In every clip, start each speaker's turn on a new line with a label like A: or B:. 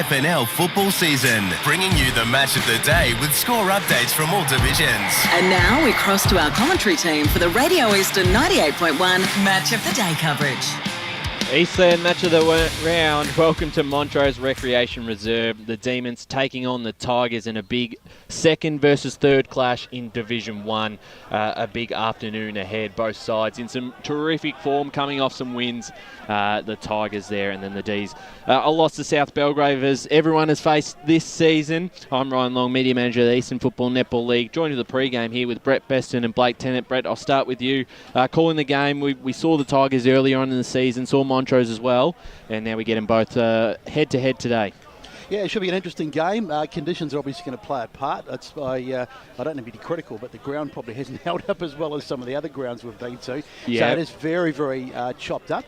A: SFNL football season, bringing you the match of the day with score updates from all divisions.
B: And now we cross to our commentary team for the Radio Eastern 98.1 Match of the Day coverage.
C: Eastland Match of the round. Welcome to Montrose Recreation Reserve. The Demons taking on the Tigers in a big second versus third clash in Division 1. A big afternoon ahead, both sides in some terrific form, coming off some wins. The Tigers there, and then the D's. A loss to South Belgrave as everyone has faced this season. I'm Ryan Long, Media Manager of the Eastern Football Netball League. Joined to the pre-game here with Brett Beston and Blake Tennant. Brett, I'll start with you. Calling the game, we saw the Tigers earlier on in the season, saw Montrose as well, and now we get them both head-to-head today.
D: Yeah, it should be an interesting game. Conditions are obviously going to play a part. I don't need to be critical, but the ground probably hasn't held up as well as some of the other grounds we've been to.
C: Yeah.
D: So it is very, very chopped up.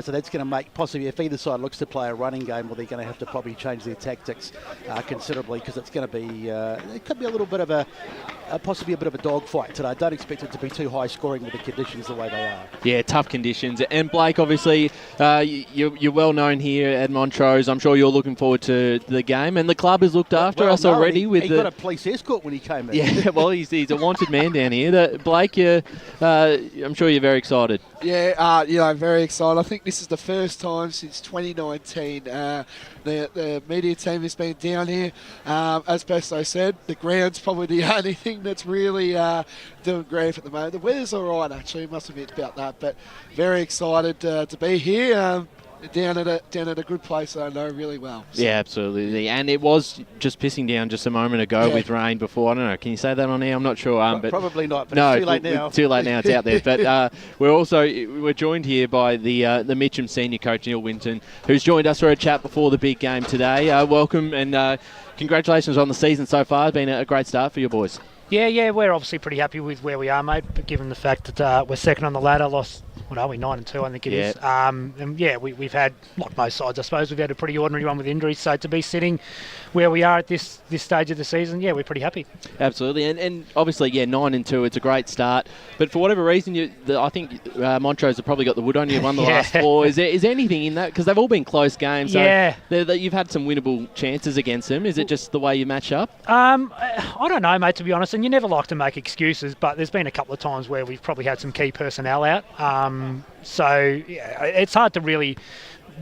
D: So that's going to make possibly, if either side looks to play a running game, well, they're going to have to probably change their tactics considerably, because it's going to be, it could be a little bit of possibly a bit of a dogfight today. I don't expect it to be too high scoring with the conditions the way they are. Yeah,
C: tough conditions. And Blake, obviously, you're well known here at Montrose. I'm sure you're looking forward to the game, and the club has looked after us already. He
D: got a police escort when he came in.
C: Yeah, well, he's a wanted man down here. Blake, I'm sure you're very excited.
E: Yeah, very excited. I think this is the first time since 2019 the media team has been down here. As best I said, the ground's probably the only thing that's really doing great at the moment. The weather's all right, actually. Must admit about that, but very excited to be here. Down at a good place that I know really well. So.
C: Yeah, absolutely. And it was just pissing down just a moment ago with rain before. I don't know. Can you say that on air? I'm not sure. But
D: probably not. But
C: no,
D: it's too late now.
C: Too late now. It's out there. But we're joined here by the Mitcham senior coach Neil Winton, who's joined us for a chat before the big game today. Welcome and congratulations on the season so far. It's been a great start for your boys.
F: Yeah, we're obviously pretty happy with where we are, mate. But given the fact that we're second on the ladder, lost. What are we, 9-2, I think it is. And we've had, like most sides, I suppose, we've had a pretty ordinary one with injuries. So to be sitting where we are at this stage of the season, we're pretty happy.
C: Absolutely. And obviously, 9-2, it's a great start. But for whatever reason, I think Montrose have probably got the wood on you, won the last four. Is there anything in that? Because they've all been close games. So you've had some winnable chances against them. Is it just the way you match up?
F: I don't know, mate, to be honest. And you never like to make excuses, but there's been a couple of times where we've probably had some key personnel out. It's hard to really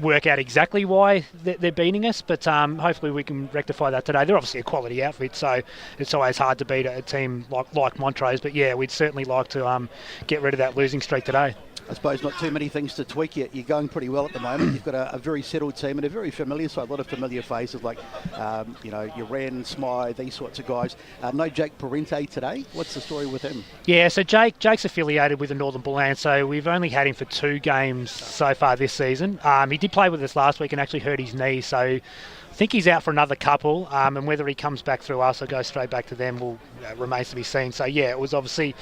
F: work out exactly why they're beating us, but hopefully we can rectify that today. They're obviously a quality outfit, so it's always hard to beat a team like Montrose, but we'd certainly like to get rid of that losing streak today.
D: I suppose not too many things to tweak yet. You're going pretty well at the moment. You've got a very settled team and a very familiar side, a lot of familiar faces like, your Ran, Smythe, these sorts of guys. No Jake Parente today. What's the story with him?
F: Yeah, so Jake's affiliated with the Northern Bullants, so we've only had him for 2 games so far this season. He did play with us last week and actually hurt his knee, so I think he's out for another couple, and whether he comes back through us or goes straight back to them remains to be seen. So, it was obviously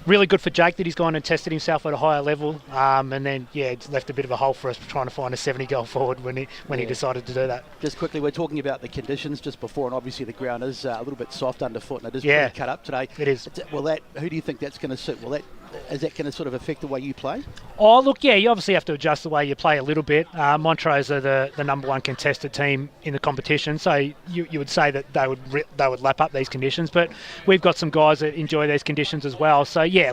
F: really good for Jake that he's gone and tested himself at a higher level, and then, it's left a bit of a hole for us trying to find a 70-goal forward when he decided to do that.
D: Just quickly, we're talking about the conditions just before, and obviously the ground is a little bit soft underfoot, and it is pretty cut up today.
F: It is.
D: Who do you think that's going to suit? Is that going to sort of affect the way you play?
F: Oh, look, you obviously have to adjust the way you play a little bit. Montrose are the number one contested team in the competition, so you would say that they would lap up these conditions, but we've got some guys that enjoy these conditions as well. So, you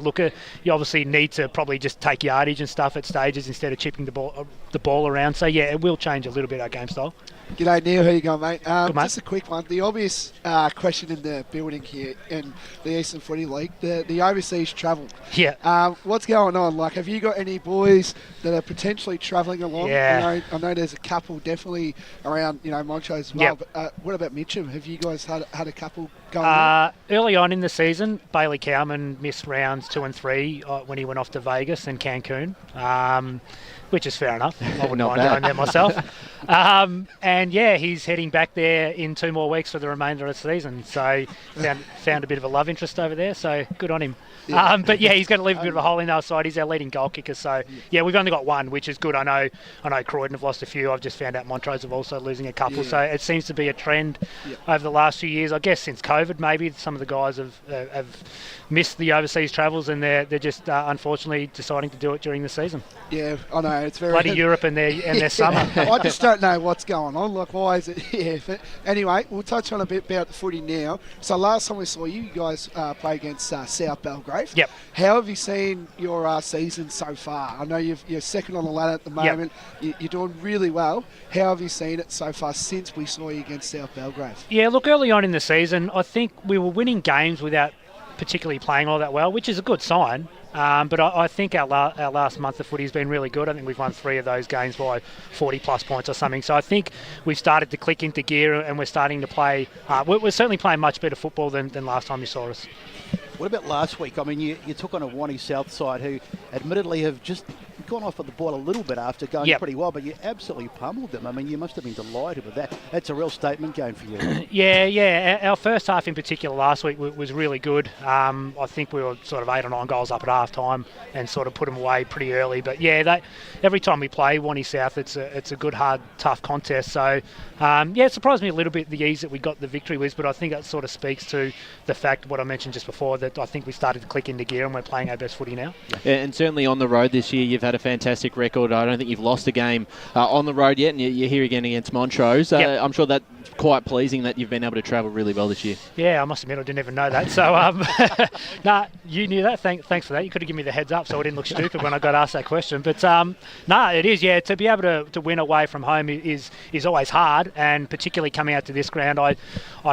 F: obviously need to probably just take yardage and stuff at stages instead of chipping the ball around. So, it will change a little bit our game style.
E: G'day, Neil. How you going, mate?
F: Good, mate.
E: Just a quick one. The obvious question in the building here in the Eastern Footy League, the overseas travel.
F: Yeah.
E: What's going on? Like, have you got any boys that are potentially travelling along?
F: Yeah.
E: I know there's a couple definitely around, Montrose as well.
F: Yep.
E: But what about Mitcham? Have you guys had a couple going on?
F: Early on in the season, Bailey Cowman missed rounds 2 and 3 when he went off to Vegas and Cancun. Which is fair enough. I wouldn't mind going there myself. And he's heading back there in 2 more weeks for the remainder of the season. So found a bit of a love interest over there. So good on him.
E: Yeah.
F: But he's going to leave a bit of a hole in our side. He's our leading goal kicker. So we've only got 1, which is good. I know Croydon have lost a few. I've just found out Montrose have also losing a couple. So it seems to be a trend over the last few years. I guess since COVID. COVID, maybe some of the guys have missed the overseas travels, and they're just unfortunately deciding to do it during the season.
E: Yeah, I know, it's very...
F: Bloody Europe and their summer.
E: I just don't know what's going on. Like, why is it... Yeah, but anyway, we'll touch on a bit about the footy now. So last time we saw you guys play against South Belgrave.
F: Yep.
E: How have you seen your season so far? I know you're second on the ladder at the moment. Yep. You're doing really well. How have you seen it so far since we saw you against South Belgrave?
F: Yeah, look, early on in the season, I think we were winning games without particularly playing all that well, which is a good sign. But I think our last month of footy has been really good. I think we've won 3 of those games by 40-plus points or something. So I think we've started to click into gear, and we're starting to play... we're certainly playing much better football than last time you saw us.
D: What about last week? I mean, you took on a Wanty South side who admittedly have just gone off at the ball a little bit after going pretty well, but you absolutely pummeled them. I mean, you must have been delighted with that. That's a real statement game for you.
F: Yeah. Our first half in particular last week was really good. I think we were sort of 8 or 9 goals up at half time and sort of put them away pretty early. But yeah, every time we play Wanty South, it's a good, hard, tough contest. So it surprised me a little bit the ease that we got the victory with, but I think that sort of speaks to the fact, what I mentioned just before, that I think we started to click into gear and we're playing our best footy now.
C: Yeah, and certainly on the road this year, you've had a fantastic record. I don't think you've lost a game on the road yet, and you're here again against Montrose. I'm sure that's quite pleasing that you've been able to travel really well this year. Yeah,
F: I must admit I didn't even know that. So, you knew that. Thanks for that. You could have given me the heads up so I didn't look stupid when I got asked that question. But, it is, to be able to win away from home is always hard, and particularly coming out to this ground. I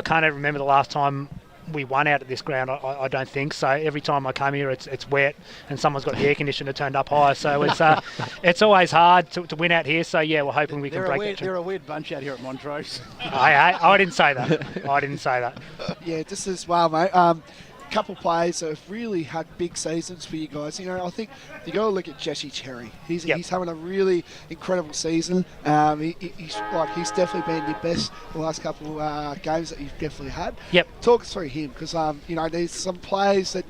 F: can't even remember the last time we won out at this ground, I don't think. So every time I come here, it's wet and someone's got the air conditioner turned up high. So it's always hard to win out here. So yeah, we're hoping we can break it.
D: They're a weird bunch out here at Montrose.
F: I didn't say that.
E: Yeah, just as well, mate. Couple players that have really had big seasons for you guys. I think you got to look at Jesse Cherry. He's having a really incredible season. He's definitely been your best the last couple games that you've definitely had.
F: Yep.
E: Talk us through him, because there's some players that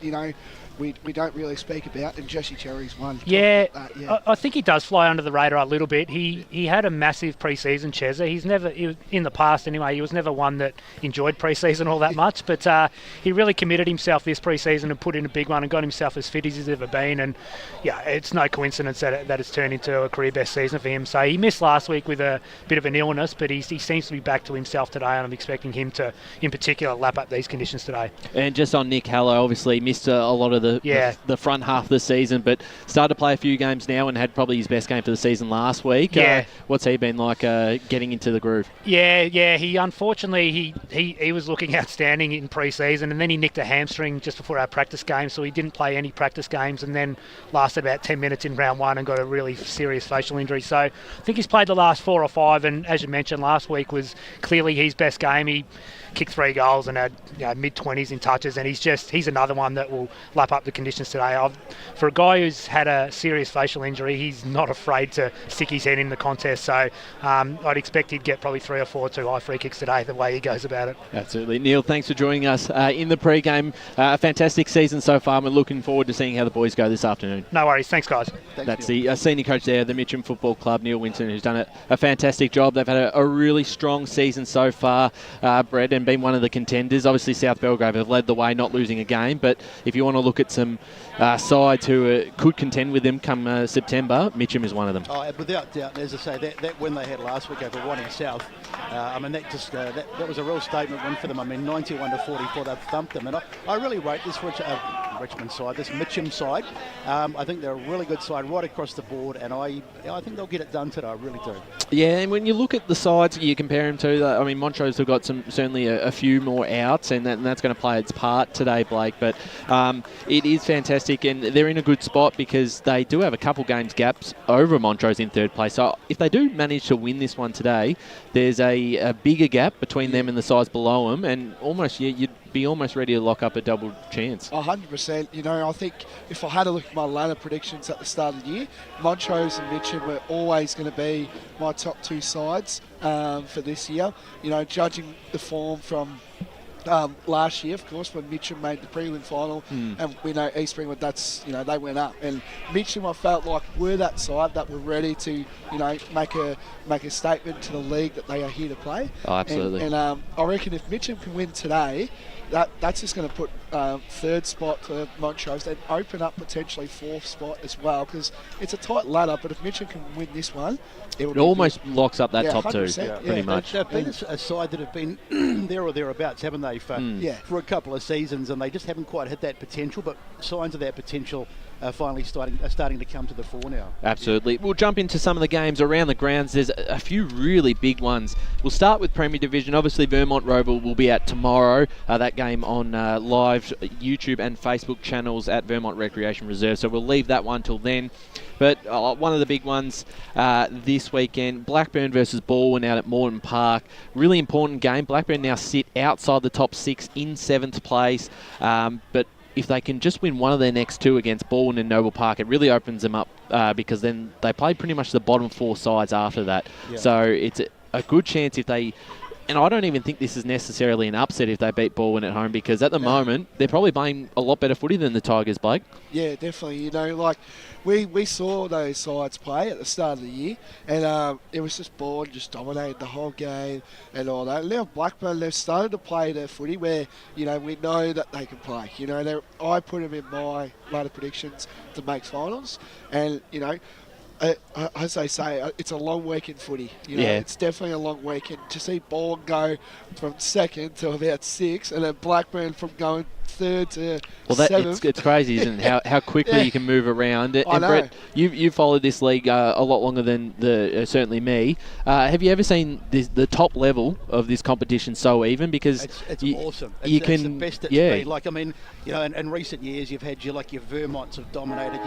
E: we don't really speak about, and Jesse Cherry's one.
F: I think he does fly under the radar a little bit. He had a massive pre-season, Chezza. In the past anyway, he was never one that enjoyed pre-season all that much, but he really committed himself this pre-season and put in a big one and got himself as fit as he's ever been. And yeah, it's no coincidence that it's turned into a career best season for him. So he missed last week with a bit of an illness, but he seems to be back to himself today, and I'm expecting him to, in particular, lap up these conditions today.
C: And just on Nick Hallow, obviously missed a lot of the front half of the season, but started to play a few games now and had probably his best game for the season last week. What's he been like getting into the groove?
F: He unfortunately he was looking outstanding in pre-season, and then he nicked a hamstring just before our practice game, so he didn't play any practice games, and then lasted about 10 minutes in round 1 and got a really serious facial injury. So I think he's played the last 4 or 5, and as you mentioned, last week was clearly his best game. He kicked 3 goals and had mid-20s in touches, and he's another one that will lap up the conditions today. For a guy who's had a serious facial injury, he's not afraid to stick his head in the contest, so I'd expect he'd get probably 3 or 4 too high free kicks today, the way he goes about it.
C: Absolutely. Neil, thanks for joining us in the pre-game. A fantastic season so far. We're looking forward to seeing how the boys go this afternoon.
F: No worries. Thanks, guys.
C: That's the senior coach there, the Mitcham Football Club, Neil Winton, who's done a fantastic job. They've had a really strong season so far, Brett, and been one of the contenders. Obviously, South Belgrave have led the way, not losing a game, but if you want to look at some sides who could contend with them come September, Mitcham is one of them.
D: Oh, without doubt. As I say, that win they had last week over Wanty South, that was a real statement win for them. 91-44, they've thumped them. And I really rate this Richmond side, this Mitcham side. I think they're a really good side right across the board, and I think they'll get it done today. I really do. Yeah,
C: and when you look at the sides you compare them to, Montrose have got certainly a few more outs, and that's going to play its part today, Blake. But it is fantastic, and they're in a good spot because they do have a couple games gaps over Montrose in third place. So if they do manage to win this one today, there's a bigger gap between them and the sides below them, and almost you'd be almost ready to lock up a double chance.
E: 100%. I think if I had to look at my ladder predictions at the start of the year, Montrose and Mitcham were always going to be my top 2 sides for this year. Judging the form from last year, of course, when Mitcham made the prelim final, and we know East Ringwood, they went up. And Mitcham, I felt like, were that side that were ready to, make a statement to the league that they are here to play.
C: Oh, absolutely.
E: And I reckon if Mitcham can win today, that's just going to put third spot for Montrose and open up potentially fourth spot as well, because it's a tight ladder. But if Mitcham can win this one,
C: it almost locks up that top two,
E: 100%,
C: pretty much.
D: They've been a side that have been there or thereabouts, haven't they, for a couple of seasons, and they just haven't quite hit that potential, but signs of that potential are finally starting to come to the fore now.
C: Absolutely. We'll jump into some of the games around the grounds. There's a few really big ones. We'll start with Premier Division. Obviously, Vermont Roval will be out tomorrow. That game on live YouTube and Facebook channels at Vermont Recreation Reserve. So we'll leave that one till then. But one of the big ones this weekend, Blackburn versus Baldwin out at Moreton Park. Really important game. Blackburn now sit outside the top 6 in 7th place. But if they can just win one of their next 2 against Baldwin and Noble Park, it really opens them up because then they play pretty much the bottom 4 sides after that. Yeah. So it's a good chance if they... And I don't even think this is necessarily an upset if they beat Baldwin at home, because at the moment, they're probably playing a lot better footy than the Tigers, Blake.
E: Yeah, definitely. You know, like, we saw those sides play at the start of the year, and it was just Baldwin just dominated the whole game and all that. And now Blackburn, they've started to play their footy where, you know, we know that they can play. You know, I put them in my ladder predictions to make finals, and, you know, as they say, it's a long week in footy. You know, it's definitely a long week. And to see Baldwin go from 2nd to about 6th, and then Blackburn from going 3rd to 7th.
C: It's crazy, isn't it? How quickly you can move around. And
E: I know.
C: Brett, you've followed this league a lot longer than certainly me. Have you ever seen the top level of this competition so even? Because
D: it's awesome.
C: It's
D: the best it's been. Like, I mean, you know, in recent years, you've had your Vermonts have dominated.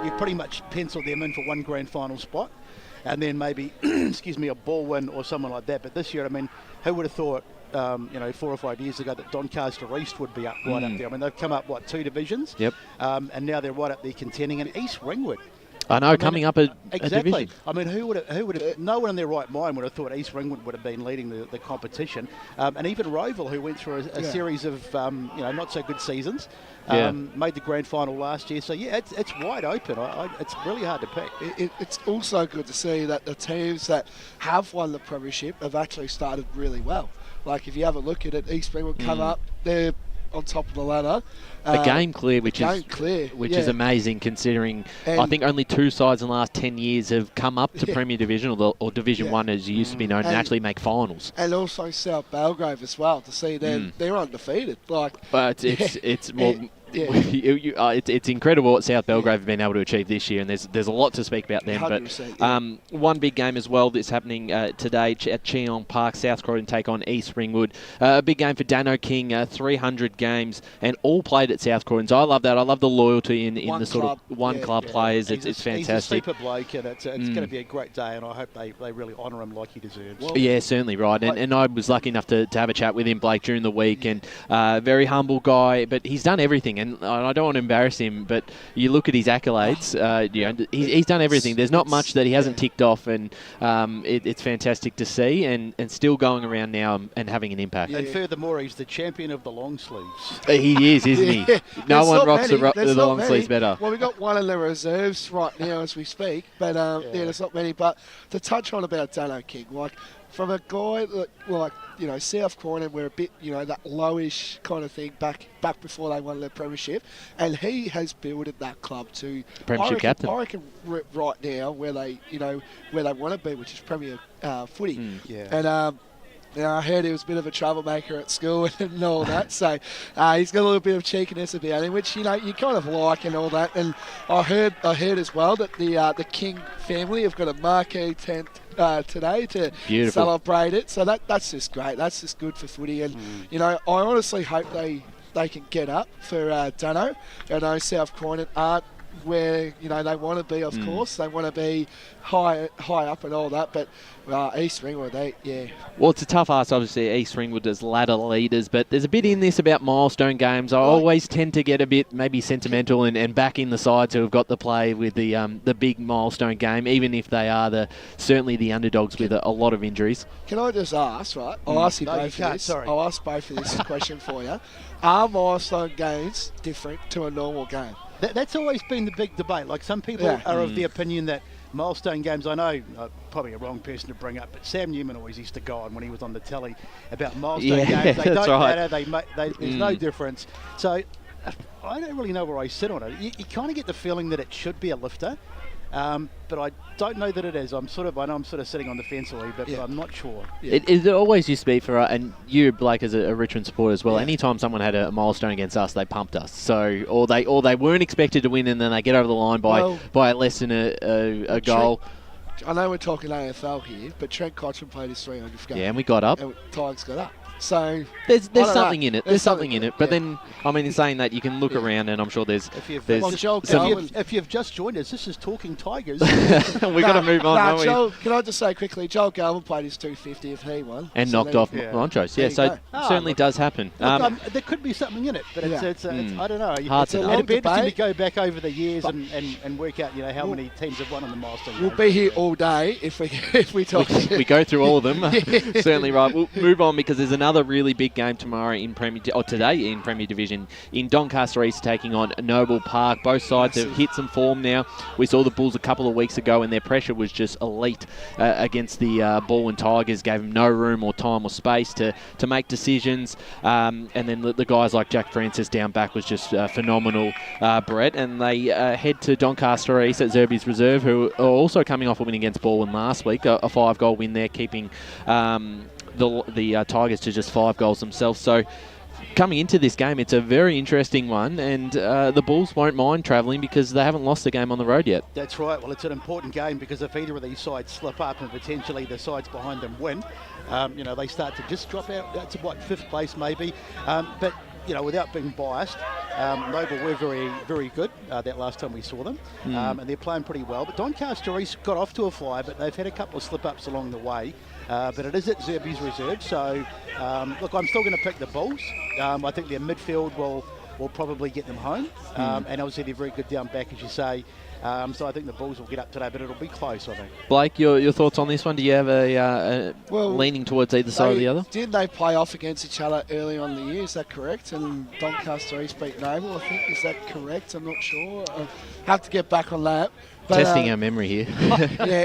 D: You've pretty much penciled them in for one grand final spot, and then maybe, a Baldwin or someone like that. But this year, I mean, who would have thought, 4 or 5 years ago, that Doncaster East would be up right up there? I mean, they've come up, 2 divisions?
C: Yep.
D: And now they're right up there contending. And East Ringwood.
C: I know, coming up a division.
D: I mean, who would have? No one in their right mind would have thought East Ringwood would have been leading the competition, and even Roval, who went through a series of not so good seasons, made the grand final last year. So it's wide open. It's really hard to pick.
E: It's also good to see that the teams that have won the premiership have actually started really well. Like, if you have a look at it, East Ringwood come up, they're on top of the ladder.
C: A game clear, which is amazing considering I think only 2 sides in the last 10 years have come up to Premier Division or Division 1 as it used to be known and actually make finals.
E: And also South Belgrave as well, to see them, they're undefeated.
C: But it's more... it's incredible what South Belgrave have been able to achieve this year, and there's a lot to speak about them. But one big game as well that's happening today at Cheong Park, South Croydon take on East Ringwood. A big game for Dano King, 300 games, and all played at South Croydon. So I love that. I love the loyalty in the sort of one club players. It's fantastic.
D: He's a super bloke, and it's going to be a great day, and I hope they really honour him like he deserves.
C: Well, yeah, certainly right. And I was lucky enough to have a chat with him, Blake, during the week, and very humble guy, but he's done everything. And I don't want to embarrass him, but you look at his accolades, he's done everything. There's not much that he hasn't ticked off, and it's fantastic to see, and still going around now and having an impact.
D: And furthermore, he's the champion of the long sleeves.
C: He is, isn't he? No one rocks the long sleeves better.
E: Well, we've got one in the reserves right now as we speak, but there's not many. But to touch on about Dano King, from a guy that, South Croydon were a bit, that lowish kind of thing back before they won the premiership, and he has built that club to
C: premiership captain.
E: I reckon right now where they want to be, which is Premier footy. And I heard he was a bit of a troublemaker at school and all that, so he's got a little bit of cheekiness about him, which you kind of like and all that. And I heard as well that the King family have got a marquee tent today to celebrate it. So that's just great. That's just good for footy. And I honestly hope they can get up for Dano. I know South Croydon aren't where they want to be, of course. They want to be high up and all that, but East Ringwood,
C: Well, it's a tough ask, obviously. East Ringwood as ladder leaders, but there's a bit in this about milestone games. I always tend to get a bit maybe sentimental and back in the sides who have got to play with the big milestone game, even if they are certainly the underdogs with a lot of injuries.
E: Can I just ask, right? I'll ask you both of this. Sorry. I'll ask both of this question for you. Are milestone games different to a normal game?
D: That's always been the big debate. Like, some people are of the opinion that milestone games. I know probably a wrong person to bring up, but Sam Newman always used to go on when he was on the telly about milestone games. They don't matter. There's no difference. So I don't really know where I sit on it. You kind of get the feeling that it should be a lifter. But I don't know that it is. I know I'm sort of sitting on the fence a little bit, but I'm not sure.
C: Yeah. It always used to be for, and you, Blake, as a Richmond supporter as well. Anytime someone had a milestone against us, they pumped us. So, or they weren't expected to win, and then they get over the line by less than a goal.
E: I know we're talking AFL here, but Trent Cotchin played his 300th game.
C: Yeah, and we got up.
E: And Tigers got up. So
C: there's something in it. There's something in it. But then, I mean, in saying that, you can look around, and I'm sure there's.
D: If you've just joined us, this is Talking Tigers.
C: We've got to move on, haven't we?
E: Joel, can I just say quickly, Joel Galvin played his 250 if he won.
C: And knocked off Montrose. Yeah, so it certainly does happen.
D: There could be something in it, but it's I don't know.
C: Hard to know.
D: It'd be interesting to go back over the years and work out, how many teams have won on the milestone.
E: We'll be here all day if we talk.
C: We go through all of them. Certainly right. We'll move on because there's another really big game tomorrow today in Premier Division in Doncaster East taking on Noble Park. Both sides have hit some form now. We saw the Bulls a couple of weeks ago and their pressure was just elite against the Ball and Tigers. Gave them no room or time or space to make decisions. And then the guys like Jack Francis down back was just phenomenal, Brett. And they head to Doncaster East at Zerby's Reserve, who are also coming off a win against Baldwin last week, a 5-goal win there, keeping the Tigers to just 5 goals themselves. So coming into this game, it's a very interesting one, and the Bulls won't mind travelling because they haven't lost a game on the road yet.
D: That's right. Well, it's an important game because if either of these sides slip up and potentially the sides behind them win, they start to just drop out. That's about 5th place maybe. But without being biased, Noble were very, very good that last time we saw them, and they're playing pretty well. But Doncaster East got off to a flyer, but they've had a couple of slip-ups along the way. But it is at Zerby's Reserve, so look, I'm still going to pick the Bulls. I think their midfield will probably get them home, and obviously they're very good down back, as you say. So I think the Bulls will get up today, but it'll be close, I think.
C: Blake, your thoughts on this one? Do you have a leaning towards either side or the other?
E: Didn't they play off against each other early on in the year? Is that correct? And Doncaster East beat Noble, I think. Is that correct? I'm not sure. I have to get back on that. But,
C: testing our memory here.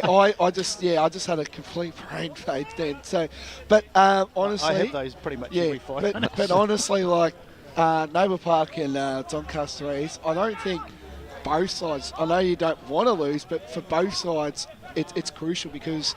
E: I just had a complete brain fade then. So, but honestly,
D: I have those pretty much every fight.
E: But honestly, like Noble Park and Doncaster East, I don't think both sides. I know you don't want to lose, but for both sides, it's crucial because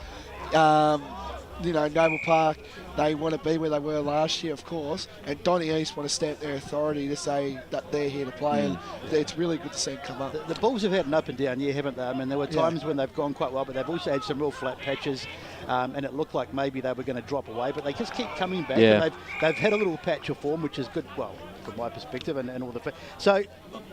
E: Noble Park, they want to be where they were last year, of course, and Donny East want to stamp their authority to say that they're here to play, and it's really good to see them come up.
D: The Bulls have had an up and down year, haven't they? I mean, there were times when they've gone quite well, but they've also had some real flat patches, and it looked like maybe they were going to drop away, but they just keep coming back, and they've had a little patch of form, which is good, well, from my perspective, and all the... So,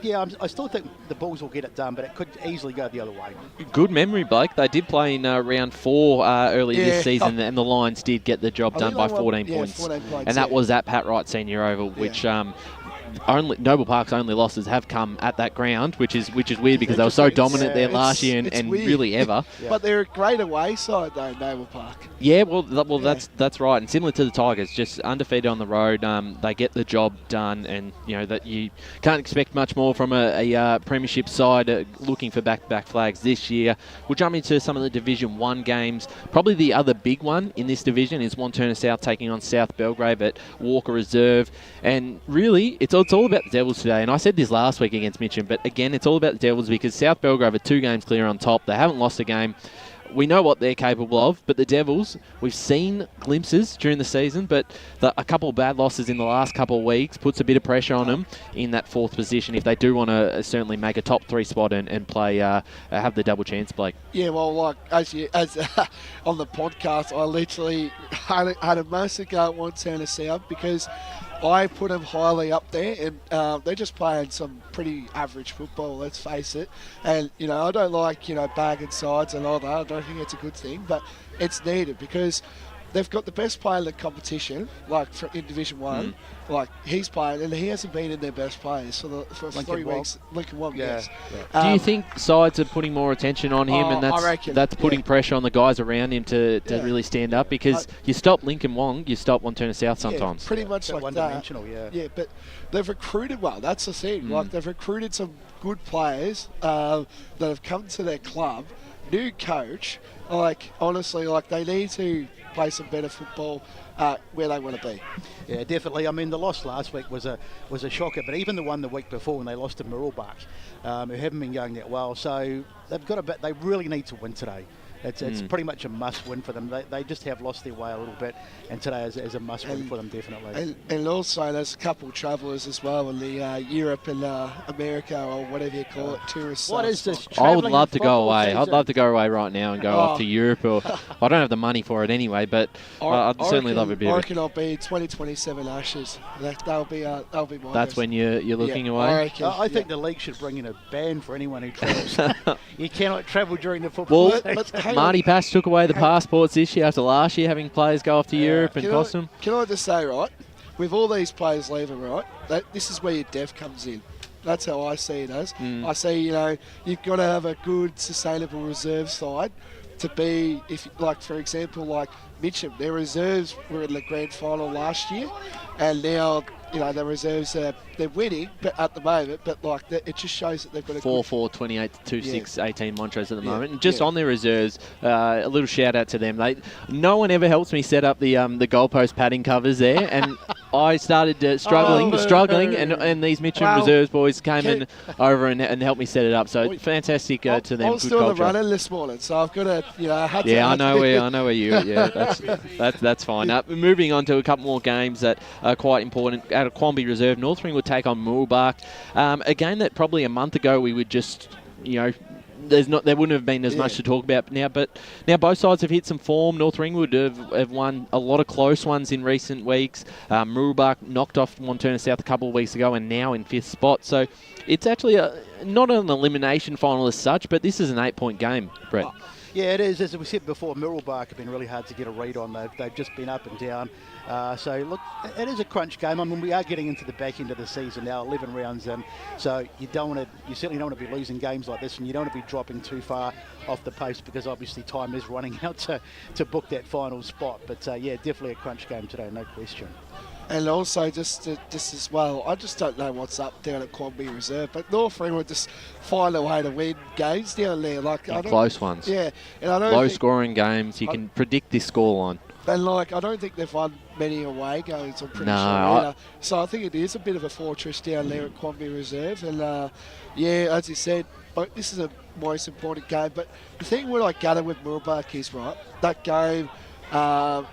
D: I still think the Bulls will get it done, but it could easily go the other way.
C: Good memory, Blake. They did play in round 4 earlier this season, and the Lions did get the job done by 14 points. 14 points. And that was at Pat Wright Senior Oval, which... Noble Park's only losses have come at that ground, which is weird because they were so dominant there last year and really ever.
E: But they're a great away side though, Noble Park.
C: Yeah, that's right. And similar to the Tigers, just undefeated on the road, they get the job done, and that you can't expect much more from a premiership side looking for back-to-back flags this year. We'll jump into some of the Division 1 games. Probably the other big one in this division is Wantirna South taking on South Belgrave at Walker Reserve, and really it's all about the Devils today. And I said this last week against Mitcham, but again, it's all about the Devils because South Belgrave are 2 games clear on top. They haven't lost a game. We know what they're capable of, but the Devils, we've seen glimpses during the season, but a couple of bad losses in the last couple of weeks puts a bit of pressure on them in that 4th position if they do want to certainly make a top 3 spot and play, have the double chance, Blake.
E: Yeah, well, like as on the podcast, I literally had a massive go at Wantirna South because I put them highly up there, and they're just playing some pretty average football, let's face it. And, I don't like, bagging sides and all that. I don't think it's a good thing, but it's needed because they've got the best player in the competition, like in Division 1. Like, he's playing, and he hasn't been in their best players for 3 weeks. Lincoln Wong, yes.
C: Do you think sides are putting more attention on him, and that's putting pressure on the guys around him to really stand up? Because you stop Lincoln Wong, you stop Wantirna South sometimes.
E: Pretty much like
D: one-dimensional,
E: Yeah, but they've recruited well. That's the thing. Like, they've recruited some good players that have come to their club new coach, like, honestly, like, they need to play some better football where they want to be.
D: Yeah, definitely. I mean, the loss last week was a shocker, but even the one the week before when they lost to Mirrabah, who haven't been going that well, so they really need to win today. It's pretty much a must-win for them. They just have lost their way a little bit, and today is a must-win for them, definitely.
E: And also, there's a couple of travellers as well in the Europe and America, or whatever you call it, tourist.
D: What is this?
C: I would love to go away.
D: Season?
C: I'd love to go away right now and go off to Europe. Or I don't have the money for it anyway, but I'd certainly love a bit.
E: I reckon I'll be 2027 Ashes. That'll be my.
C: That's
E: best.
C: when you're looking away.
D: I think the league should bring in a ban for anyone who travels. You cannot travel during the football season.
E: But
C: Marty Pass took away the passports this year after last year, having players go off to Europe and cost them.
E: Can I just say, right, with all these players leaving, right, this is where your depth comes in. That's how I see it as. I see, you've got to have a good, sustainable reserve side to be, for example, like Mitcham, their reserves were in the grand final last year, and now, the reserves they're winning, but at the moment, it just shows that they've got a
C: 4-4, 28 to 2-6, 18 Montrose at the moment. And just on their reserves, a little shout out to them. No one ever helps me set up the goalpost padding covers there, and I started struggling, and these Mitcham reserves boys came over and helped me set it up. So fantastic to them.
E: I was still the running this morning, so I've got to.
C: I know where you. Yeah, that's fine. Moving on to a couple more games that are quite important. Out of Quamby Reserve, North Ring would take on Moolbark. A game that probably a month ago we would just, there wouldn't have been as much to talk about now. But now both sides have hit some form. North Ringwood have won a lot of close ones in recent weeks. Moolbark knocked off Montana South a couple of weeks ago and now in 5th spot. So it's actually not an elimination final as such, but this is an 8-point game, Brett.
D: Yeah, it is. As we said before, Mirrabah have been really hard to get a read on. They've just been up and down. So, look, it is a crunch game. I mean, we are getting into the back end of the season now, 11 rounds in. So you certainly don't want to be losing games like this, and you don't want to be dropping too far off the pace because obviously time is running out to book that final spot. But, definitely a crunch game today, no question.
E: And also, just as well, I just don't know what's up down at Quamby Reserve, but North Ring would just find a way to win games down there.
C: Close ones.
E: Yeah. And I don't
C: low-scoring games, you can predict this scoreline.
E: And, I don't think they've won many away games, I'm pretty sure. Either. So I think it is a bit of a fortress down there at Quamby Reserve. And, as you said, but this is a most important game. But the thing what I gather with Moolbark is, right, that game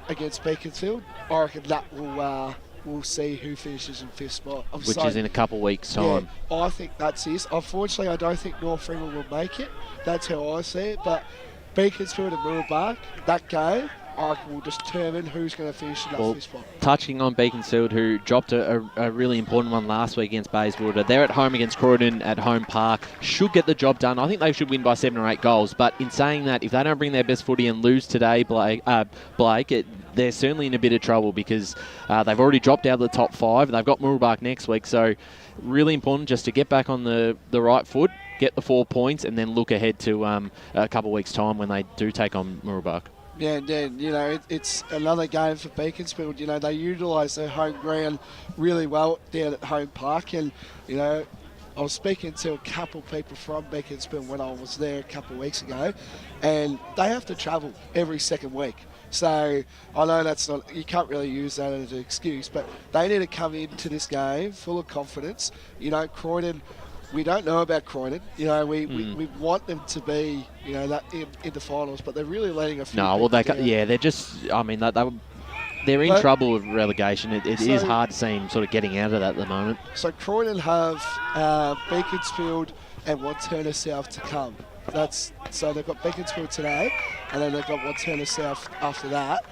E: against Beaconsfield, I reckon that we'll see who finishes in 5th spot.
C: Which is in a couple of weeks' time.
E: Yeah, I think that's it. Unfortunately, I don't think North Ringwood will make it. That's how I see it. But Beaconsfield and Moolbark, that game, I reckon will determine who's going to finish in that 5th spot.
C: Touching on Beaconsfield, who dropped a really important one last week against Bayswater. They're at home against Croydon at home park. Should get the job done. I think they should win by 7 or 8 goals. But in saying that, if they don't bring their best footy and lose today, Blake, they're certainly in a bit of trouble because they've already dropped out of the top 5. They've got Moolbark next week. So really important just to get back on the right foot, get the 4 points, and then look ahead to a couple of weeks' time when they do take on Moolbark.
E: Yeah, and then, it's another game for Beaconsfield. They utilise their home ground really well down at home park. And, I was speaking to a couple of people from Beaconsfield when I was there a couple of weeks ago, and they have to travel every second week. So I know that's not, you can't really use that as an excuse, but they need to come into this game full of confidence. Croydon, we don't know about Croydon. We want them to be, that in the finals, but they're really letting a few.
C: No, well, they're just. I mean, they're in trouble with relegation. It is hard to see them sort of getting out of that at the moment.
E: So Croydon have Beaconsfield and Montana South to come. So they've got Beaconsfield today, and then they've got Montana South after that.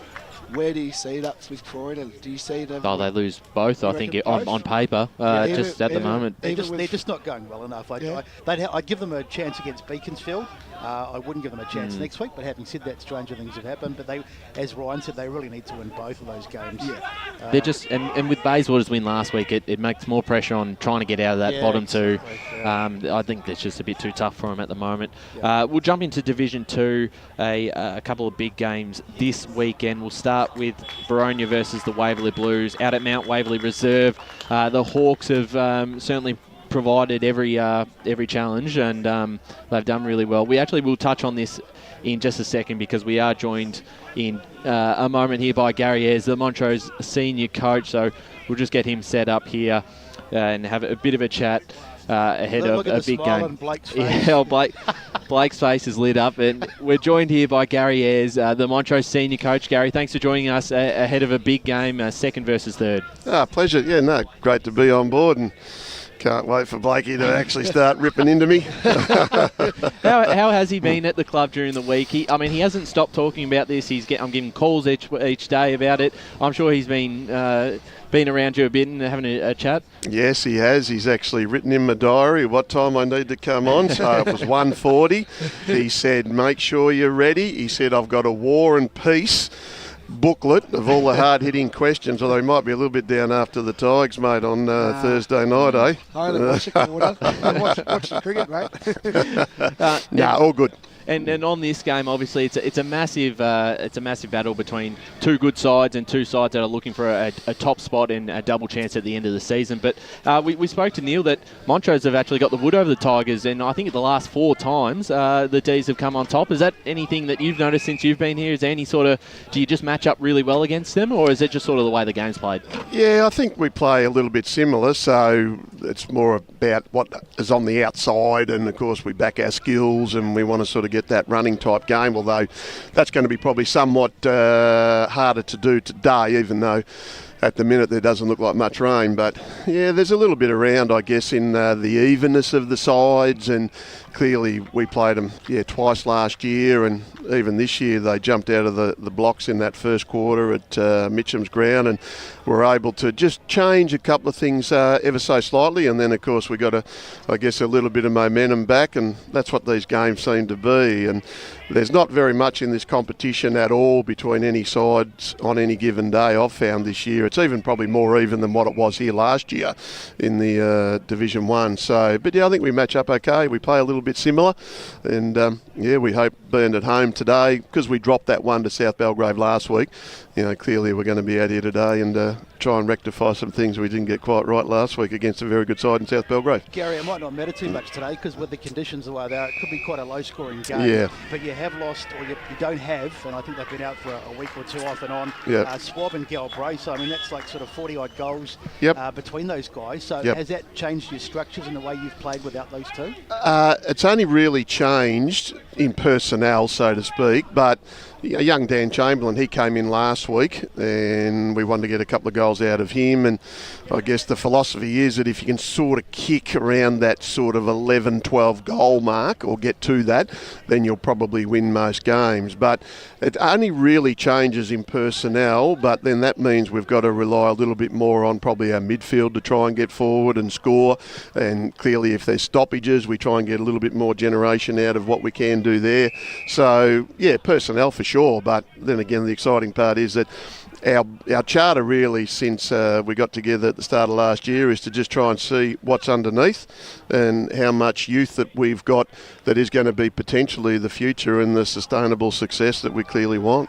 E: Where do you see that with Croydon? Do you see them?
C: Oh, they lose both, I think, on paper, just at the moment.
D: They're just not going well enough. I'd give them a chance against Beaconsfield. I wouldn't give them a chance next week, but having said that, stranger things have happened. But as Ryan said, they really need to win both of those games. Yeah.
C: They're just, and with Bayswater's win last week, it makes more pressure on trying to get out of that bottom two. I think that's just a bit too tough for them at the moment. We'll jump into Division 2, a couple of big games this weekend. We'll start with Baronia versus the Waverley Blues out at Mount Waverley Reserve. The Hawks have certainly provided every challenge, and they've done really well. We actually will touch on this in just a second because we are joined in a moment here by Gary Ayres, the Montrose senior coach. So we'll just get him set up here and have a bit of a chat ahead of a big game. Yeah, Blake's face is lit up, and we're joined here by Gary Ayres, the Montrose senior coach. Gary, thanks for joining us ahead of a big game, second versus third.
G: Pleasure. Yeah, no, great to be on board, and can't wait for Blakey to actually start ripping into me.
C: How has he been at the club during the week? He hasn't stopped talking about this. I'm getting calls each day about it. I'm sure he's been around you a bit and having a chat.
G: Yes, he has. He's actually written in my diary what time I need to come on. So it was 1:40. He said, make sure you're ready. He said, I've got a War and Peace booklet of all the hard-hitting questions, although he might be a little bit down after the Tigers, mate, on Thursday night, eh?
E: I only watch a quarter. I watch the cricket, mate.
G: All good.
C: And on this game, obviously, it's a massive battle between two good sides and two sides that are looking for a top spot and a double chance at the end of the season. But we spoke to Neil that Montrose have actually got the wood over the Tigers, and I think the last 4 times the D's have come on top. Is that anything that you've noticed since you've been here? Is there any do you just match up really well against them, or is it just sort of the way the game's played?
G: Yeah, I think we play a little bit similar, so it's more about what is on the outside, and of course we back our skills and we want to sort of get that running type game, although that's going to be probably somewhat harder to do today, even though at the minute there doesn't look like much rain. But yeah, there's a little bit around, I guess, in the evenness of the sides, and clearly we played them twice last year, and even this year they jumped out of the blocks in that first quarter at Mitcham's ground, and were able to just change a couple of things ever so slightly, and then of course we got a little bit of momentum back, and that's what these games seem to be. And there's not very much in this competition at all between any sides on any given day, I've found this year. It's even probably more even than what it was here last year in the Division 1. So, but yeah, I think we match up okay. We play a little bit similar, and we hope being at home today, because we dropped that one to South Belgrave last week, clearly we're going to be out here today and try and rectify some things we didn't get quite right last week against a very good side in South Belgrave.
D: Gary, it might not matter too much today because with the conditions the way they are, it could be quite a low-scoring game.
G: Yeah.
D: But you have lost, or you don't have, and I think they've been out for a week or two off and on, Swab and Galbraith. So, that's like sort of 40-odd goals between those guys. So has that changed your structures and the way you've played without those two?
G: It's only really changed in personnel, so to speak, but young Dan Chamberlain, he came in last week and we wanted to get a couple of goals out of him, and I guess the philosophy is that if you can sort of kick around that sort of 11-12 goal mark or get to that, then you'll probably win most games. But it only really changes in personnel, but then that means we've got to rely a little bit more on probably our midfield to try and get forward and score, and clearly if there's stoppages we try and get a little bit more generation out of what we can do there. So yeah, personnel for sure, but then again the exciting part is that our charter really since we got together at the start of last year is to just try and see what's underneath and how much youth that we've got that is going to be potentially the future and the sustainable success that we clearly want.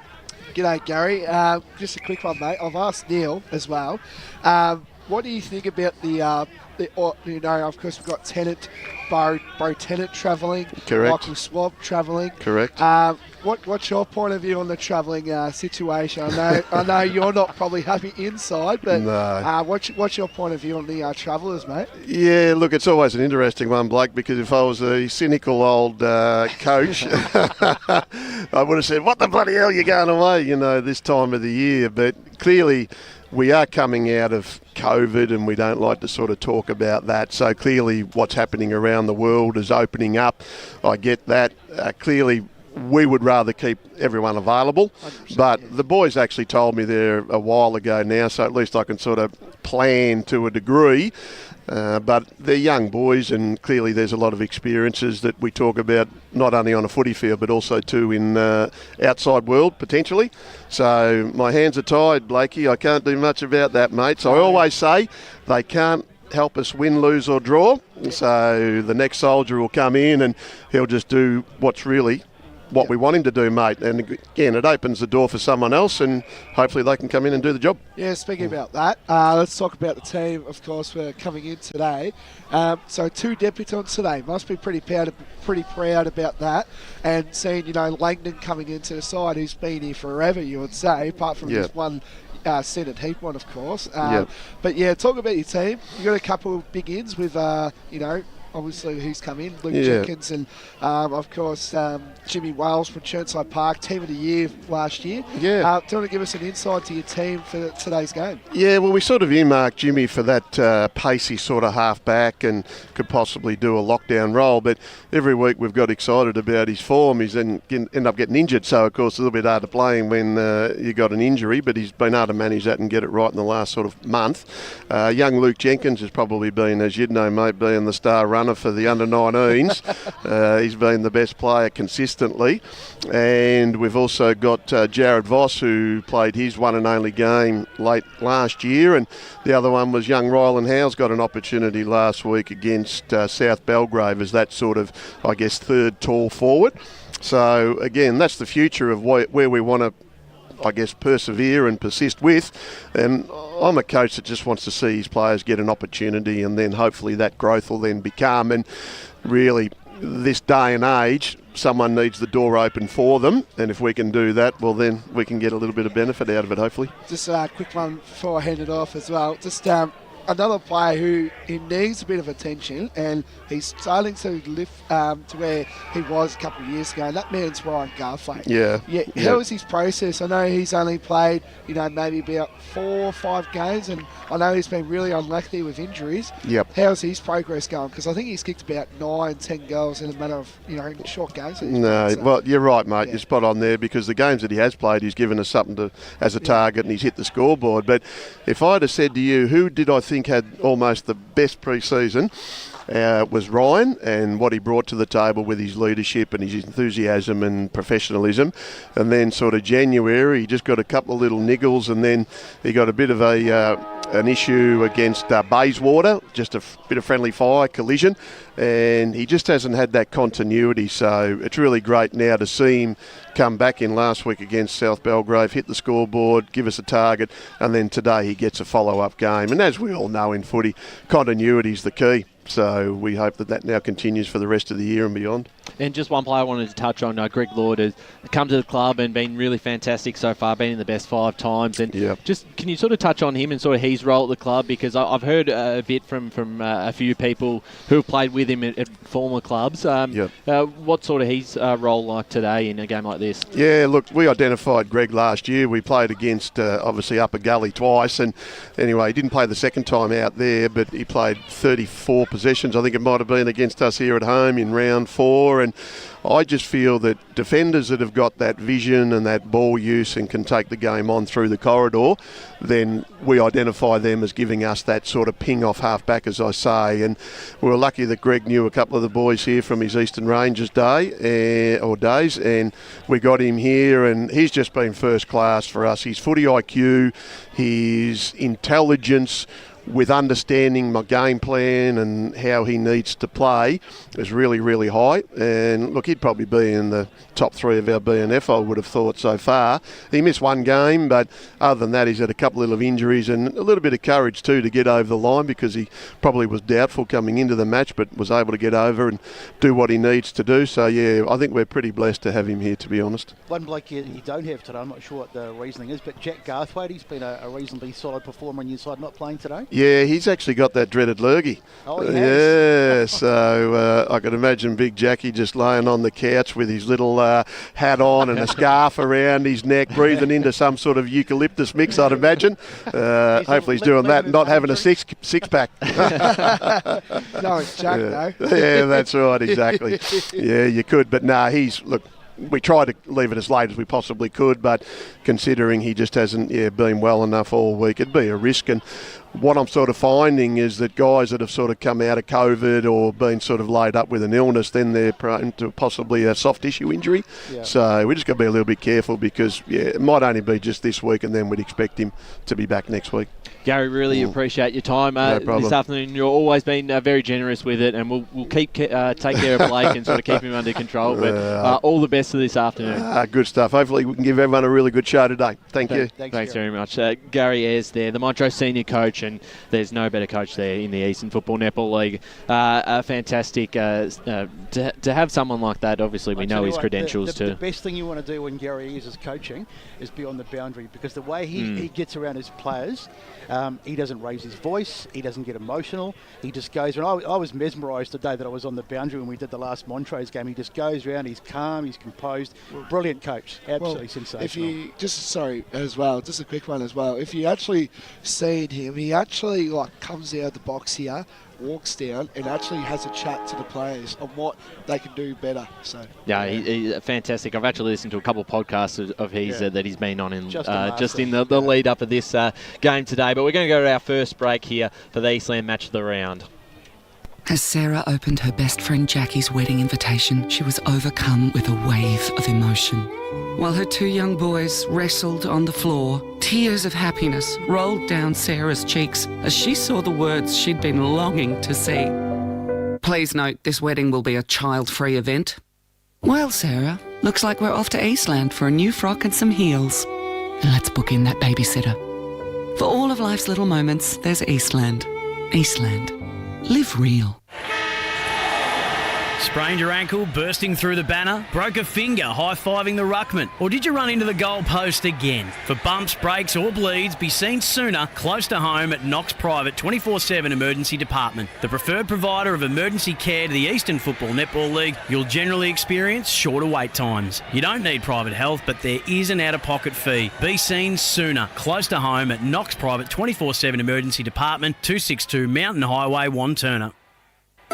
E: G'day, Gary. Just a quick one, mate. I've asked Neil as well. What do you think about of course we've got Tennant, Bo Tennant travelling,
G: correct. Michael
E: Swab travelling,
G: correct.
E: What's your point of view on the travelling situation? I know you're not probably happy inside, but
G: no.
E: What's your point of view on the travellers, mate?
G: Yeah, look, it's always an interesting one, Blake, because if I was a cynical old coach, I would have said, "What the bloody hell, you're going away?" This time of the year. But clearly, we are coming out of COVID and we don't like to sort of talk about that. So clearly what's happening around the world is opening up. I get that. Clearly we would rather keep everyone available. But the boys actually told me there a while ago now, so at least I can sort of plan to a degree. But they're young boys, and clearly there's a lot of experiences that we talk about, not only on a footy field, but also too in outside world, potentially. So my hands are tied, Blakey. I can't do much about that, mate. So I always say they can't help us win, lose or draw. So the next soldier will come in and he'll just do what's really what we want him to do, mate. And again, it opens the door for someone else, and hopefully they can come in and do the job.
E: Yeah, speaking about that, let's talk about the team, of course, for coming in today. So 2 debutants today. Must be pretty proud about that. And seeing, Langdon coming into the side, who's been here forever, you would say, apart from this one centred heap one, of course. But yeah, talk about your team. You got a couple of big ins with, obviously who's come in, Luke Jenkins and, of course, Jimmy Wales from Churnside Park, Team of the Year last year. Do you want to give us an insight to your team for today's game? Yeah,
G: well, we sort of earmarked Jimmy for that pacey sort of half-back and could possibly do a lockdown role, but every week we've got excited about his form. He's then end up getting injured, so of course it's a little bit hard to play him when you got an injury, but he's been able to manage that and get it right in the last sort of month. Young Luke Jenkins has probably been, as you'd know, mate, being the star runner for the under-19s. He's been the best player consistently. And we've also got Jared Voss, who played his one and only game late last year, and the other one was young Ryland Howes, got an opportunity last week against South Belgrave as that sort of, I guess, third tall forward. So again, that's the future of where we want to, I guess, persevere and persist with. And I'm a coach that just wants to see his players get an opportunity, and then hopefully that growth will then become. And really, this day and age, someone needs the door open for them, and if we can do that, well, then we can get a little bit of benefit out of it, hopefully.
E: Just a quick one before I hand it off as well. Just another player who needs a bit of attention, and he's starting to lift to where he was a couple of years ago, and that man's Ryan Garthwaite. How was his process? I know he's only played, maybe about 4 or 5 games, and I know he's been really unlucky with injuries. How's his progress going? Because I think he's kicked about 9-10 goals in a matter of, short games.
G: No, well, you're right, mate. You're spot on there, because the games that he has played, he's given us something as a target, and he's hit the scoreboard. But if I'd have said to you, who did I think had almost the best pre-season, was Ryan, and what he brought to the table with his leadership and his enthusiasm and professionalism. And then sort of January, he just got a couple of little niggles, and then he got a bit of an issue against Bayswater, just a bit of friendly fire collision, and he just hasn't had that continuity. So it's really great now to see him come back in last week against South Belgrave, hit the scoreboard, give us a target, and then today he gets a follow-up game. And as we all know in footy, continuity is the key. So we hope that now continues for the rest of the year and beyond.
C: And just one player I wanted to touch on, Greg Lord has come to the club and been really fantastic so far, been in the best 5 times. And just can you sort of touch on him and sort of his role at the club? Because I've heard a bit from a few people who have played with him at former clubs. What sort of his role like today in a game like this? Yeah, look, we identified Greg last year. We played against, obviously, Upper Gully twice. And anyway, he didn't play the second time out there, but he played 34 possessions. I think it might have been against us here at home in round 4. And I just feel that defenders that have got that vision and that ball use and can take the game on through the corridor, then we identify them as giving us that sort of ping off half back, as I say. And we were lucky that Greg knew a couple of the boys here from his Eastern Rangers days, and we got him here, and he's just been first class for us. His footy IQ, his intelligence, with understanding my game plan and how he needs to play is really, really high. And look, he'd probably be in the top 3 of our BNF, I would have thought so far. He missed one game, but other than that, he's had a couple of injuries and a little bit of courage too to get over the line, because he probably was doubtful coming into the match, but was able to get over and do what he needs to do. So yeah, I think we're pretty blessed to have him here, to be honest.
D: One bloke you don't have today, I'm not sure what the reasoning is, but Jack Garthwaite, he's been a reasonably solid performer on your side, not playing today.
G: Yeah, he's actually got that dreaded lurgy.
D: Oh, he has.
G: Yeah, so I could imagine Big Jackie just laying on the couch with his little hat on and a scarf around his neck, breathing into some sort of eucalyptus mix, I'd imagine. Hopefully he's doing that and not having a six-pack.
E: No, it's Jack, though.
G: Yeah, that's right, exactly. Yeah, you could, but look, we tried to leave it as late as we possibly could, but considering he just hasn't been well enough all week, it'd be a risk. And what I'm sort of finding is that guys that have sort of come out of COVID or been sort of laid up with an illness, then they're prone to possibly a soft tissue injury.
D: Yeah.
G: So we just got to be a little bit careful because, it might only be just this week and then we'd expect him to be back next week.
C: Gary, really appreciate your time
G: No problem.
C: this afternoon. You've always been very generous with it, and we'll take care of Blake and sort of keep him under control. But all the best for this afternoon.
G: Good stuff. Hopefully we can give everyone a really good show today. Thank you.
C: Thanks very much. Gary Ayres there, the Montrose senior coach, and there's no better coach there in the Eastern Football Netball League. Fantastic to have someone like that. Obviously, we know his credentials too.
D: The best thing you want to do when Gary Ayres is coaching is be on the boundary, because the way he gets around his players, he doesn't raise his voice, he doesn't get emotional, he just goes around. I was mesmerised the day that I was on the boundary when we did the last Montrose game. He just goes around, he's calm, he's composed. Brilliant coach, absolutely sensational.
E: If you just a quick one as well. If you actually seen him, he actually comes out of the box here, walks down and actually has a chat to the players on what they can do better. So
C: he's fantastic. I've actually listened to a couple of podcasts of his that he's been on in just in the lead up of this game today. But we're going to go to our first break here for the Eastland Match of the Round.
H: As Sarah opened her best friend Jackie's wedding invitation, she was overcome with a wave of emotion. While her two young boys wrestled on the floor, tears of happiness rolled down Sarah's cheeks as she saw the words she'd been longing to see. Please note, this wedding will be a child-free event. Well, Sarah, looks like we're off to Eastland for a new frock and some heels. And let's book in that babysitter. For all of life's little moments, there's Eastland. Eastland. Live real.
I: Sprained your ankle, bursting through the banner? Broke a finger, high-fiving the ruckman? Or did you run into the goal post again? For bumps, breaks or bleeds, be seen sooner, close to home at Knox Private 24/7 Emergency Department. The preferred provider of emergency care to the Eastern Football Netball League, you'll generally experience shorter wait times. You don't need private health, but there is an out-of-pocket fee. Be seen sooner, close to home at Knox Private 24/7 Emergency Department, 262 Mountain Highway, Wanturna.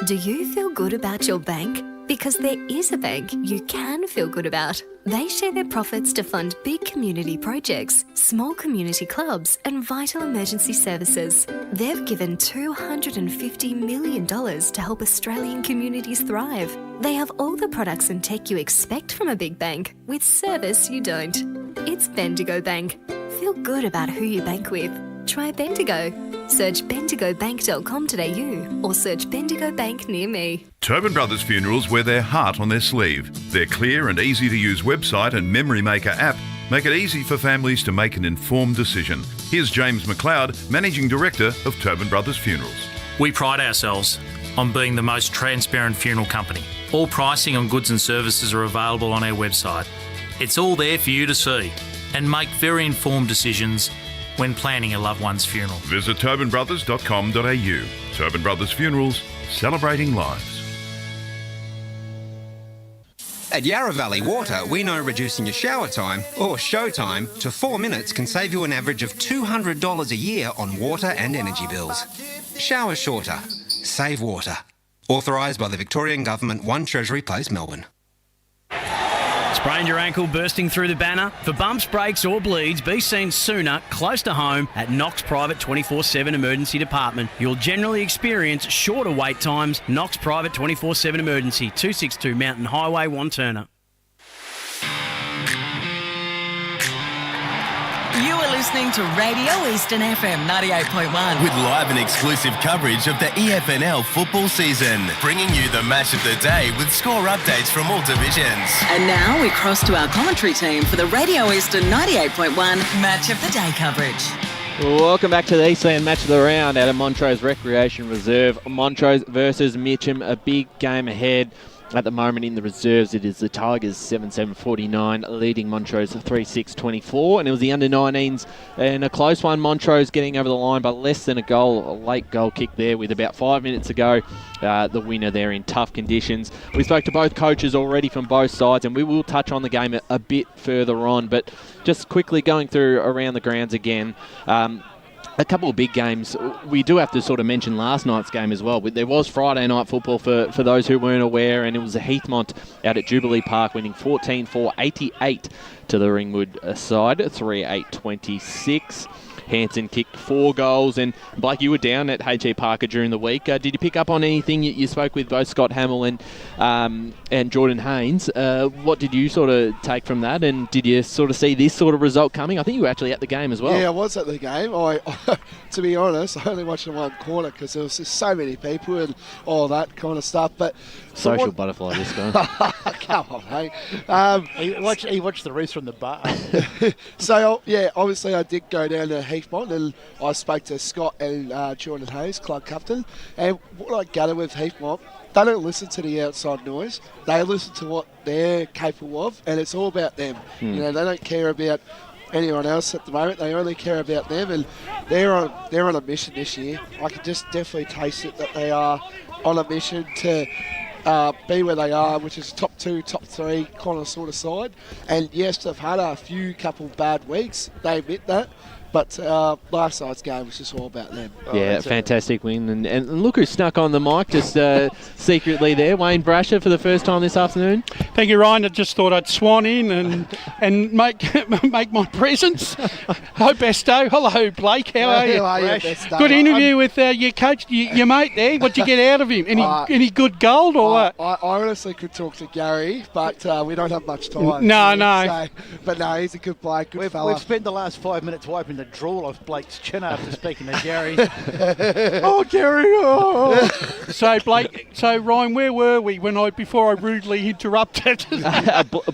J: Do you feel good about your bank? Because there is a bank you can feel good about. They share their profits to fund big community projects, small community clubs and vital emergency services. They've given $250 million to help Australian communities thrive. They have all the products and tech you expect from a big bank, with service you don't. It's Bendigo Bank. Feel good about who you bank with. Try Bendigo. Search bendigobank.com.au or search Bendigo Bank near me.
K: Tobin Brothers Funerals wear their heart on their sleeve. Their clear and easy-to-use website and Memory Maker app make it easy for families to make an informed decision. Here's James McLeod, Managing Director of Tobin Brothers Funerals.
L: We pride ourselves on being the most transparent funeral company. All pricing on goods and services are available on our website. It's all there for you to see and make very informed decisions when planning a loved one's funeral.
K: Visit tobinbrothers.com.au. Tobin Brothers Funerals, celebrating lives.
M: At Yarra Valley Water, we know reducing your shower time, or show time, to 4 minutes can save you an average of $200 a year on water and energy bills. Shower shorter. Save water. Authorised by the Victorian Government, 1 Treasury Place, Melbourne.
I: Sprained your ankle, bursting through the banner? For bumps, breaks or bleeds, be seen sooner, close to home at Knox Private 24/7 Emergency Department. You'll generally experience shorter wait times. Knox Private 24/7 Emergency, 262 Mountain Highway, Wanturna.
B: You are listening to Radio Eastern FM 98.1.
A: With live and exclusive coverage of the EFNL football season. Bringing you the match of the day with score updates from all divisions.
B: And now we cross to our commentary team for the Radio Eastern 98.1 Match of the Day coverage.
C: Welcome back to the Eastland Match of the Round out of Montrose Recreation Reserve. Montrose versus Mitcham, a big game ahead. At the moment in the reserves, it is the Tigers 7-7-49 leading Montrose 3-6-24, and it was the under-19s and a close one. Montrose getting over the line by less than a goal, a late goal kick there with about 5 minutes to go. The winner there in tough conditions. We spoke to both coaches already from both sides, and we will touch on the game a bit further on, but just quickly going through around the grounds again. A couple of big games. We do have to sort of mention last night's game as well. There was Friday night football for those who weren't aware, and it was a Heathmont out at Jubilee Park winning 14-4-88 to the Ringwood side, 3-8-26. Hanson kicked 4 goals. And Blake, you were down at H.E. Parker during the week. Did you pick up on anything? You spoke with both Scott Hamill and Jordan Haynes. What did you sort of take from that? And did you sort of see this sort of result coming? I think you were actually at the game as well.
E: Yeah, I was at the game. I to be honest, I only watched in one corner because there was just so many people and all that kind of stuff. But
C: social butterfly, this guy.
E: Come on, hey.
D: He watched the race from the bar.
E: So, yeah, obviously I did go down to Heathmont and I spoke to Scott and Jordan Hayes, club captain. And what I gather with Heathmont, they don't listen to the outside noise. They listen to what they're capable of, and it's all about them. You know, they don't care about anyone else at the moment. They only care about them, and they're on a mission this year. I can just definitely taste it that they are on a mission to be where they are, which is top 2, top 3 kind of sort of side. And yes, they've had a couple bad weeks. They admit that. But last night's game was just all about them.
C: Yeah, fantastic win. And look who snuck on the mic just secretly there. Wayne Brasher for the first time this afternoon.
N: Thank you, Ryan. I just thought I'd swan in and make my presence. Ho, Besto. Hello, Blake. How are you?
E: How are you, Besto?
N: Good interview with your coach, your mate there. What'd you get out of him? Any good gold or what?
E: I honestly could talk to Gary, but we don't have much time.
N: No.
E: So, but no, he's a good bloke, good fella.
D: We've spent the last 5 minutes wiping the drool off Blake's chin after speaking to Gary.
N: Oh, Gary! Oh. So Blake, Ryan, where were we before I rudely interrupted?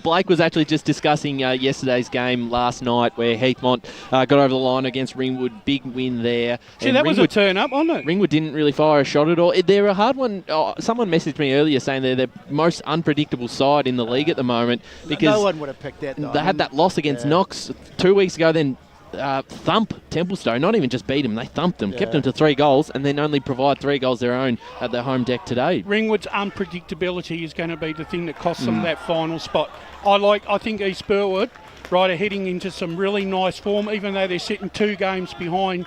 C: Blake was actually just discussing yesterday's game last night, where Heathmont got over the line against Ringwood. Big win there.
N: See, and that Ringwood, was a turn up, wasn't it?
C: Ringwood didn't really fire a shot at all. They're a hard one. Someone messaged me earlier saying they're the most unpredictable side in the league at the moment because
D: no one would have picked that.
C: They had that loss against Knox 2 weeks ago. Then thump Templestowe, not even just beat them, they thumped them, kept them to 3 goals, and then only provide 3 goals their own at their home deck today.
N: Ringwood's unpredictability is going to be the thing that costs them that final spot. I think East Burwood, are heading into some really nice form, even though they're sitting 2 games behind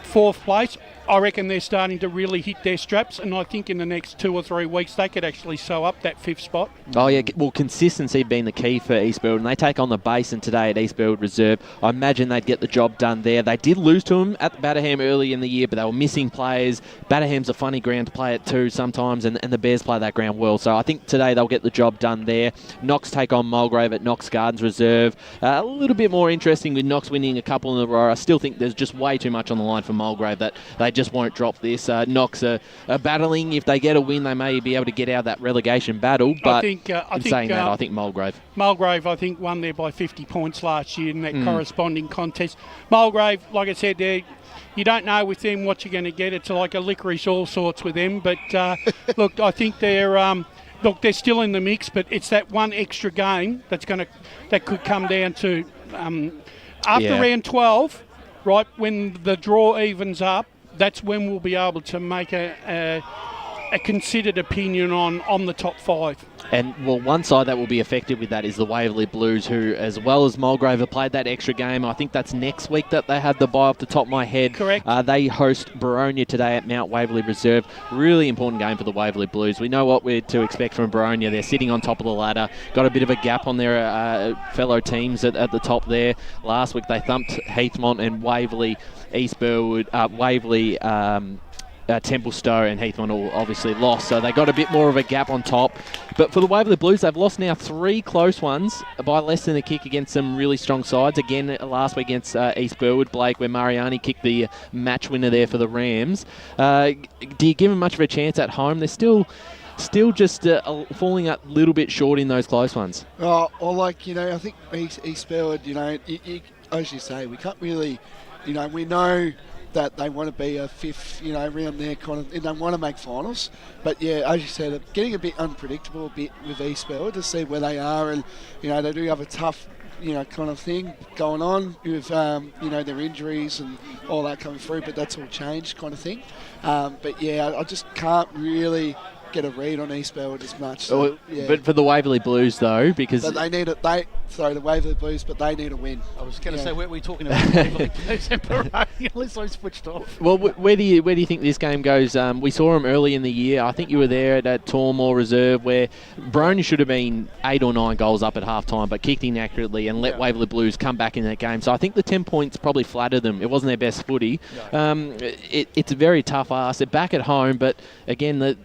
N: 4th place. I reckon they're starting to really hit their straps, and I think in the next 2 or 3 weeks they could actually sew up that 5th spot.
C: Oh yeah, well, consistency being the key for East Burwood, and they take on the Basin today at East Burwood Reserve. I imagine they'd get the job done there. They did lose to them at Batterham early in the year, but they were missing players. Batterham's a funny ground to play at too sometimes, and the Bears play that ground well. So I think today they'll get the job done there. Knox take on Mulgrave at Knox Gardens Reserve. A little bit more interesting with Knox winning a couple in a row. I still think there's just way too much on the line for Mulgrave that they just won't drop this. Knox are battling. If they get a win, they may be able to get out of that relegation battle. But I think Mulgrave.
N: Mulgrave, I think, won there by 50 points last year in that corresponding contest. Mulgrave, like I said, you don't know with them what you're going to get. It's like a licorice all sorts with them. But look, I think they're still in the mix. But it's that one extra game that could come down to after round 12, right when the draw evens up. That's when we'll be able to make a considered opinion on the top 5.
C: And, well, one side that will be affected with that is the Waverley Blues, who, as well as Mulgrave, have played that extra game. I think that's next week that they have the bye off the top of my head.
N: Correct.
C: They host Boronia today at Mount Waverley Reserve. Really important game for the Waverley Blues. We know what we're to expect from Boronia. They're sitting on top of the ladder. Got a bit of a gap on their fellow teams at the top there. Last week they thumped Heathmont and Waverley, East Burwood, Waverley... Templestowe and Heathmont all obviously lost, so they got a bit more of a gap on top. But for the Waverley Blues, they've lost now 3 close ones by less than a kick against some really strong sides. Again, last week against East Burwood, Blake, where Mariani kicked the match winner there for the Rams. Do you give them much of a chance at home? They're still just falling a little bit short in those close ones.
E: I think East Burwood, as you say, we can't really, we know that they want to be a 5th, around there kind of, and they want to make finals. But yeah, as you said, they're getting a bit unpredictable a bit with East Burwood to see where they are, and they do have a tough, kind of thing going on with, their injuries and all that coming through. But that's all changed, kind of thing. But yeah, I just can't really get a read on East Melbourne as much. So, yeah.
C: But for the Waverley Blues, though, because...
E: But they need it. The Waverley Blues, but they need a win.
D: I was going to say, we're talking about Waverley Blues and Baroni, unless I switched off.
C: Well, where do you think this game goes? We saw them early in the year. I think you were there at that Tormore Reserve where Baroni should have been 8 or 9 goals up at half-time, but kicked inaccurately and let Waverley Blues come back in that game. So I think the 10 points probably flattered them. It wasn't their best footy. No. It's a very tough ask. They're back at home, but again,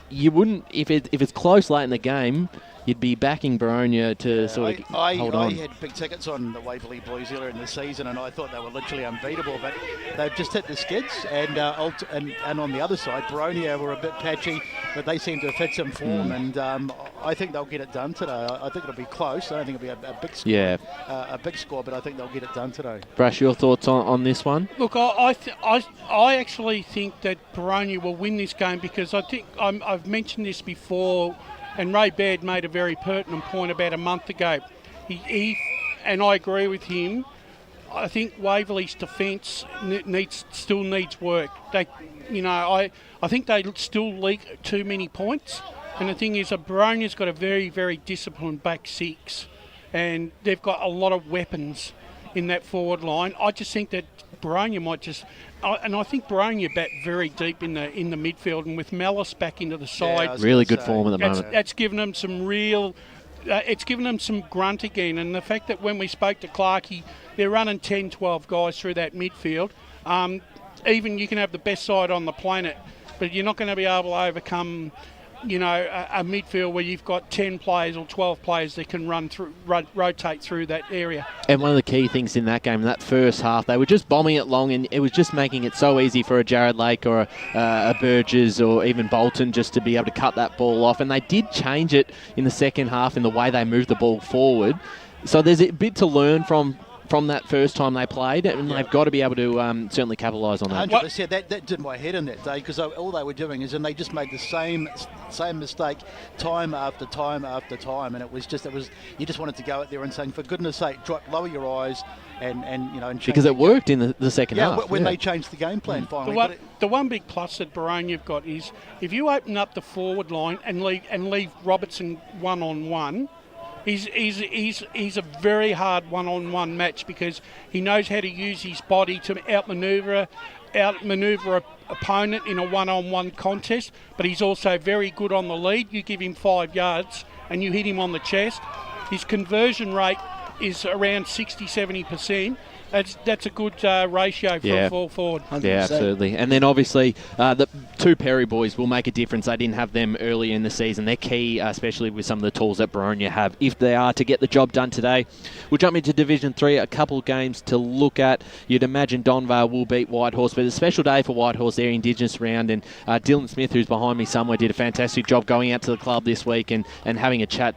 C: you wouldn't, if it's close late in the game, you'd be backing Baronia to hold on.
D: I had big tickets on the Waverley Blues earlier in the season, and I thought they were literally unbeatable, but they've just hit the skids, and on the other side, Baronia were a bit patchy, but they seem to have hit some form, and I think they'll get it done today. I think it'll be close. I don't think it'll be a big score, a big score, but I think they'll get it done today.
C: Brash, your thoughts on this one?
N: Look, I actually think that Baronia will win this game because I think I've mentioned this before. And Ray Baird made a very pertinent point about a month ago. He and I agree with him. I think Waverley's defence still needs work. I think they still leak too many points. And the thing is, Baronia's got a very, very disciplined back six, and they've got a lot of weapons in that forward line. I just think that Baronia might just. And I think Baronia bat very deep in the midfield, and with Malice back into the side,
C: really good form at the moment.
N: That's given them some real. It's given them some grunt again, and the fact that when we spoke to Clarkey, they're running 10, 12 guys through that midfield. Even you can have the best side on the planet, but you're not going to be able to overcome. A midfield where you've got 10 players or 12 players that can rotate through that area.
C: And one of the key things in that game, in that first half, they were just bombing it long, and it was just making it so easy for a Jared Lake or a Burgess or even Bolton just to be able to cut that ball off. And they did change it in the second half in the way they moved the ball forward. So there's a bit to learn from that first time they played, and they've got to be able to certainly capitalise on that.
D: 100%. That did my head in that day, because all they were doing is, and they just made the same mistake time after time after time, and you just wanted to go out there and saying, for goodness sake, lower your eyes, and
C: because it worked in the second half.
D: When they changed the game plan finally.
N: The one big plus that Baronia have got is if you open up the forward line and leave Robertson one-on-one. He's a very hard one-on-one match because he knows how to use his body to outmaneuver opponent in a one-on-one contest, but he's also very good on the lead. You give him 5 yards and you hit him on the chest. His conversion rate is around 60-70%. That's a good ratio for a full forward.
C: 100%. Yeah, absolutely. And then obviously the 2 Perry boys will make a difference. They didn't have them early in the season. They're key, especially with some of the tools that Baronia have, if they are to get the job done today. We'll jump into Division 3, a couple of games to look at. You'd imagine Donvale will beat Whitehorse, but it's a special day for Whitehorse, their Indigenous round. And Dylan Smith, who's behind me somewhere, did a fantastic job going out to the club this week and having a chat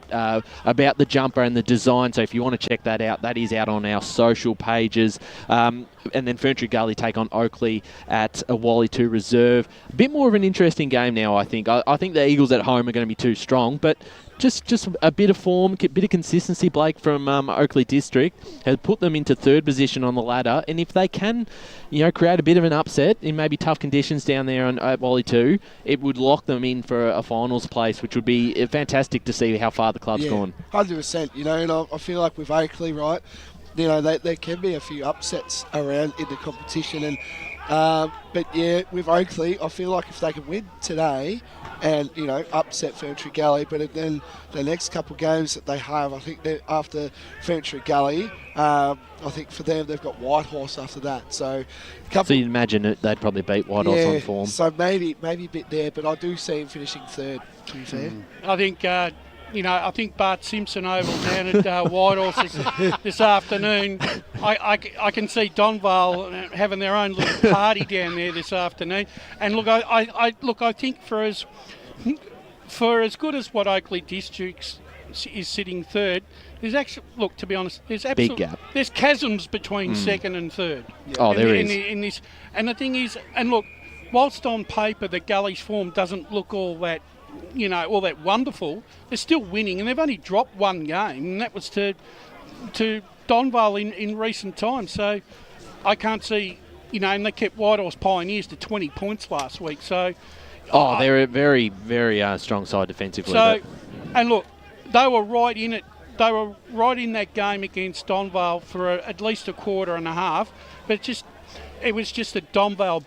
C: about the jumper and the design. So if you want to check that out, that is out on our social pages. And then Ferntree Gully take on Oakley at a Wally 2 Reserve. A bit more of an interesting game now, I think. I think the Eagles at home are going to be too strong, but just a bit of form, a bit of consistency, Blake, from Oakley District has put them into 3rd position on the ladder. And if they can, create a bit of an upset in maybe tough conditions down there at Wally 2, it would lock them in for a finals place, which would be fantastic to see how far the club's gone.
E: 100%. And I feel like with Oakley, right, there can be a few upsets around in the competition, and but with Oakley, I feel like if they can win today and upset Ferntree Gully, but then the next couple of games that they have, I think that after Ferntree Gully, I think for them they've got Whitehorse after that. So
C: you'd imagine they'd probably beat Whitehorse on form.
E: So maybe a bit there, but I do see him finishing 3rd. To be fair,
N: I think. I think Bart Simpson Oval down at Whitehorse this afternoon. I can see Donvale having their own little party down there this afternoon. And look, I think for as good as what Oakley District is sitting 3rd, there's actually, to be honest, there's
C: big gap.
N: There's chasms between 2nd and 3rd.
C: Yeah. Oh, there is.
N: In this, and the thing is, and look, whilst on paper the Gully's form doesn't look all that wonderful, they're still winning, and they've only dropped 1 game, and that was to Donvale in recent times. So I can't see, and they kept Whitehorse Pioneers to 20 points last week. So,
C: Oh, they're a very, very strong side defensively.
N: So, and look, they were right in it. They were right in that game against Donvale for at least a quarter and a half. But it was just that Donvale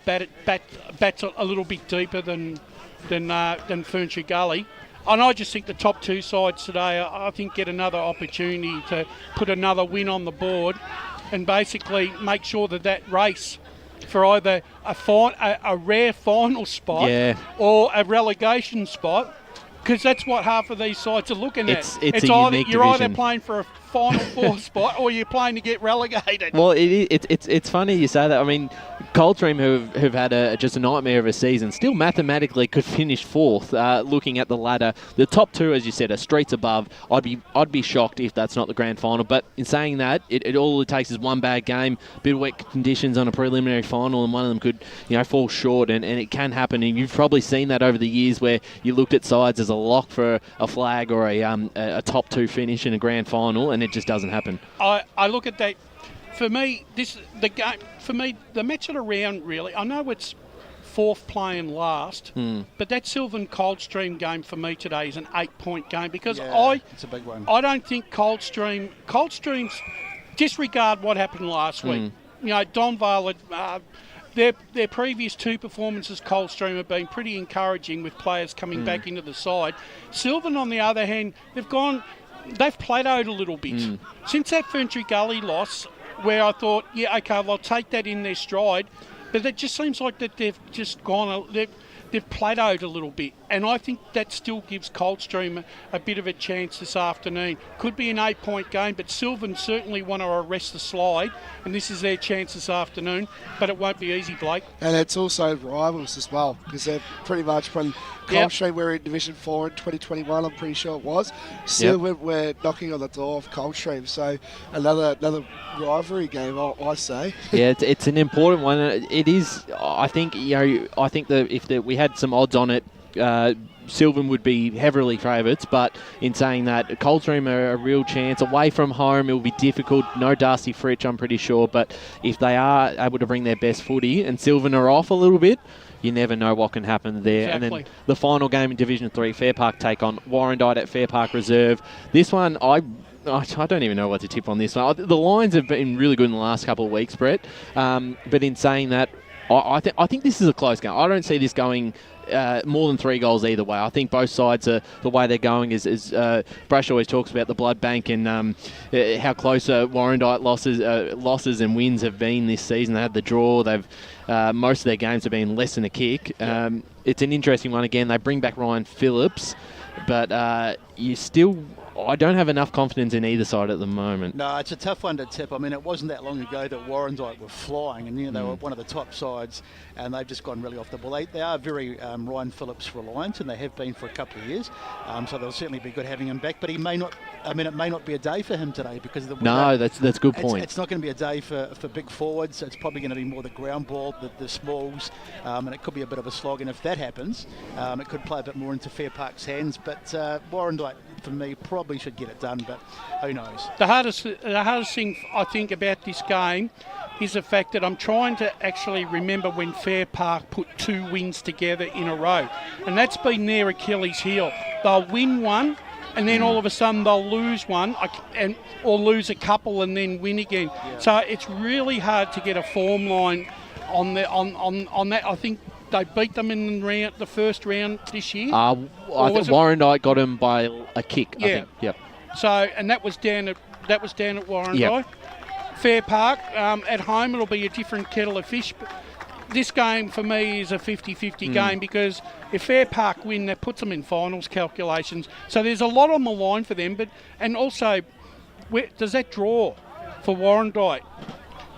N: bats a little bit deeper than Furniture Gully. And I just think the top two sides today, I think, get another opportunity to put another win on the board and basically make sure that race for either a rare final spot or a relegation spot, because that's what half of these sides are looking at.
C: It's a unique
N: you're
C: division.
N: either playing for a Final Four spot or you're playing to get relegated.
C: Well, it's funny you say that. I mean, Coldstream, who've had just a nightmare of a season, still mathematically could finish fourth. Looking at the ladder, the top two, as you said, are streets above. I'd be shocked if that's not the grand final. But in saying that, it all it takes is one bad game, bit of wet conditions on a preliminary final, and one of them could fall short, and it can happen. And you've probably seen that over the years where you looked at sides as a lock for a flag or a top two finish in a grand final, and it just doesn't happen.
N: I look at that. For me, the match of the round, really, I know it's fourth playing last, but that Sylvan Coldstream game for me today is an 8-point game because
D: it's a big one.
N: I don't think Coldstream's disregard what happened last week. Donvale their previous two performances, Coldstream, have been pretty encouraging with players coming back into the side. Sylvan, on the other hand, they've plateaued a little bit. Since that Ferntree Gully loss, where I thought, they'll take that in their stride, but it just seems like that they've just they've plateaued a little bit. And I think that still gives Coldstream a bit of a chance this afternoon. Could be an 8-point game, but Sylvan certainly want to arrest the slide, and this is their chance this afternoon, but it won't be easy, Blake.
E: And it's also rivals as well, because they've pretty much, when Coldstream were in Division 4 in 2021, I'm pretty sure it was, Sylvan were knocking on the door of Coldstream, so another rivalry game, I say.
C: Yeah, it's an important one. It is, I think, that if we had some odds on it, Sylvan would be heavily favourites, but in saying that, Coldstream are a real chance. Away from home, it will be difficult. No Darcy Fritsch, I'm pretty sure, but if they are able to bring their best footy and Sylvan are off a little bit, you never know what can happen there.
N: Exactly.
C: And then the final game in Division 3, Fair Park take on Warrandyte at Fair Park Reserve. This one, I don't even know what to tip on this one. The Lions have been really good in the last couple of weeks, Brett. But in saying that, I think this is a close game. I don't see this going more than 3 goals either way. I think both sides are the way they're going is Brush always talks about the blood bank and how close Warrandyte losses and wins have been this season. They had the draw. They've most of their games have been less than a kick. It's an interesting one again. They bring back Ryan Phillips, but I don't have enough confidence in either side at the moment.
D: No, it's a tough one to tip. I mean, it wasn't that long ago that Warrandyte were flying, and they were one of the top sides, and they've just gone really off the ball. They are very Ryan Phillips reliant, and they have been for a couple of years. So they'll certainly be good having him back. But he may not. I mean, it may not be a day for him today because of the weather.
C: No, that's a good point.
D: It's not going to be a day for big forwards. It's probably going to be more the ground ball, the smalls, and it could be a bit of a slog. And if that happens, it could play a bit more into Fair Park's hands. But Warrandyte, for me, probably should get it done, but who knows?
N: The hardest thing I think about this game is the fact that I'm trying to actually remember when Fair Park put 2 wins together in a row, and that's been their Achilles heel. They'll win one, and then all of a sudden they'll lose one, or lose a couple and then win again. Yeah. So it's really hard to get a form line on that. I think they beat them in the first round this year.
C: I think Warrandyte got him by a kick.
N: Yeah.
C: I think. Yep.
N: So, and that was down at Warrandyte.
C: Yep.
N: Fair Park at home, it'll be a different kettle of fish. But this game for me is a 50-50 game because if Fair Park win, that puts them in finals calculations. So there's a lot on the line for them. And also, does that draw for Warrandyte?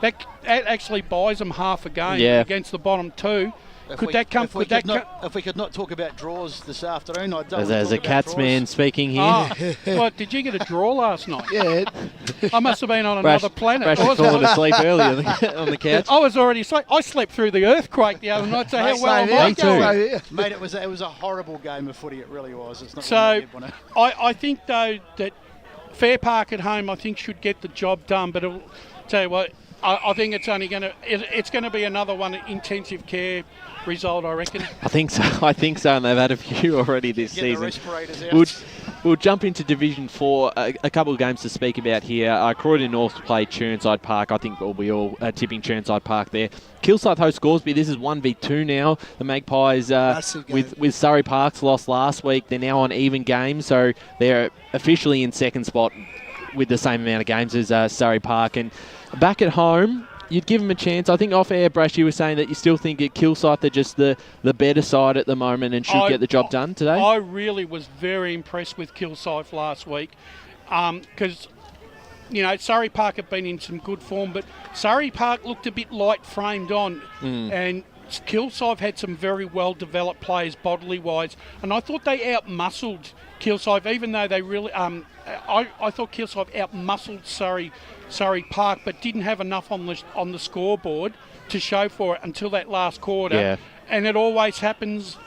N: That actually buys them half a game against the bottom 2. If we could not talk about draws this afternoon, I don't.
C: There's a Cats man speaking here.
N: What, did you get a draw last night?
E: Yeah.
N: I must have been on another planet.
C: Brash was falling asleep early on the couch.
N: I was already asleep. I slept through the earthquake the other night, so how well am I going?
D: Mate, it was a horrible game of footy, it really was. It's not
N: so, I think, though, that Fair Park at home, I think, should get the job done, but I'll tell you what, I think it's only going to. It's going to be another one intensive care result, I reckon.
C: I think so, and they've had a few already this
D: Get the
C: season.
D: respirators out.
C: We'll jump into Division 4. A couple of games to speak about here. Croydon North played Chirnside Park. I think we all are tipping Chirnside Park there. Kilsyth host Scoresby. This is 1v2 now. The Magpies with Surrey Parks lost last week. They're now on even games, so they're officially in second spot with the same amount of games as Surrey Park. And back at home, you'd give them a chance. I think off air, Brash, you were saying that you still think at Kilsyth are just the better side at the moment and should get the job done today.
N: I really was very impressed with Kilsyth last week because, Surrey Park have been in some good form, but Surrey Park looked a bit light framed on and Kilsyth had some very well-developed players bodily-wise, and I thought they out-muscled Kilsyth, even though they really... I thought Kilsyth out-muscled Surrey Park, but didn't have enough on the scoreboard to show for it until that last quarter.
C: Yeah.
N: And it always happens,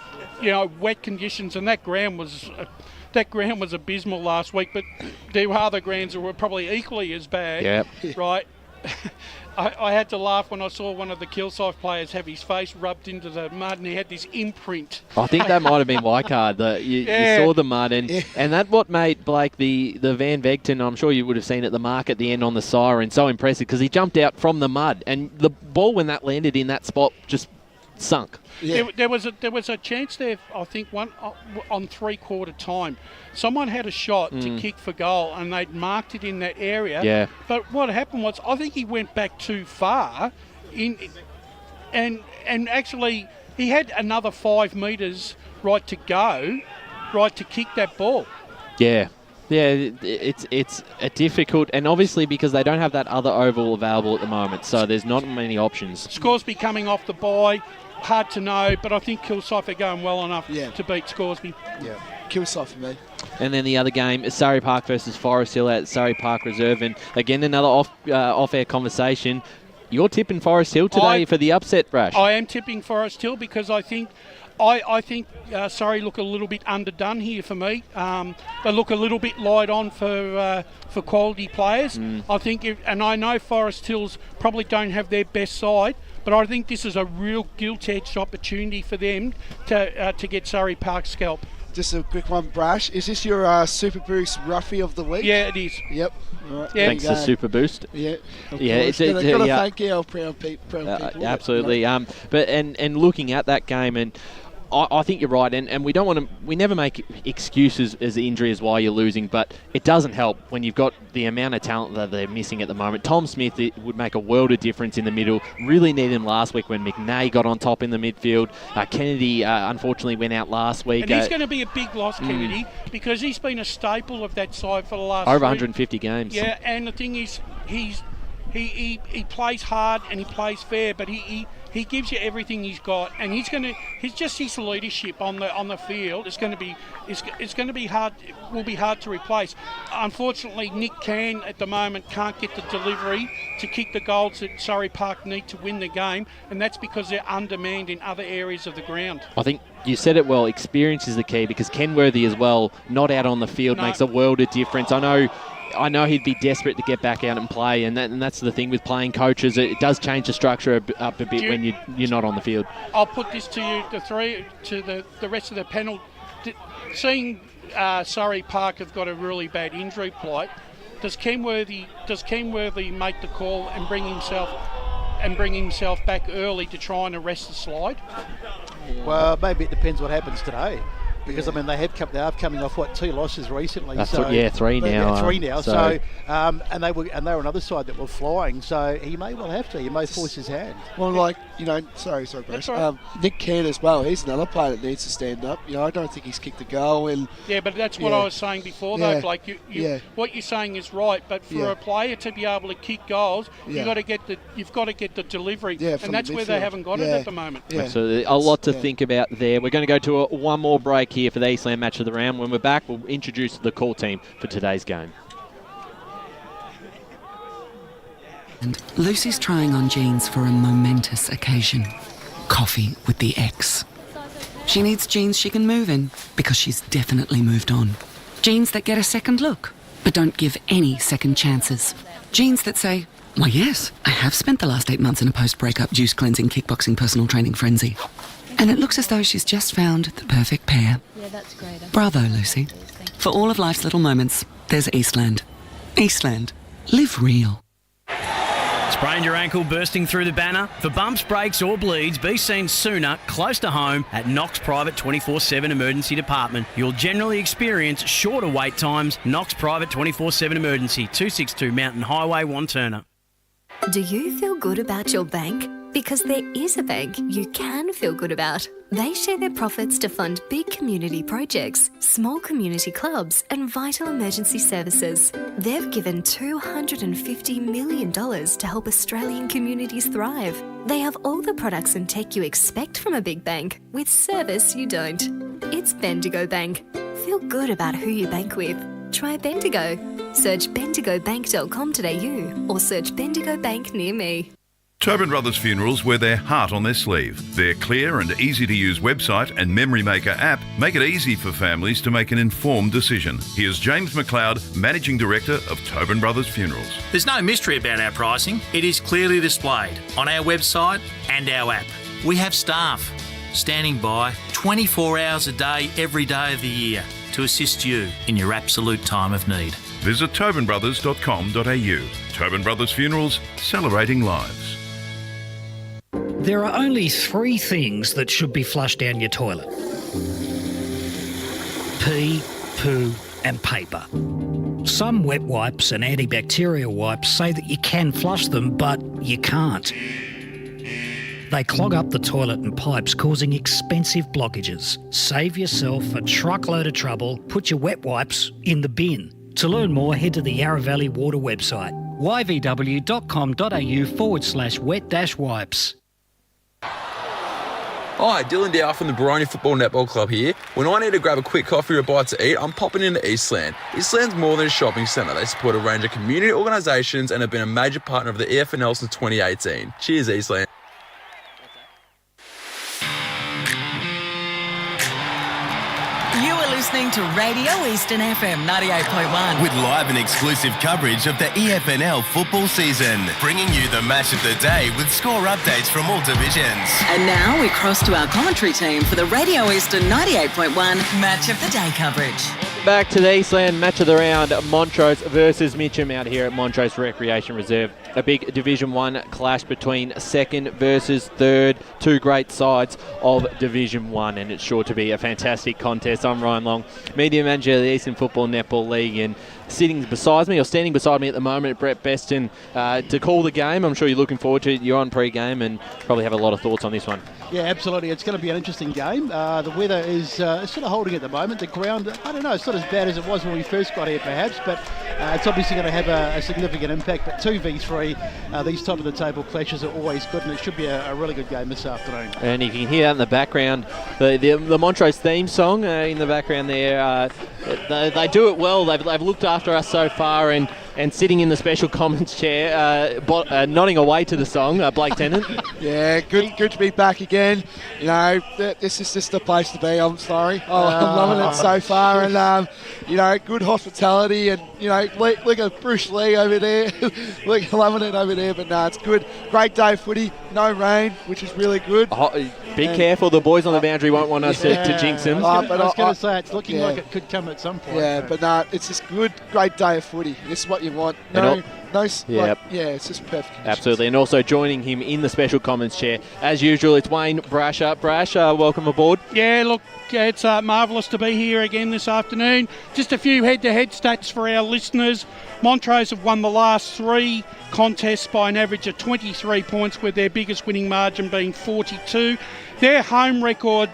N: wet conditions, and that ground was abysmal last week. But there were other grounds that were probably equally as bad.
C: Yep.
N: Right. I had to laugh when I saw one of the Kilsyth players have his face rubbed into the mud, and he had this imprint.
C: I think that might have been Wycard. You saw the mud, and that what made Blake the Van Vegten, I'm sure you would have seen at the mark at the end on the siren, so impressive because he jumped out from the mud, and the ball when that landed in that spot just sunk.
N: Yeah. There was a chance there, I think, on three-quarter time. Someone had a shot to kick for goal, and they'd marked it in that area.
C: Yeah.
N: But what happened was, I think he went back too far, and actually he had another 5 metres right to kick that ball.
C: Yeah. Yeah, it's a difficult, and obviously because they don't have that other oval available at the moment, so there's not many options.
N: Scoresby coming off the bye, hard to know, but I think Kilsyth are going well enough to beat Scoresby.
E: Yeah, Kilsyth for me.
C: And then the other game is Surrey Park versus Forest Hill at Surrey Park Reserve, and again another off-air conversation. You're tipping Forest Hill today for the upset, Brash.
N: I am tipping Forest Hill because I think Surrey look a little bit underdone here for me. They look a little bit light on for quality players. I think, and I know Forest Hills probably don't have their best side, but I think this is a real gilt-edged opportunity for them to get Surrey Park scalp.
E: Just a quick one, Brash. Is this your Super Boost Roughie of the week?
N: Yeah, it is.
E: Yep. All right,
C: Thanks to Super Boost.
E: Yeah.
C: It's
E: got to thank our proud people.
C: Absolutely. But looking at that game, and I think you're right, and we don't want to. We never make excuses as injury as why you're losing, but it doesn't help when you've got the amount of talent that they're missing at the moment. Tom Smith would make a world of difference in the middle. Really needed him last week when McNay got on top in the midfield. Kennedy unfortunately went out last week.
N: And he's going to be a big loss, Kennedy, because he's been a staple of that side for the last
C: over 150 games.
N: Yeah, and the thing is, he plays hard and he plays fair, but he gives you everything he's got, and his leadership on the field is going to be hard. Will be hard to replace. Unfortunately, Nick Can at the moment can't get the delivery to kick the goals that Surrey Park need to win the game, and that's because they're undermanned in other areas of the ground.
C: I think you said it well. Experience is the key because Kenworthy as well, not out on the field, makes a world of difference. I know he'd be desperate to get back out and play, and that's the thing with playing coaches. It does change the structure up a bit when you're not on the field.
N: I'll put this to you, the rest of the panel. Seeing Surrey Park have got a really bad injury plight, does Kenworthy make the call and bring himself back early to try and arrest the slide?
D: Well, maybe it depends what happens today. Because they are coming off 2 losses recently.
C: Three now.
D: Three now. So and they were another side that were flying. So he may well have to. He may force his hand.
E: Well, sorry, Bruce. Right. Nick Can as well. He's another player that needs to stand up. I don't think he's kicked a goal. And
N: but that's what I was saying before, though. Like what you're saying is right. But for a player to be able to kick goals, you've got to get the delivery, and that's where they haven't got it at the moment.
C: Yeah. So a lot to think about there. We're going to go to one more break here for the Eastland Match of the Round. When we're back, we'll introduce the call team for today's game.
H: And Lucy's trying on jeans for a momentous occasion. Coffee with the ex. She needs jeans she can move in because she's definitely moved on. Jeans that get a second look, but don't give any second chances. Jeans that say, Why, yes. I have spent the last 8 months in a post-breakup juice-cleansing, kickboxing, personal training frenzy. And it looks as though she's just found the perfect pair.
O: Yeah, that's great.
H: Bravo, Lucy. For all of life's little moments, there's Eastland. Eastland. Live real.
I: Sprained your ankle bursting through the banner? For bumps, breaks or bleeds, be seen sooner, close to home, at Knox Private 24/7 Emergency Department. You'll generally experience shorter wait times. Knox Private 24/7 Emergency, 262 Mountain Highway, Wanturna.
J: Do you feel good about your bank? Because there is a bank you can feel good about. They share their profits to fund big community projects, small community clubs and vital emergency services. They've given $250 million to help Australian communities thrive. They have all the products and tech you expect from a big bank, with service you don't. It's Bendigo Bank. Feel good about who you bank with. Try Bendigo. Search bendigobank.com.au or search Bendigo Bank near me.
K: Tobin Brothers Funerals wear their heart on their sleeve. Their clear and easy-to-use website and Memory Maker app make it easy for families to make an informed decision. Here's James McLeod, Managing Director of Tobin Brothers Funerals.
L: There's no mystery about our pricing. It is clearly displayed on our website and our app. We have staff standing by 24 hours a day, every day of the year to assist you in your absolute time of need.
K: Visit tobinbrothers.com.au. Tobin Brothers Funerals, celebrating lives.
P: There are only 3 things that should be flushed down your toilet: pee, poo and paper. Some wet wipes and antibacterial wipes say that you can flush them, but you can't. They clog up the toilet and pipes, causing expensive blockages. Save yourself a truckload of trouble. Put your wet wipes in the bin. To learn more, head to the Yarra Valley Water website, yvw.com.au/wet-wipes.
Q: Hi, Dylan Dow from the Baroni Football Netball Club here. When I need to grab a quick coffee or a bite to eat, I'm popping into Eastland. Eastland's more than a shopping centre. They support a range of community organisations and have been a major partner of the EFNL since 2018. Cheers, Eastland.
B: You are listening to Radio Eastern FM 98.1.
A: With live and exclusive coverage of the EFNL football season, bringing you the match of the day with score updates from all divisions.
B: And now we cross to our commentary team for the Radio Eastern 98.1 Match of the Day coverage.
C: Back to the Eastland Match of the Round, Montrose versus Mitcham out here at Montrose Recreation Reserve. A big Division 1 clash between second versus third, 2 great sides of Division 1, and it's sure to be a fantastic contest. I'm Ryan Long, Media Manager of the Eastern Football Netball League, and standing beside me at the moment, Brett Beston, to call the game. I'm sure you're looking forward to it. You're on pre-game and probably have a lot of thoughts on this one.
D: Yeah, absolutely. It's going to be an interesting game. The weather is sort of holding at the moment. The ground, I don't know, it's not as bad as it was when we first got here perhaps, but it's obviously going to have a significant impact. But 2v3, these top of the table clashes are always good, and it should be a really good game this afternoon.
C: And you can hear that in the background, the Montrose theme song in the background there. They do it well. They've looked after us so far, and sitting in the special comments chair, nodding away to the song, Blake Tennant.
E: Yeah, good to be back again. You know, this is just the place to be. I'm sorry. I'm loving it so far, and you know, good hospitality, and you know, look at Bruce Lee over there, loving it over there. But no, it's good. Great day of footy. No rain, which is really good.
C: Be careful, the boys on the boundary won't want us to jinx them.
D: I was going to say, it's looking like it could come at some point.
E: Yeah, but no, it's just good, great day of footy. This is what you want. It's just perfect.
C: Absolutely, and also joining him in the special comments chair, as usual, it's Wayne Brasher. Brash, welcome aboard.
N: Yeah, look, it's marvellous to be here again this afternoon. Just a few head-to-head stats for our listeners. Montrose have won the last 3 contests by an average of 23 points, with their biggest winning margin being 42. Their home record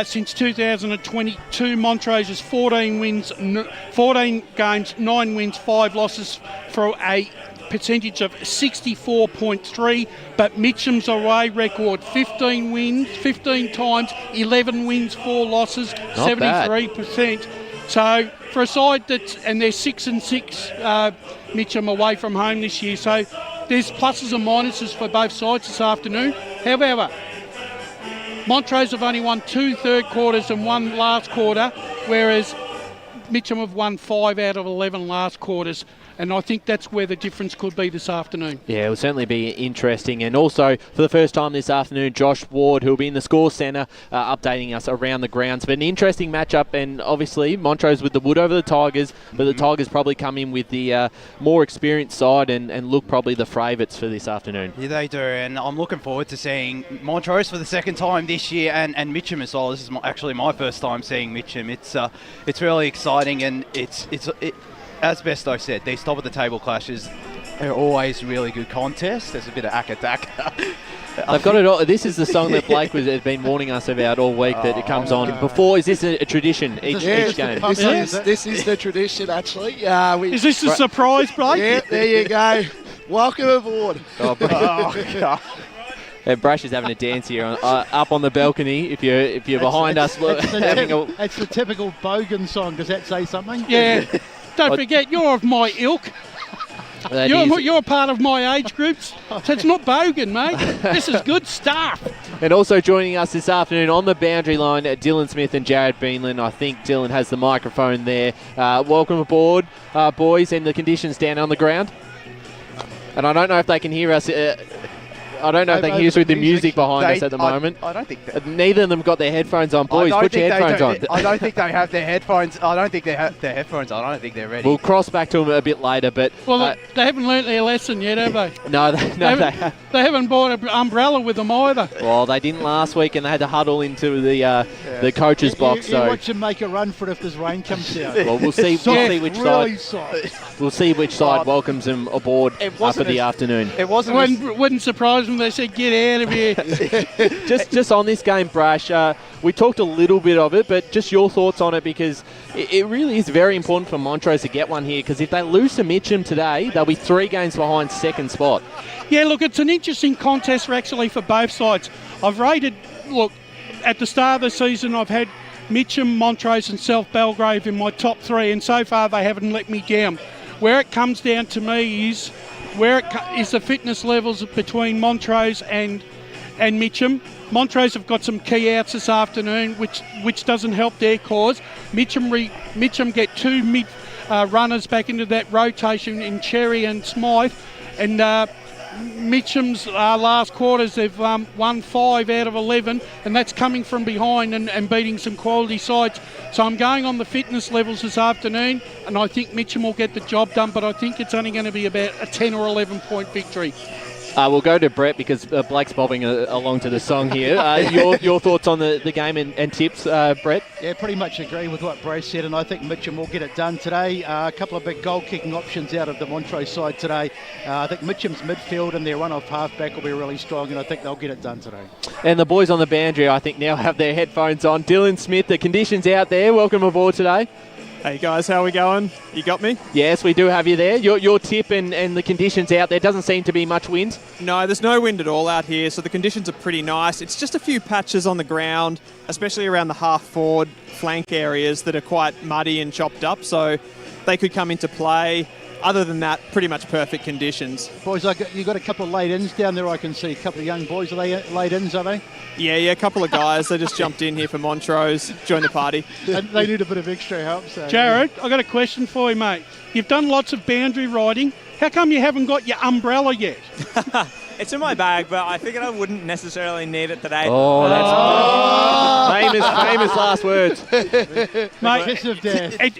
N: since 2022, Montrose is 14 games, 9 wins, 5 losses, for a percentage of 64.3. But Mitcham's away record, 15 times, 11 wins, 4 losses, 73%. So for a side and they're 6-6, Mitcham away from home this year. So there's pluses and minuses for both sides this afternoon. However, Montrose have only won 2 third quarters and 1 last quarter, whereas Mitcham have won 5 out of 11 last quarters. and I think that's where the difference could be this afternoon.
C: Yeah, it will certainly be interesting. And also, for the first time this afternoon, Josh Ward, who will be in the score centre, updating us around the grounds. But an interesting matchup, and obviously Montrose with the wood over the Tigers, but the Tigers probably come in with the more experienced side and look probably the favourites for this afternoon.
O: Yeah, they do, and I'm looking forward to seeing Montrose for the second time this year, and Mitcham as well. This is actually my first time seeing Mitcham. It's really exciting, and it's as Besto said, these top of the table clashes are always really good contests. There's a bit of akka-daka.
C: They've got it all. This is the song that Blake has been warning us about all week, that it comes on before. Is this a tradition each game?
E: This is the tradition, actually.
N: Is this a surprise, Blake?
E: Yeah, there you go. Welcome aboard.
C: Oh, God. Brash is having a dance here up on the balcony. If you're behind us,
D: it's the typical Bogan song. Does that say something?
N: Yeah. Don't forget, you're of my ilk. You're part of my age groups, so it's not bogan, mate. This is good stuff.
C: And also joining us this afternoon on the boundary line, Dylan Smith and Jared Beanland. I think Dylan has the microphone there. Welcome aboard, boys, and the conditions down on the ground. And I don't know if they can hear us. I don't know if they can hear us with the music behind us at the moment.
O: I don't think that.
C: Neither of them got their headphones on. Boys, put your headphones on.
O: I don't think they have their headphones. I don't think they have their headphones on. I don't think they're ready.
C: We'll cross back to them a bit later, but...
N: Well, they haven't learnt their lesson yet, have they?
C: No,
N: they haven't bought an umbrella with them either.
C: Well, they didn't last week, and they had to huddle into the coach's box.
D: You watch them make a run for it if this rain comes down.
C: Well, we'll see which side.
D: Soft.
C: We'll see which side welcomes them aboard for the afternoon.
O: It
N: wouldn't surprise them. They said, "Get out of here."
C: just on this game, Brash, we talked a little bit of it, but just your thoughts on it, because it really is very important for Montrose to get one here, because if they lose to Mitcham today, they'll be 3 games behind second spot.
N: Yeah, look, it's an interesting contest actually for both sides. I've rated, look, at the start of the season, I've had Mitcham, Montrose and South Belgrave in my top 3, and so far they haven't let me down. Where it comes down to me is the fitness levels between Montrose and Mitcham. Montrose have got some key outs this afternoon, which doesn't help their cause. Mitcham get 2 mid runners back into that rotation in Cherry and Smythe, and Mitcham's last quarters, they've won 5 out of 11, and that's coming from behind and beating some quality sides. So I'm going on the fitness levels this afternoon, and I think Mitcham will get the job done, but I think it's only going to be about a 10 or 11 point victory.
C: We'll go to Brett, because Blake's bobbing along to the song here. Your thoughts on the game and tips, Brett?
D: Yeah, pretty much agree with what Bryce said, and I think Mitcham will get it done today. A couple of big goal-kicking options out of the Montrose side today. I think Mitcham's midfield and their run-off half-back will be really strong, and I think they'll get it done today.
C: And the boys on the boundary, I think, now have their headphones on. Dylan Smith, the conditions out there. Welcome aboard today.
R: Hey guys, how are we going? You got me?
C: Yes, we do have you there. Your tip and the conditions out there, doesn't seem to be much wind.
R: No, there's no wind at all out here, so the conditions are pretty nice. It's just a few patches on the ground, especially around the half-forward flank areas that are quite muddy and chopped up, so they could come into play. Other than that, pretty much perfect conditions.
D: Boys, you got a couple of late-ins down there, I can see. A couple of young boys. Are they late-ins, are they?
R: Yeah, a couple of guys. They just jumped in here for Montrose, joined the party.
D: And they need a bit of extra help. So.
N: Jared, I've got a question for you, mate. You've done lots of boundary riding. How come you haven't got your umbrella yet?
S: It's in my bag, but I figured I wouldn't necessarily need it today.
C: Oh, that's famous last words.
N: Mate,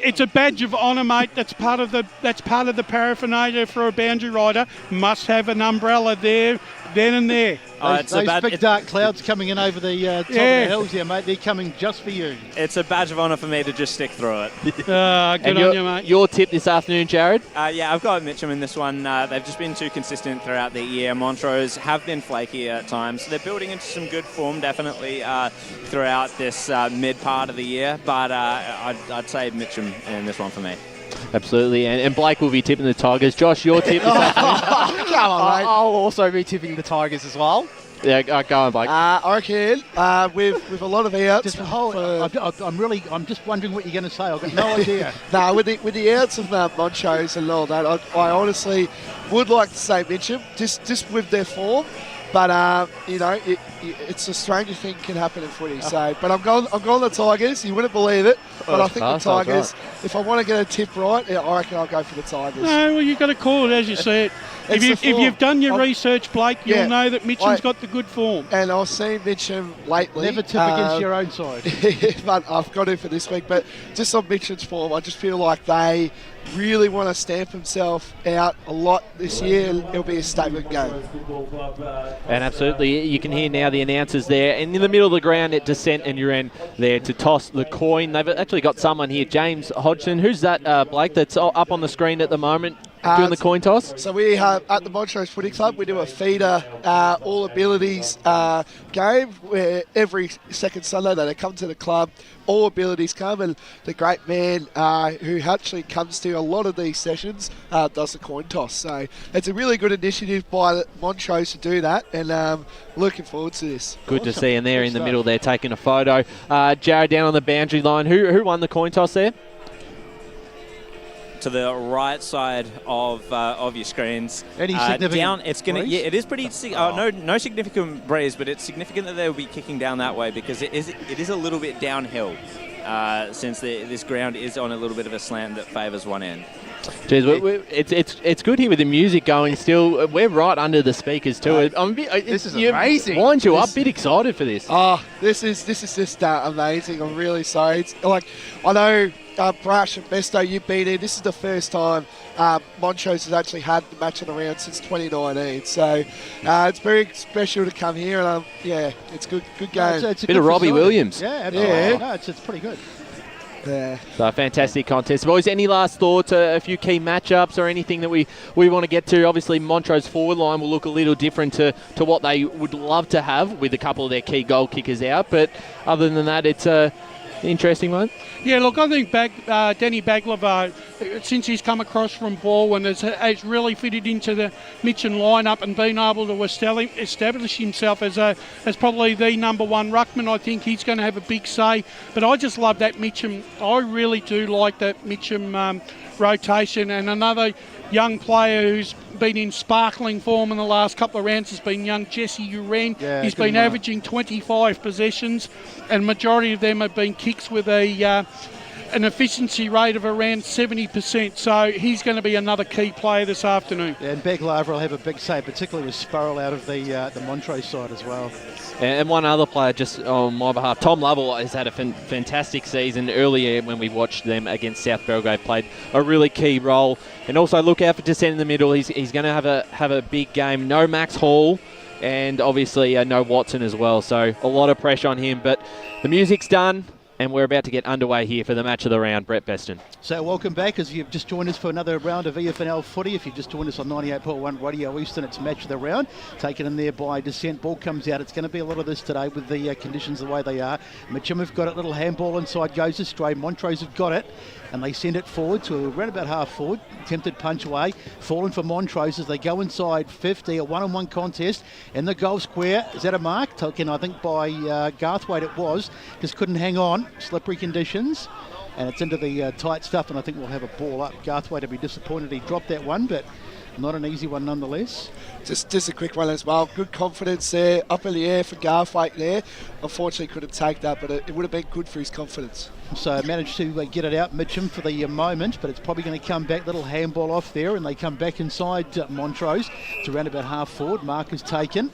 N: it's a badge of honour, mate. That's part of the paraphernalia for a boundary rider. Must have an umbrella there, then and there.
D: Those big dark clouds coming in over the top of the hills here, mate. They're coming just for you.
S: It's a badge of honour for me to just stick through it.
N: Good on you, mate.
C: Your tip this afternoon, Jared?
S: Yeah, I've got Mitcham in this one. They've just been too consistent throughout the year. Montrose have been flaky at times. So they're building into some good form, definitely, throughout this mid part of the year. But I'd say Mitcham in this one for me.
C: Absolutely, and Blake will be tipping the Tigers. Josh, your tip this afternoon?
O: Come on, mate. I'll also be tipping the Tigers as well.
C: Yeah, go on, Blake.
E: I reckon with a lot of outs.
D: I'm just wondering what you're going to say. I've got no idea.
E: No, with the outs of Montrose and all that, I honestly would like to say Mitcham, just with their form. But it's a stranger thing can happen in footy. So, but I'm going the Tigers. You wouldn't believe it, but I think the Tigers. If I want to get a tip right, I reckon I'll go for the Tigers.
N: No, well, you've got to call it as you see it. If you've done your research, Blake, you'll know that Mitcham's got the good form.
E: And I've seen Mitcham lately.
D: Never tip against your own side.
E: But I've got to for this week. But just on Mitcham's form, I just feel like they really want to stamp themselves out a lot this year, and it'll be a statement game.
C: And absolutely, you can hear now the announcers there. And in the middle of the ground at Descent and Uren there to toss the coin. They've actually got someone here, James Hodgson. Who's that, Blake, that's up on the screen at the moment? Doing the coin toss?
E: So we have, at the Montrose Footy Club, we do a feeder all abilities game where every second Sunday that they come to the club, all abilities come, and the great man who actually comes to a lot of these sessions does the coin toss. So it's a really good initiative by Montrose to do that, and looking forward to this.
C: Good to see, and there in the middle there taking a photo. Jared down on the boundary line. Who won the coin toss there?
S: To the right side of your screens.
D: Any significant
S: down, it's gonna.
D: breeze?
S: Yeah, it is pretty. No significant breeze, but it's significant that they'll be kicking down that way because it is a little bit downhill, since this ground is on a little bit of a slant that favours one end.
C: Jeez, it's good here with the music going still. We're right under the speakers too.
E: This is amazing.
C: Winds you up, a bit excited for this.
E: Oh, this is just amazing. I'm really sorry. It's like, I know Brash and Besto, you've been here. This is the first time Montrose has actually had the match on the round since 2019. So it's very special to come here, and it's good game.
C: It's a bit of Robbie Williams.
D: Yeah, absolutely. No, it's pretty good.
E: Yeah.
C: So a fantastic contest. Boys, any last thoughts, a few key matchups or anything that we want to get to? Obviously, Montrose forward line will look a little different to what they would love to have with a couple of their key goal kickers out. But other than that, it's a interesting one.
N: Yeah, look, I think Danny Baglava, since he's come across from Baldwin, has really fitted into the Mitcham lineup and been able to establish himself as probably the number one ruckman. I think he's going to have a big say. But I just love that Mitcham. I really do like that Mitcham rotation. And another young player who's been in sparkling form in the last couple of rounds has been young Jesse Uren.
D: Yeah,
N: he's been averaging 25 possessions, and majority of them have been kicks with an efficiency rate of around 70%. So he's going to be another key player this afternoon.
D: Yeah, and Baglava will have a big say, particularly with Sparrow out of the Montrose side as well.
C: And one other player, just on my behalf, Tom Lovell has had a fantastic season. Earlier when we watched them against South Belgrade, played a really key role. And also look out for Descent in the middle. He's going to have a big game. No Max Hall, and obviously no Watson as well. So a lot of pressure on him. But the music's done, and we're about to get underway here for the match of the round. Brett Beston.
D: So welcome back as you've just joined us for another round of EFNL footy. If you've just joined us on 98.1 Radio Eastern, it's match of the round. Taken in there by Descent. Ball comes out. It's going to be a lot of this today with the conditions the way they are. Mitcham have got it. Little handball inside goes astray. Montrose have got it, and they send it forward to around about half forward. Attempted punch away. Falling for Montrose as they go inside 50. A one-on-one contest in the goal square. Is that a mark? Taken, I think, by Garthwaite it was. Just couldn't hang on. Slippery conditions. And it's into the tight stuff, and I think we'll have a ball up. Garthwaite will be disappointed he dropped that one, but not an easy one nonetheless.
E: Just a quick one as well. Good confidence there, up in the air for Garthwaite there. Unfortunately couldn't take that, but it would have been good for his confidence.
D: So managed to get it out, Mitcham, for the moment, but it's probably going to come back. Little handball off there, and they come back inside Montrose. It's around about half forward. Mark is taken,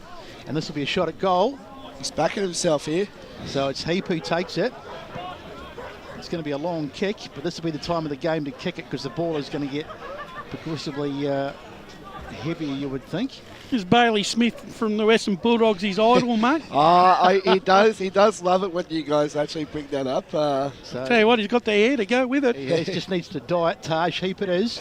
D: and this will be a shot at goal.
E: He's backing himself here.
D: So it's Heap who takes it. It's going to be a long kick, but this will be the time of the game to kick it because the ball is going to get progressively heavier, you would think.
N: Is Bailey Smith from the Western Bulldogs his idol, mate?
E: He does love it when you guys actually bring that up.
N: Tell you what, he's got the hair to go with it.
D: He just needs to diet. Taj Heap it is.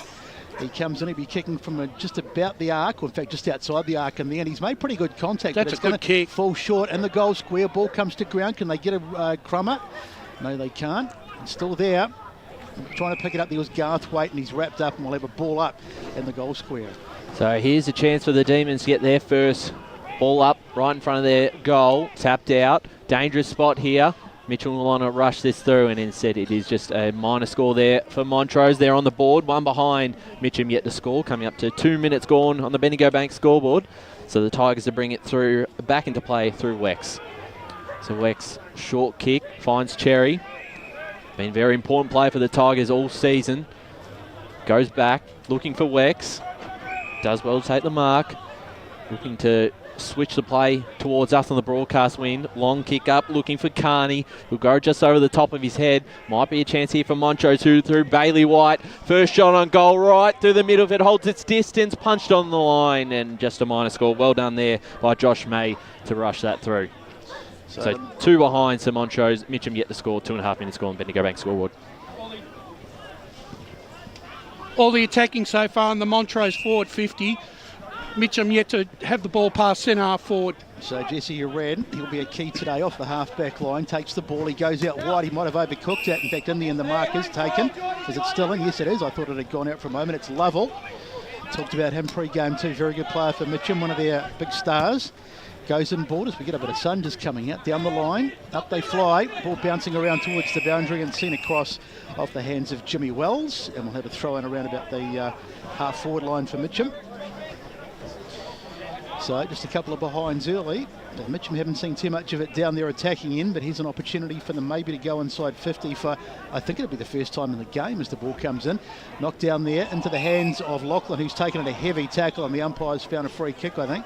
D: He comes in, he'll be kicking from just about the arc, or in fact just outside the arc in the end. He's made pretty good contact.
N: That's
D: but it's
N: a good kick.
D: Fall short in the goal square. Ball comes to ground. Can they get a crummer? No, they can't. It's still there. Trying to pick it up. There was Garthwaite, and he's wrapped up, and we'll have a ball up in the goal square.
C: So here's a chance for the Demons to get their first ball up right in front of their goal. Tapped out. Dangerous spot here. Mitchell will want to rush this through, and instead it is just a minor score there for Montrose. They're on the board, one behind Mitcham yet to score, coming up to 2 minutes gone on the Bendigo Bank scoreboard. So the Tigers will bring it through, back into play through Wex. So Wex, short kick, finds Cherry. Been a very important player for the Tigers all season. Goes back, looking for Wex. Does well to take the mark. Looking to switch the play towards us on the broadcast wing. Long kick up, looking for Carney. He'll go just over the top of his head. Might be a chance here for Montrose, who through Bailey White. First shot on goal, right through the middle. If it holds its distance, punched on the line, and just a minor score. Well done there by Josh May to rush that through. So 2 behind, so Montrose. Mitcham yet to score, 2.5 minutes score on Bendigo Bank scoreboard.
N: All the attacking so far in the Montrose forward 50. Mitcham yet to have the ball past centre half forward.
D: So Jesse Uran, he'll be a key today off the half-back line. Takes the ball, he goes out wide. He might have overcooked that. In fact, in the end, the mark is taken. Is it still in? Yes, it is. I thought it had gone out for a moment. It's Lovell. Talked about him pre-game too. Very good player for Mitcham, one of their big stars. Goes in board as we get a bit of sun just coming out. Down the line, up they fly. Ball bouncing around towards the boundary and seen across off the hands of Jimmy Wells. And we'll have a throw in around about the half-forward line for Mitcham. So just a couple of behinds early. But Mitcham haven't seen too much of it down there attacking in, but here's an opportunity for them maybe to go inside 50 for, I think it'll be the first time in the game as the ball comes in. Knocked down there into the hands of Lachlan, who's taken it a heavy tackle, and the umpires found a free kick, I think.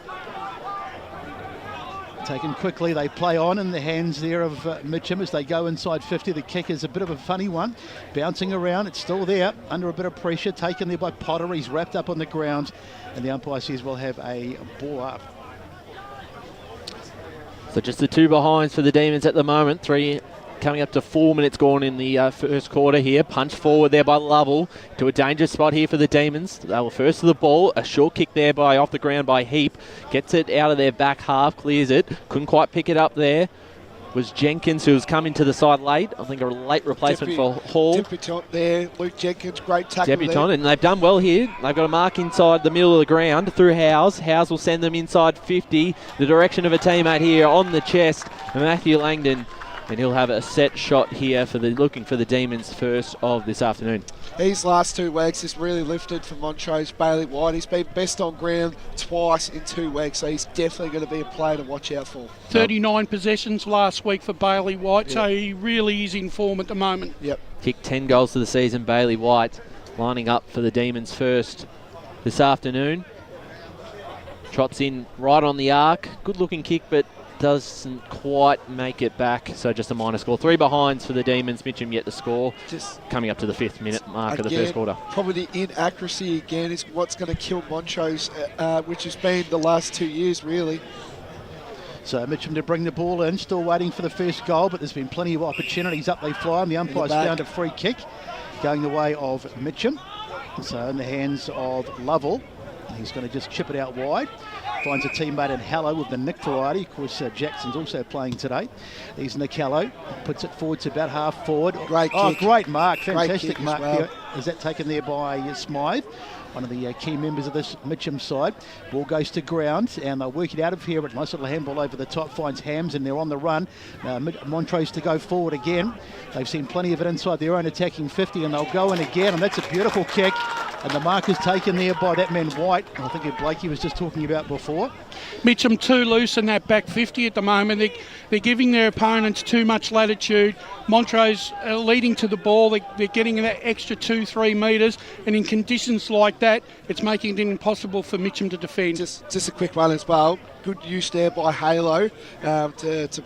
D: Taken quickly, they play on in the hands there of Mitcham as they go inside 50. The kick is a bit of a funny one. Bouncing around, it's still there, under a bit of pressure, taken there by Potter. He's wrapped up on the ground, and the umpire says we'll have a ball up.
C: So just the 2 behinds for the Demons at the moment. 3 coming up to 4 minutes gone in the first quarter here. Punch forward there by Lovell to a dangerous spot here for the Demons. They were first to the ball. A short kick there by off the ground by Heap. Gets it out of their back half, clears it. Couldn't quite pick it up there. Was Jenkins, who was coming to the side late. I think a late replacement for Hall.
E: Debutant there, Luke Jenkins, great tackle
C: Debutant,
E: there.
C: and they've done well here. They've got a mark inside the middle of the ground through Howes. Howes will send them inside 50, the direction of a teammate here on the chest, Matthew Langdon. And he'll have a set shot here for looking for the Demons first of this afternoon.
E: These last 2 weeks has really lifted for Montrose. Bailey White, he's been best on ground twice in 2 weeks, so he's definitely going to be a player to watch out for.
N: 39 possessions last week for Bailey White, so he really is in form at the moment.
E: Yep.
C: Kicked 10 goals to the season, Bailey White lining up for the Demons first this afternoon. Trots in right on the arc. Good looking kick, but doesn't quite make it back, so just a minor score. 3 behinds for the Demons. Mitcham yet to score. Just coming up to the 5th minute mark of the first quarter.
E: Probably the inaccuracy again is what's going to kill Montrose, which has been the last 2 years really.
D: So Mitcham to bring the ball in, still waiting for the first goal, but there's been plenty of opportunities. Up they fly, and the umpire's found a free kick going the way of Mitcham. So in the hands of Lovell. He's going to just chip it out wide. Finds a teammate in Hallow with the Nick variety. Of course, Jackson's also playing today. He's Nick Hallow. Puts it forward to about half forward.
E: Great kick.
D: Great mark. Fantastic
E: kick
D: mark.
E: well.
D: Is that taken there by Smythe? One of the key members of this Mitcham side. Ball goes to ground, and they'll work it out of here, but nice little handball over the top finds Hams, and they're on the run. Montrose to go forward again. They've seen plenty of it inside their own attacking 50, and they'll go in again, and that's a beautiful kick. And the mark is taken there by that man White. I think Blakey was just talking about before.
N: Mitcham too loose in that back 50 at the moment. They're giving their opponents too much latitude. Montrose leading to the ball. They're getting that extra 2-3 metres, and in conditions like that, it's making it impossible for Mitcham to defend.
E: Just a quick one as well. Good use there by Halo to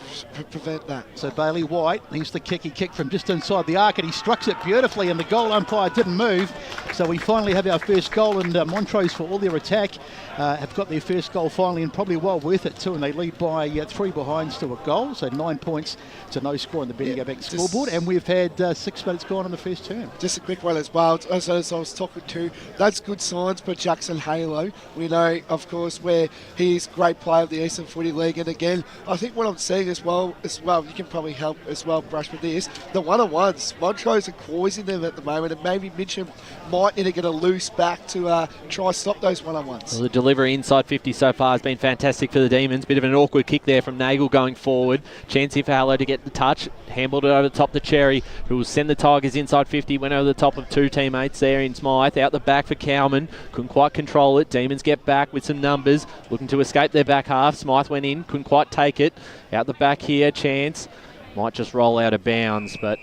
E: prevent that.
D: So Bailey White, he's the kick. He kicked from just inside the arc, and he struck it beautifully, and the goal umpire didn't move. So we finally have our first goal, and Montrose, for all their attack, have got their first goal finally, and probably well worth it too. And they lead by 3 behinds to a goal, so 9 points to no score on the Bendigo Bank scoreboard. And we've had 6 minutes gone on the first term.
E: Just a quick one as well. As I was talking to, that's good signs for Jackson Halo. We know, of course, where he's a great player player of the Eastern Footy League. And again, I think what I'm seeing as well, you can probably help as well, Brush, with this. The one-on-ones, Montrose are causing them at the moment, and maybe Mitcham might need to get a loose back to try stop those one-on-ones.
C: Well, the delivery inside 50 so far has been fantastic for the Demons. Bit of an awkward kick there from Nagel going forward. Chance here for Hallow to get the touch. Handled it over the top to Cherry, who will send the Tigers inside 50. Went over the top of two teammates there in Smythe. Out the back for Cowman. Couldn't quite control it. Demons get back with some numbers. Looking to escape their back half. Smythe went in. Couldn't quite take it. Out the back here, Chance. Might just roll out of bounds, but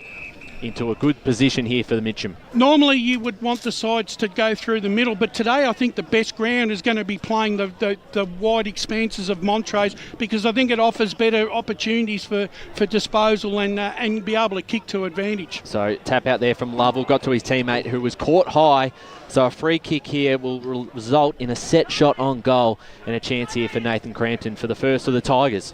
C: into a good position here for the Mitcham.
N: Normally you would want the sides to go through the middle, but today I think the best ground is going to be playing the wide expanses of Montrose, because I think it offers better opportunities for disposal and be able to kick to advantage.
C: So tap out there from Lovell, got to his teammate who was caught high. So a free kick here will result in a set shot on goal and a chance here for Nathan Crampton for the first of the Tigers.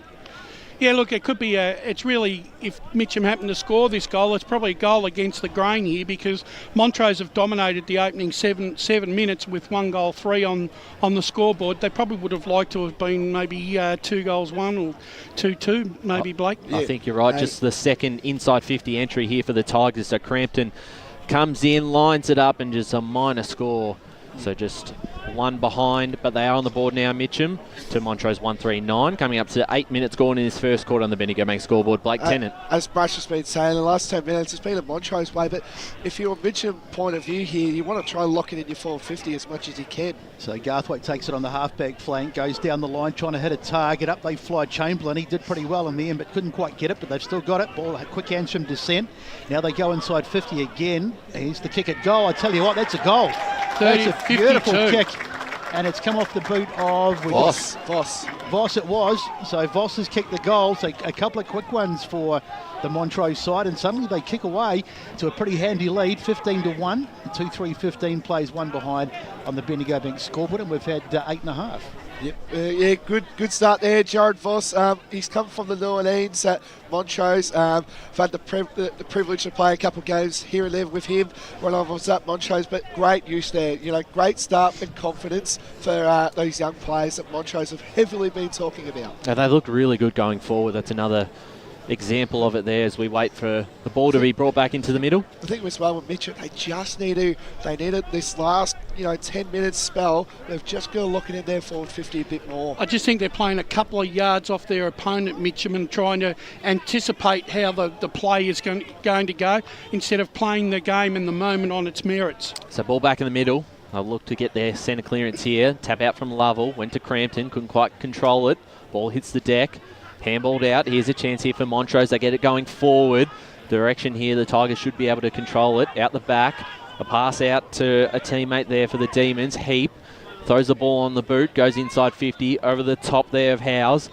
N: Yeah, look, it could be it's really, if Mitcham happened to score this goal, it's probably a goal against the grain here, because Montrose have dominated the opening seven minutes with 1-3 on the scoreboard. They probably would have liked to have been maybe 2-1 or 2-2, maybe, Blake.
C: I think you're right. Just the second inside 50 entry here for the Tigers. So Crampton comes in, lines it up, and just a minor score. So just one behind, but they are on the board now, Mitcham, to Montrose 139, coming up to 8 minutes gone in his first quarter on the Bendigo Bank scoreboard. Blake Tennant.
E: As Brush has been saying, the last 10 minutes it's been a Montrose way, but if you're a Mitcham point of view here, you want to try and lock it in your 450 as much as you can.
D: So Garthwaite takes it on the halfback flank, goes down the line, trying to hit a target. Up they fly Chamberlain. He did pretty well in the end, but couldn't quite get it, but they've still got it. Ball, a quick hands from descent. Now they go inside 50 again. Here's the kick at goal. I tell you what, that's a goal.
N: 30,
D: that's a beautiful
N: 52.
D: kick. And it's come off the boot of
E: Voss
D: it was. So Voss has kicked the goal. So a couple of quick ones for the Montrose side, and suddenly they kick away to a pretty handy lead, 15-1. 2-3-15 plays one behind on the Bendigo Bank scoreboard, and we've had 8.5.
E: Yep, good start there, Jared Voss. He's come from the 19s at Montrose. I've had the privilege to play a couple of games here and there with him when I was at Montrose, but great use there. Great start and confidence for those young players that Montrose have heavily been talking about.
C: And they look really good going forward. That's another example of it there as we wait for the ball to be brought back into the middle.
E: I think as well with Mitcham, they needed this last 10 minutes spell. They've just got to look in their forward 50 a bit more.
N: I just think they're playing a couple of yards off their opponent, Mitcham, and trying to anticipate how the play is going to go instead of playing the game in the moment on its merits.
C: So ball back in the middle. They'll look to get their centre clearance here. Tap out from Lovell, went to Crampton, couldn't quite control it. Ball hits the deck. Handballed out. Here's a chance here for Montrose. They get it going forward. Direction here, the Tigers should be able to control it. Out the back. A pass out to a teammate there for the Demons. Heap throws the ball on the boot. Goes inside 50. Over the top there of Howes.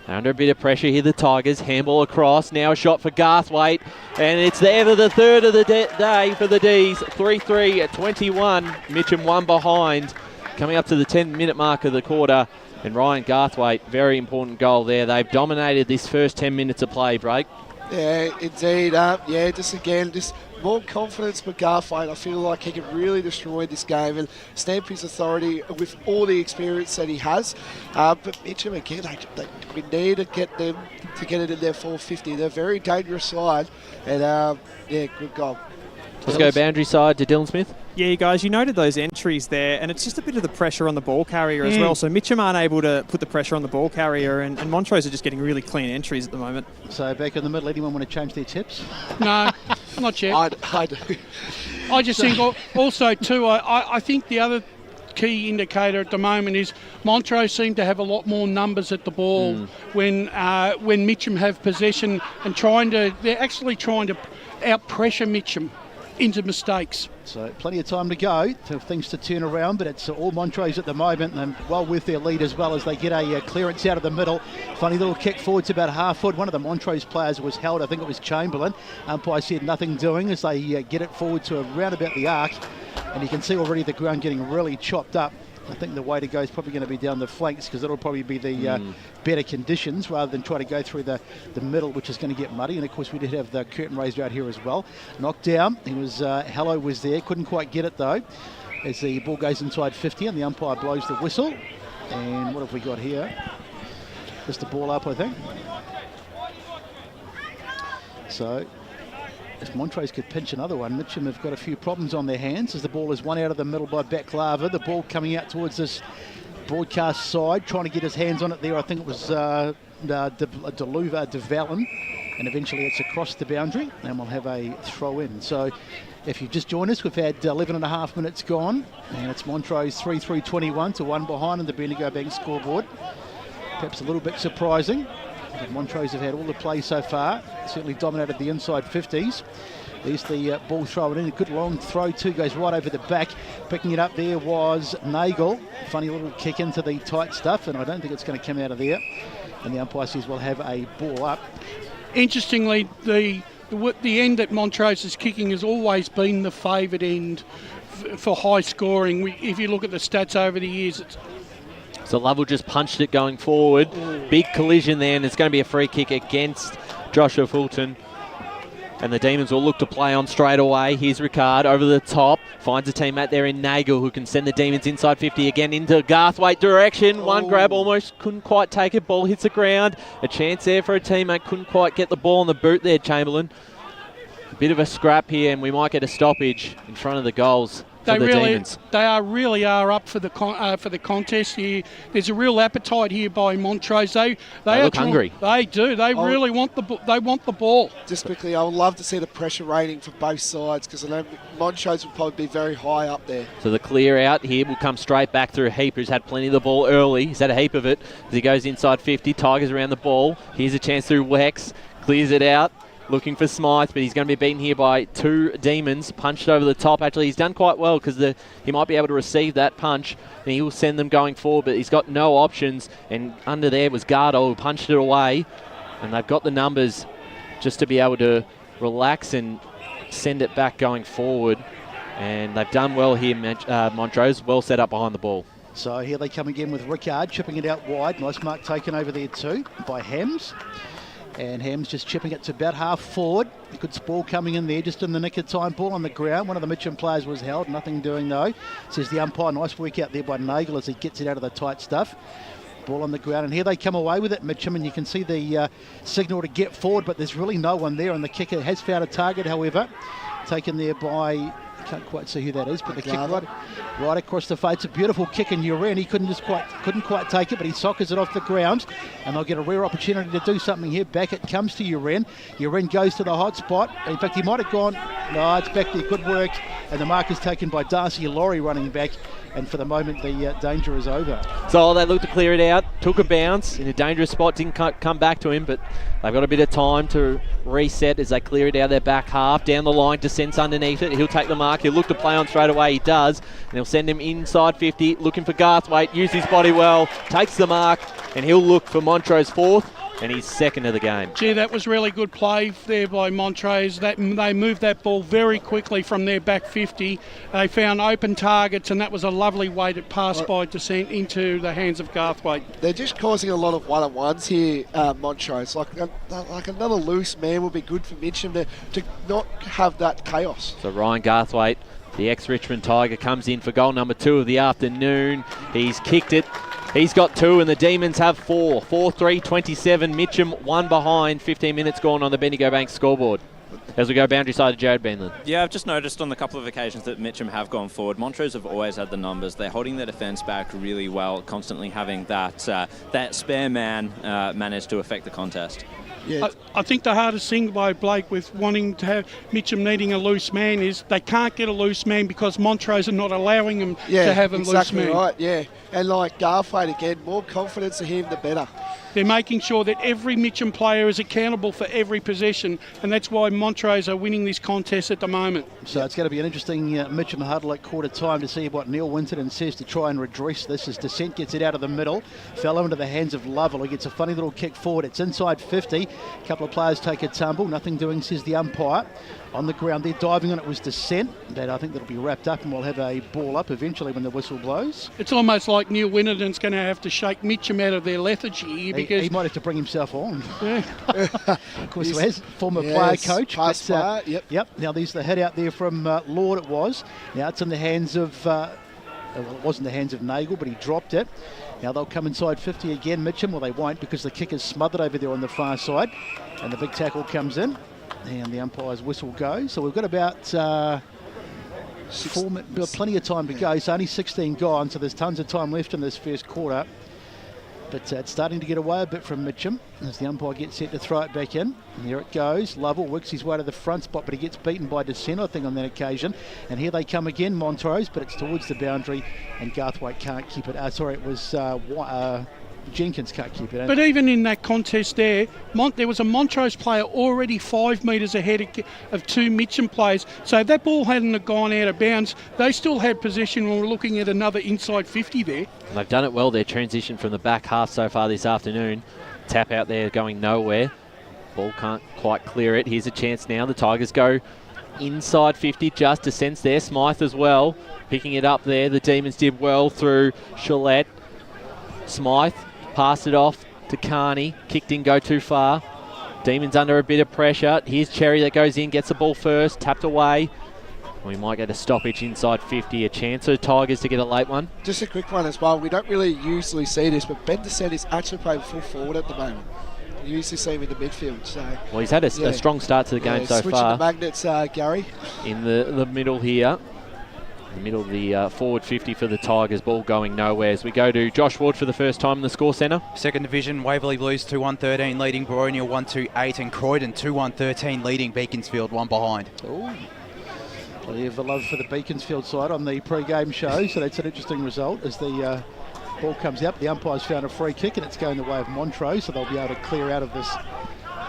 C: Under a bit of pressure here, the Tigers. Handball across. Now a shot for Garthwaite. And it's there for the third of the day for the Ds. 3-3 at 21. Mitcham one behind. Coming up to the 10-minute mark of the quarter. And Ryan Garthwaite, very important goal there. They've dominated this first 10 minutes of play, Blake.
E: Yeah, indeed. Just more confidence for Garthwaite. I feel like he can really destroy this game and stamp his authority with all the experience that he has. But Mitcham, again, we need to get them to get it in their 450. They're a very dangerous side. And, good goal.
C: Let's go boundary side to Dylan Smith.
R: Yeah, you guys, you noted those entries there, and it's just a bit of the pressure on the ball carrier as well. So Mitcham aren't able to put the pressure on the ball carrier, and Montrose are just getting really clean entries at the moment.
D: So back in the middle, anyone want to change their tips?
N: No, not yet.
E: I do.
N: I just think also, too, I think the other key indicator at the moment is Montrose seem to have a lot more numbers at the ball when Mitcham have possession and they're actually trying to out-pressure Mitcham into mistakes.
D: So plenty of time to go for things to turn around, but it's all Montrose at the moment, and well with their lead as well as they get a clearance out of the middle. Funny little kick forward to about half foot. One of the Montrose players was held. I think it was Chamberlain. Umpire said nothing doing as they get it forward to around about the arc, and you can see already the ground getting really chopped up. I think the way to go is probably going to be down the flanks because that'll probably be the better conditions rather than try to go through the middle, which is going to get muddy. And of course we did have the curtain raised out here as well. Knocked down. He was Hallow was there. Couldn't quite get it though. As the ball goes inside 50 and the umpire blows the whistle. And what have we got here? Just the ball up, I think. So if Montrose could pinch another one, Mitcham have got a few problems on their hands as the ball is one out of the middle by Baklava. The ball coming out towards this broadcast side, trying to get his hands on it there. I think it was DeValin, and eventually it's across the boundary, and we'll have a throw in. So if you've just joined us, we've had 11 and a half minutes gone, and it's Montrose 3-3-21 to 1 behind on the Bendigo Bank scoreboard. Perhaps a little bit surprising. Montrose have had all the play so far, certainly dominated the inside 50s. There's the ball thrown in, a good long throw too, goes right over the back. Picking it up there was Nagel. Funny little kick into the tight stuff, and I don't think it's going to come out of there. And the umpire says we'll have a ball up.
N: Interestingly, the end that Montrose is kicking has always been the favoured end for high scoring. If you look at the stats over the years,
C: So Lovell just punched it going forward. Big collision there, and it's going to be a free kick against Joshua Fulton. And the Demons will look to play on straight away. Here's Ricard over the top. Finds a teammate there in Nagel who can send the Demons inside 50 again into Garthwaite direction. One grab, almost couldn't quite take it. Ball hits the ground. A chance there for a teammate. Couldn't quite get the ball on the boot there, Chamberlain. A bit of a scrap here, and we might get a stoppage in front of the goals. Demons.
N: They really are up for the contest here. There's a real appetite here by Montrose. They
C: look hungry.
N: They do. They really want the ball.
E: Just quickly, I would love to see the pressure rating for both sides because I know Montrose would probably be very high up there.
C: So the clear out here will come straight back through Heap, who's had plenty of the ball early. He's had a heap of it as he goes inside 50. Tigers around the ball. Here's a chance through Wex. Clears it out. Looking for Smythe, but he's going to be beaten here by two Demons. Punched over the top. Actually, he's done quite well because he might be able to receive that punch and he will send them going forward, but he's got no options. And under there was Gardo who punched it away. And they've got the numbers just to be able to relax and send it back going forward. And they've done well here, Montrose. Well set up behind the ball.
D: So here they come again with Ricard, chipping it out wide. Nice mark taken over there too by Hams. And Hams just chipping it to about half forward. A good ball coming in there, just in the nick of time. Ball on the ground. One of the Mitcham players was held. Nothing doing though. Says the umpire. Nice work out there by Nagel as he gets it out of the tight stuff. Ball on the ground. And here they come away with it, Mitcham. And you can see the signal to get forward, but there's really no one there. And the kicker has found a target, however. Taken there by... Can't quite see who that is, but the kick right across the face. It's a beautiful kick, and Uren, he couldn't quite take it, but he soccers it off the ground, and they'll get a rare opportunity to do something here. Back it comes to Uren. Uren goes to the hot spot. In fact, he might have gone. No, it's back there. Good work, and the mark is taken by Darcy Laurie running back. And for the moment, the danger is over.
C: So they looked to clear it out, took a bounce in a dangerous spot, didn't come back to him, but they've got a bit of time to reset as they clear it out their back half. Down the line, descends underneath it. He'll take the mark. He'll look to play on straight away. He does. And he'll send him inside 50, looking for Garthwaite. Use his body well, takes the mark, and he'll look for Montrose fourth. And he's second of the game.
N: Gee, that was really good play there by Montrose. They moved that ball very quickly from their back 50. They found open targets, and that was a lovely way to pass by descent into the hands of Garthwaite.
E: They're just causing a lot of one-on-ones here, Montrose. Like another loose man would be good for Mitcham to not have that chaos.
C: So Ryan Garthwaite, the ex-Richmond Tiger, comes in for goal number 2 of the afternoon. He's kicked it. He's got 2 and the Demons have 4. 4-3-27. Mitcham 1 behind. 15 minutes gone on the Bendigo Bank scoreboard. As we go boundary side to Jared Beanland.
S: Yeah, I've just noticed on the couple of occasions that Mitcham have gone forward, Montrose have always had the numbers. They're holding their defence back really well, constantly having that spare man manage to affect the contest.
N: Yeah. I think the hardest thing by Blake with wanting to have Mitcham needing a loose man is they can't get a loose man because Montrose are not allowing them to have a loose man.
E: Exactly right, yeah. And like Garthwaite again, more confidence in him, the better.
N: They're making sure that every Mitcham player is accountable for every possession, and that's why Montrose are winning this contest at the moment.
D: So it's going to be an interesting Mitcham huddle at quarter time to see what Neil Winterton says to try and redress this as Descent gets it out of the middle. Fell into the hands of Lovell. He gets a funny little kick forward. It's inside 50. A couple of players take a tumble. Nothing doing, says the umpire. On the ground there, diving on it was Descent. But I think that'll be wrapped up and we'll have a ball up eventually when the whistle blows.
N: It's almost like Neil Winterton's going to have to shake Mitcham out of their lethargy here because
D: he might have to bring himself on.
N: Yeah.
D: Of course, he has. Former player coach. Yep. Now, there's the head out there from Lord, it was. Now, it's in the hands of... it wasn't the hands of Nagel, but he dropped it. Now they'll come inside 50 again, Mitcham. Well, they won't because the kick is smothered over there on the far side. And the big tackle comes in. And the umpire's whistle goes. So we've got about plenty of time to go. So only 16 gone. So there's tons of time left in this first quarter. But it's starting to get away a bit from Mitcham as the umpire gets set to throw it back in. And there it goes. Lovell works his way to the front spot, but he gets beaten by Descent, I think, on that occasion. And here they come again, Montrose, but it's towards the boundary, and Garthwaite can't keep it. It was Jenkins can't keep it.
N: But even in that contest there was a Montrose player already 5 metres ahead of 2 Mitcham players. So if that ball hadn't have gone out of bounds, they still had possession when we're looking at another inside 50 there.
C: And they've done it well, their transition from the back half so far this afternoon. Tap out there going nowhere. Ball can't quite clear it. Here's a chance now. The Tigers go inside 50, just Descents there. Smythe as well, picking it up there. The Demons did well through Gillette. Smythe passed it off to Carney. Kick didn't go too far. Demons under a bit of pressure. Here's Cherry that goes in, gets the ball first, tapped away. We might get a stoppage inside 50. A chance for Tigers to get a late one.
E: Just a quick one as well. We don't really usually see this, but Ben Descent is actually playing full forward at the moment. You usually see him in the midfield. So
C: well, he's had a strong start to the game so
E: switching
C: far.
E: The magnets, Gary.
C: In the middle here. The middle of the forward 50 for the Tigers. Ball going nowhere as we go to Josh Ward for the first time in the score centre.
O: Second division, Waverley Blues 2-1-13 leading Boronia 1-2-8 and Croydon 2-1-13 leading Beaconsfield 1 behind.
D: Ooh. Well, you have the love for the Beaconsfield side on the pre-game show, so that's an interesting result as the ball comes out. The umpire's found a free kick and it's going the way of Montrose, so they'll be able to clear out of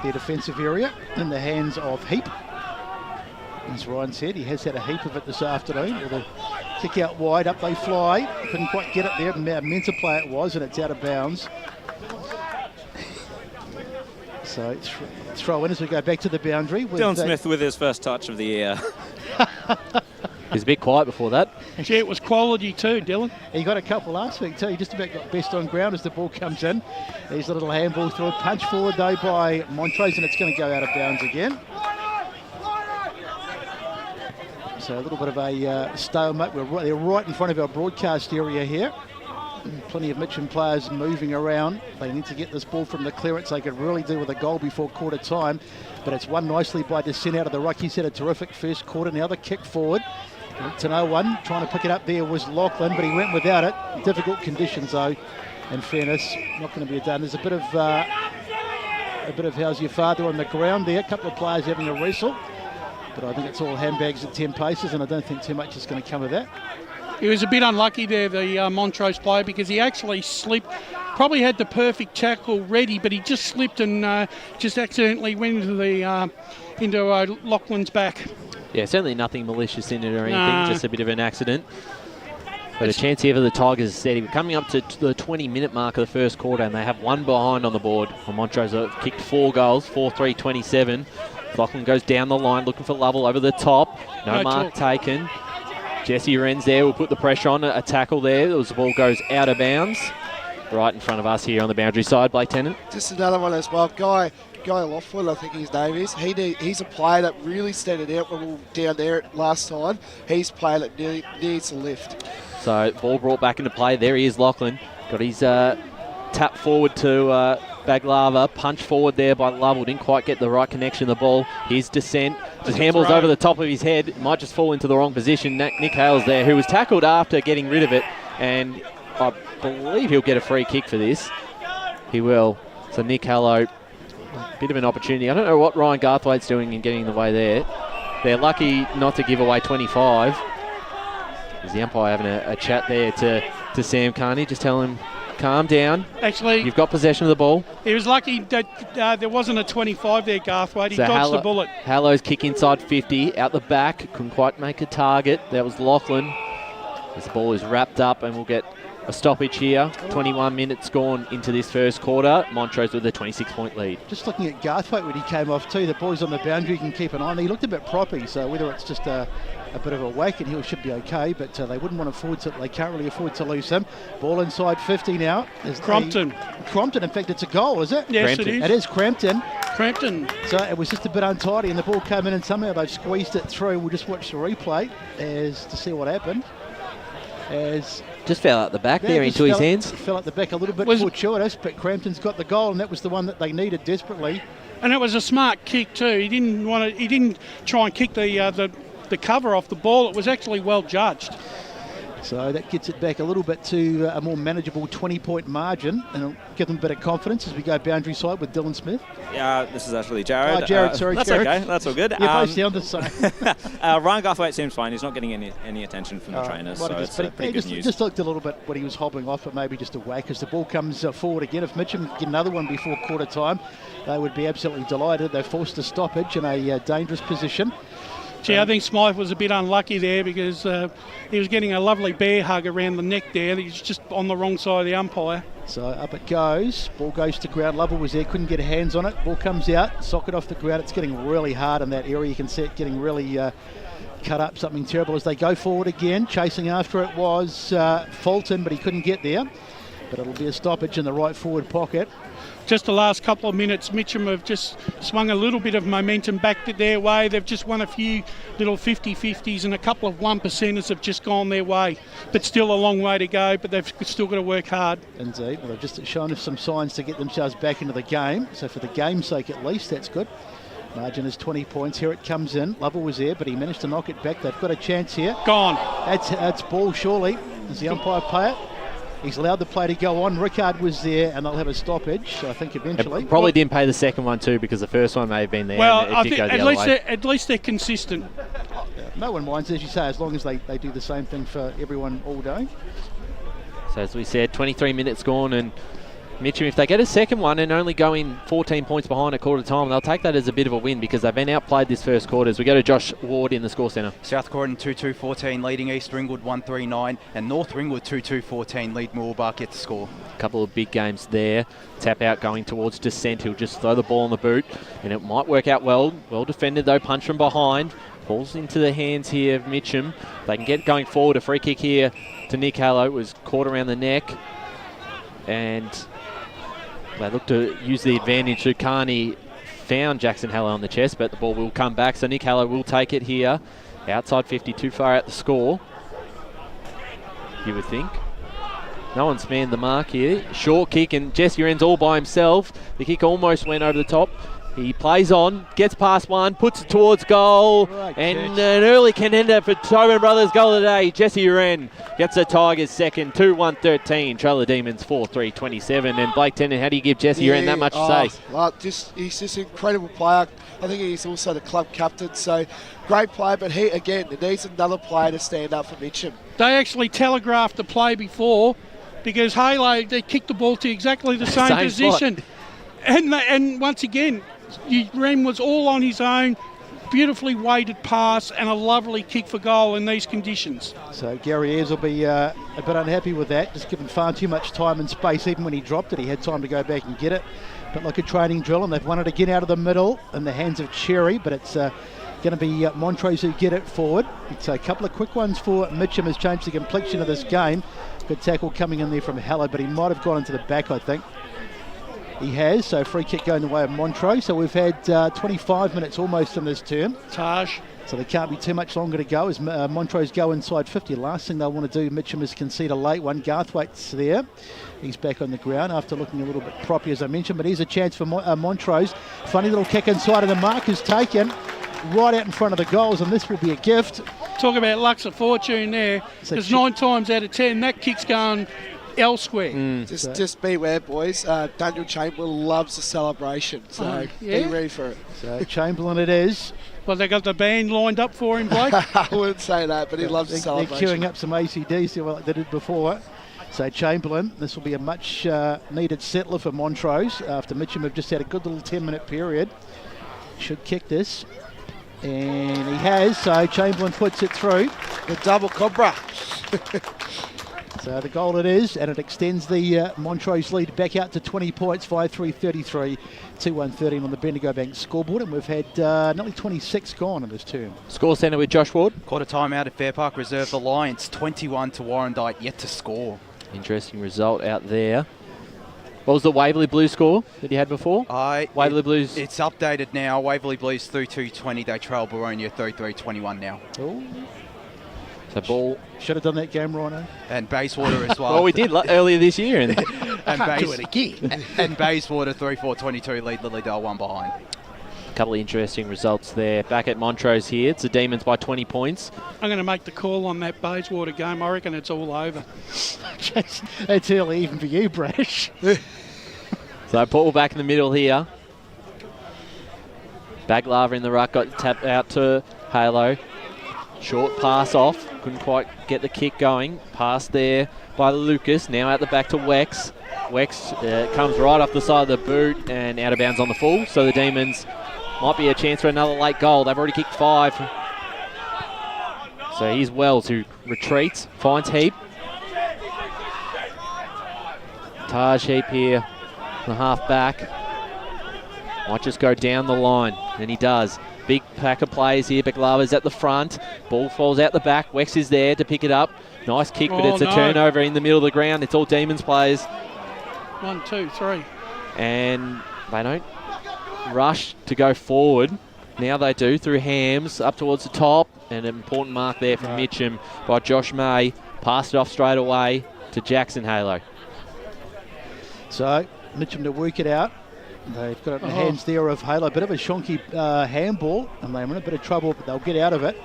D: their defensive area in the hands of Heap. As Ryan said, he has had a heap of it this afternoon. With a kick out wide, up they fly. Couldn't quite get it there. Meant to play it was, and it's out of bounds. So throw in as we go back to the boundary.
S: Dylan Smith with his first touch of the year.
C: He was a bit quiet before that.
N: Yeah, it was quality too, Dylan.
D: He got a couple last week too. He just about got best on ground as the ball comes in. There's a little handball through it. Punch forward though by Montrose, and it's going to go out of bounds again. So a little bit of a stalemate. They're right in front of our broadcast area here. Plenty of Mitcham players moving around. They need to get this ball from the clearance. They could really do with a goal before quarter time. But it's won nicely by Descent out of the ruck. He's had a terrific first quarter. Now the kick forward to no one. Trying to pick it up there was Lachlan, but he went without it. Difficult conditions though. In fairness, not going to be done. There's a bit of how's your father on the ground there. A couple of players having a wrestle. But I think it's all handbags at 10 paces, and I don't think too much is going to come of that.
N: He was a bit unlucky there, the Montrose player, because he actually slipped. Probably had the perfect tackle ready, but he just slipped and just accidentally went into Lachlan's back.
C: Yeah, certainly nothing malicious in it or anything, just a bit of an accident. But a chance here for the Tigers, steady. We're coming up to the 20-minute mark of the first quarter, and they have one behind on the board. Well, Montrose have kicked 4 goals, 4-3-27. Lachlan goes down the line looking for Lovell over the top. No mark taken. Jesse Wren's there. We'll put the pressure on. A tackle there. The ball goes out of bounds. Right in front of us here on the boundary side, Blake Tennant.
E: Just another one as well. Guy Loftwood, I think his name is. He's a player that really stood out when we were down there last time. He's a player that needs a lift.
C: So ball brought back into play. There he is, Lachlan. Got his tap forward to Baglava, punch forward there by Lovell. Didn't quite get the right connection of the ball. His Descent. Just handballs over the top of his head. Might just fall into the wrong position. Nick Hale's there, who was tackled after getting rid of it. And I believe he'll get a free kick for this. He will. So Nick Hale, bit of an opportunity. I don't know what Ryan Garthwaite's doing in getting in the way there. They're lucky not to give away 25. Is the umpire having a chat there to Sam Carney, just tell him, calm down.
N: Actually,
C: you've got possession of the ball.
N: He was lucky that there wasn't a 25 there, Garthwaite. He dodged the bullet.
C: Halo's kick inside 50, out the back, couldn't quite make a target. That was Lachlan. This ball is wrapped up and we'll get a stoppage here. 21 minutes gone into this first quarter. Montrose with a 26-point lead.
D: Just looking at Garthwaite when he came off too. The boys on the boundary, you can keep an eye on. He looked a bit proppy, so whether it's just a bit of a whack and he should be okay, but they wouldn't want to afford to. They can't really afford to lose him. Ball inside 50 now.
N: Crompton.
D: In fact, it's a goal, is it?
N: Yes,
C: Crampton.
N: it is.
D: It is Crampton.
N: So
D: it was just a bit untidy, and the ball came in, and somehow they've squeezed it through. We'll just watch the replay as to see what happened. As
C: just fell out the back there into his hands.
D: Fell at the back a little bit fortuitous, but Crampton's got the goal, and that was the one that they needed desperately.
N: And it was a smart kick too. He didn't try and kick the cover off the ball. It was actually well judged.
D: So that gets it back a little bit to a more manageable 20-point margin, and it'll give them a bit of confidence as we go boundary side with Dylan Smith.
T: Yeah, this is actually Jared.
D: Oh, Jared, sorry,
T: that's
D: Jared.
T: okay. That's all good.
D: You're both sound the same.
T: Ryan Garthwaite seems fine. He's not getting any attention from the trainers, so it's pretty good news.
D: Just looked a little bit when he was hobbling off, but maybe just a whack as the ball comes forward again. If Mitcham get another one before quarter time, they would be absolutely delighted. They forced a stoppage in a dangerous position.
N: Gee, I think Smythe was a bit unlucky there because he was getting a lovely bear hug around the neck there. He's just on the wrong side of the umpire.
D: So up it goes. Ball goes to ground. Lovell was there, couldn't get hands on it. Ball comes out, socket off the ground. It's getting really hard in that area. You can see it getting really cut up, something terrible as they go forward again. Chasing after it was Fulton, but he couldn't get there. But it'll be a stoppage in the right forward pocket.
N: Just the last couple of minutes, Mitcham have just swung a little bit of momentum back their way. They've just won a few little 50-50s and a couple of 1%ers have just gone their way. But still a long way to go, but they've still got to work hard.
D: Indeed. Well, they've just shown us some signs to get themselves back into the game. So for the game's sake at least, that's good. Margin is 20 points. Here it comes in. Lovell was there, but he managed to knock it back. They've got a chance here.
N: Gone.
D: That's ball, surely. Does the umpire pay it? He's allowed the play to go on. Rickard was there, and they'll have a stoppage, I think, eventually.
C: It probably didn't pay the second one, too, because the first one may have been there.
N: Well, I think at least they're consistent.
D: No one minds, as you say, as long as they do the same thing for everyone all day.
C: So, as we said, 23 minutes gone, and Mitcham, if they get a second one and only go in 14 points behind at quarter time, they'll take that as a bit of a win because they've been outplayed this first quarter. As we go to Josh Ward in the score centre.
O: South Croydon 2-2-14 leading East Ringwood 1-3-9 and North Ringwood 2-2-14 lead Moorbark yet to score.
C: A couple of big games there. Tap out going towards Descent. He'll just throw the ball on the boot and it might work out well. Well defended though, punch from behind. Ball's into the hands here of Mitcham. They can get going forward. A free kick here to Nick Hallow. It was caught around the neck and they look to use the advantage. Sukani found Jackson Hallow on the chest, but the ball will come back. So Nick Hallow will take it here. Outside 50, too far out the score, you would think. No one's manned the mark here. Short kick, and Jesse Uren's all by himself. The kick almost went over the top. He plays on, gets past one, puts it towards goal, and an early contender for Tobin Brothers' goal of the day. Jesse Uren gets the Tigers second, 2-1-13. Trailer Demons 4-3-27. And Blake Tennant, how do you give Jesse Uren that much to say?
E: He's just an incredible player. I think he's also the club captain, so great player, but he, again, needs another player to stand up for Mitcham.
N: They actually telegraphed the play before because Halo, they kicked the ball to exactly the same position. And once again, Rem was all on his own, beautifully weighted pass and a lovely kick for goal in these conditions.
D: So Gary Ayres will be a bit unhappy with that, just given far too much time and space. Even when he dropped it, he had time to go back and get it. But like a training drill, and they've won it again out of the middle in the hands of Cherry, but it's going to be Montrose who get it forward. It's a couple of quick ones for Mitcham, has changed the complexion of this game. Good tackle coming in there from Haller, but he might have gone into the back, I think. He has, so free kick going the way of Montrose. So we've had 25 minutes almost in this term.
N: Taj.
D: So there can't be too much longer to go as Montrose go inside 50. Last thing they'll want to do, Mitcham, is concede a late one. Garthwaite's there. He's back on the ground after looking a little bit proppy, as I mentioned, but here's a chance for Montrose. Funny little kick inside, and the mark is taken right out in front of the goals, and this will be a gift.
N: Talk about lucks of fortune there. There's 9 times out of 10 that kick's going elsewhere.
E: Just beware, boys. Daniel Chamberlain loves the celebration, so be ready for it.
D: So Chamberlain it is.
N: Well, they got the band lined up for him, Blake.
E: I wouldn't say that, but he loves the celebration.
D: They're queuing up some ACDC like they did before. So Chamberlain, this will be a much needed settler for Montrose after Mitcham have just had a good little 10-minute period. Should kick this. And he has, so Chamberlain puts it through.
E: The double cobra.
D: So the goal it is, and it extends the Montrose lead back out to 20 points, 5-3-33, 2-1-13 on the Bendigo Bank scoreboard, and we've had nearly 26 gone in this term.
C: Score centre with Josh Ward.
O: Quarter time out at Fair Park Reserve, the Lions 21 to Warrandyte, yet to score.
C: Interesting result out there. What was the Waverley Blues score that you had before? Waverley Blues.
O: It's updated now. Waverley Blues 3-2-20. They trail Baronia 3-3-21 now.
D: Ooh.
C: The ball.
D: Should have done that game, Rhino.
O: And Bayswater as well.
C: Well, we did earlier this year. And
O: and
D: do it again.
O: And Bayswater 3-4-22 lead Lilydale 1 behind.
C: A couple of interesting results there. Back at Montrose here, it's the Demons by 20 points.
N: I'm going to make the call on that Bayswater game. I reckon it's all over.
D: That's early even for you, Brash.
C: So Paul back in the middle here. Baglava in the ruck, got tapped out to Halo. Short pass off, couldn't quite get the kick going. Pass there by Lucas, now out the back to Wex. Wex comes right off the side of the boot and out of bounds on the full. So the Demons might be a chance for another late goal. They've already kicked 5. So here's Wells who retreats, finds Heap. Taj Heap here, the half back. Might just go down the line, and he does. Big pack of players here. Baglava's at the front. Ball falls out the back. Wex is there to pick it up. Nice kick, but it's a turnover in the middle of the ground. It's all Demons players.
N: 1, 2, 3.
C: And they don't rush to go forward. Now they do through Hams up towards the top. And an important mark there from Mitcham by Josh May. Passed it off straight away to Jackson Halo.
D: So Mitcham to work it out. They've got it in the hands there of Halo. A bit of a shonky handball, and they're in a bit of trouble, but they'll get out of it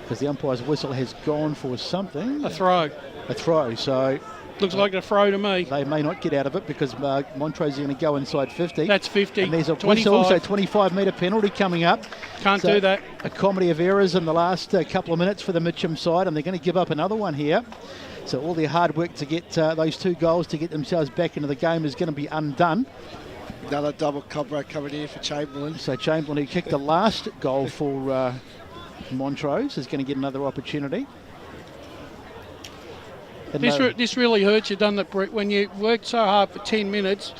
D: because the umpire's whistle has gone for something.
N: A throw.
D: A throw, so...
N: Looks like a throw to me.
D: They may not get out of it because Montrose is going to go inside 50.
N: That's 50.
D: And there's a
N: 25.
D: whistle, so 25-metre penalty coming up.
N: Can't do that.
D: A comedy of errors in the last couple of minutes for the Mitcham side, and they're going to give up another one here. So all their hard work to get those 2 goals to get themselves back into the game is going to be undone.
E: Another double combo coming in for Chamberlain.
D: So Chamberlain, who kicked the last goal for Montrose, is going to get another opportunity.
N: This really hurts you, doesn't it, Brett? When you worked so hard for 10 minutes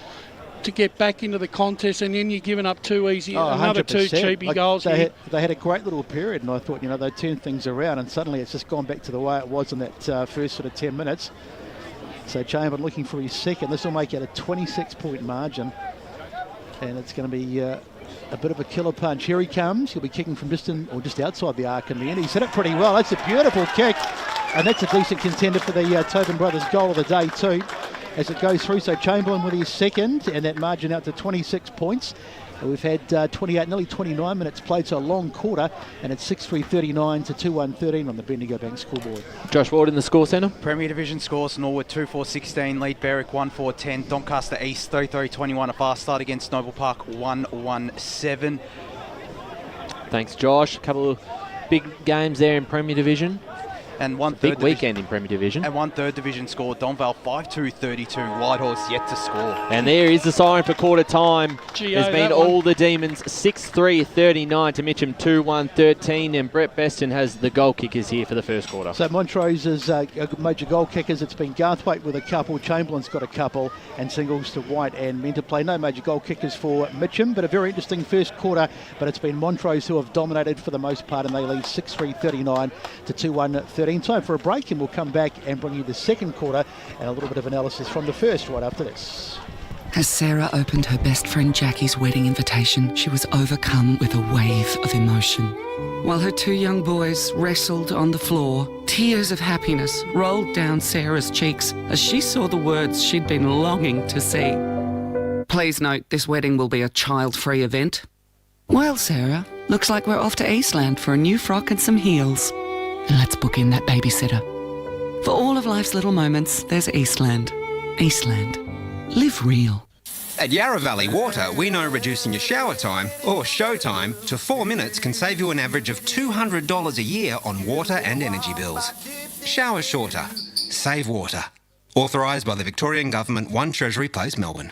N: to get back into the contest, and then you're giving up 2 easy, another 2 cheapy goals.
D: They had a great little period, and I thought, they'd turn things around, and suddenly it's just gone back to the way it was in that first sort of 10 minutes. So Chamberlain looking for his second. This will make it a 26-point margin. And it's going to be a bit of a killer punch. Here he comes. He'll be kicking from just outside the arc in the end. He's hit it pretty well. That's a beautiful kick. And that's a decent contender for the Tobin Brothers goal of the day too, as it goes through. So Chamberlain with his second, and that margin out to 26 points. And we've had 28, nearly 29 minutes played, so a long quarter, and it's 6-3-39 to 2-1-13 on the Bendigo Bank scoreboard.
C: Josh Ward in the score centre.
O: Premier Division scores: Norwood 2-4-16, lead Berwick 1-4-10, Doncaster East 3-3-21, a fast start against Noble Park 1-1-7.
C: Thanks, Josh. A couple of big games there in Premier Division.
O: And one
C: big weekend in Premier Division.
O: And 1/3 division score: Donvale 5-2-32, Whitehorse yet to score.
C: And there is the siren for quarter time. There's been all the Demons 6-3-39 to Mitcham 2-1-13, and Brett Beston has the goal kickers here for the first quarter.
D: So Montrose's major goal kickers, it's been Garthwaite with a couple, Chamberlain's got a couple, and singles to White and Menterplay. No major goal kickers for Mitcham, but a very interesting first quarter, but it's been Montrose who have dominated for the most part, and they lead 6-3-39 to 2-1-13. Time for a break, and we'll come back and bring you the second quarter and a little bit of analysis from the first right after this.
H: As Sarah opened her best friend Jackie's wedding invitation, she was overcome with a wave of emotion. While her 2 young boys wrestled on the floor, tears of happiness rolled down Sarah's cheeks as she saw the words she'd been longing to see. Please note, this wedding will be a child-free event. Well, Sarah, looks like we're off to Eastland for a new frock and some heels. And let's book in that babysitter. For all of life's little moments, there's Eastland. Eastland. Live real.
M: At Yarra Valley Water, we know reducing your shower time, or show time, to 4 minutes can save you an average of $200 a year on water and energy bills. Shower shorter. Save water. Authorised by the Victorian Government, 1 Treasury Place, Melbourne.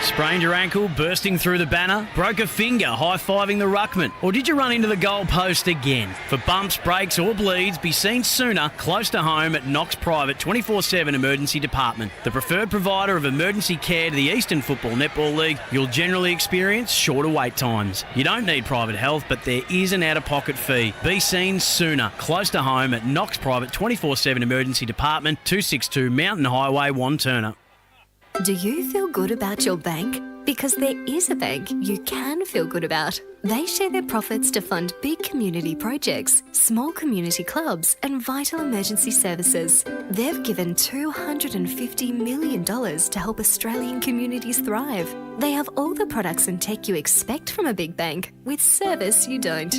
I: Sprained your ankle, bursting through the banner? Broke a finger, high-fiving the ruckman? Or did you run into the goal post again? For bumps, breaks or bleeds, be seen sooner, close to home at Knox Private 24/7 Emergency Department. The preferred provider of emergency care to the Eastern Football Netball League, you'll generally experience shorter wait times. You don't need private health, but there is an out-of-pocket fee. Be seen sooner, close to home at Knox Private 24/7 Emergency Department, 262 Mountain Highway, Wanturna.
J: Do you feel good about your bank? Because there is a bank you can feel good about. They share their profits to fund big community projects, small community clubs, and vital emergency services. They've given $250 million to help Australian communities thrive. They have all the products and tech you expect from a big bank, with service you don't.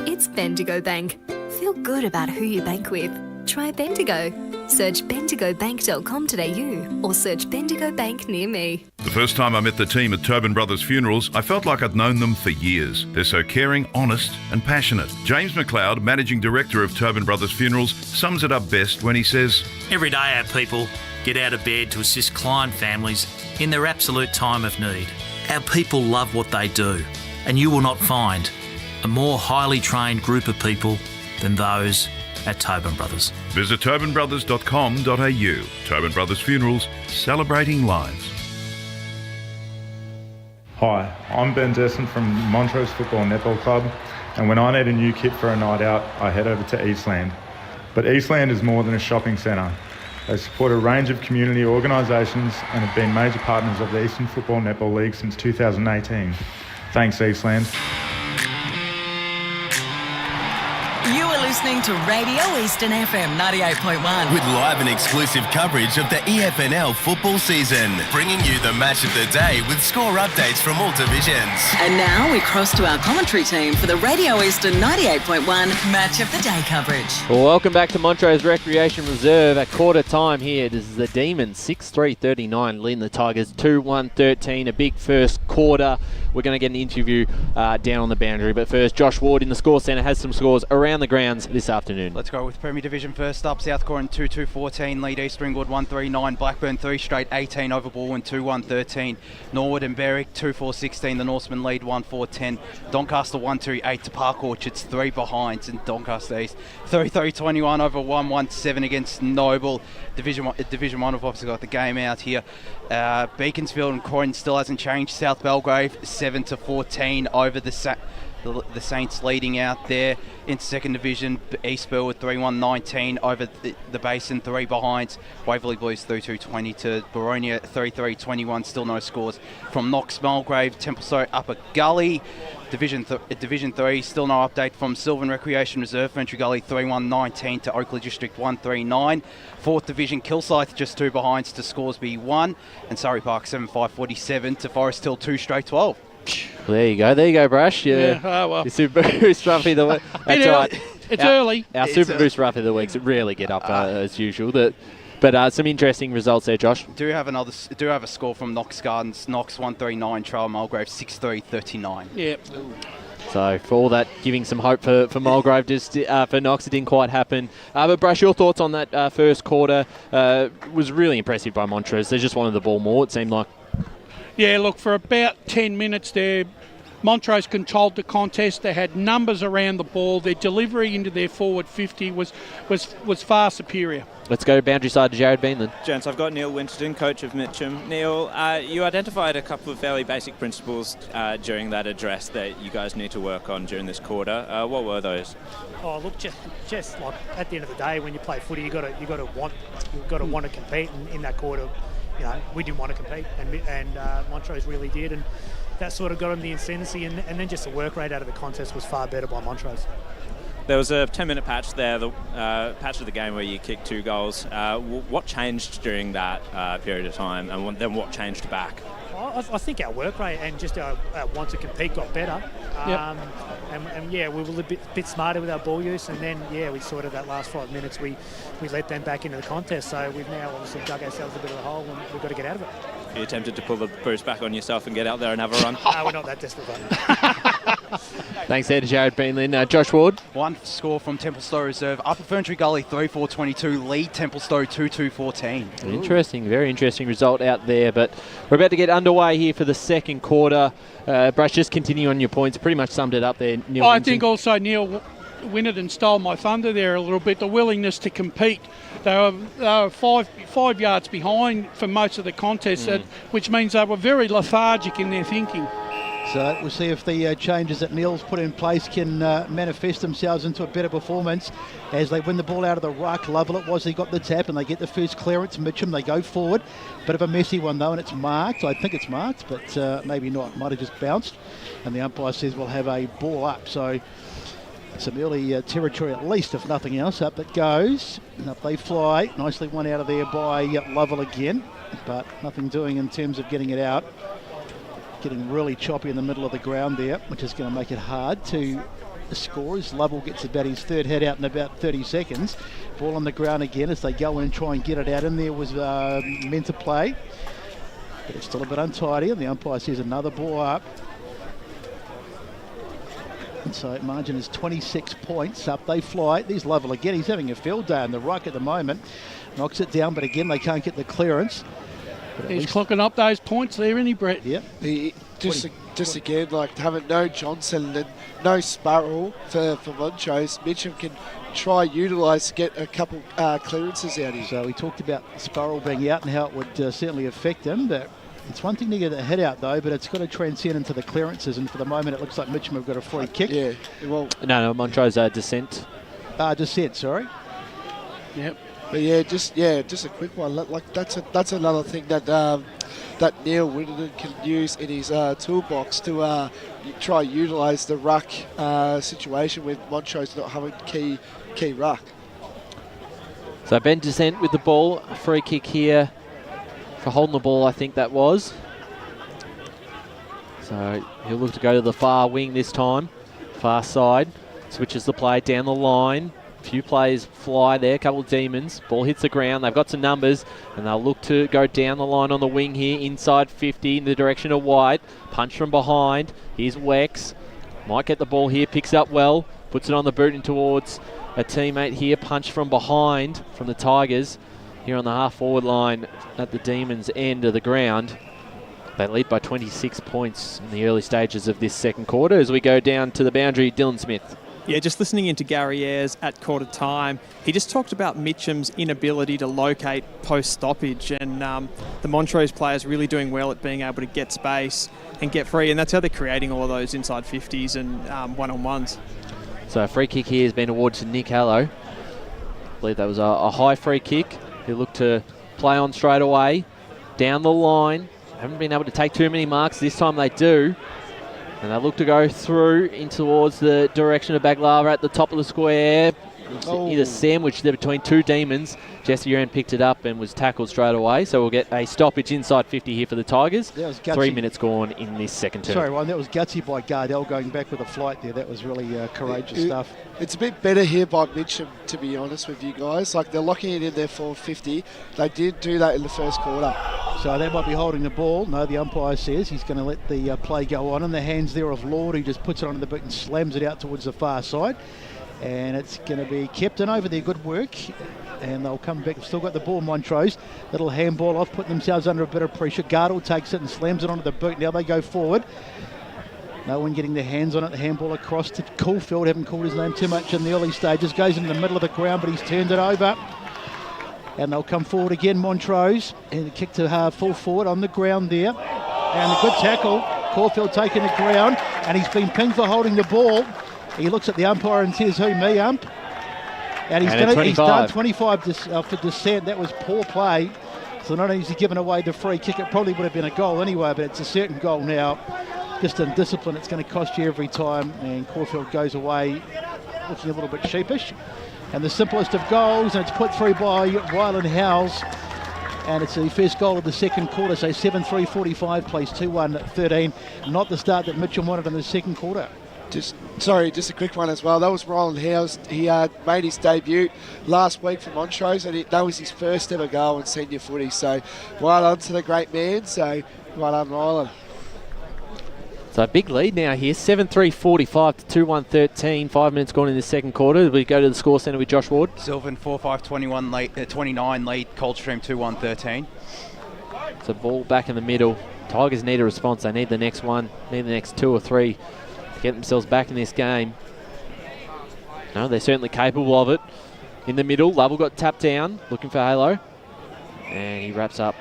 J: It's Bendigo Bank. Feel good about who you bank with. Try Bendigo. Search bendigobank.com.au or search Bendigo Bank near me.
K: The first time I met the team at Tobin Brothers Funerals, I felt like I'd known them for years. They're so caring, honest and passionate. James McLeod, Managing Director of Tobin Brothers Funerals, sums it up best when he says,
L: Every day our people get out of bed to assist client families in their absolute time of need. Our people love what they do, and you will not find a more highly trained group of people than those at Tobin Brothers.
K: Visit tobinbrothers.com.au. Tobin Brothers Funerals, celebrating lives.
U: Hi, I'm Ben Desson from Montrose Football Netball Club, and when I need a new kit for a night out, I head over to Eastland. But Eastland is more than a shopping centre. They support a range of community organisations and have been major partners of the Eastern Football Netball League since 2018. Thanks, Eastland.
B: You are listening to Radio Eastern FM 98.1.
A: With live and exclusive coverage of the EFNL football season, bringing you the match of the day with score updates from all divisions.
B: And now we cross to our commentary team for the Radio Eastern 98.1 Match of the Day coverage.
C: Well, welcome back to Montrose Recreation Reserve at quarter time here. This is the Demons 6-3-39 leading the Tigers 2-1-13. A big first quarter. We're going to get an interview down on the boundary. But first, Josh Ward in the score centre has some scores around the grounds this afternoon.
O: Let's go with Premier Division first up. South Corin 2-2-14, lead East Ringwood 1-3-9, Blackburn 3 straight 18 over Balwyn 2-1-13, Norwood and Berwick 2-4-16, the Norsemen lead 1-4-10, Doncaster 1-2-8 to Park Orchards 3 behind, and Doncaster East 3-3-21 over 1-1-7 against Noble. Division 1 have obviously got the game out here. Beaconsfield and Croydon still hasn't changed. South Belgrave 7-14 over the Saints leading out there. In second division, East Burwood 3-1-19 over the Basin, 3 behind. Waverley Blues 3-2-20 to Boronia 3-3-21, still no scores from Knox, Mulgrave, Templestowe, Upper Gully. Division 3, still no update from Sylvan Recreation Reserve, Ventry Gully 3-1-19 to Oakley District 1-3-9. Fourth division, Kilsyth just 2 behind to Scoresby 1, and Surrey Park 7-5-47 to Forest Hill 2 straight 12.
C: There you go, Brash.
O: Well.
C: Your Super Boost Roughie of the Week. That's right.
N: It's early.
C: Our Super Boost Roughie of the Weeks rarely get up as usual. But some interesting results there, Josh.
O: Do have a score from Knox Gardens. Knox 1-3-9, Trail Mulgrave 6-3-39.
N: Yep.
C: So for all that, giving some hope for Mulgrave, just for Knox, it didn't quite happen. But Brash, your thoughts on that first quarter? Was really impressive by Montrose. They just wanted the ball more, it seemed like.
N: Yeah, look, for about 10 minutes there, Montrose controlled the contest. They had numbers around the ball. Their delivery into their forward 50 was far superior.
C: Let's go boundary side to Jared Beanland.
R: Gents, I've got Neil Winterton, coach of Mitcham. Neil, you identified a couple of fairly basic principles during that address that you guys need to work on during this quarter. What were those?
F: Oh, look, just like at the end of the day, when you play footy, you got to want to compete. And in that quarter, you know, we didn't want to compete, and Montrose really did, and that sort of got them the ascendancy, and then just the work rate out of the contest was far better by Montrose.
R: There was a 10-minute patch there, the patch of the game where you kicked 2 goals. What changed during that period of time, and then what changed back?
F: I think our work rate and just our want to compete got better.
N: Yep.
F: And we were a bit smarter with our ball use, and then we sort of that last 5 minutes we let them back into the contest. So we've now obviously dug ourselves a bit of a hole, and we've got to get out of it.
R: Are you tempted to pull the boost back on yourself and get out there and have a run?
F: No, we're not that desperate.
C: Thanks there to Jared Beanland. Josh Ward.
O: One score from Templestowe Reserve. Upper Ferntree Gully 3-4-22, lead Templestowe 2-2-14.
C: Interesting, very interesting result out there. But we're about to get underway here for the second quarter. Brush, just continue on your points. Pretty much summed it up there, Neil.
N: I think also Neil Winterton stole my thunder there a little bit. The willingness to compete. They were 5 yards behind for most of the contest, which means they were very lethargic in their thinking.
D: So we'll see if the changes that Neil's put in place can manifest themselves into a better performance as they win the ball out of the ruck. Lovell it was, he got the tap and they get the first clearance. Mitcham, they go forward. Bit of a messy one though, and it's marked. I think it's marked, but maybe not. Might have just bounced. And the umpire says we'll have a ball up. So some early territory at least, if nothing else. Up it goes. And up they fly. Nicely won out of there by Lovell again, but nothing doing in terms of getting it out. Getting really choppy in the middle of the ground there, which is going to make it hard to score as Lovell gets about his third head out in about 30 seconds. Ball on the ground again as they go in and try and get it out. In there was meant to play, but it's still a bit untidy, and the umpire says another ball up. And so margin is 26 points. Up they fly. There's Lovell again. He's having a field day in the ruck at the moment. Knocks it down, but again they can't get the clearance.
N: He's clocking up those points there, isn't he, Brett?
D: Yep.
E: Just again, like having no Johnson and no Sparrow for Montrose, Mitcham can try utilise to get a couple clearances out here.
D: So we talked about Sparrow being out and how it would certainly affect him, but it's one thing to get a head out though, but it's got to transcend into the clearances, and for the moment it looks like Mitcham have got a free kick.
E: Yeah, well...
C: No, Montrose descent.
D: Descent, sorry.
N: Yep.
E: But just a quick one. Like that's another thing that that Neil Winterton can use in his toolbox to try utilise the ruck situation with Montrose not having key ruck.
C: So Ben Descent with the ball, a free kick here for holding the ball, I think that was. So he'll look to go to the far wing this time, far side, switches the play down the line. Few players fly there, a couple of demons. Ball hits the ground, they've got some numbers, and they'll look to go down the line on the wing here, inside 50 in the direction of White. Punch from behind, here's Wex. Might get the ball here, picks up well, puts it on the boot and towards a teammate here. Punch from behind from the Tigers here on the half-forward line at the Demons' end of the ground. They lead by 26 points in the early stages of this second quarter as we go down to the boundary. Dylan Smith.
R: Yeah, just listening into Gary Ayres at quarter time, he just talked about Mitcham's inability to locate post-stoppage, and the Montrose players really doing well at being able to get space and get free, and that's how they're creating all of those inside 50s and one-on-ones.
C: So a free kick here has been awarded to Nick Hallow. I believe that was a high free kick. He looked to play on straight away, down the line. Haven't been able to take too many marks. This time they do. And they look to go through in towards the direction of Baglava at the top of the square. Either sandwiched there between two Demons. Jesse Uran picked it up and was tackled straight away. So we'll get a stoppage inside 50 here for the Tigers. 3 minutes gone in this second term.
D: Sorry, Ryan, that was gutsy by Gardell going back with a flight there. That was really courageous stuff.
E: It's a bit better here by Mitcham, to be honest with you guys. Like, they're locking it in there for 50. They did do that in the first quarter.
D: So they might be holding the ball. No, the umpire says he's going to let the play go on in the hands there of Lord, who just puts it onto the boot and slams it out towards the far side. And it's going to be kept in over there. Good work. And they'll come back. They've still got the ball, Montrose. Little handball off, putting themselves under a bit of pressure. Gardell takes it and slams it onto the boot. Now they go forward. No one getting their hands on it. The handball across to Caulfield. Haven't called his name too much in the early stages. Goes into the middle of the ground, but he's turned it over. And they'll come forward again, Montrose. And the kick to full forward on the ground there. And a good tackle. Caulfield taking the ground. And he's been pinged for holding the ball. He looks at the umpire and says, "Who, me, ump?" And he's done 25 for Descent. That was poor play. So not only is he given away the free kick, it probably would have been a goal anyway, but it's a certain goal now. Just in discipline, it's going to cost you every time. And Caulfield goes away looking a little bit sheepish. And the simplest of goals, and it's put through by Ryland Howes. And it's the first goal of the second quarter, so 7-3-45 plays 2-1-13. Not the start that Mitcham wanted in the second quarter.
E: Just a quick one as well. That was Ryland Howes. He made his debut last week for Montrose, and that was his first ever goal in senior footy. So well on to the great man. So well on, Ryland.
C: So a big lead now here, 7-3-45 to 2-1-13. 5 minutes gone in the second quarter. We go to the score centre with Josh Ward.
O: Sylvan 4-5-29 lead, Coldstream 2-1-13.
C: So ball back in the middle. Tigers need a response. They need the next one, need the next 2 or 3 to get themselves back in this game. No, they're certainly capable of it. In the middle, Lovell got tapped down, looking for Halo. And he wraps up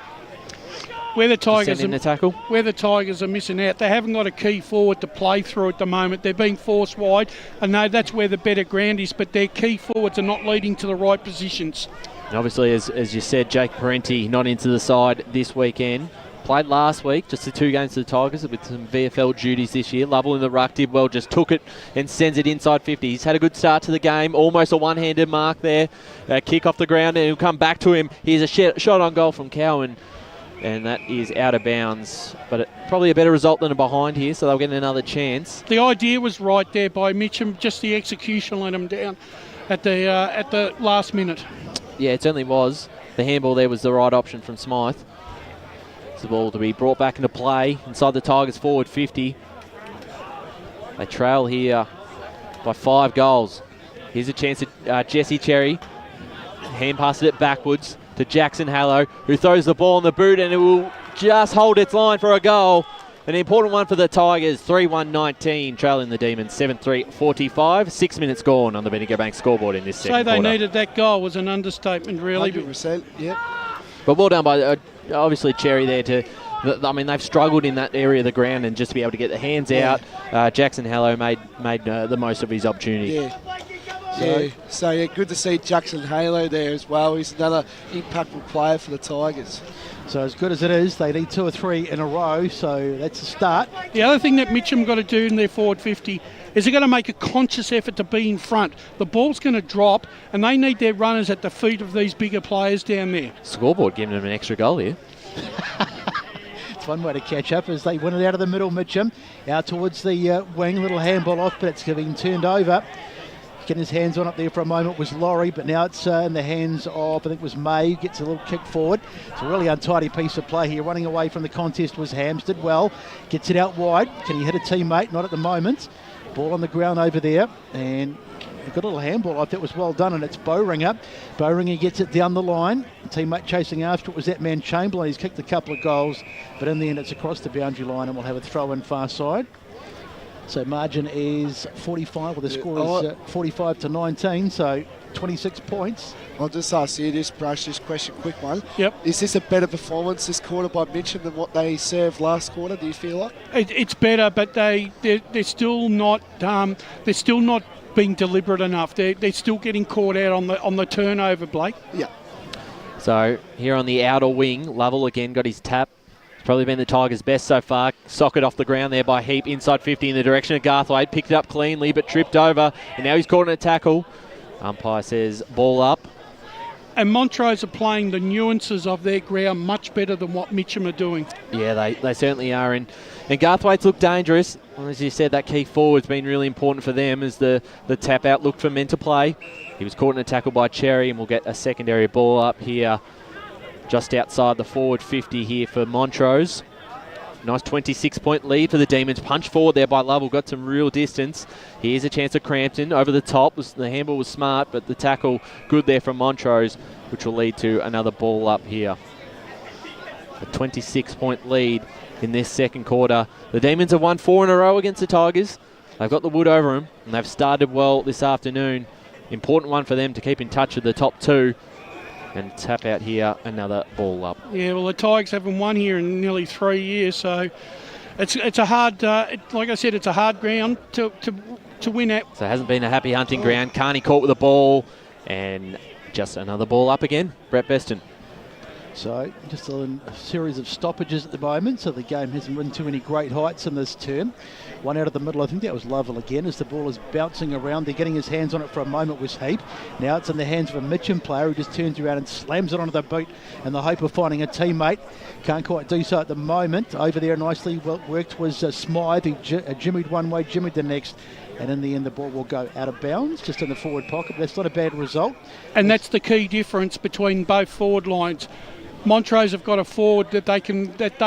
N: Where the Tigers
C: in the tackle.
N: Where the Tigers are missing out, they haven't got a key forward to play through at the moment. They're being forced wide. I know that's where the better ground is, but their key forwards are not leading to the right positions.
C: And obviously, as you said, Jake Parenti not into the side this weekend. Played last week, just the 2 games to the Tigers with some VFL duties this year. Lovell in the ruck did well, just took it and sends it inside 50. He's had a good start to the game, almost a one-handed mark there. Kick off the ground and he'll come back to him. Here's a shot on goal from Cowan, and that is out of bounds. But probably a better result than a behind here, so they'll get another chance.
N: The idea was right there by Mitcham, just the execution let him down at the last minute.
C: Yeah, it certainly was. The handball there was the right option from Smythe. The ball to be brought back into play inside the Tigers forward 50. They trail here by 5 goals. Here's a chance at Jesse Cherry. Hand passes it backwards to Jackson Hallow, who throws the ball on the boot, and it will just hold its line for a goal. An important one for the Tigers. 3-1-19, trailing the Demons 7-3-45. 6 minutes gone on the Bendigo Bank scoreboard in this second quarter.
N: Say they needed that goal was an understatement, really.
E: 100%, yeah.
C: But well done by obviously Cherry there they've struggled in that area of the ground, and just to be able to get the hands out. Jackson Hallow made the most of his opportunity.
E: So good to see Jackson Halo there as well. He's another impactful player for the Tigers.
D: So as good as it is, they need 2 or 3 in a row, so that's a start.
N: The other thing that Mitcham got to do in their forward 50 is they're going to make a conscious effort to be in front. The ball's going to drop, and they need their runners at the feet of these bigger players down there.
C: Scoreboard giving them an extra goal here.
D: It's one way to catch up as they win it out of the middle, Mitcham. Out towards the wing, little handball off, but it's being turned over. Getting his hands on it there for a moment was Laurie, but now it's in the hands of, I think it was May, gets a little kick forward. It's a really untidy piece of play here. Running away from the contest was Hams, did well. Gets it out wide. Can he hit a teammate? Not at the moment. Ball on the ground over there, and they've got a little handball off. That was well done, and it's Bowringer. Bowringer gets it down the line. Teammate chasing after it was that man Chamberlain. He's kicked a couple of goals, but in the end it's across the boundary line, and we'll have a throw in far side. So margin is 45, well the score is 45-19, so 26 points.
E: I'll just ask you this question, quick one.
N: Yep.
E: Is this a better performance this quarter by Mitcham than what they served last quarter, do you feel like?
N: It's better, but they're still not being deliberate enough. They're still getting caught out on the turnover, Blake.
E: Yeah.
C: So here on the outer wing, Lovell again got his tap. Probably been the Tigers' best so far. Socket off the ground there by Heap, inside 50 in the direction of Garthwaite. Picked it up cleanly, but tripped over. And now he's caught in a tackle. Umpire says ball up.
N: And Montrose are playing the nuances of their ground much better than what Mitcham are doing.
C: Yeah, they certainly are. And Garthwaite's looked dangerous. Well, as you said, that key forward's been really important for them as the tap out looked for men to play. He was caught in a tackle by Cherry, and we'll get a secondary ball up here. Just outside the forward 50 here for Montrose. Nice 26-point lead for the Demons. Punch forward there by Lovell. Got some real distance. Here's a chance of Crampton. Over the top. The handball was smart, but the tackle good there from Montrose, which will lead to another ball up here. A 26-point lead in this second quarter. The Demons have won 4 in a row against the Tigers. They've got the wood over them, and they've started well this afternoon. Important one for them to keep in touch with the top 2. And tap out here, another ball up.
N: Yeah, well, the Tigers haven't won here in nearly 3 years, so it's a hard, like I said, it's a hard ground to win at.
C: So it hasn't been a happy hunting ground. Carney caught with the ball, and just another ball up again. Brett Beston.
D: So just a series of stoppages at the moment, so the game hasn't run to any great heights in this term. One out of the middle, I think that was Lovell again, as the ball is bouncing around. They're getting his hands on it for a moment was Heap. Now it's in the hands of a Mitcham player who just turns around and slams it onto the boot in the hope of finding a teammate. Can't quite do so at the moment. Over there nicely worked was Smythe, who jimmied one way, jimmied the next. And in the end, the ball will go out of bounds, just in the forward pocket. That's not a bad result.
N: And that's the key difference between both forward lines. Montrose have got a forward that they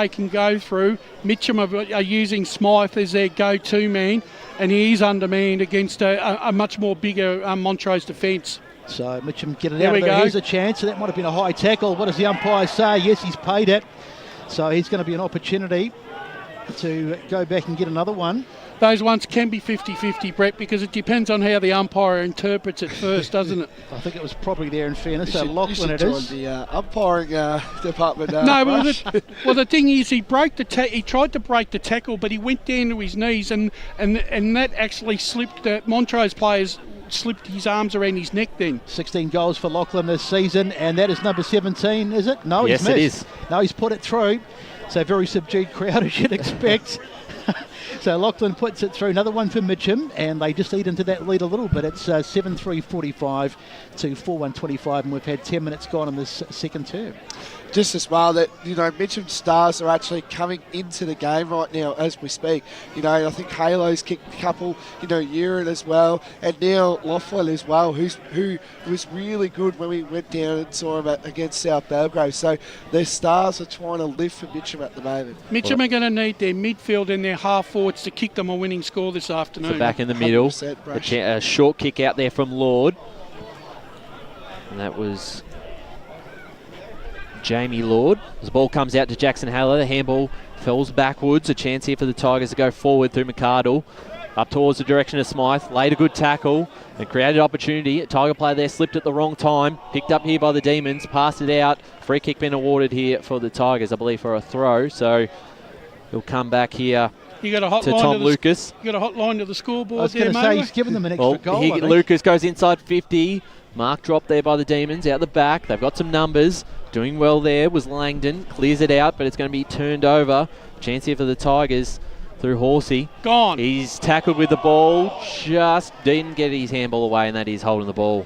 N: can go through. Mitcham are using Smythe as their go-to man, and he is undermanned against a much more bigger Montrose defence.
D: So Mitcham get it out of there. Here's a chance. So that might have been a high tackle. What does the umpire say? Yes, he's paid it. So he's going to be an opportunity to go back and get another one.
N: Those ones can be 50-50, Brett, because it depends on how the umpire interprets it first, doesn't it?
D: I think it was probably there in fairness.
E: You
D: So
E: should
D: Lachlan it
E: join
D: is.
E: the umpiring department.
N: No,
E: Rush.
N: well, the thing is, he broke he tried to break the tackle, but he went down to his knees, and that actually slipped. The Montrose players slipped his arms around his neck then.
D: 16 goals for Lachlan this season, and that is number 17, is it? No,
C: Yes,
D: he's missed.
C: it is.
D: No, he's put it through. So very subdued crowd, as you'd expect. So Lachlan puts it through. Another one for Mitcham, and they just eat into that lead a little bit. It's 7-3-45 to 4-1-25, and we've had 10 minutes gone in this second term.
E: Just as well that, Mitcham Stars are actually coming into the game right now as we speak. I think Halo's kicked a couple, Urin as well, and now Laughlin as well, who was really good when we went down and saw him against South Belgrave. So their Stars are trying to live for Mitcham at the moment.
N: Mitcham are going to need their midfield and their half forwards to kick them a winning score this afternoon.
C: So back in the middle, a short kick out there from Lord. And that was Jamie Lord. As the ball comes out to Jackson Haller, the handball falls backwards. A chance here for the Tigers to go forward through McArdle. Up towards the direction of Smythe. Laid a good tackle and created opportunity. A Tiger player there slipped at the wrong time. Picked up here by the Demons. Passed it out. Free kick been awarded here for the Tigers, I believe, for a throw. So he'll come back here
N: You got a hotline
C: to Tom Lucas.
N: You got a hotline to the scoreboard.
D: I was going to say, he's given them an extra goal. I think.
C: Lucas goes inside 50. Mark dropped there by the Demons out the back. They've got some numbers. Doing well there was Langdon. Clears it out, but it's going to be turned over. Chance here for the Tigers through Horsey.
N: Gone.
C: He's tackled with the ball. Just didn't get his handball away, and that is holding the ball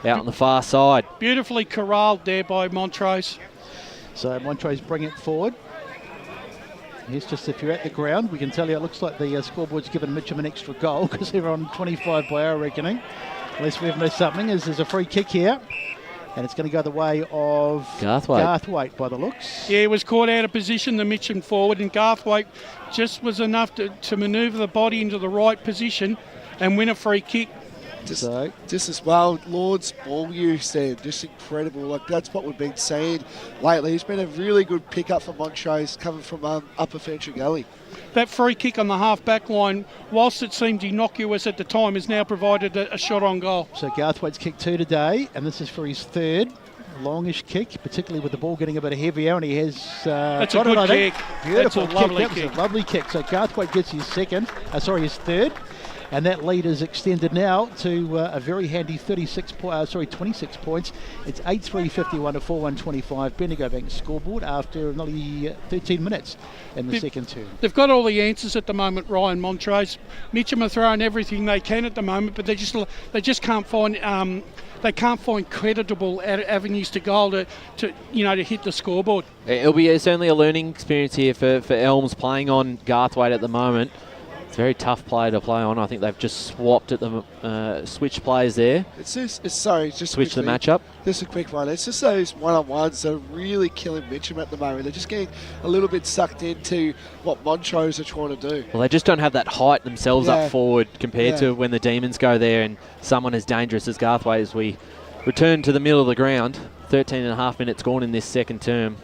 C: out on the far side.
N: Beautifully corralled there by Montrose.
D: So Montrose bring it forward. Here's just, if you're at the ground, we can tell you it looks like the scoreboard's given Mitcham an extra goal because they're on 25 by our reckoning. Unless we've missed something, as there's a free kick here. And it's going to go the way of Garthwaite by the looks.
N: Yeah, he was caught out of position, the Mitcham forward, and Garthwaite just was enough to manoeuvre the body into the right position and win a free kick.
E: Just as well, Lord's ball use there, just incredible. Like, that's what we've been seeing lately. He's been a really good pickup for Montrose coming from Upper Fenchurch Gully.
N: That free kick on the half-back line, whilst it seemed innocuous at the time, has now provided a shot on goal.
D: So Garthwaite's kicked 2 today, and this is for his third longish kick, particularly with the ball getting a bit heavier, and he has
N: that's a good kick.
D: Beautiful
N: That's a lovely
D: kick. That was a lovely kick. So Garthwaite gets his his third. And that lead is extended now to a very handy 26 points. It's 8-3-51 to 4-1-25. Bendigo Bank scoreboard after nearly 13 minutes in the second term.
N: They've got all the answers at the moment, Ryan Montrose. Mitcham are throwing everything they can at the moment, but they just can't find creditable avenues to goal to hit the scoreboard.
C: It'll be certainly a learning experience here for Elms playing on Garthwaite at the moment. It's a very tough player to play on. I think they've just swapped at the switched players there.
E: Switch the
C: matchup.
E: Just a quick one. It's just those one-on-ones that are really killing Mitcham at the moment. They're just getting a little bit sucked into what Montrose are trying to do.
C: Well, they just don't have that height themselves up forward compared to when the Demons go there and someone as dangerous as Garthwaite. As we return to the middle of the ground, 13 and a half minutes gone in this second term.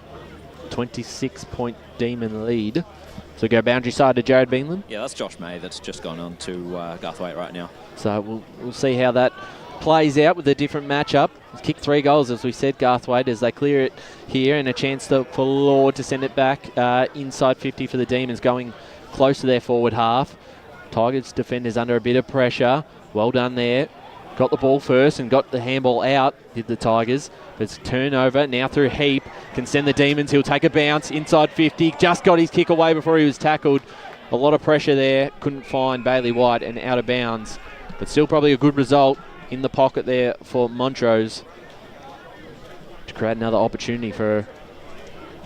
C: 26-point Demon lead. So go boundary side to Jared Beanland.
T: Yeah, that's Josh May that's just gone on to Garthwaite right now.
C: So we'll see how that plays out with a different matchup. He's kicked 3 goals, as we said, Garthwaite, as they clear it here, and a chance for Lord to send it back inside 50 for the Demons, going close to their forward half. Tigers defenders under a bit of pressure. Well done there. Got the ball first and got the handball out, did the Tigers. But it's turnover now through Heap. Can send the Demons. He'll take a bounce inside 50. Just got his kick away before he was tackled. A lot of pressure there. Couldn't find Bailey White and out of bounds. But still probably a good result in the pocket there for Montrose to create another opportunity for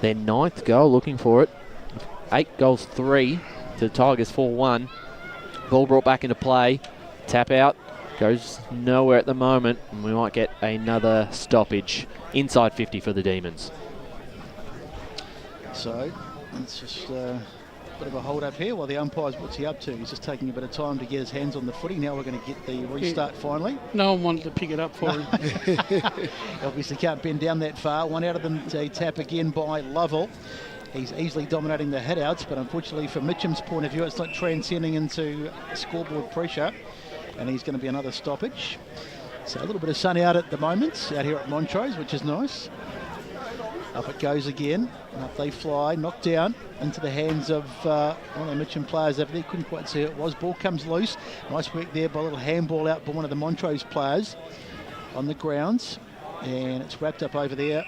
C: their 9th goal. Looking for it. 8 goals, 3 to the Tigers, 4-1. Ball brought back into play. Tap out. Goes nowhere at the moment, and we might get another stoppage inside 50 for the Demons.
D: So it's just a bit of a hold up here while the umpire's what's he up to. He's just taking a bit of time to get his hands on the footy. Now we're going to get the restart finally.
N: No one wanted to pick it up for him.
D: Obviously can't bend down that far. One out of them, a tap again by Lovell. He's easily dominating the hit-outs, but unfortunately from Mitcham's point of view, it's not transcending into scoreboard pressure, and he's going to be another stoppage. So a little bit of sun out at the moment, out here at Montrose, which is nice. Up it goes again, and up they fly, knocked down into the hands of one of the Mitcham players over there. Couldn't quite see who it was. Ball comes loose. Nice work there by a little handball out by one of the Montrose players on the grounds, and it's wrapped up over there.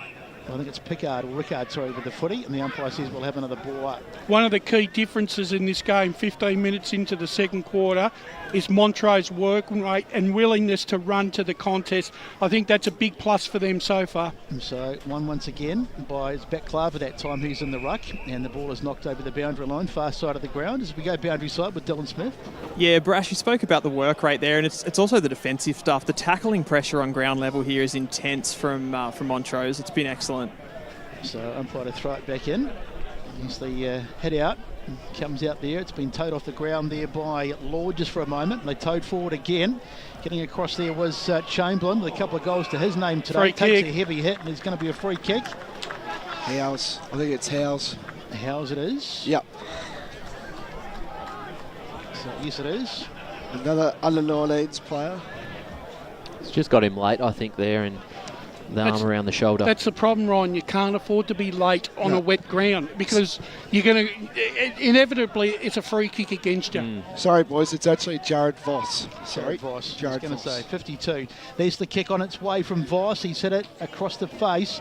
D: I think it's Rickard, with the footy, and the umpire says we'll have another ball up.
N: One of the key differences in this game, 15 minutes into the second quarter, is Montrose work rate and willingness to run to the contest. I think that's a big plus for them so far.
D: And so one once again by Baklaver that time, who's in the ruck, and the ball is knocked over the boundary line, far side of the ground, as we go boundary side with Dylan Smith.
R: Yeah, Brash, you spoke about the work rate there, and it's also the defensive stuff. The tackling pressure on ground level here is intense from Montrose. It's been excellent.
D: So umpire to throw it back in. Here's the head out. Comes out there. It's been towed off the ground there by Lord just for a moment. And they towed forward again. Getting across there was Chamberlain with a couple of goals to his name today.
N: Free
D: Takes
N: kick.
D: a heavy hit, and it's going to be a free kick.
E: Howes. I think it's Howes.
D: Howes it is.
E: Yep.
D: So yes, it is.
E: Another under 19s player.
C: It's just got him late, I think, there, and the arm around the shoulder.
N: That's the problem, Ryan. You can't afford to be late on a wet ground because you're going to inevitably it's a free kick against you.
E: Sorry, boys. It's actually Jared Voss. Sorry,
D: Voss.
E: Jared
D: I was going
E: Voss.
D: to say 52. There's the kick on its way from Voss. He's hit it across the face,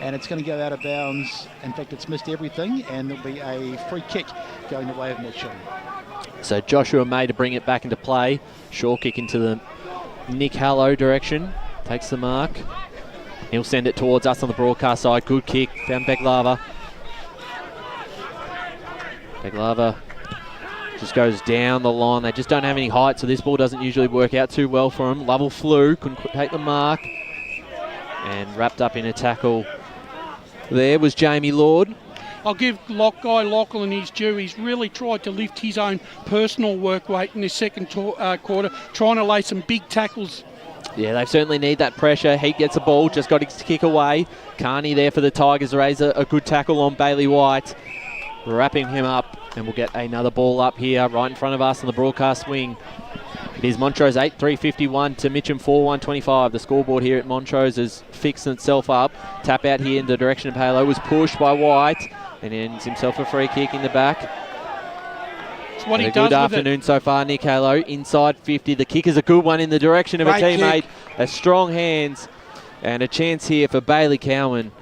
D: and it's going to go out of bounds. In fact, it's missed everything, and there'll be a free kick going the way of Mitcham.
C: So Joshua May to bring it back into play. Short kick into the Nick Hallow direction. Takes the mark. He'll send it towards us on the broadcast side. Good kick. Found Beglava. Beglava just goes down the line. They just don't have any height, so this ball doesn't usually work out too well for him. Lovell flew. Couldn't take the mark. And wrapped up in a tackle there was Jamie Lord.
N: I'll give Guy Lachlan his due. He's really tried to lift his own personal work rate in this second quarter, trying to lay some big tackles.
C: Yeah, they certainly need that pressure. He gets a ball, just got his kick away. Carney there for the Tigers, raise a good tackle on Bailey White. Wrapping him up, and we'll get another ball up here right in front of us on the broadcast wing. It is Montrose 8, 3:51 to Mitcham 4, 1:25. The scoreboard here at Montrose has fixed itself up. Tap out here in the direction of Halo was pushed by White and ends himself a free kick in the back.
N: It's what he does
C: good
N: with
C: afternoon
N: it.
C: so far, Nick Halo. Inside 50. The kick is a good one in the direction of
E: Great
C: a teammate.
E: kick.
C: A strong hands and a chance here for Bailey Cowan.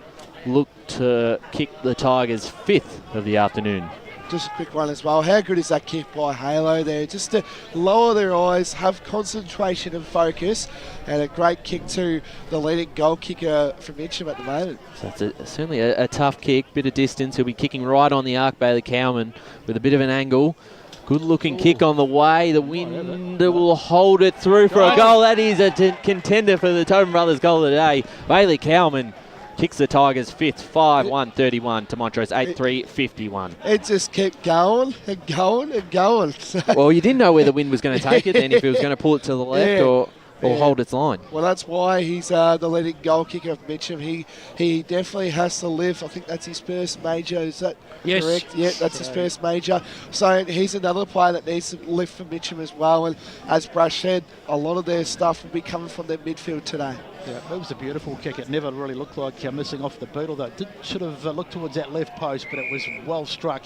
C: Look to kick the Tigers' 5th of the afternoon.
E: Just a quick one as well. How good is that kick by Halo there? Just to lower their eyes, have concentration and focus, and a great kick to the leading goal kicker from Mitcham at the moment.
C: So it's certainly a tough kick, bit of distance. He'll be kicking right on the arc, Bailey Cowan, with a bit of an angle. Good looking kick on the way. The wind will hold it through for a goal. That is a contender for the Tobin Brothers goal of the day. Bailey Cowan kicks the Tigers' 5th, 5-1-31 to Montrose 8-3-51.
E: It just kept going and going and going.
C: Well, you didn't know where the wind was going to take it then, if it was going to pull it to the left or hold its line.
E: Well, that's why he's the leading goal kicker of Mitcham. He definitely has to live. I think that's his first major. Is that correct? Yeah, that's his first major. So he's another player that needs to lift for Mitcham as well. And as Brush said, a lot of their stuff will be coming from their midfield today.
D: Yeah, it was a beautiful kick. It never really looked like missing off the boot, although it should have looked towards that left post, but it was well struck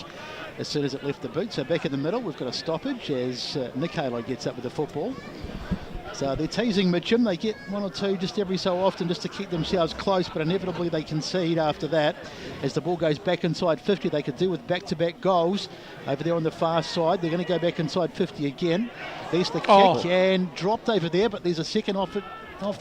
D: as soon as it left the boot. So back in the middle, we've got a stoppage as Nick Halo gets up with the football. So they're teasing Mitcham. They get one or two just every so often just to keep themselves close, but inevitably they concede after that. As the ball goes back inside 50, they could do with back-to-back goals. Over there on the far side, they're going to go back inside 50 again. There's the kick and dropped over there, but there's a second off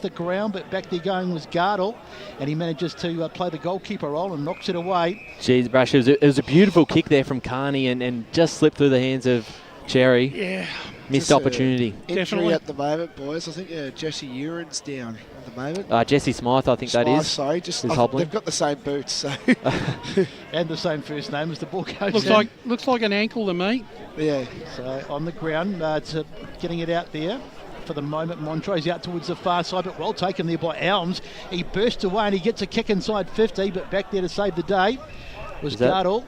D: the ground, but back there going was Gardle, and he manages to play the goalkeeper role and knocks it away.
C: Jeez, Brash, it was a beautiful kick there from Carney and just slipped through the hands of Cherry.
N: Yeah.
C: Missed
E: Just
C: opportunity.
E: Injury at the moment, boys. I think Jesse Urin's down at the moment.
C: Jesse Smythe, I think that is.
E: Sorry, just
C: is hobbling.
E: they've got the same boots, so
D: and the same first name as the ball goes in.
N: Looks like an ankle to me.
E: Yeah.
D: So on the ground, getting it out there. For the moment, Montrose out towards the far side, but well taken there by Elms. He bursts away and he gets a kick inside 50, but back there to save the day was Gardle.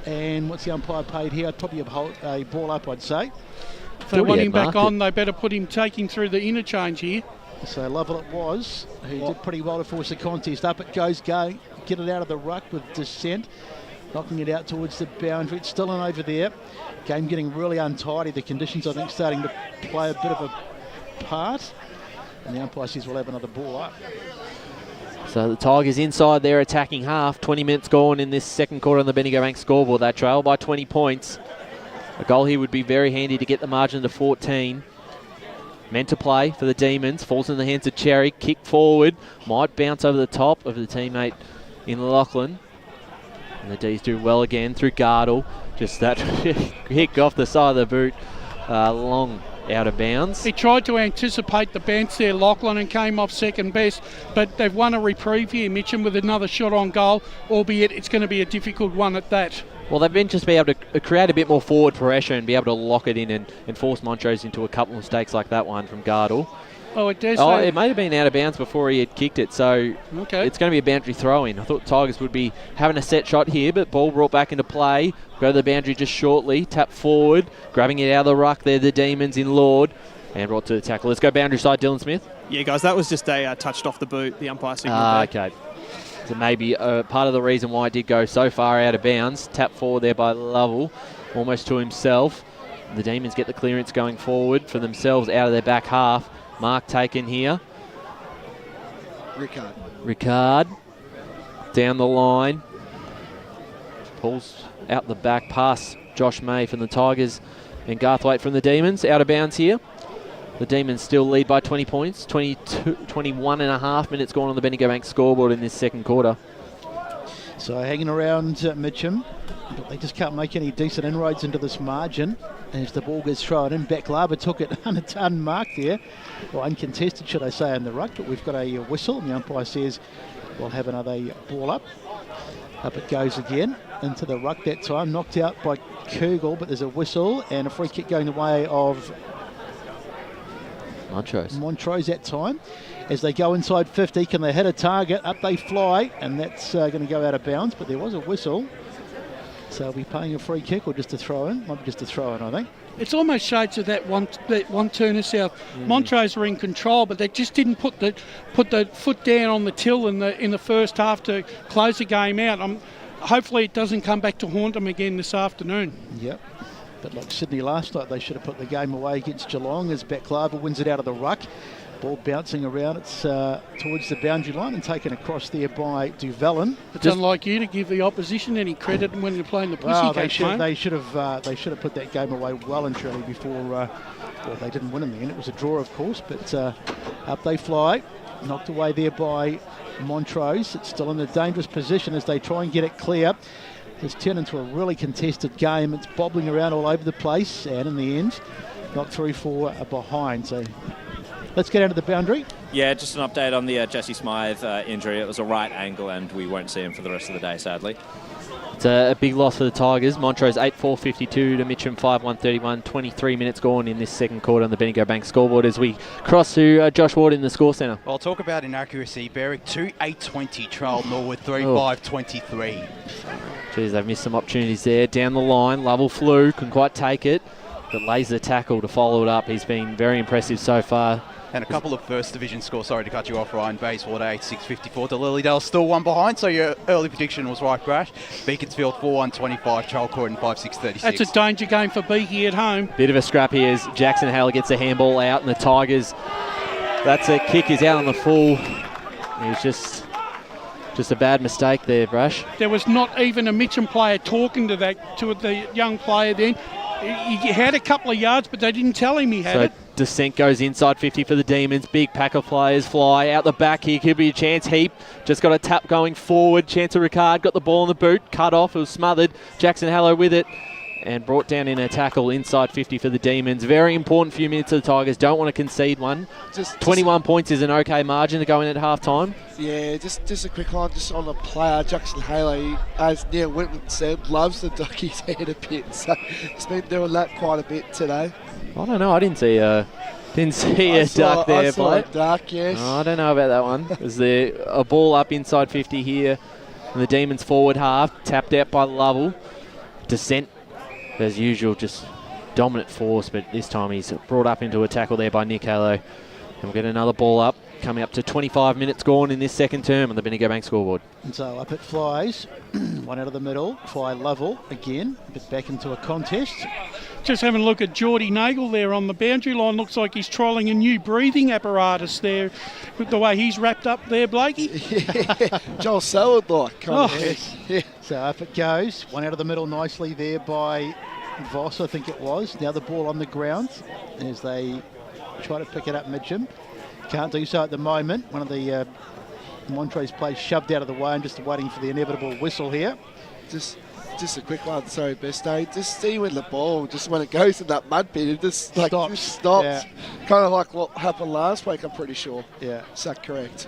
D: And what's the umpire paid here? Probably a ball up, I'd say.
N: If they want him back on, they better take him through the interchange here.
D: So Lovell it was, who did pretty well to force the contest. Up it goes, get it out of the ruck with descent. Knocking it out towards the boundary. It's still in over there. Game getting really untidy. The conditions, I think, starting to play a bit of a part. And the umpire says we'll have another ball up.
C: So the Tigers inside their attacking half. 20 minutes gone in this second quarter on the Bendigo Bank scoreboard. They trail by 20 points. A goal here would be very handy to get the margin to 14. Meant to play for the Demons. Falls in the hands of Cherry. Kick forward. Might bounce over the top of the teammate in Lachlan. And the D's do well again through Gardle. Just that kick off the side of the boot. Long out of bounds.
N: He tried to anticipate the bounce there, Lachlan, and came off second best, but they've won a reprieve here, Mitcham, with another shot on goal, albeit it's going to be a difficult one at that.
C: Well, they've been just be able to create a bit more forward pressure and be able to lock it in and force Montrose into a couple of mistakes like that one from Gardle.
N: Oh, it does.
C: Oh, it may have been out of bounds before he had kicked it, so it's going to be a boundary throw-in. I thought Tigers would be having a set shot here, but ball brought back into play. Go to the boundary just shortly, tap forward, grabbing it out of the ruck there, the Demons in Lord, and brought to the tackle. Let's go boundary side, Dylan Smith.
R: Yeah, guys, that was just a touched off the boot, the umpire signal there.
C: Okay. So maybe part of the reason why it did go so far out of bounds. Tap forward there by Lovell, almost to himself. The Demons get the clearance going forward for themselves out of their back half. Mark taken here. Ricard. Down the line. Pulls out the back pass. Josh May from the Tigers and Garthwaite from the Demons. Out of bounds here. The Demons still lead by 20 points. 21 and a half minutes gone on the Bendigo Bank scoreboard in this second quarter.
D: So hanging around Mitcham, but they just can't make any decent inroads into this margin. As the ball gets thrown in, Backlava took it unmarked there, or uncontested, should I say, in the ruck. But we've got a whistle, and the umpire says we'll have another ball up. Up it goes again into the ruck that time, knocked out by Kugel, but there's a whistle and a free kick going the way of Montrose that time. As they go inside 50, can they hit a target? Up they fly, and that's going to go out of bounds, but there was a whistle. So are we paying a free kick or just a throw-in? Might be just a throw-in, I think.
N: It's almost shades of that one turner south. Montrose were in control, but they just didn't put the foot down on the till in the first half to close the game out. Hopefully it doesn't come back to haunt them again this afternoon.
D: Yep. But like Sydney last night, they should have put the game away against Geelong as Backlava wins it out of the ruck. Ball bouncing around, it's towards the boundary line and taken across there by Duvalin.
N: It's unlike you to give the opposition any credit when you're playing the pussy game.
D: They should have put that game away well and truly before. Well, they didn't win in the end. It was a draw, of course, but up they fly, knocked away there by Montrose. It's still in a dangerous position as they try and get it clear. It's turned into a really contested game. It's bobbling around all over the place, and in the end, knocked through for a behind. So let's get out of the boundary.
S: Yeah, just an update on the Jesse Smythe injury. It was a right ankle, and we won't see him for the rest of the day, sadly.
C: It's a big loss for the Tigers. Montrose 8-4-52 to Mitcham 5-1-31. 23 minutes gone in this second quarter on the Bendigo Bank scoreboard as we cross to Josh Ward in the score centre.
O: Well, talk about inaccuracy. Berwick 2-8-20 trail Norwood 3-5-23.
C: Geez, they've missed some opportunities there. Down the line, Lovell flew, couldn't quite take it, but lays the tackle to follow it up. He's been very impressive so far.
O: And a couple of first division scores, sorry to cut you off, Ryan. Bayswater 8-6-54 to Lilydale, still one behind, so your early prediction was right, Brash. Beaconsfield 4-1-25, Charlcourt 5-6-36.
N: That's a danger game for Beaky at home.
C: Bit of a scrap here as Jackson Hale gets a handball out, and the Tigers, that's a kick, is out on the full. It was just a bad mistake there, Brash.
N: There was not even a Mitcham player talking to the young player then. He had a couple of yards, but they didn't tell him he had it.
C: Descent goes inside 50 for the Demons. Big pack of players fly out the back here. Could be a chance. Heap just got a tap going forward. Chance of Ricard got the ball in the boot. Cut off. It was smothered. Jackson Hallow with it and brought down in a tackle inside 50 for the Demons. Very important few minutes of the Tigers. Don't want to concede one. 21 points is an okay margin to go in at half time.
E: Yeah, just a quick line just on the player, Jackson Haley, as Neil Whitman said, loves to duck his head a bit. So he's been doing that quite a bit today.
C: I don't know. I didn't see a duck there,
E: I saw a
C: Blake.
E: duck, yes.
C: Oh, I don't know about that one. Is there a ball up inside 50 here in the Demons forward half. Tapped out by Lovell. Descent, as usual, just dominant force, but this time he's brought up into a tackle there by Nick Hallow. And we'll get another ball up, coming up to 25 minutes gone in this second term on the Bendigo Bank scoreboard.
D: And so up it flies, one out of the middle, by Lovell again, a bit back into a contest.
N: Just having a look at Geordie Nagel there on the boundary line. Looks like he's trialling a new breathing apparatus there with the way he's wrapped up there, Blakey.
E: Joel Selwood like.
D: Yeah. So up it goes, one out of the middle nicely there by Voss, I think it was. Now the ball on the ground as they try to pick it up Mitcham. Can't do so at the moment. One of the Montrose players shoved out of the way and just waiting for the inevitable whistle here.
E: Just a quick one, sorry, Besto. Just see when the ball, just when it goes in that mud pit, it just stops.
D: Yeah.
E: Kind of like what happened last week, I'm pretty sure.
D: Yeah.
E: Is that correct?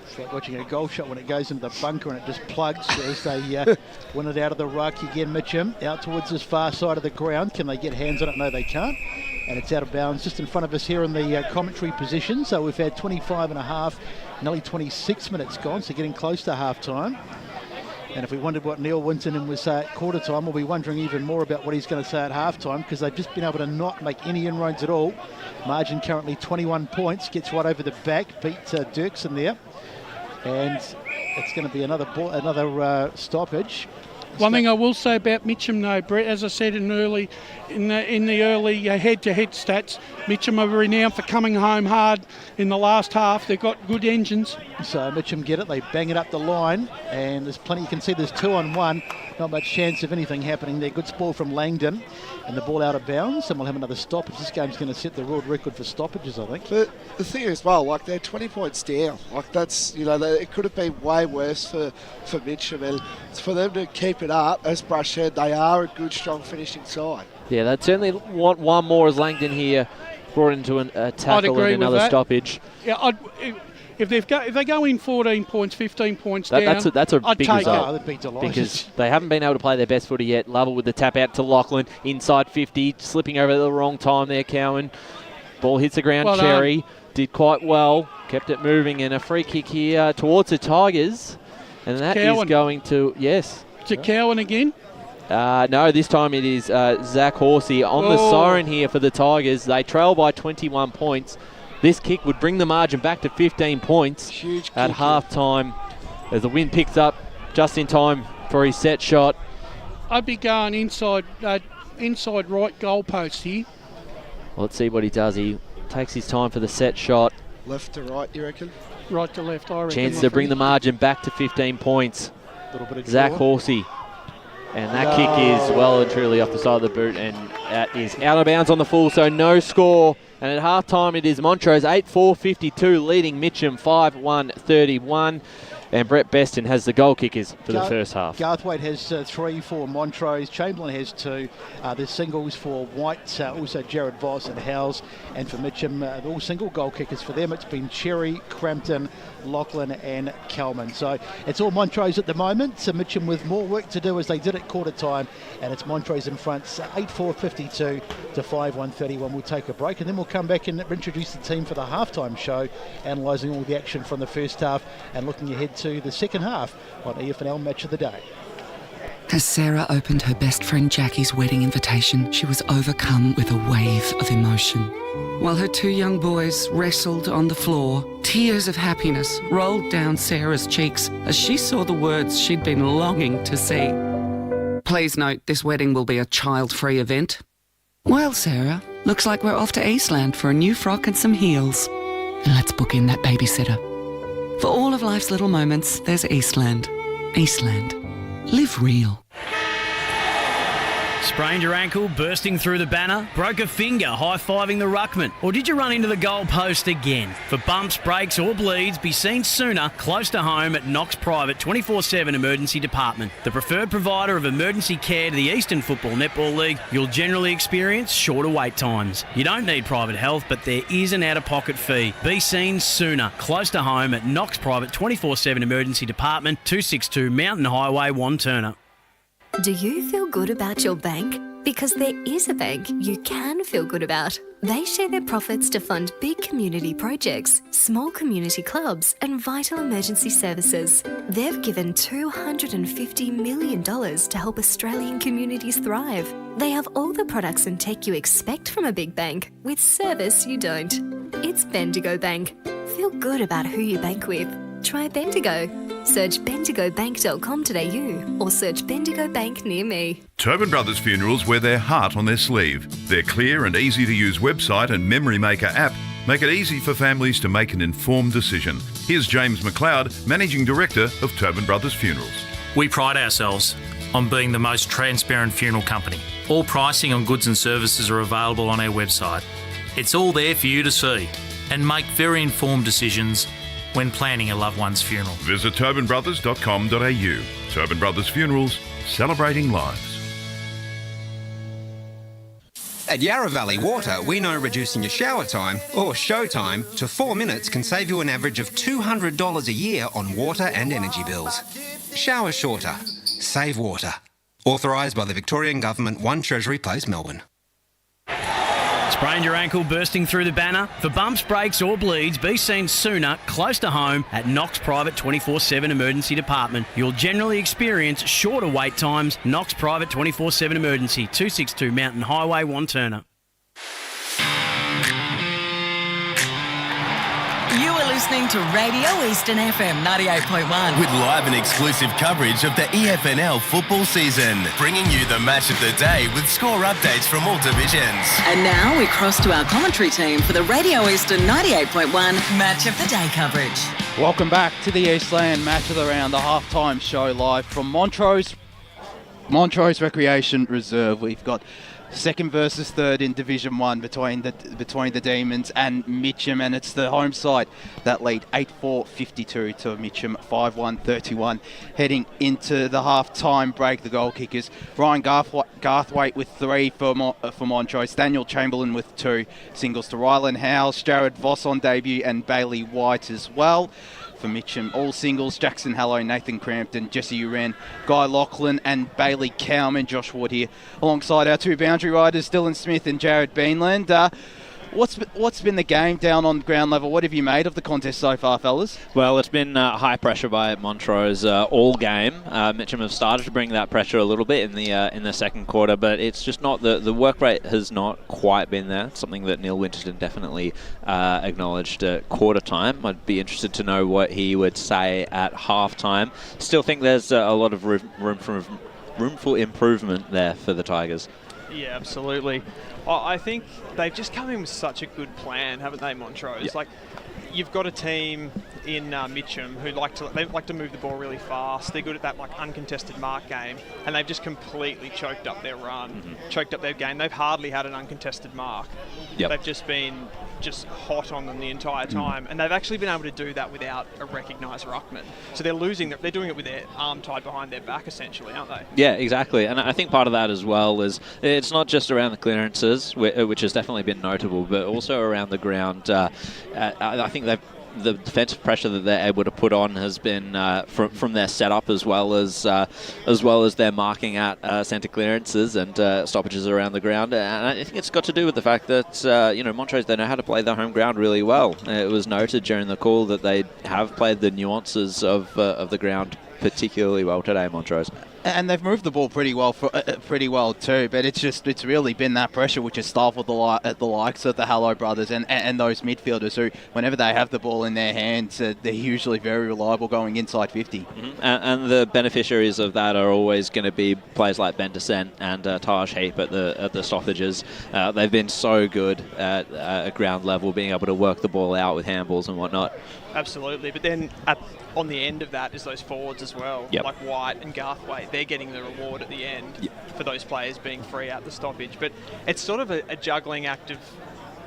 D: It's like watching a goal shot when it goes into the bunker and it just plugs as they win it out of the ruck. Again, Mitcham out towards this far side of the ground. Can they get hands on it? No, they can't. And it's out of bounds just in front of us here in the commentary position. So we've had 25 and a half, nearly 26 minutes gone, so getting close to half time. And if we wondered what Neil Winton would say at quarter time, we'll be wondering even more about what he's going to say at half time, because they've just been able to not make any inroads at all. Margin currently 21 points, gets right over the back, beat Dirksen there. And it's going to be another stoppage.
N: One thing I will say about Mitcham, though, Brett, as I said in the early head-to-head stats, Mitcham are renowned for coming home hard in the last half. They've got good engines.
D: So Mitcham get it, they bang it up the line, and there's plenty. You can see there's 2-on-1. Not much chance of anything happening there. Good ball from Langdon, and the ball out of bounds, and we'll have another stoppage. This game's going to set the world record for stoppages, I think.
E: But the thing as well, like they're 20 points down. Like that's, it could have been way worse for Mitcham, and for them to keep it up, as Brush said, they are a good, strong finishing side.
C: Yeah, they'd certainly want one more as Langdon here brought into a tackle and another stoppage.
N: Yeah, if they go in 14 points, 15 points down,
C: that's a big result.
D: I'd be delighted.
C: Because they haven't been able to play their best footy yet. Lovell with the tap out to Lachlan, inside 50, slipping over at the wrong time there, Cowan. Ball hits the ground, well Cherry did quite well, kept it moving, and a free kick here towards the Tigers. And that is going to, yes.
N: Is it Cowan again?
C: No, this time it is Zach Horsey on the siren here for the Tigers. They trail by 21 points. This kick would bring the margin back to 15 points at half-time as the wind picks up just in time for his set shot.
N: I'd be going inside right goal post here.
C: Well, let's see what he does. He takes his time for the set shot.
E: Left to right, you reckon?
N: Right to left, I reckon.
C: Chance to bring the margin back to 15 points.
D: Little bit of
C: Zach Horsey. And that kick is well and truly off the side of the boot, and that is out of bounds on the full, so no score. And at half-time it is Montrose 8-4-52 leading Mitcham 5-1-31. And Brett Beston has the goal kickers for the first half.
D: Garthwaite has 3 for Montrose. Chamberlain has 2. There's singles for White, also Jared Voss and Howes. And for Mitcham, all single goal kickers for them. It's been Cherry, Crampton, Lachlan and Kelman. So it's all Montrose at the moment. So Mitcham with more work to do as they did at quarter time. And it's Montrose in front, 8-4-52 to 5-1-31. We'll take a break and then we'll come back and introduce the team for the halftime show, analysing all the action from the first half and looking ahead to the second half on EFNL Match of the Day.
H: As Sarah opened her best friend Jackie's wedding invitation, she was overcome with a wave of emotion. While her 2 young boys wrestled on the floor, tears of happiness rolled down Sarah's cheeks as she saw the words she'd been longing to see. Please note, this wedding will be a child-free event. Well, Sarah, looks like we're off to Eastland for a new frock and some heels. Let's book in that babysitter. For all of life's little moments, there's Eastland. Eastland. Live real.
I: Sprained your ankle, bursting through the banner? Broke a finger, high-fiving the ruckman? Or did you run into the goal post again? For bumps, breaks or bleeds, be seen sooner, close to home at Knox Private 24/7 Emergency Department. The preferred provider of emergency care to the Eastern Football Netball League, you'll generally experience shorter wait times. You don't need private health, but there is an out-of-pocket fee. Be seen sooner, close to home at Knox Private 24/7 Emergency Department, 262 Mountain Highway, Wanturna.
J: Do you feel good about your bank? Because there is a bank you can feel good about. They share their profits to fund big community projects, small community clubs, and vital emergency services. They've given $250 million to help Australian communities thrive. They have all the products and tech you expect from a big bank, with service you don't. It's Bendigo Bank. Feel good about who you bank with. Try Bendigo. Search bendigobank.com.au or search Bendigo Bank near me.
K: Tobin Brothers Funerals wear their heart on their sleeve. Their clear and easy-to-use website and Memory Maker app make it easy for families to make an informed decision. Here's James McLeod, Managing Director of Tobin Brothers Funerals.
L: We pride ourselves on being the most transparent funeral company. All pricing on goods and services are available on our website. It's all there for you to see and make very informed decisions when planning a loved one's funeral.
K: Visit tobinbrothers.com.au. Tobin Brothers Funerals, celebrating lives.
M: At Yarra Valley Water, we know reducing your shower time, or show time, to 4 minutes can save you an average of $200 a year on water and energy bills. Shower shorter. Save water. Authorised by the Victorian Government, 1 Treasury Place, Melbourne.
I: Sprained your ankle bursting through the banner? For bumps, breaks or bleeds, be seen sooner, close to home, at Knox Private 24/7 Emergency Department. You'll generally experience shorter wait times. Knox Private 24/7 Emergency, 262 Mountain Highway, Wanturna.
B: You are listening to Radio Eastern FM 98.1.
A: With live and exclusive coverage of the EFNL football season, bringing you the match of the day with score updates from all divisions.
B: And now we cross to our commentary team for the Radio Eastern 98.1 Match of the Day coverage.
O: Welcome back to the Eastland Match of the Round, the halftime show live from Montrose Recreation Reserve. We've got second versus third in Division 1 between the Demons and Mitcham, and it's the home side that lead 8-4-52 to Mitcham 5-1-31. Heading into the half-time break, the goal kickers Ryan Garthwaite with 3 for Montrose, Daniel Chamberlain with 2, singles to Rylan Howes, Jared Voss on debut, and Bailey White as well. For Mitcham, all singles, Jackson Hallow, Nathan Crampton, Jesse Uren, Guy Lachlan and Bailey Cowman. Josh Ward here alongside our 2 boundary riders, Dylan Smith and Jared Beanland. What's been the game down on ground level? What have you made of the contest so far, fellas?
T: Well, it's been high pressure by Montrose all game. Mitcham have started to bring that pressure a little bit in the second quarter, but it's just not the work rate has not quite been there. It's something that Neil Winterton definitely acknowledged at quarter time. I'd be interested to know what he would say at half time. Still think there's a lot of room for improvement there for the Tigers.
R: Yeah, absolutely. I think they've just come in with such a good plan, haven't they, Montrose?
T: Yeah.
R: Like, you've got a team in Mitcham who like to move the ball really fast. They're good at that uncontested mark game, and they've just completely choked up their run, choked up their game. They've hardly had an uncontested mark.
T: Yep.
R: They've just been hot on them the entire time, and they've actually been able to do that without a recognised ruckman. So they're doing it with their arm tied behind their back, essentially, aren't they?
T: Yeah, exactly. And I think part of that as well is it's not just around the clearances, which has definitely been notable, but also around the ground. I think the defensive pressure that they're able to put on has been from their setup as well as their marking at centre clearances and stoppages around the ground. And I think it's got to do with the fact that Montrose, they know how to play their home ground really well. It was noted during the call that they have played the nuances of the ground particularly well today, Montrose.
O: And they've moved the ball pretty well too, but it's really been that pressure which has stifled the likes of the Hallow brothers and those midfielders who, whenever they have the ball in their hands, they're usually very reliable going inside 50.
T: Mm-hmm. And the beneficiaries of that are always going to be players like Ben Descent and Taj Heap at the stoppages. They've been so good at ground level, being able to work the ball out with handballs and whatnot.
R: Absolutely, but then on the end of that is those forwards as well, like White and Garthwaite. They're getting the reward at the end for those players being free at the stoppage. But it's sort of a juggling act of,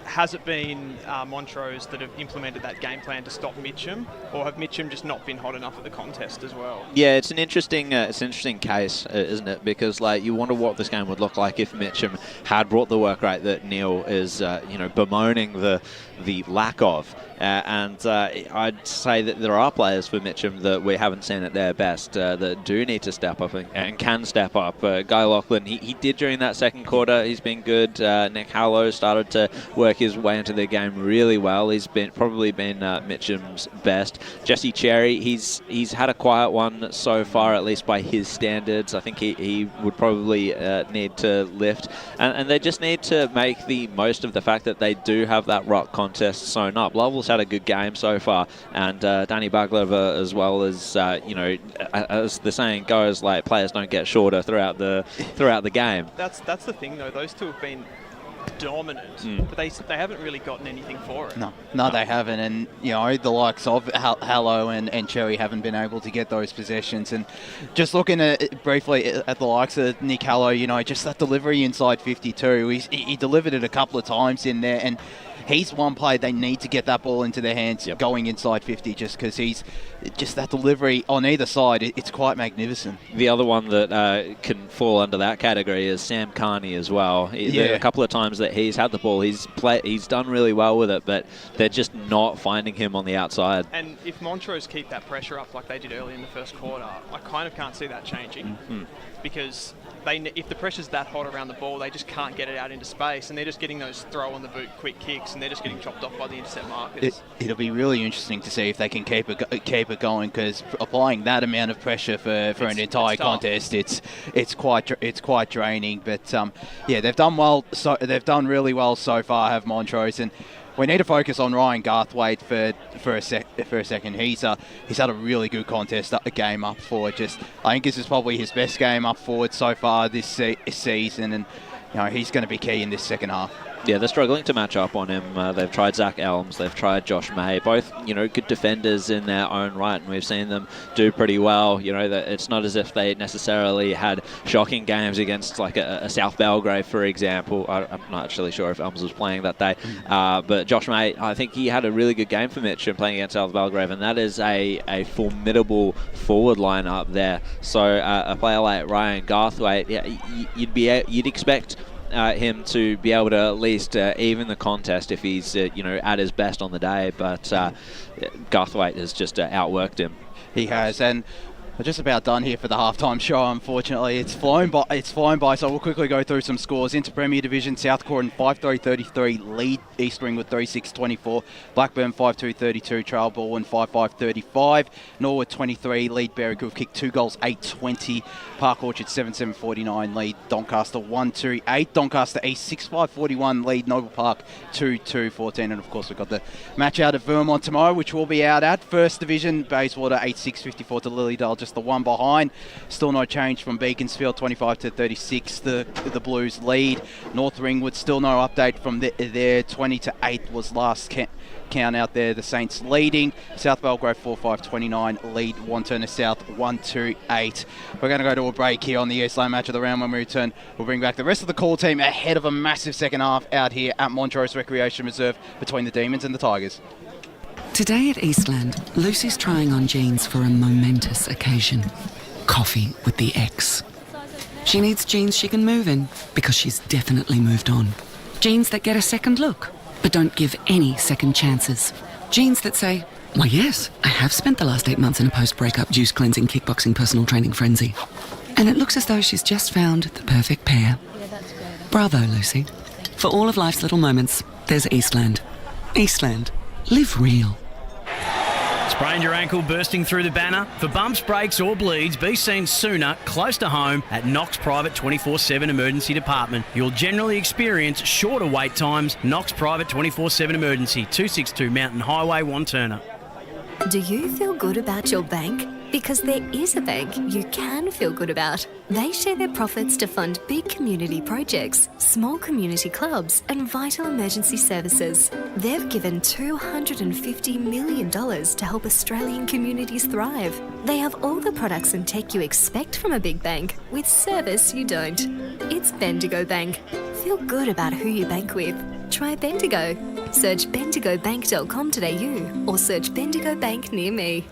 R: has it been Montrose that have implemented that game plan to stop Mitcham, or have Mitcham just not been hot enough at the contest as well? Yeah,
T: it's an interesting case, isn't it? Because you wonder what this game would look like if Mitcham had brought the work rate that Neil is bemoaning the lack of And I'd say that there are players for Mitcham that we haven't seen at their best that do need to step up and can step up. Guy Lachlan, he did during that second quarter. He's been good. Nick Hallow started to work his way into the game really well. He's probably been Mitcham's best. Jesse Cherry, he's had a quiet one so far, at least by his standards. I think he would probably need to lift. And they just need to make the most of the fact that they do have that rock contest sewn up. Lovell's had a good game so far, and Danny Baglova as well, as as the saying goes, like, players don't get shorter throughout the game.
R: That's the thing, though. Those two have been dominant, but they haven't really gotten anything for it.
O: No, they haven't. And, the likes of Hallow and Cherry haven't been able to get those possessions. And just looking at briefly at the likes of Nick Hallow, just that delivery inside 52, he delivered it a couple of times in there. And he's one player they need to get that ball into their hands going inside 50, just because he's just that delivery on either side. It's quite magnificent.
T: The other one that can fall under that category is Sam Carney as well. There are a couple of times that he's had the ball, he's done really well with it, but they're just not finding him on the outside.
R: And if Montrose keep that pressure up like they did early in the first quarter, I kind of can't see that changing, because if the pressure's that hot around the ball, they just can't get it out into space, and they're just getting those throw-on-the-boot quick kicks, and they're just getting chopped off by the intercept markers.
O: It'll be really interesting to see if they can keep it going, because applying that amount of pressure for an entire contest, it's quite draining. But they've done well. So they've done really well so far, have Montrose, and we need to focus on Ryan Garthwaite for a second. He's had a really good contest, a game up forward. I think this is probably his best game up forward so far this season, and he's going to be key in this second half.
T: Yeah, they're struggling to match up on him. They've tried Zach Elms, they've tried Josh May, both good defenders in their own right, and we've seen them do pretty well. That it's not as if they necessarily had shocking games against like a South Belgrave, for example. I'm not actually sure if Elms was playing that day, but Josh May, I think he had a really good game for Mitcham playing against South Belgrave, and that is a formidable forward line up there. So a player like Ryan Garthwaite, you'd expect him to be able to at least even the contest if he's at his best on the day, but Garthwaite has just outworked him.
O: He has, and we're just about done here for the halftime show. Unfortunately, it's flown by. So we'll quickly go through some scores. Into Premier Division, South Corden 5-3-33 lead East Ringwood 3-6-24. Blackburn 5-2-32 trail Baldwin 5-5-35. Norwood 23 lead Berricove kick 2 goals 8-20. Park Orchard 7-7-49 lead Doncaster 1-2-8. Doncaster East 6-5-41 lead Noble Park 2-2-14. And of course we've got the match out at Vermont tomorrow, which we'll be out at. First Division, Bayswater 8-6-54 to Lilydale, just the one behind. Still no change from Beaconsfield 25-36. The Blues lead. North Ringwood still no update from there. 20-8 was last count out there. The Saints leading. South Belgrave 4-5-29 lead Wanturna South 1-2-8. We're going to go to a break here on the Eastland Match of the Round. When we return, we'll bring back the rest of the call team ahead of a massive second half out here at Montrose Recreation Reserve between the Demons and the Tigers.
H: Today at Eastland, Lucy's trying on jeans for a momentous occasion. Coffee with the ex. She needs jeans she can move in, because she's definitely moved on. Jeans that get a second look, but don't give any second chances. Jeans that say, well, yes, I have spent the last 8 months in a post-breakup juice cleansing, kickboxing, personal training frenzy. And it looks as though she's just found the perfect pair. Bravo, Lucy. For all of life's little moments, there's Eastland. Eastland. Live real.
I: Sprained your ankle bursting through the banner? For bumps, breaks or bleeds, be seen sooner, close to home, at Knox Private 24/7 Emergency Department. You'll generally experience shorter wait times. Knox Private 24/7 Emergency, 262 Mountain Highway, Wanturna.
J: Do you feel good about your bank? Because there is a bank you can feel good about. They share their profits to fund big community projects, small community clubs, and vital emergency services. They've given $250 million to help Australian communities thrive. They have all the products and tech you expect from a big bank, with service you don't. It's Bendigo Bank. Feel good about who you bank with. Try Bendigo. Search bendigobank.com.au or search Bendigo Bank near me.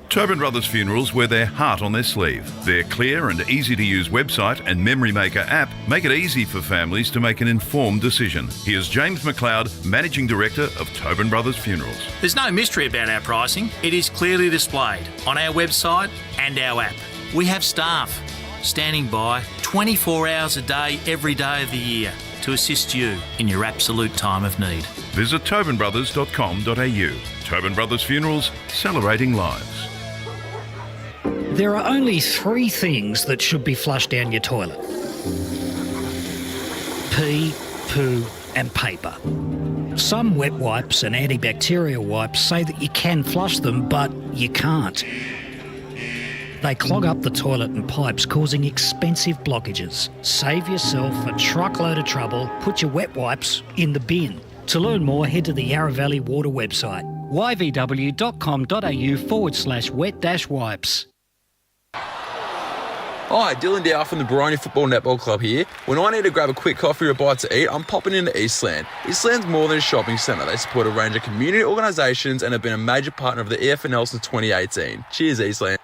K: Tobin Brothers Funerals wear their heart on their sleeve. Their clear and easy-to-use website and Memory Maker app make it easy for families to make an informed decision. Here's James McLeod, Managing Director of Tobin Brothers Funerals.
L: There's no mystery about our pricing. It is clearly displayed on our website and our app. We have staff standing by 24 hours a day, every day of the year to assist you in your absolute time of need.
K: Visit tobinbrothers.com.au. Tobin Brothers Funerals, celebrating lives.
P: There are only 3 things that should be flushed down your toilet: pee, poo and paper. Some wet wipes and antibacterial wipes say that you can flush them, but you can't. They clog up the toilet and pipes, causing expensive blockages. Save yourself a truckload of trouble. Put your wet wipes in the bin. To learn more, head to the Yarra Valley Water website, yvw.com.au/wet-wipes.
Q: Hi, Dylan Dow from the Baroni Football Netball Club here. When I need to grab a quick coffee or a bite to eat, I'm popping into Eastland. Eastland's more than a shopping centre. They support a range of community organisations and have been a major partner of the EFNL since 2018. Cheers, Eastland.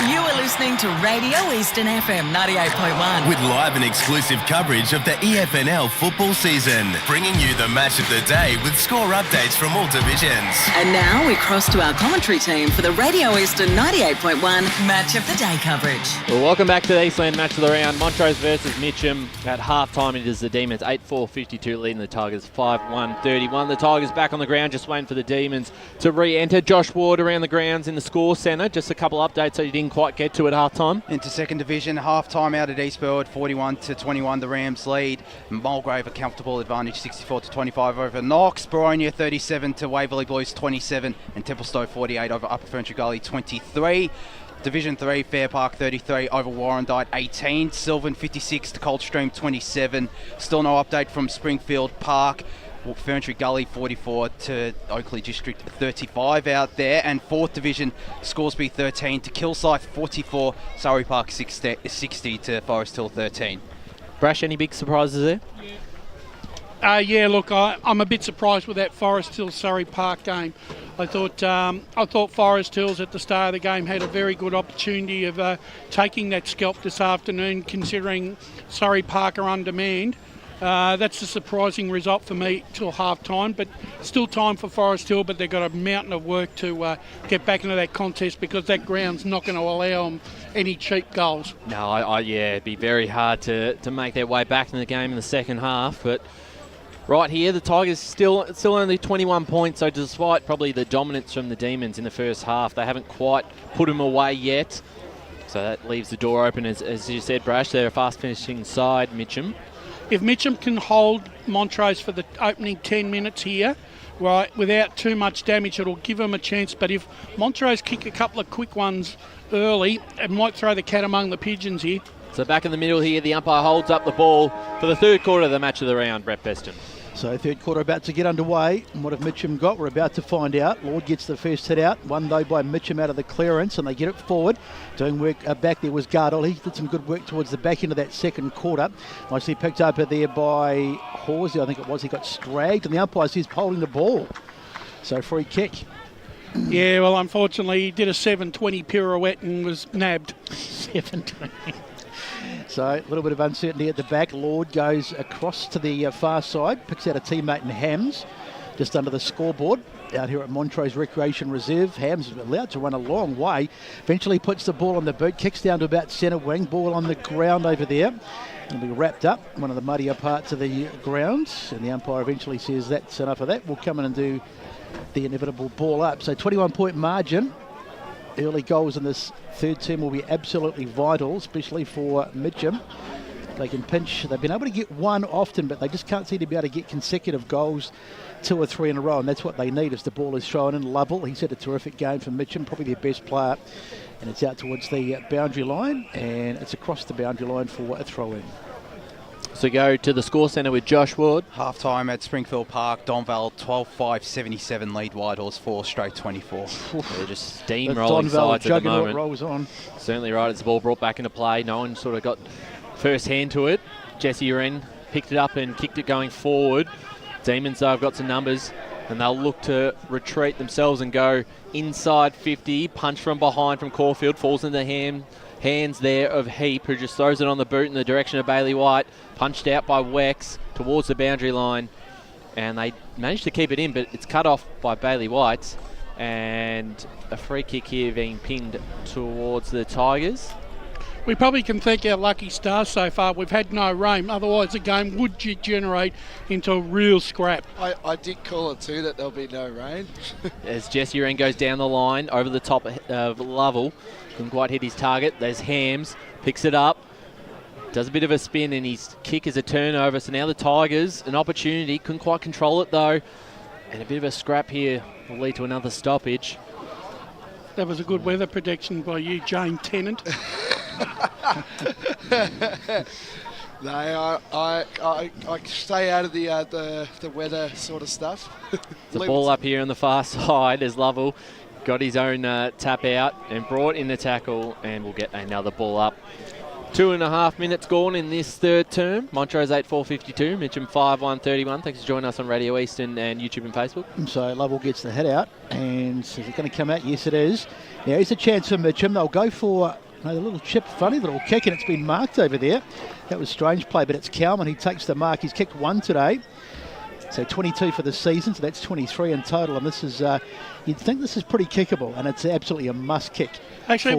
B: You are listening to Radio Eastern FM 98.1.
A: With live and exclusive coverage of the EFNL football season, bringing you the match of the day with score updates from all divisions.
B: And now we cross to our commentary team for the Radio Eastern 98.1 Match of the Day coverage.
C: Well, welcome back to the Eastland Match of the Round. Montrose versus Mitcham. At half-time, it is the Demons 8-4-52 leading the Tigers 5-1-31. The Tigers back on the ground, just waiting for the Demons to re-enter. Josh Ward around the grounds in the score centre. Just a couple updates so you didn't quite get to at half-time.
O: Into second division, half-time out at Eastburwood, 41-21, the Rams lead. Mulgrave a comfortable advantage, 64-25 over Knox. Boronia 37 to Waverley Blues 27, and Templestowe 48 over Upper Ferntree Gully 23. Division 3, Fair Park 33 over Warrandyte 18. Sylvan 56 to Coldstream 27. Still no update from Springfield Park. Ferntree Gully 44 to Oakley District 35 out there. And 4th Division, Scoresby 13 to Kilsyth 44. Surrey Park 60 to Forest Hill 13.
C: Brash, any big surprises there?
N: Yeah, look, I'm a bit surprised with that Forest Hill Surrey Park game. I thought Forest Hills at the start of the game had a very good opportunity of taking that scalp this afternoon, considering Surrey Park are on demand. That's a surprising result for me till half-time, but still time for Forest Hill, but they've got a mountain of work to get back into that contest because that ground's not going to allow them any cheap goals.
C: No, it'd be very hard to make their way back in the game in the second half, but right here, the Tigers still only 21 points, so despite probably the dominance from the Demons in the first half, they haven't quite put them away yet. So that leaves the door open, as you said, Brash. They're a fast-finishing side, Mitcham.
N: If Mitcham can hold Montrose for the opening 10 minutes here, right, without too much damage, it'll give them a chance. But if Montrose kick a couple of quick ones early, it might throw the cat among the pigeons here.
C: So back in the middle here, the umpire holds up the ball for the third quarter of the match of the round, Brett Beston.
D: So third quarter about to get underway. And what have Mitcham got? We're about to find out. Lord gets the first hit out. One though by Mitcham out of the clearance, and they get it forward. Doing work back there was Gardell. He did some good work towards the back end of that second quarter. Nicely picked up there by Horsey, I think it was. He got stragged, and the umpire says holding the ball. So free kick.
N: Yeah, well, unfortunately, he did a 720 pirouette and was nabbed.
D: 720. So a little bit of uncertainty at the back. Lord goes across to the far side, picks out a teammate in Hams, just under the scoreboard out here at Montrose Recreation Reserve. Hams is allowed to run a long way. Eventually puts the ball on the boot, kicks down to about centre wing. Ball on the ground over there. It'll be wrapped up, one of the muddier parts of the ground. And the umpire eventually says that's enough of that. We'll come in and do the inevitable ball up. So 21-point margin. Early goals in this third term will be absolutely vital, especially for Mitcham. They can pinch. They've been able to get one often, but they just can't seem to be able to get consecutive goals, 2 or 3 in a row, and that's what they need as the ball is thrown in. Lovell, he's had a terrific game for Mitcham, probably their best player, and it's out towards the boundary line, and it's across the boundary line for a throw-in.
C: So go to the score centre with Josh Ward.
O: Half-time at Springfield Park, Donvale 12-5-77 lead Whitehorse 4 straight 24.
C: They're just steamrolling sides at the moment.
D: Rolls on.
C: Certainly right, it's the ball brought back into play. No one sort of got first hand to it. Jesse Wren picked it up and kicked it going forward. Demons, though, have got some numbers, and they'll look to retreat themselves and go inside 50. Punch from behind from Caulfield, falls in the hands there of Heap, who just throws it on the boot in the direction of Bailey White. Punched out by Wex towards the boundary line, and they managed to keep it in, but it's cut off by Bailey White, and a free kick here being pinned towards the Tigers.
N: We probably can thank our lucky stars so far. We've had no rain, otherwise the game would degenerate into a real scrap.
E: I did call it too that there'll be no rain.
C: As Jesse Wren goes down the line, over the top of Lovell, couldn't quite hit his target. There's Hams, picks it up, does a bit of a spin, and his kick is a turnover. So now the Tigers, an opportunity, couldn't quite control it though, and a bit of a scrap here will lead to another stoppage.
N: That was a good weather prediction by you, Jane Tennant.
E: No, I stay out of the weather sort of stuff.
C: The ball up here on the far side as Lovell got his own tap out and brought in the tackle, and we'll get another ball up. 2.5 minutes gone in this third term. Montrose 8-4-52, Mitcham 5-1-31. Thanks for joining us on Radio Eastern and YouTube and Facebook.
D: So Lovell gets the head out, and is it going to come out? Yes, it is. Now here's a chance for Mitcham. They'll go for a little chip, funny little kick, and it's been marked over there. That was strange play, but it's Cowman. He takes the mark. He's kicked one today. So 22 for the season, so that's 23 in total, and this is, you'd think this is pretty kickable, and it's absolutely a must kick.
N: Actually,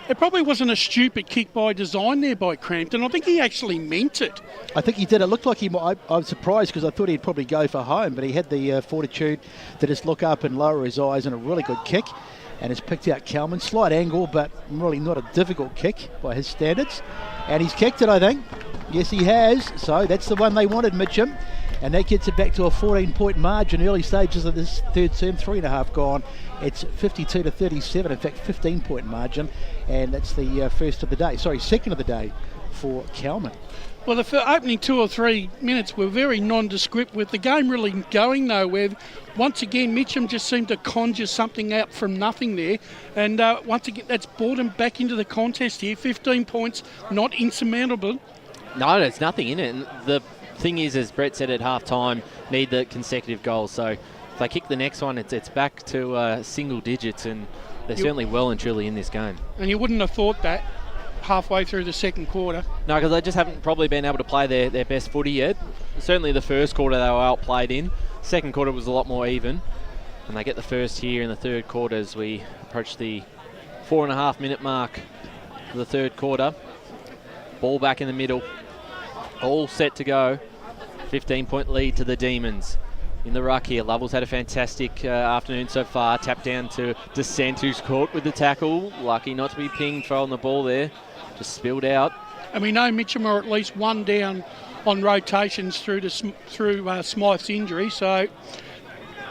N: it probably wasn't a stupid kick by design there by Crampton. I think he actually meant it.
D: I think he did. It looked like he might. I was surprised because I thought he'd probably go for home, but he had the fortitude to just look up and lower his eyes, and a really good kick, and has picked out Kalman. Slight angle, but really not a difficult kick by his standards. And he's kicked it, I think. Yes, he has. So that's the one they wanted, Mitcham. And that gets it back to a 14-point margin. Early stages of this third term, 3.5 gone. It's 52-37, in fact, 15-point margin. And that's the second of the day for Kalman.
N: Well, the opening 2 or 3 minutes were very nondescript, with the game really going nowhere. Once again, Mitcham just seemed to conjure something out from nothing there. And once again, that's brought him back into the contest here. 15 points, not insurmountable.
C: No, there's nothing in it. And the thing is, as Brett said at half-time, need the consecutive goals. So if they kick the next one, it's back to single digits, and they're certainly well and truly in this game.
N: And you wouldn't have thought that halfway through the second quarter.
C: No, because they just haven't probably been able to play their best footy yet. Certainly the first quarter they were outplayed in. Second quarter was a lot more even. And they get the first here in the third quarter as we approach the 4.5 minute mark for the third quarter. Ball back in the middle. All set to go. 15-point lead to the Demons. In the ruck here, Lovell's had a fantastic afternoon so far. Tap down to Descent, who's caught with the tackle. Lucky not to be pinged for on the ball there. Just spilled out.
N: And we know Mitcham are at least one down on rotations through Smythe's injury, so...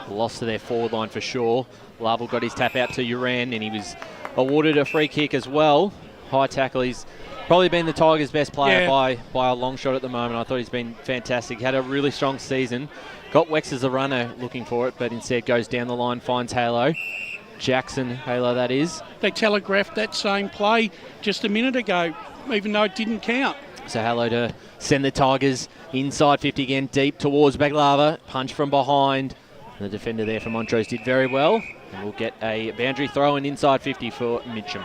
C: Lost to their forward line for sure. Lovell got his tap out to Uran, and he was awarded a free kick as well. High tackle. He's probably been the Tigers' best player by a long shot at the moment. I thought he's been fantastic. Had a really strong season. Got Wex as a runner looking for it, but instead goes down the line, finds Halo. Jackson, Halo that is.
N: They telegraphed that same play just a minute ago, even though it didn't count.
C: So Halo to send the Tigers inside 50 again, deep towards Baglava. Punch from behind. And the defender there from Montrose did very well. And we'll get a boundary throw in inside 50 for Mitcham.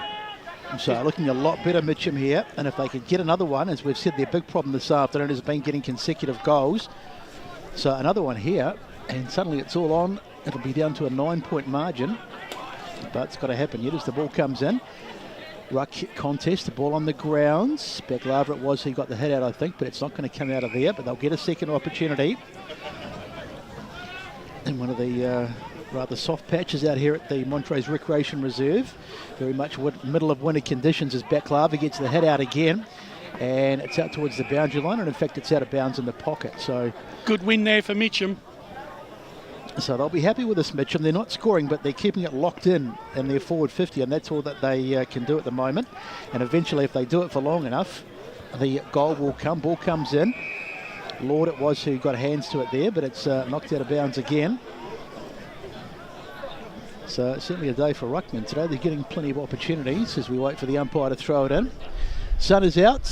D: So looking a lot better, Mitcham here. And if they could get another one, as we've said, their big problem this afternoon has been getting consecutive goals. So another one here, and suddenly it's all on. It'll be down to a 9-point margin. But it's got to happen yet as the ball comes in. Ruck contest, the ball on the grounds. Baglava it was, he got the head out, I think, but it's not going to come out of there. But they'll get a second opportunity. In one of the rather soft patches out here at the Montrose Recreation Reserve. Very much middle of winter conditions as Baklava gets the head out again. And it's out towards the boundary line, and in fact it's out of bounds in the pocket. So
N: good win there for Mitcham.
D: So they'll be happy with this, Mitcham. They're not scoring, but they're keeping it locked in their forward 50, and that's all that they can do at the moment. And eventually, if they do it for long enough, the goal will come. Ball comes in. Lord it was who got hands to it there, but it's knocked out of bounds again. So certainly a day for ruckman today. They're getting plenty of opportunities as we wait for the umpire to throw it in. Sun is out,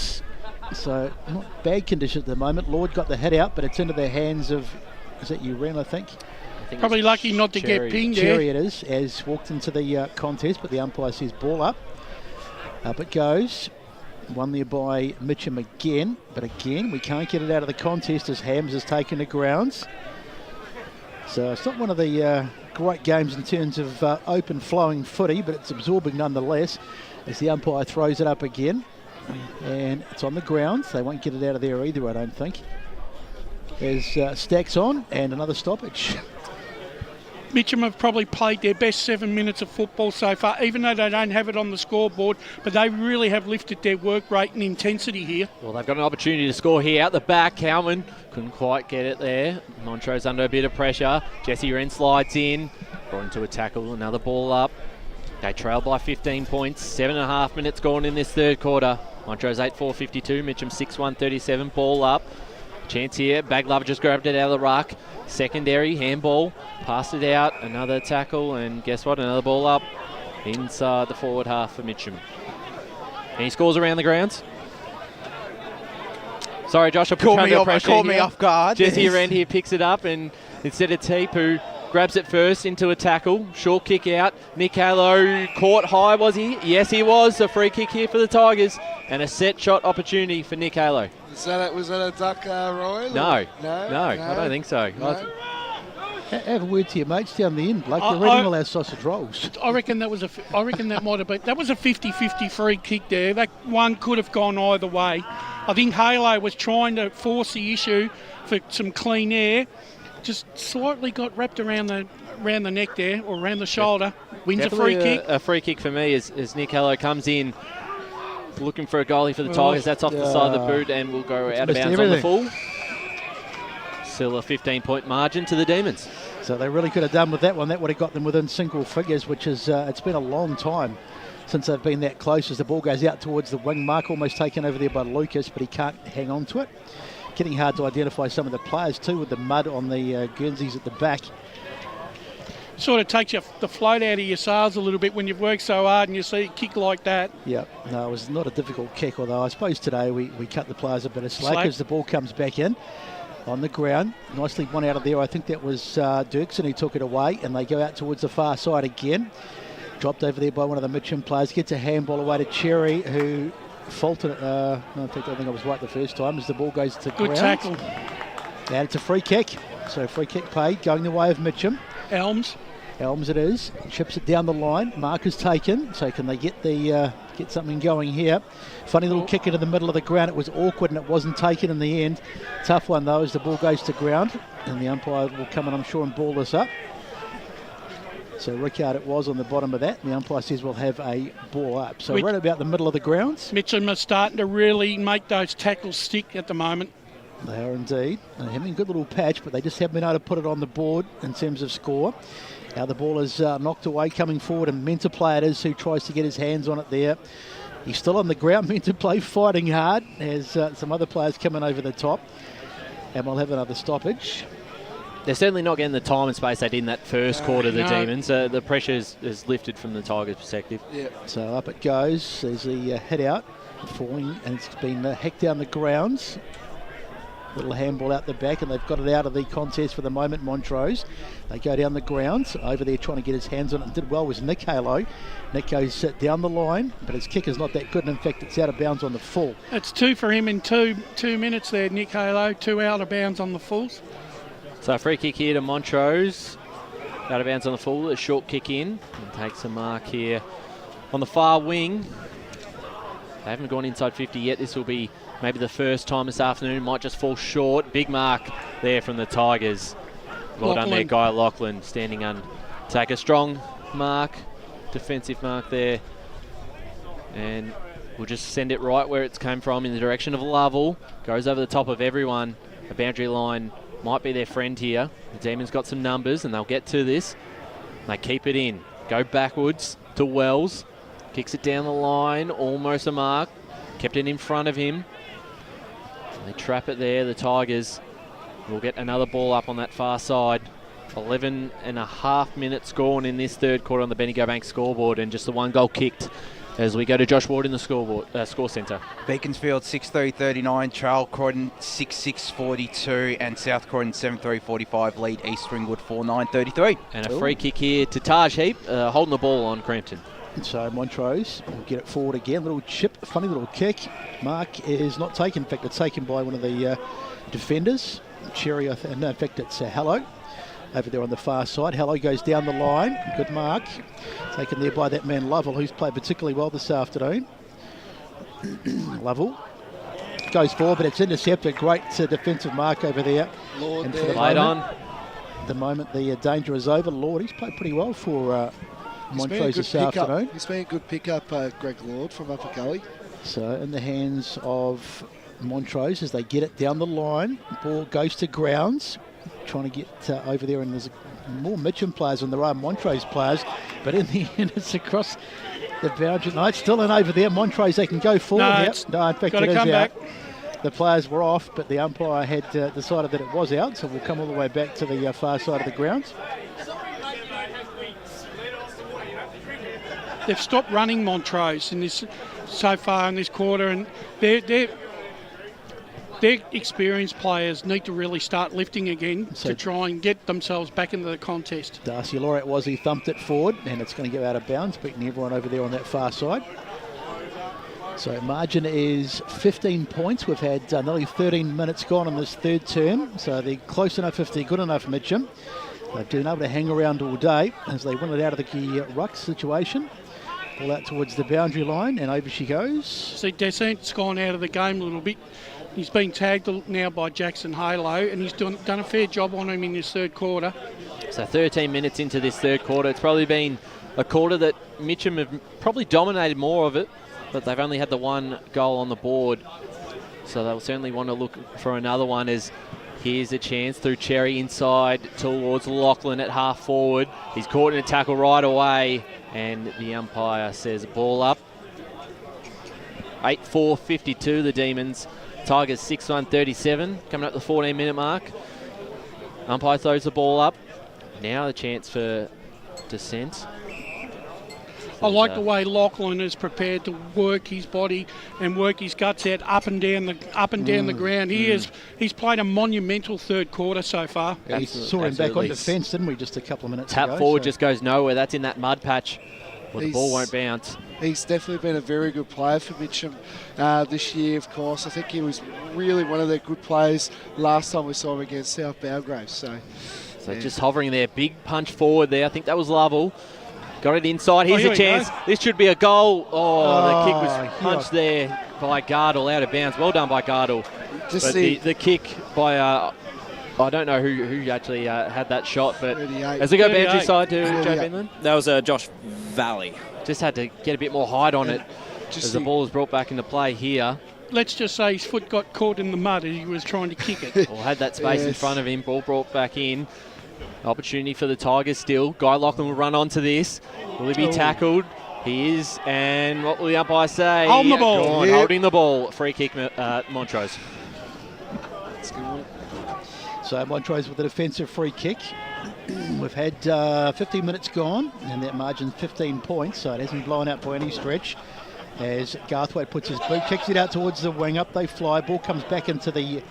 D: so not bad condition at the moment. Lord got the head out, but it's into the hands of Is that you, Ren, I think?
N: Probably lucky not to get pinged there.
D: Cherry it is, as walked into the contest, but the umpire says ball up. Up it goes. Won there by Mitcham again, but again, we can't get it out of the contest as Hams has taken the grounds. So it's not one of the great games in terms of open flowing footy, but it's absorbing nonetheless as the umpire throws it up again. And it's on the ground. They won't get it out of there either, I don't think. There's stacks on and another stoppage.
N: Mitcham have probably played their best 7 minutes of football so far, even though they don't have it on the scoreboard, but they really have lifted their work rate and intensity here.
C: Well, they've got an opportunity to score here out the back. Cowman couldn't quite get it there. Montrose under a bit of pressure. Jesse Wren slides in, brought into a tackle, another ball up. They trail by 15 points, 7.5 minutes gone in this third quarter. Montrose 8-4-52, Mitcham 6-1-37, ball up. Chance here, Baglover just grabbed it out of the ruck. Secondary, handball, passed it out, another tackle, and guess what, another ball up inside the forward half for Mitcham. And he scores around the grounds. Sorry, Josh, I put you under pressure.
O: Caught me off guard.
C: Jesse Wren here picks it up, and instead of Teep, who grabs it first into a tackle, short kick out. Nick Halo caught high, was he? Yes, he was. A free kick here for the Tigers, and a set shot opportunity for Nick Halo.
E: Was that a duck, Ryan?
C: No, I don't think so.
E: No.
D: Have a word to your mates down the end, bloke. They're reading all our sausage rolls.
N: I reckon that might have been. That was a 50-50 free kick there. That one could have gone either way. I think Halo was trying to force the issue for some clean air. Just slightly got wrapped around the neck there, or around the shoulder. Wins
C: Definitely
N: a free kick.
C: A free kick for me as Nick Halo comes in, looking for a goalie for the Tigers. That's off the side of the boot and will go out of bounds on the full. Still a 15-point margin to the Demons.
D: So they really could have done with that one. That would have got them within single figures, which is, it's been a long time since they've been that close as the ball goes out towards the wing. Mark almost taken over there by Lucas, but he can't hang on to it. Getting hard to identify some of the players too with the mud on the Guernseys at the back.
N: Sort of takes the float out of your sails a little bit when you've worked so hard and you see a kick like that.
D: Yeah, no, it was not a difficult kick, although I suppose today we cut the players a bit of slack as the ball comes back in on the ground. Nicely won out of there. I think that was Dirksen who took it away, and they go out towards the far side again. Dropped over there by one of the Mitcham players. Gets a handball away to Cherry, who faulted it. No, I think I was right the first time as the ball goes to ground.
N: Good tackle.
D: And it's a free kick. So free kick paid, going the way of Mitcham.
N: Elms
D: it is. Chips it down the line. Mark is taken. So can they get get something going here? Funny little kick into the middle of the ground. It was awkward and it wasn't taken in the end. Tough one though as the ball goes to ground. And the umpire will come in, I'm sure, and ball this up. So Rickard it was on the bottom of that. And the umpire says we'll have a ball up. So right about the middle of the grounds.
N: Mitcham are starting to really make those tackles stick at the moment.
D: They are indeed. They're having a good little patch, but they just haven't been able to put it on the board in terms of score. Now the ball is knocked away, coming forward, and Mentor play it is who tries to get his hands on it there. He's still on the ground, Mentor play fighting hard as some other players coming over the top. And we'll have another stoppage.
C: They're certainly not getting the time and space they did in that first quarter, the Demons. The pressure is lifted from the Tigers' perspective.
D: Yeah. So up it goes. There's the hit out, falling, and it's been hacked down the grounds. Little handball out the back, and they've got it out of the contest for the moment, Montrose. They go down the grounds. Over there trying to get his hands on it and did well was Nick Halo. Nick goes down the line, but his kick is not that good, and in fact it's out of bounds on the full.
N: It's 2 for him in two minutes there, Nick Halo. 2 out of bounds on the fulls.
C: So a free kick here to Montrose. Out of bounds on the full, a short kick in. And takes a mark here on the far wing. They haven't gone inside 50 yet. This will be maybe the first time this afternoon. Might just fall short. Big mark there from the Tigers. Well done there, Guy Lachlan, standing on. Take a strong mark, defensive mark there. And we'll just send it right where it's come from in the direction of Lovell. Goes over the top of everyone. The boundary line might be their friend here. The Demons got some numbers and they'll get to this. They keep it in. Go backwards to Wells. Kicks it down the line, almost a mark. Kept it in front of him. They trap it there, the Tigers. Will get another ball up on that far side. 11.5 minutes gone in this third quarter on the Bendigo Bank scoreboard, and just the one goal kicked As we go to Josh Ward in the score centre.
O: Beaconsfield 6-3-39, Charles Croydon 6-6-42, and South Croydon 7-3-45 lead East Ringwood 4-9-33.
C: And a free kick here to Taj Heap, holding the ball on Crampton.
D: So Montrose will get it forward again. Little chip, funny little kick. Mark is not taken. In fact, it's taken by one of the defenders. Cherry, no, in fact, it's Hallow over there on the far side. Hallow goes down the line. Good mark. Taken there by that man Lovell, who's played particularly well this afternoon. Lovell goes forward, but it's intercepted. Great defensive mark over there.
E: Lord,
D: and for the moment, the danger is over. Lord, he's played pretty well for Montrose this afternoon.
E: He's been a good pickup, Greg Lord from Upper Gully.
D: So in the hands of Montrose as they get it down the line. Ball goes to grounds. Trying to get over there, and there's more Mitcham players than there are Montrose players. But in the end, it's across the boundary. No, it's still in over there. Montrose, they can go forward.
N: No,
D: in fact, it is
N: come
D: out.
N: back.
D: The players were off, but the umpire had decided that it was out, so we'll come all the way back to the far side of the grounds.
N: They've stopped running Montrose in this so far in this quarter, and their experienced players need to really start lifting again to try and get themselves back into the contest.
D: Darcy Laureate was, he thumped it forward, and it's going to go out of bounds, beating everyone over there on that far side. So margin is 15 points. We've had nearly 13 minutes gone in this third term, so they're close enough if they're good enough, Mitcham. They've been able to hang around all day as they win it out of the ruck situation. Ball out towards the boundary line, and over she goes.
N: See, Descent's gone out of the game a little bit. He's been tagged now by Jackson Halo, and he's done a fair job on him in this third quarter.
C: So 13 minutes into this third quarter. It's probably been a quarter that Mitcham have probably dominated more of it, but they've only had the one goal on the board. So they'll certainly want to look for another one, as here's a chance through Cherry inside towards Lachlan at half forward. He's caught in a tackle right away, and the umpire says ball up. 8-4-52 the Demons. Tigers 6-1-37, coming up to the 14-minute mark. Umpire throws the ball up. Now the chance for Descent.
N: I like the way Lachlan is prepared to work his body and work his guts out up and down the ground. He's played a monumental third quarter so far.
D: Yeah, we saw him back on defence, didn't we, just a couple of minutes ago?
C: Tap forward just goes nowhere. That's in that mud patch where the ball won't bounce.
E: He's definitely been a very good player for Mitcham this year, of course. I think he was really one of their good players last time we saw him against South Belgrave. So yeah.
C: Just hovering there. Big punch forward there. I think that was Lovell. Got it inside. Here's a chance. This should be a goal. The kick was punched there by Gardle out of bounds. Well done by Gardle. But the kick by... I don't know who actually had that shot, but as they go boundary side to Joe Finland?
S: That was Josh Valley.
C: Just had to get a bit more height on it as the ball is brought back into play here.
N: Let's just say his foot got caught in the mud as he was trying to kick it.
C: Or had that space in front of him. Ball brought back in. Opportunity for the Tigers still. Guy Lachlan will run onto this. Will he be tackled? He is. And what will the umpire say?
N: Holding the ball.
C: Holding the ball. Free kick, Montrose.
D: So Montrose with a defensive free kick. We've had 15 minutes gone, and that margin's 15 points, so it hasn't blown out by any stretch. As Garthwaite puts his boot, kicks it out towards the wing, up they fly. Ball comes back into the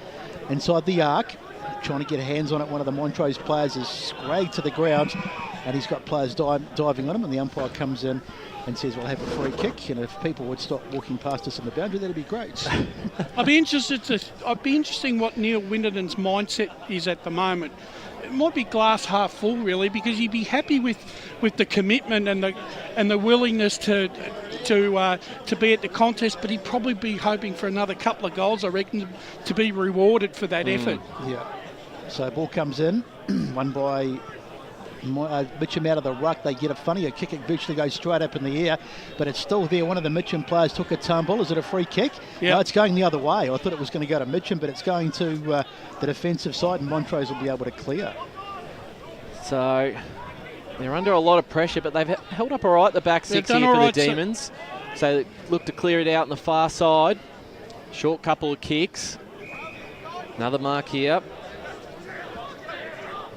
D: inside the arc. Trying to get hands on it. One of the Montrose players is scragged to the ground, and he's got players diving on him, and the umpire comes in and says we'll have a free kick, and if people would stop walking past us on the boundary, that'd be great.
N: I'd be interesting what Neil Winterden's mindset is at the moment. It might be glass half full, really, because he'd be happy with the commitment and the willingness to be at the contest, but he'd probably be hoping for another couple of goals, I reckon, to be rewarded for that effort.
D: Yeah. So ball comes in, won by Mitcham out of the ruck. They get a kick. It virtually goes straight up in the air, but it's still there. One of the Mitcham players took a tumble. Is it a free kick?
N: Yeah.
D: No, it's going the other way. I thought it was going to go to Mitcham, but it's going to the defensive side, and Montrose will be able to clear.
C: So they're under a lot of pressure, but they've held up all right the back six here for the Demons. So they look to clear it out on the far side. Short couple of kicks. Another mark here.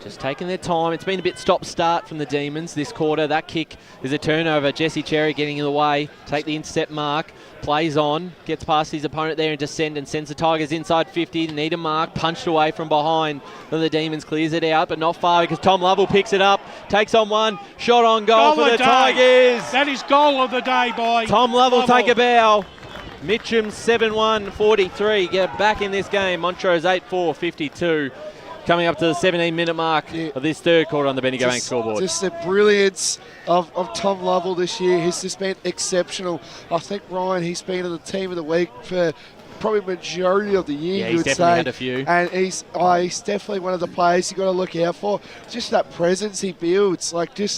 C: Just taking their time. It's been a bit stop-start from the Demons this quarter. That kick is a turnover. Jesse Cherry getting in the way. Take the intercept mark. Plays on. Gets past his opponent there and descend and sends the Tigers inside 50. Need a mark. Punched away from behind. Then the Demons clears it out, but not far because Tom Lovell picks it up. Takes on one. Shot on goal for the Tigers.
N: That is goal of the day by
C: Tom Lovell. Take a bow. Mitcham 7-1-43. Get back in this game. Montrose 8-4-52. Coming up to the 17-minute mark of this third quarter on the Bendigo Bank scoreboard.
E: Just the brilliance of Tom Lovell this year. He's just been exceptional. I think, Ryan, he's been in the team of the week for probably majority of the year,
C: Yeah,
E: you
C: he's
E: would
C: definitely
E: say.
C: had a few.
E: And he's definitely one of the players you've got to look out for. Just that presence he builds, like a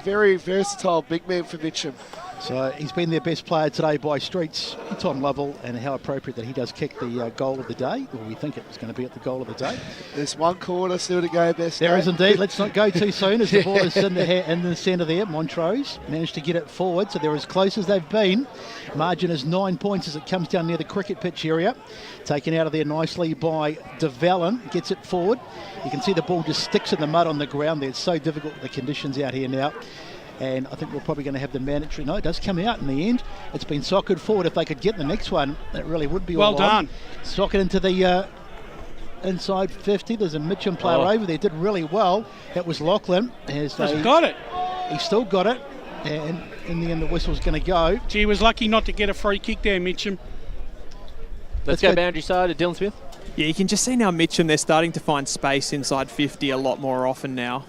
E: very versatile big man for Mitcham.
D: So he's been their best player today by streets, Tom Lovell, and how appropriate that he does kick the goal of the day. Well, we think it was going to be at the goal of the day.
E: There's one corner still to go, best.
D: There is indeed. Let's not go too soon as the ball is in the centre there. Montrose managed to get it forward, so they're as close as they've been. Margin is 9 points as it comes down near the cricket pitch area. Taken out of there nicely by DeValin. Gets it forward. You can see the ball just sticks in the mud on the ground there. It's so difficult with the conditions out here now. And I think we're probably going to have the mandatory. No, it does come out in the end. It's been socketed forward. If they could get the next one, that really would be
N: well done.
D: Socket into the inside 50. There's a Mitcham player over there. Did really well. That was Lachlan.
N: He's got it.
D: He still got it. And in the end, the whistle's going to go.
N: Gee, he was lucky not to get a free kick there, Mitcham.
C: Let's go boundary side to Dylan Smith.
R: Yeah, you can just see now Mitcham, they're starting to find space inside 50 a lot more often now.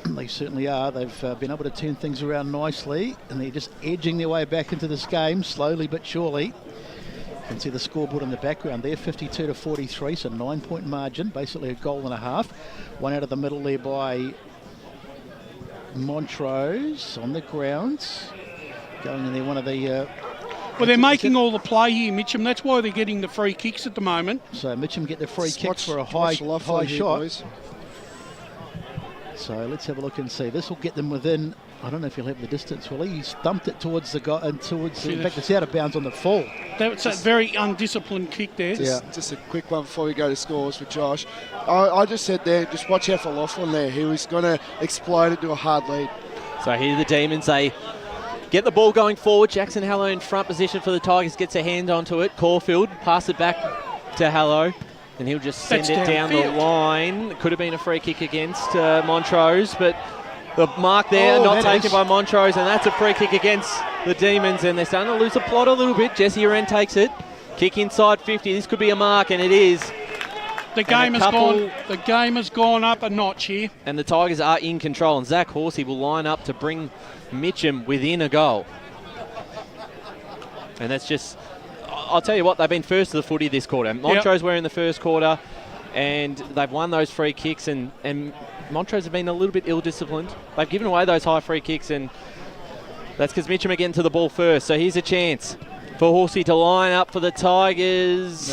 D: They certainly are. They've been able to turn things around nicely, and they're just edging their way back into this game, slowly but surely. You can see the scoreboard in the background there, 52-43, so 9-point margin, basically a goal and a half. One out of the middle there by Montrose on the ground. Going in there, one of the...
N: well, they're making all the play here, Mitcham. That's why they're getting the free kicks at the moment.
D: So Mitcham get the free kicks for a high shot.
E: Boys.
D: So let's have a look and see. This will get them within. I don't know if he'll have the distance, will he? He's thumped it towards the guy and towards. In fact, it's out of bounds on the fall.
N: That's a very undisciplined kick there.
E: Just a quick one before we go to scores for Josh. I just said there, just watch out for Laughlin there. He was going to explode into a hard lead.
C: So here the Demons, they get the ball going forward. Jackson Hallow in front position for the Tigers, gets a hand onto it. Caulfield, pass it back to Hallow. And he'll just send it down the line. Could have been a free kick against Montrose, but the mark there not taken by Montrose, and that's a free kick against the Demons, and they're starting to lose the plot a little bit. Jesse Uren takes it. Kick inside 50. This could be a mark, and it is.
N: The game has gone up a notch here.
C: And the Tigers are in control, and Zach Horsey will line up to bring Mitcham within a goal. And that's just... I'll tell you what, they've been first to the footy this quarter. Montrose were in the first quarter, and they've won those free kicks, and Montrose have been a little bit ill-disciplined. They've given away those high free kicks, and that's because Mitcham are getting to the ball first. So here's a chance for Horsey to line up for the Tigers.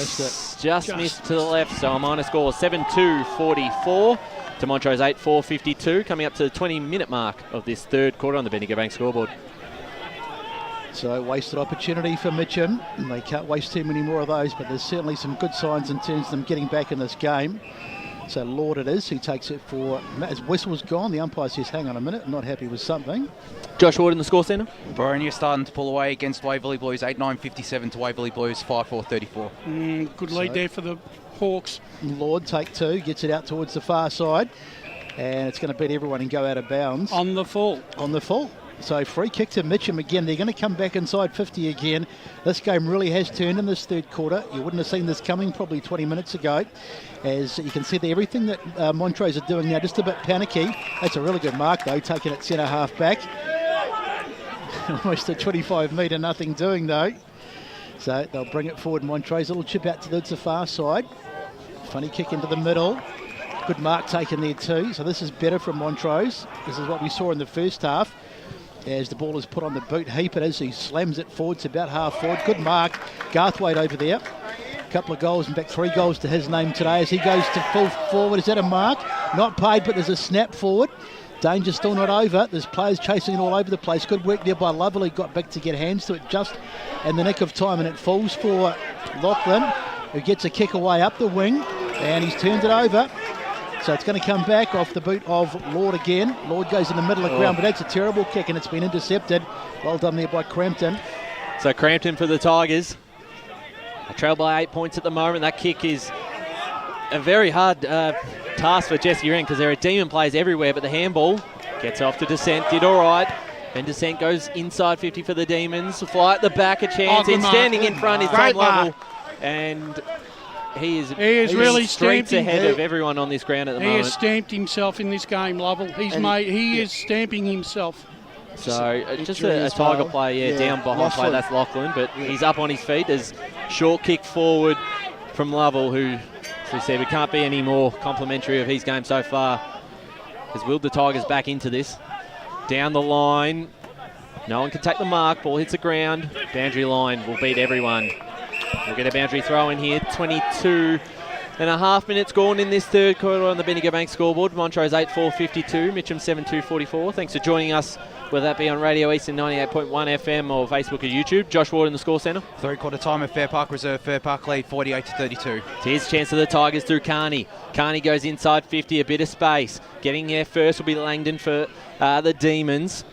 C: Just missed to the left, so a minor score, 7-2-44 to Montrose 8-4-52, coming up to the 20-minute mark of this third quarter on the Bendigo Bank scoreboard.
D: So wasted opportunity for Mitcham. They can't waste too many more of those, but there's certainly some good signs in terms of them getting back in this game. So Lord it is who takes it for... As whistle's gone, the umpire says, hang on a minute, I'm not happy with something.
C: Josh Ward in the score centre.
O: Boronia starting to pull away against Waverley Blues, 8-9-57 to Waverley Blues, 5-4-34.
N: Good lead there for the Hawks.
D: Lord take two, gets it out towards the far side, and it's going to beat everyone and go out of bounds.
N: On the full.
D: On the full. So free kick to Mitcham again. They're going to come back inside 50 again. This game really has turned in this third quarter. You wouldn't have seen this coming probably 20 minutes ago. As you can see there, everything that Montrose are doing now, just a bit panicky. That's a really good mark though, taking it centre half back. Almost a 25-metre nothing doing though. So they'll bring it forward. Montrose, a little chip out towards the far side. Funny kick into the middle. Good mark taken there too. So this is better from Montrose. This is what we saw in the first half. As the ball is put on the boot heap, it is. He slams it forward to about half forward. Good mark. Garthwaite over there. A couple of goals, in fact 3 goals to his name today as he goes to full forward. Is that a mark? Not paid, but there's a snap forward. Danger still not over. There's players chasing it all over the place. Good work there by Lovell. He got back to get hands to it just in the nick of time, and it falls for Lachlan, who gets a kick away up the wing. And he's turned it over. So it's going to come back off the boot of Lord again. Lord goes in the middle of ground, but that's a terrible kick and it's been intercepted. Well done there by Crampton.
C: So Crampton for the Tigers. A trail by 8 points at the moment. That kick is a very hard task for Jesse Uren because there are Demon players everywhere, but the handball gets off to Descent. Did all right. And Descent goes inside 50 for the Demons. Fly at the back, a chance. He's standing in front, his own level. And he is
N: really
C: streets ahead of everyone on this ground at the moment.
N: He has stamped himself in this game, Lovell. He is stamping himself.
C: So just a Tiger player, down behind play. That's Lachlan, but he's up on his feet. There's short kick forward from Lovell, who, as we said, we can't be any more complimentary of his game so far. Has willed the Tigers back into this. Down the line, no one can take the mark. Ball hits the ground. Boundary line will beat everyone. We'll get a boundary throw in here. 22.5 minutes gone in this third quarter on the Bendigo Bank scoreboard. Montrose 8-4-52, Mitcham 7-2-44. Thanks for joining us, whether that be on Radio Eastern 98.1 FM or Facebook or YouTube. Josh Ward in the score centre.
O: Third quarter time of Fair Park Reserve. Fair Park lead 48-32.
C: Here's a chance for the Tigers through Carney. Carney goes inside 50, a bit of space. Getting there first will be Langdon for the Demons.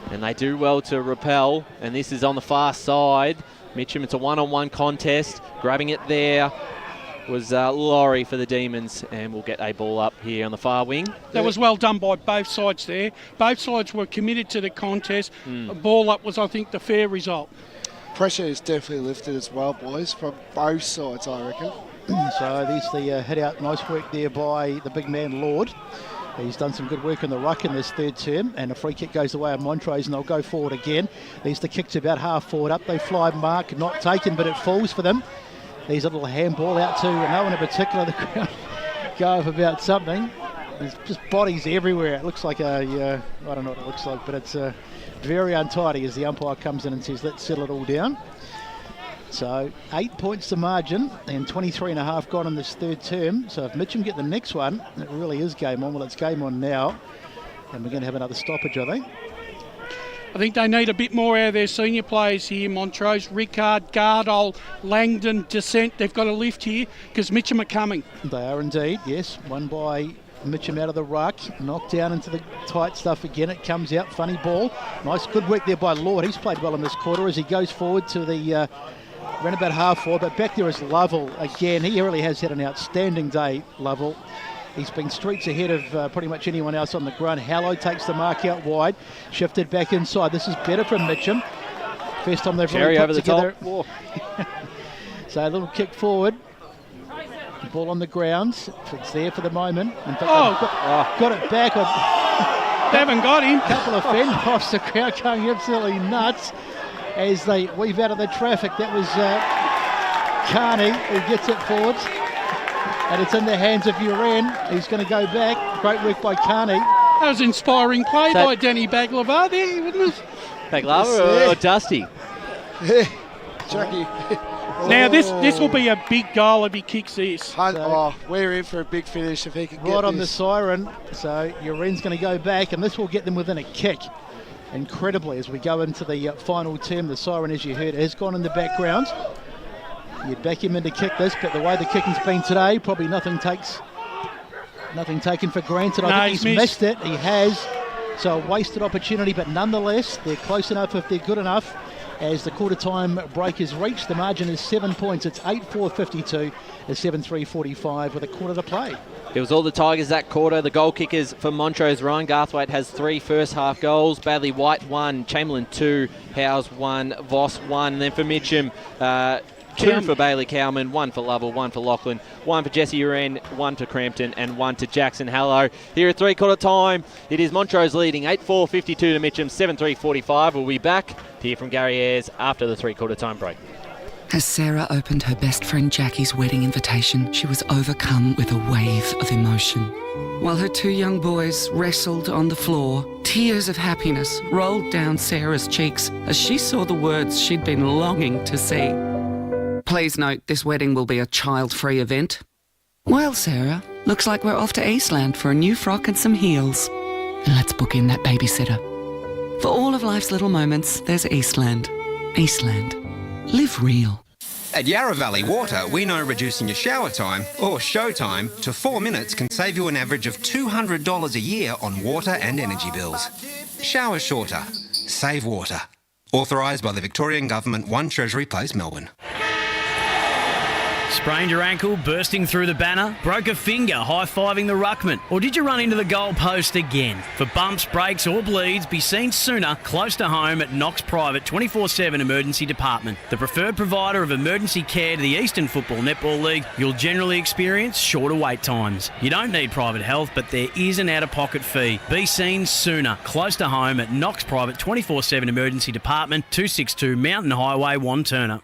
C: And they do well to repel. And this is on the far side. Mitcham, it's a one-on-one contest. Grabbing it there was Laurie for the Demons, and we'll get a ball up here on the far wing.
N: That was well done by both sides there. Both sides were committed to the contest. A ball up was, I think, the fair result.
E: Pressure is definitely lifted as well, boys, from both sides, I reckon.
D: So there's the hit out. Nice work there by the big man, Lord. He's done some good work in the ruck in this third term, and a free kick goes the way of Montrose, and they'll go forward again. There's the kick to about half forward up. They fly mark, not taken, but it falls for them. There's a little handball out to no one in particular. The crowd go off about something. There's just bodies everywhere. It looks like I don't know what it looks like, but it's very untidy as the umpire comes in and says, let's settle it all down. So 8 points to margin and 23.5 gone in this third term. So if Mitcham get the next one, it really is game on. Well, it's game on now. And we're going to have another stoppage, I think.
N: I think they need a bit more out of their senior players here, Montrose. Rickard, Gardol, Langdon, Descent. They've got a lift here because Mitcham are coming.
D: They are indeed, yes. One by Mitcham out of the ruck. Knocked down into the tight stuff again. It comes out. Funny ball. Nice, good work there by Lord. He's played well in this quarter as he goes forward to the... Ran about half forward, but back there is Lovell again. He really has had an outstanding day, Lovell. He's been streets ahead of pretty much anyone else on the ground. Hallow takes the mark out wide, shifted back inside. This is better from Mitcham. First time they've really put together. So a little kick forward. Ball on the grounds. It's there for the moment. In fact, got it back.
N: They haven't got him.
D: A couple of fend-offs. The crowd going absolutely nuts as they weave out of the traffic. That was Carney who gets it forward, and it's in the hands of Uren. He's going to go back. Great work by Carney.
N: That was inspiring play by Danny Baglava there, wasn't it?
C: Baglava or Dusty?
E: Chucky.
N: Now this will be a big goal if he kicks this.
E: We're in for a big finish if he can get this.
D: Right on the siren, so Uren's going to go back, and this will get them within a kick. Incredibly, as we go into the final term, the siren, as you heard, has gone in the background. You'd back him in to kick this, but the way the kicking's been today, probably nothing taken for granted. I think he's missed it. He has. So a wasted opportunity, but nonetheless, they're close enough if they're good enough. As the quarter-time break is reached, the margin is 7 points. It's 8-4-52, it's 7-3-45 with a quarter to play.
C: It was all the Tigers that quarter. The goal kickers for Montrose, Ryan Garthwaite has 3 first-half goals. Badley White 1, Chamberlain 2, Howes 1, Voss 1. And then for Mitcham, 2 for Bailey Cowman, 1 for Lovell, 1 for Lachlan, 1 for Jesse Uren, 1 for Crampton, and 1 to Jackson Hallow. Here at three-quarter time, it is Montrose leading 8-4-52 to Mitcham, 7-3-45. We'll be back to hear from Gary Ayres after the three-quarter time break.
H: As Sarah opened her best friend Jackie's wedding invitation, she was overcome with a wave of emotion. While her 2 young boys wrestled on the floor, tears of happiness rolled down Sarah's cheeks as she saw the words she'd been longing to see. Please note, this wedding will be a child-free event. Well, Sarah, looks like we're off to Eastland for a new frock and some heels. And let's book in that babysitter. For all of life's little moments, there's Eastland. Eastland. Live real.
M: At Yarra Valley Water, we know reducing your shower time, or show time, to 4 minutes can save you an average of $200 a year on water and energy bills. Shower shorter. Save water. Authorised by the Victorian Government, 1 Treasury Place, Melbourne.
I: Sprained your ankle, bursting through the banner? Broke a finger, high-fiving the ruckman? Or did you run into the goal post again? For bumps, breaks or bleeds, be seen sooner, close to home at Knox Private 24/7 Emergency Department. The preferred provider of emergency care to the Eastern Football Netball League, you'll generally experience shorter wait times. You don't need private health, but there is an out-of-pocket fee. Be seen sooner, close to home at Knox Private 24/7 Emergency Department, 262 Mountain Highway, Wanturna.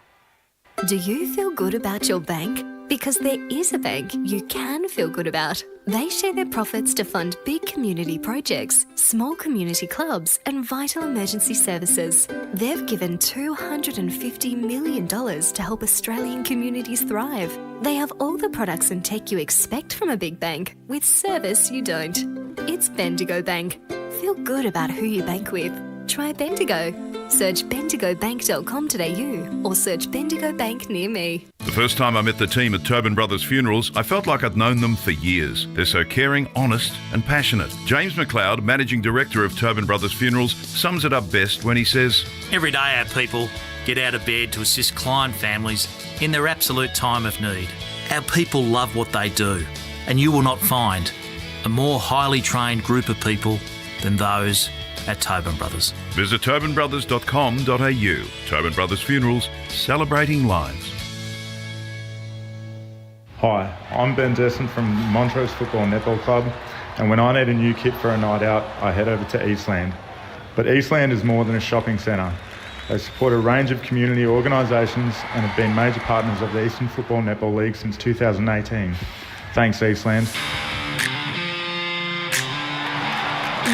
J: Do you feel good about your bank? Because there is a bank you can feel good about. They share their profits to fund big community projects, small community clubs and vital emergency services. They've given $250 million to help Australian communities thrive. They have all the products and tech you expect from a big bank, with service you don't. It's Bendigo Bank. Feel good about who you bank with. Try Bendigo. Search bendigobank.com.au or search Bendigo Bank near me.
K: The first time I met the team at Tobin Brothers Funerals, I felt like I'd known them for years. They're so caring, honest and passionate. James McLeod, Managing Director of Tobin Brothers Funerals, sums it up best when he says,
L: Every day our people get out of bed to assist client families in their absolute time of need. Our people love what they do, and you will not find a more highly trained group of people than those at Tobin Brothers.
K: Visit tobinbrothers.com.au. Tobin Brothers Funerals, celebrating lives.
U: Hi, I'm Ben Desson from Montrose Football Netball Club, and when I need a new kit for a night out, I head over to Eastland. But Eastland is more than a shopping centre. They support a range of community organisations and have been major partners of the Eastern Football Netball League since 2018. Thanks, Eastland.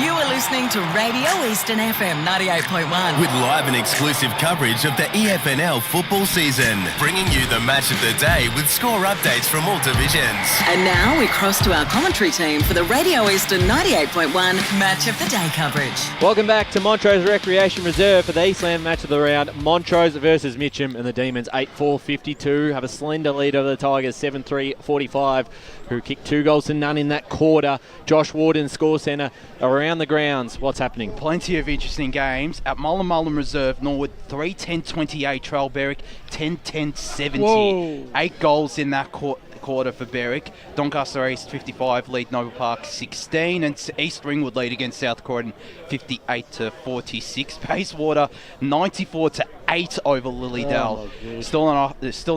B: You are listening to Radio Eastern FM 98.1.
A: With live and exclusive coverage of the EFNL football season, bringing you the match of the day with score updates from all divisions.
B: And now we cross to our commentary team for the Radio Eastern 98.1 Match of the Day coverage.
C: Welcome back to Montrose Recreation Reserve for the Eastland Match of the round. Montrose versus Mitcham, and the Demons 8-4-52 have a slender lead over the Tigers 7-3-45, who kicked 2 goals to none in that quarter. Josh Warden, score centre, around the grounds. What's happening?
O: Plenty of interesting games. At Mullen Reserve, Norwood 3-10-28, Trail Berwick 10-10-70.
N: Whoa.
O: 8 goals in that quarter for Berwick. Doncaster East 55 lead Noble Park 16, and East Ringwood lead against South Croydon 58-46. Bayswater 94-8 over Lilydale. Still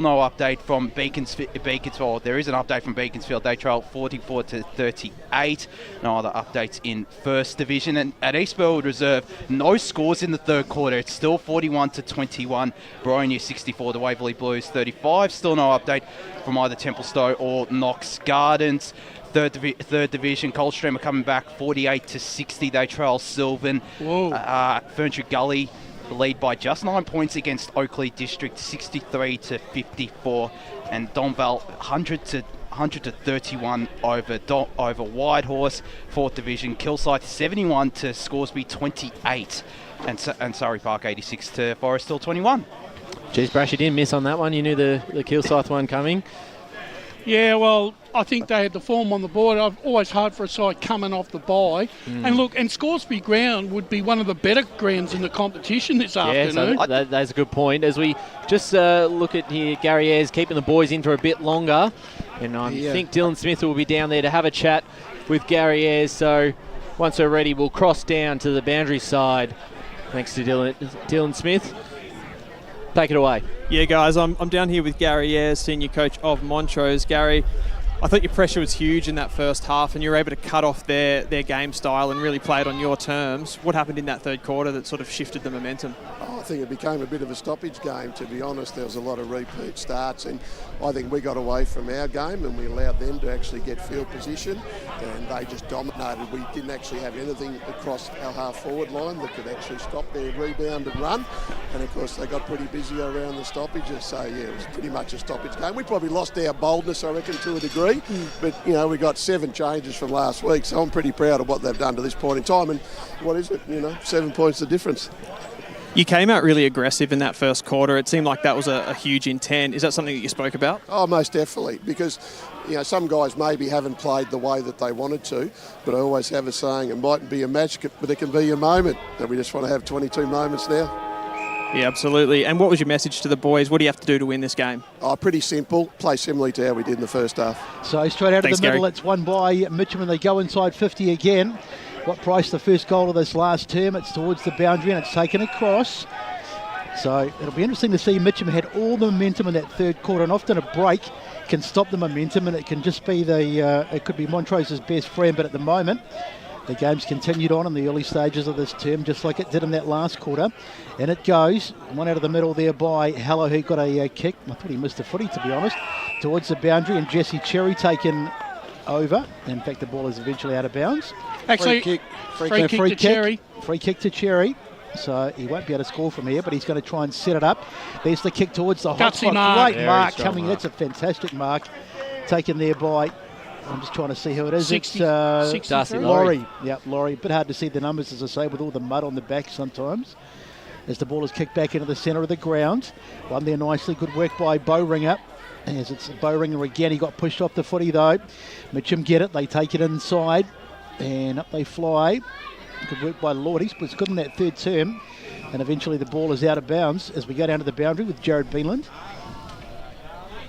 O: no update from Beaconsfield. There is an update from Beaconsfield. They trail 44-38. No other updates in First Division. And at East Burwood Reserve, no scores in the third quarter. It's still 41-21. Boronia 64 to Waverley Blues 35. Still no update from either Templestowe or Knox Gardens. Third Division, Coldstream are coming back 48-60. They trail Sylvan. Ferntree Gully lead by just 9 points against Oakley District 63-54. And Donvale 100-31 over Whitehorse. Fourth Division, Kilsyth 71 to Scoresby 28. And Surrey Park 86 to Forest Hill 21.
C: Jeez, Brash, you didn't miss on that one. You knew the Kilsyth one coming.
N: Yeah, well, I think they had the form on the board. I've always hard for a side coming off the bye. And look, and Scoresby ground would be one of the better grounds in the competition this afternoon.
C: So that's a good point. As we just look at here, Gary Ayres keeping the boys in for a bit longer. And I think Dylan Smith will be down there to have a chat with Gary Ayres. So once we're ready, we'll cross down to the boundary side. Thanks to Dylan Smith. Take it away.
R: Yeah, guys, I'm down here with Gary Ayres, senior coach of Montrose. Gary, I thought your pressure was huge in that first half, and you were able to cut off their game style and really play it on your terms. What happened in that third quarter that sort of shifted the momentum?
G: I think it became a bit of a stoppage game, to be honest. There was a lot of repeat starts, and I think we got away from our game and we allowed them to actually get field position, and they just dominated. We didn't actually have anything across our half-forward line that could actually stop their rebound and run, and of course they got pretty busy around the stoppages, so yeah, it was pretty much a stoppage game. We probably lost our boldness, I reckon, to a degree, but you know, we got 7 changes from last week, so I'm pretty proud of what they've done to this point in time, and what is it, 7 points the difference.
R: You came out really aggressive in that first quarter. It seemed like that was a huge intent. Is that something that you spoke about?
G: Oh, most definitely, because some guys maybe haven't played the way that they wanted to, but I always have a saying, it mightn't be a match, but it can be a moment, and we just want to have 22 moments now.
R: Yeah, absolutely. And what was your message to the boys? What do you have to do to win this game?
G: Oh, pretty simple. Play similarly to how we did in the first half.
D: So straight out
R: Thanks,
D: of the middle,
R: Gary.
D: it's won by Mitcham, and they go inside 50 again. What priced the first goal of this last term? It's towards the boundary, and it's taken across. So it'll be interesting to see. Mitcham had all the momentum in that third quarter, and often a break can stop the momentum, and it can just be it could be Montrose's best friend. But at the moment, the game's continued on in the early stages of this term, just like it did in that last quarter. And it goes, one out of the middle there by Hallow, who got a kick. I thought he missed a footy, to be honest, towards the boundary, and Jesse Cherry taken over. In fact, the ball is eventually out of bounds.
N: Actually, free kick to Cherry.
D: Free kick to Cherry. So he won't be able to score from here, but he's going to try and set it up. There's the kick towards the hot spot.
N: Mark.
D: Great mark coming. That's a fantastic mark taken there by, I'm just trying to see who it is.
N: 60,
D: it's
C: Darcy
D: Laurie. Yeah, Laurie. A bit hard to see the numbers, as I say, with all the mud on the back sometimes. As the ball is kicked back into the centre of the ground. One there nicely. Good work by Bowringer. As it's Bowringer again. He got pushed off the footy though. Mitcham get it. They take it inside. And up they fly. Good work by Lordies, but it's good in that third term. And eventually the ball is out of bounds as we go down to the boundary with Jared Beanland.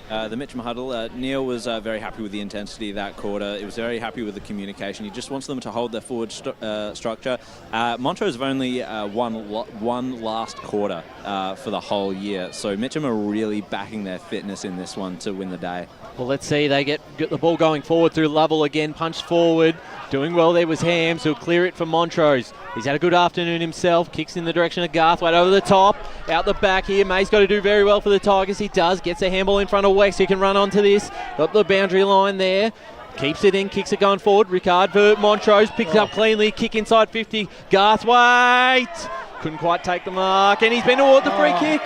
S: The Mitcham huddle, Neil was very happy with the intensity of that quarter. He was very happy with the communication. He just wants them to hold their forward structure. Montrose have only one last quarter for the whole year, so Mitcham are really backing their fitness in this one to win the day.
C: Well, let's see. They get the ball going forward through Lovell again. Punched forward. Doing well there was Hams, who'll clear it for Montrose. He's had a good afternoon himself. Kicks in the direction of Garthwaite over the top. Out the back here. May's got to do very well for the Tigers. He does. Gets a handball in front of Wex. He can run onto this. Got the boundary line there. Keeps it in. Kicks it going forward. Ricard for Montrose. Picks it up cleanly. Kick inside 50. Garthwaite. Couldn't quite take the mark. And he's been awarded the free kick.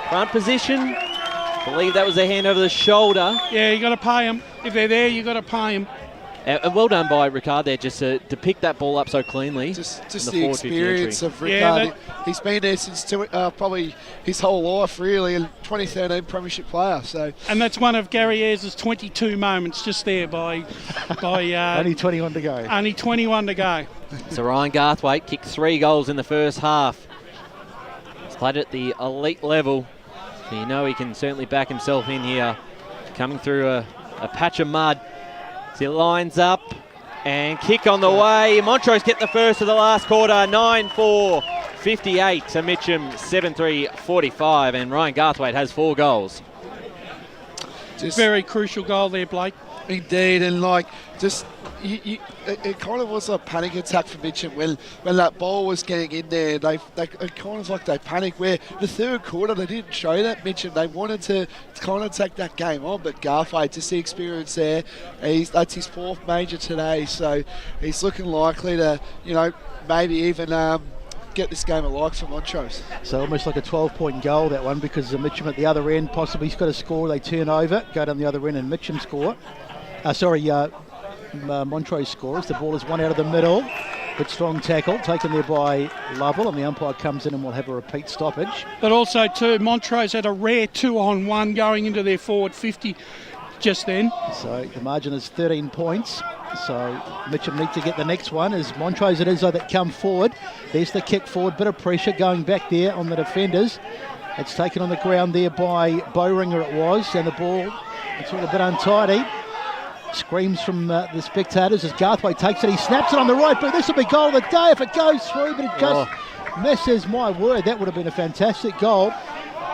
C: Front position. Believe that was a hand over the shoulder.
N: Yeah, you got to pay him. If they're there, you got to pay him.
C: And well done by Ricard there, just to pick that ball up so cleanly.
E: Just the experience of Ricard.
N: Yeah,
E: he's been there since probably his whole life, really, a 2013 Premiership player. So,
N: and that's one of Gary Ayres' 22 moments just there by
D: only 21 to go.
N: Only 21 to go.
C: So Ryan Garthwaite kicked 3 goals in the first half. He's played at the elite level. So you know he can certainly back himself in here. Coming through a patch of mud. So he lines up and kick on the way. Montrose get the first of the last quarter. 9-4, 58 to Mitcham, 7-3, 45. And Ryan Garthwaite has 4 goals.
N: Very crucial goal there, Blake.
E: Indeed, and it kind of was a panic attack for Mitcham when that ball was getting in there. It kind of like they panicked. Where the third quarter they didn't show that Mitcham. They wanted to kind of take that game on, but Garthwaite, just the experience there. That's his 4th major today, so he's looking likely to, maybe even get this game alive for Montrose.
D: So almost like a 12-point goal, that one, because Mitcham at the other end possibly has got a score. They turn over, go down the other end, and Mitcham score. Montrose scores. The ball is one out of the middle. Good strong tackle taken there by Lovell, and the umpire comes in and will have a repeat stoppage.
N: But also too, Montrose had a rare 2-on-1 going into their forward 50 just then.
D: So the margin is 13 points. So Mitcham need to get the next one. As Montrose it is though that come forward. There's the kick forward, bit of pressure going back there on the defenders. It's taken on the ground there by Bowringer it was, and the ball, it's all a bit untidy. Screams from the spectators as Garthwaite takes it. He snaps it on the right boot. This will be goal of the day if it goes through, but it just misses. My word, that would have been a fantastic goal.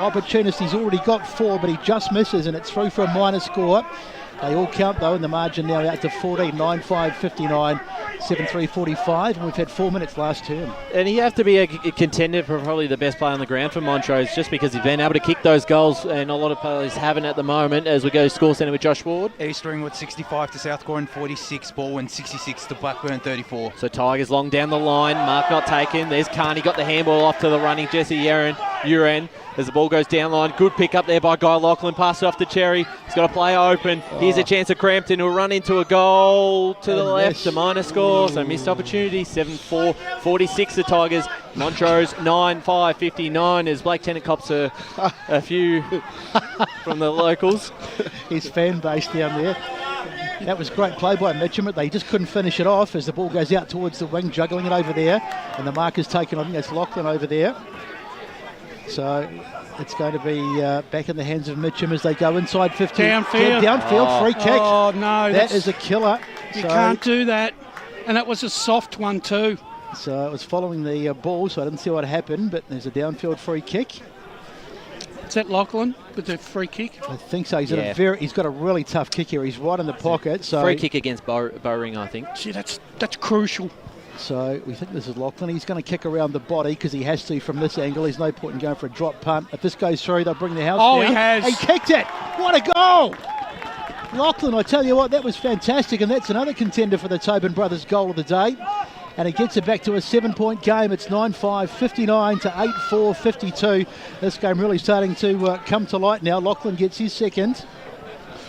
D: Opportunist, he's already got 4, but he just misses, and it's through for a minor score. They all count though, and the margin now out to 14, 9-5, 59, 7-3, 45, and we've had 4 minutes last term.
C: And you have to be a contender for probably the best player on the ground for Montrose, just because he's been able to kick those goals, and a lot of players haven't at the moment. As we go to score centre with Josh Ward.
O: East Ringwood 65 to South Gordon 46, Baldwin 66 to Blackburn 34.
C: So Tigers long down the line, mark not taken. There's Carney, got the handball off to the running Jesse Uren. As the ball goes down line, good pick up there by Guy Lachlan, pass it off to Cherry. He's got a player open. Here's a chance of Crampton, who'll run into a goal to the left, a minor score, so missed opportunity. 7-4, 46 the Tigers, Montrose 9-5-59 as Blake Tennant cops a few from the locals.
D: His fan base down there. That was great play by Mitcham, but they just couldn't finish it off as the ball goes out towards the wing, juggling it over there. And the marker's taken, I think that's Lachlan over there. So it's going to be back in the hands of Mitcham as they go inside 50.
N: Downfield.
D: Downfield, free kick.
N: Oh, no.
D: That is a killer.
N: You can't do that. And that was a soft one too.
D: So it was following the ball, so I didn't see what happened, but there's a downfield free kick.
N: Is that Lachlan with the free kick?
D: I think so. He's got a really tough kick here. He's right in the pocket. So
C: free kick against Bowring, I think.
N: Gee, that's crucial.
D: So we think this is Lachlan. He's going to kick around the body because he has to from this angle. There's no point in going for a drop punt. If this goes through, they'll bring the house down.
N: He has.
D: He kicked it. What a goal! Lachlan, I tell you what, that was fantastic, and that's another contender for the Tobin brothers goal of the day. And it gets it back to a 7-point game. It's 9-5-59 to 8-4-52. This game really starting to come to light now. Lachlan gets his second.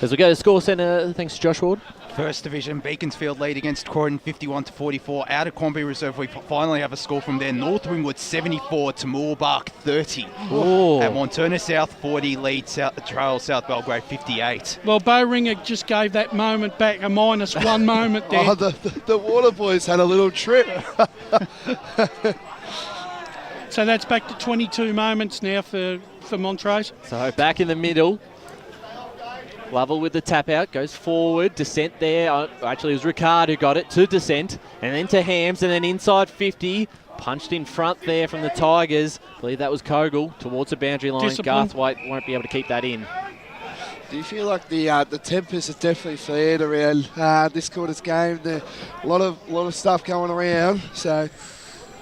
C: As we go to Score Centre, thanks to Josh Ward.
O: First Division, Beaconsfield lead against Croydon 51-44. Out of Quamby Reserve, we finally have a score from there. North Wingwood 74 to Moorbark 30.
C: Ooh.
O: And Montana South 40 lead Trail South Belgrade 58.
N: Well, Bowringer just gave that moment back, a -1 moment there.
E: Oh, the Water Boys had a little trip.
N: So that's back to 22 moments now for Montrose.
C: So back in the middle. Lovell with the tap out, goes forward, descent there. Actually, it was Ricard who got it to descent, and then to Hams, and then inside 50. Punched in front there from the Tigers. I believe that was Kogel towards the boundary line. Garthwaite won't be able to keep that in.
E: Do you feel like the tempers have definitely flared around this quarter's game? There a lot of stuff going around. So,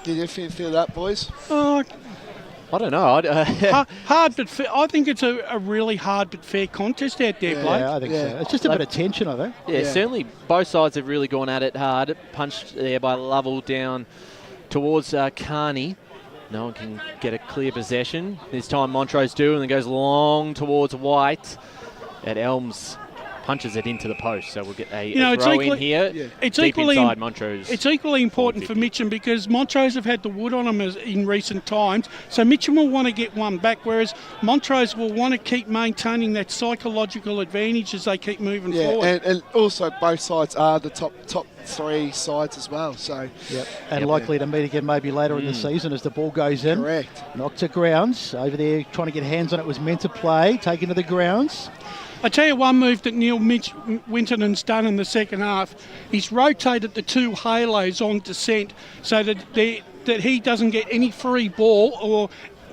E: did you feel that, boys?
C: I don't know.
N: Hard but fair. I think it's a really hard but fair contest out there, Blake.
D: Yeah, I think so. It's just a bit of tension, I think.
C: Yeah, certainly both sides have really gone at it hard. Punched there by Lovell down towards Carney. No one can get a clear possession. This time Montrose do, and then goes long towards White. At Elms punches it into the post, so we'll get a throw in here. Yeah.
N: It's
C: deep
N: equally
C: inside Montrose.
N: It's equally important for Mitcham because Montrose have had the wood on them in recent times, so Mitcham will want to get one back, whereas Montrose will want to keep maintaining that psychological advantage as they keep moving forward.
E: And also both sides are the top three sides as well. So
D: likely to meet again maybe later in the season as the ball goes in.
E: Correct.
D: Knocked to grounds. Over there trying to get hands on it was meant to play. Taken to the grounds.
N: I tell you one move that Neil Wintonen's done in the second half. He's rotated the two halos on descent so that he doesn't get any free ball or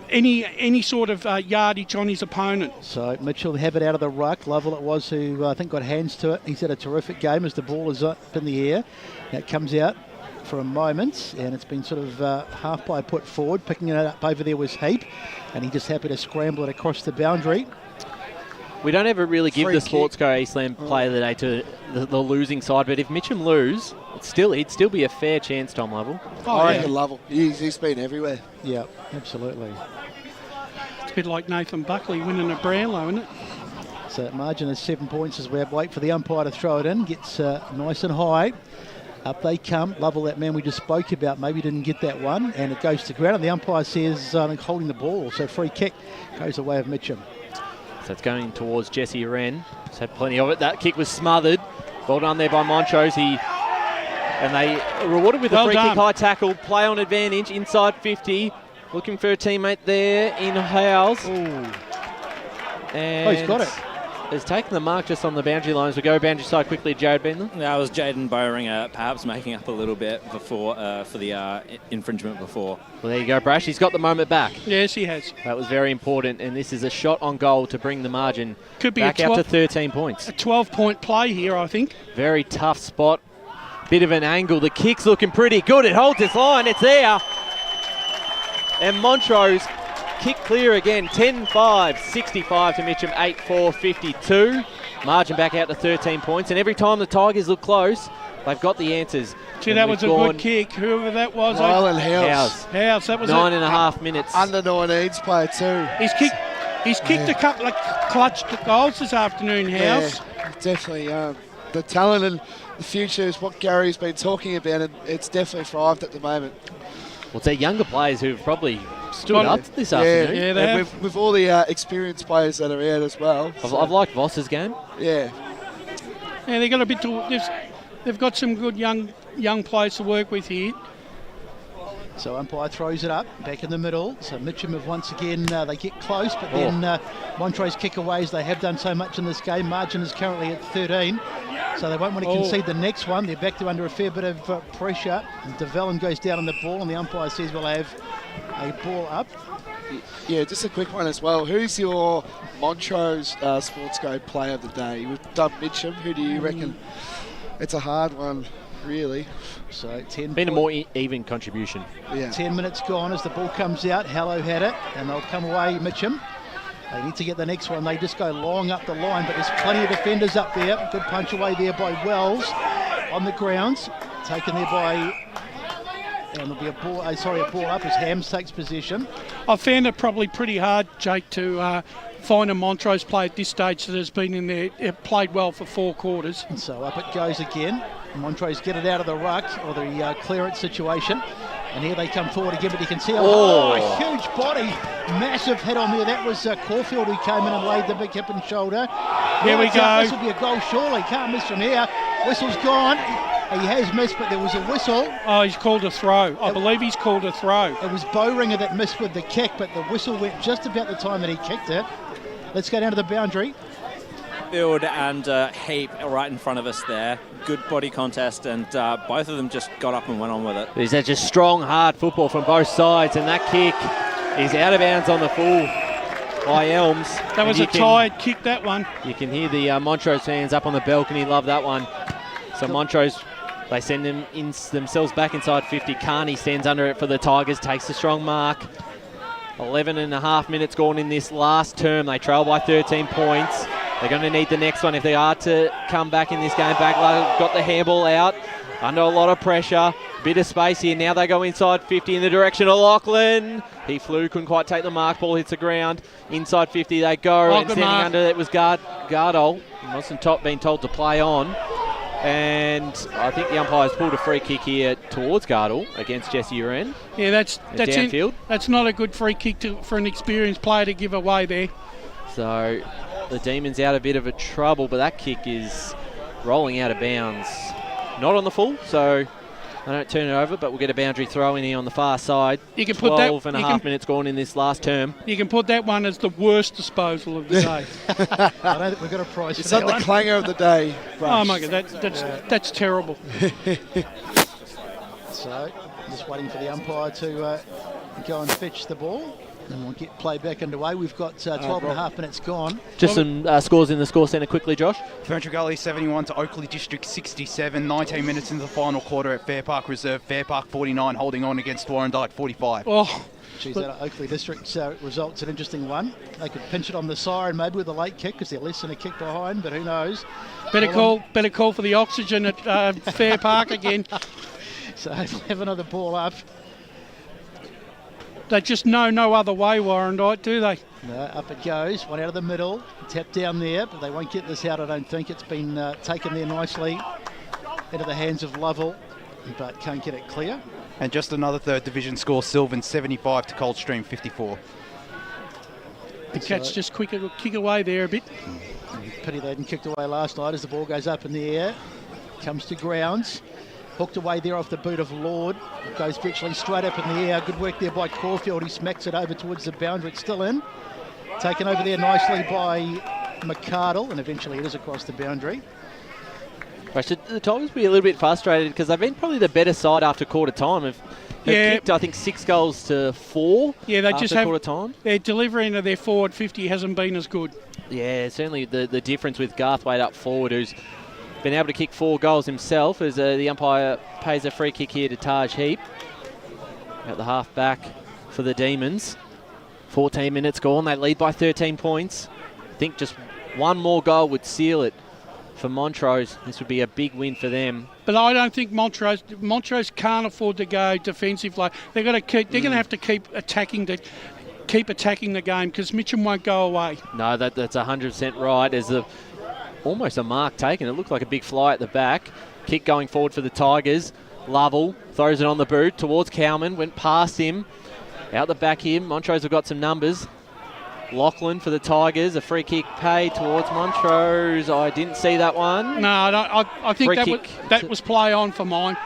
N: any sort of yardage on his opponent.
D: So Mitchell have it out of the ruck. Lovell it was who I think got hands to it. He's had a terrific game as the ball is up in the air. That comes out for a moment and it's been sort of half by put forward. Picking it up over there was Heap and he just happy to scramble it across the boundary.
C: We don't ever really give the Sportsco Eastland Player of the Day to the losing side, but if Mitcham lose, he'd still be a fair chance, Tom Lovell.
E: I reckon Lovell. He's been everywhere.
D: Yeah, absolutely.
N: It's a bit like Nathan Buckley winning a Brownlow, isn't it?
D: So that margin is 7 points as we have wait for the umpire to throw it in. Gets nice and high. Up they come. Lovell, that man we just spoke about, maybe didn't get that one, and it goes to ground, and the umpire says holding the ball, so free kick goes the way of Mitcham.
C: So it's going towards Jesse Wren. He's had plenty of it. That kick was smothered. Well done there by Montrose. And they rewarded with a free kick, high tackle, play on advantage, inside 50. Looking for a teammate there in Howes. And
D: he's got it.
C: He's taken the mark just on the boundary lines. We go boundary side quickly, Jared Bendler.
S: That was Jaden Bowringer perhaps making up a little bit before for the infringement before.
C: Well, there you go, Brash. He's got the moment back.
N: Yes, he has.
C: That was very important, and this is a shot on goal to bring the margin
N: Could be
C: back out to 13 points.
N: A 12-point play here, I think.
C: Very tough spot. Bit of an angle. The kick's looking pretty good. It holds its line. It's there. And Montrose kick clear again. 10-5, 65 to Mitcham, 8-4, 52. Margin back out to 13 points. And every time the Tigers look close, they've got the answers.
N: Gee, that was a good kick. Whoever that was.
E: Rylan Howes.
N: Howes, that was
C: 9.5 minutes.
E: Under 19s player too.
N: He's kicked a couple of clutch goals this afternoon, Howes.
E: Yeah, definitely. The talent and the future is what Gary's been talking about, and it's definitely thrived at the moment.
C: Well, it's their younger players who've probably stood up this afternoon.
E: Yeah, they have. With all the experienced players that are out as well.
C: I've liked Voss's game.
E: Yeah.
N: Yeah, they got a bit to. They've got some good young players to work with here.
D: So umpire throws it up, back in the middle. So Mitcham have once again, they get close, but then Montrose kick away as they have done so much in this game. Margin is currently at 13, so they won't want to concede the next one. They're back to under a fair bit of pressure. And DeVellin goes down on the ball, and the umpire says we'll have a ball up.
E: Yeah, just a quick one as well. Who's your Montrose Sportsco player of the day? We've done Mitcham. Who do you reckon? It's a hard one, really.
D: So 10
C: been a more even contribution.
E: Yeah.
D: 10 minutes gone as the ball comes out. Hallow had it, and they'll come away, Mitcham. They need to get the next one. They just go long up the line, but there's plenty of defenders up there. Good punch away there by Wells on the grounds. Taken there by, and there'll be a ball up as Hams takes possession.
N: I found it probably pretty hard, Jake, to find a Montrose player at this stage that has been in there, played well for 4 quarters.
D: And so up it goes again. Montrose get it out of the ruck or the clearance situation. And here they come forward again, but you can see a huge body, massive hit on there. That was Caulfield who came in and laid the big hip and shoulder.
N: Here we go.
D: This will be a goal, surely. Can't miss from here. Whistle's gone. He has missed, but there was a whistle.
N: Oh, he's called a throw. I believe he's called a throw.
D: It was Bowringer that missed with the kick, but the whistle went just about the time that he kicked it. Let's go down to the boundary.
S: Field and Heap right in front of us there. Good body contest, and both of them just got up and went on with it.
C: There's just strong, hard football from both sides, and that kick is out of bounds on the full by Elms.
N: That was a tired kick, that one.
C: You can hear the Montrose fans up on the balcony love that one. So Montrose, they send them themselves back inside 50. Carney stands under it for the Tigers, takes a strong mark. 11 and a half minutes gone in this last term. They trail by 13 points. They're going to need the next one if they are to come back in this game. Backlow got the handball out under a lot of pressure. Bit of space here. Now they go inside 50 in the direction of Lachlan. He flew, couldn't quite take the mark. Ball hits the ground. Inside 50 they go. And standing under it was Gardol. He wasn't being told to play on. And I think the umpire's pulled a free kick here towards Gardol against Jesse Uren.
N: Yeah, that's
C: downfield.
N: That's not a good free kick for an experienced player to give away there.
C: So the Demons out a bit of a trouble, but that kick is rolling out of bounds. Not on the full, so they don't turn it over, but we'll get a boundary throw in here on the far side.
N: You can
C: 12 and a half minutes gone in this last term.
N: You can put that one as the worst disposal of the day.
D: I don't think we've got a price for
E: It's
D: that
E: not the clanger of the day.
N: Oh my God, that's terrible.
D: So, just waiting for the umpire to go and fetch the ball. And we'll get play back underway. We've got 12 and a half minutes gone.
C: Just some scores in the score centre quickly, Josh.
O: Ferntree Gully 71 to Oakley District 67. 19 minutes into the final quarter at Fair Park Reserve. Fair Park 49 holding on against Warrandyte 45.
D: Oh, geez, that Oakley District result's an interesting one. They could pinch it on the siren maybe with a late kick because they're less than a kick behind, but who knows?
N: Better call for the oxygen at Fair Park again.
D: So have another ball up.
N: They just know no other way, Warrandyte, do they?
D: No, up it goes. One out of the middle. Tap down there, but they won't get this out, I don't think. It's been taken there nicely into the hands of Lovell, but can't get it clear.
O: And just another third division score, Sylvan 75 to Coldstream 54.
N: The Cats just kick away there a bit.
D: Pity they hadn't kicked away last night as the ball goes up in the air. Comes to grounds. Hooked away there off the boot of Lord. It goes virtually straight up in the air. Good work there by Caulfield. He smacks it over towards the boundary. It's still in. Taken over there nicely by McCardle, and eventually it is across the boundary.
C: Right, should the Tigers be a little bit frustrated because they've been probably the better side after quarter time. They've kicked, I think, 6 goals to 4 after quarter time.
N: Their delivery into their forward 50 hasn't been as good.
C: Yeah, certainly the difference with Garthwaite up forward, who's been able to kick 4 goals himself, as the umpire pays a free kick here to Taj Heap at the half back for the Demons. 14 minutes gone. They lead by 13 points. I think just one more goal would seal it for Montrose. This would be a big win for them.
N: But I don't think Montrose can't afford to go defensively. They're going to have to keep attacking the game because Mitcham won't go away.
C: No, that's 100% right. There's almost a mark taken. It looked like a big fly at the back. Kick going forward for the Tigers. Lovell throws it on the boot towards Cowman, went past him. Out the back here, Montrose have got some numbers. Lachlan for the Tigers, a free kick paid towards Montrose. I didn't see that one.
N: No, I think that was play on for mine.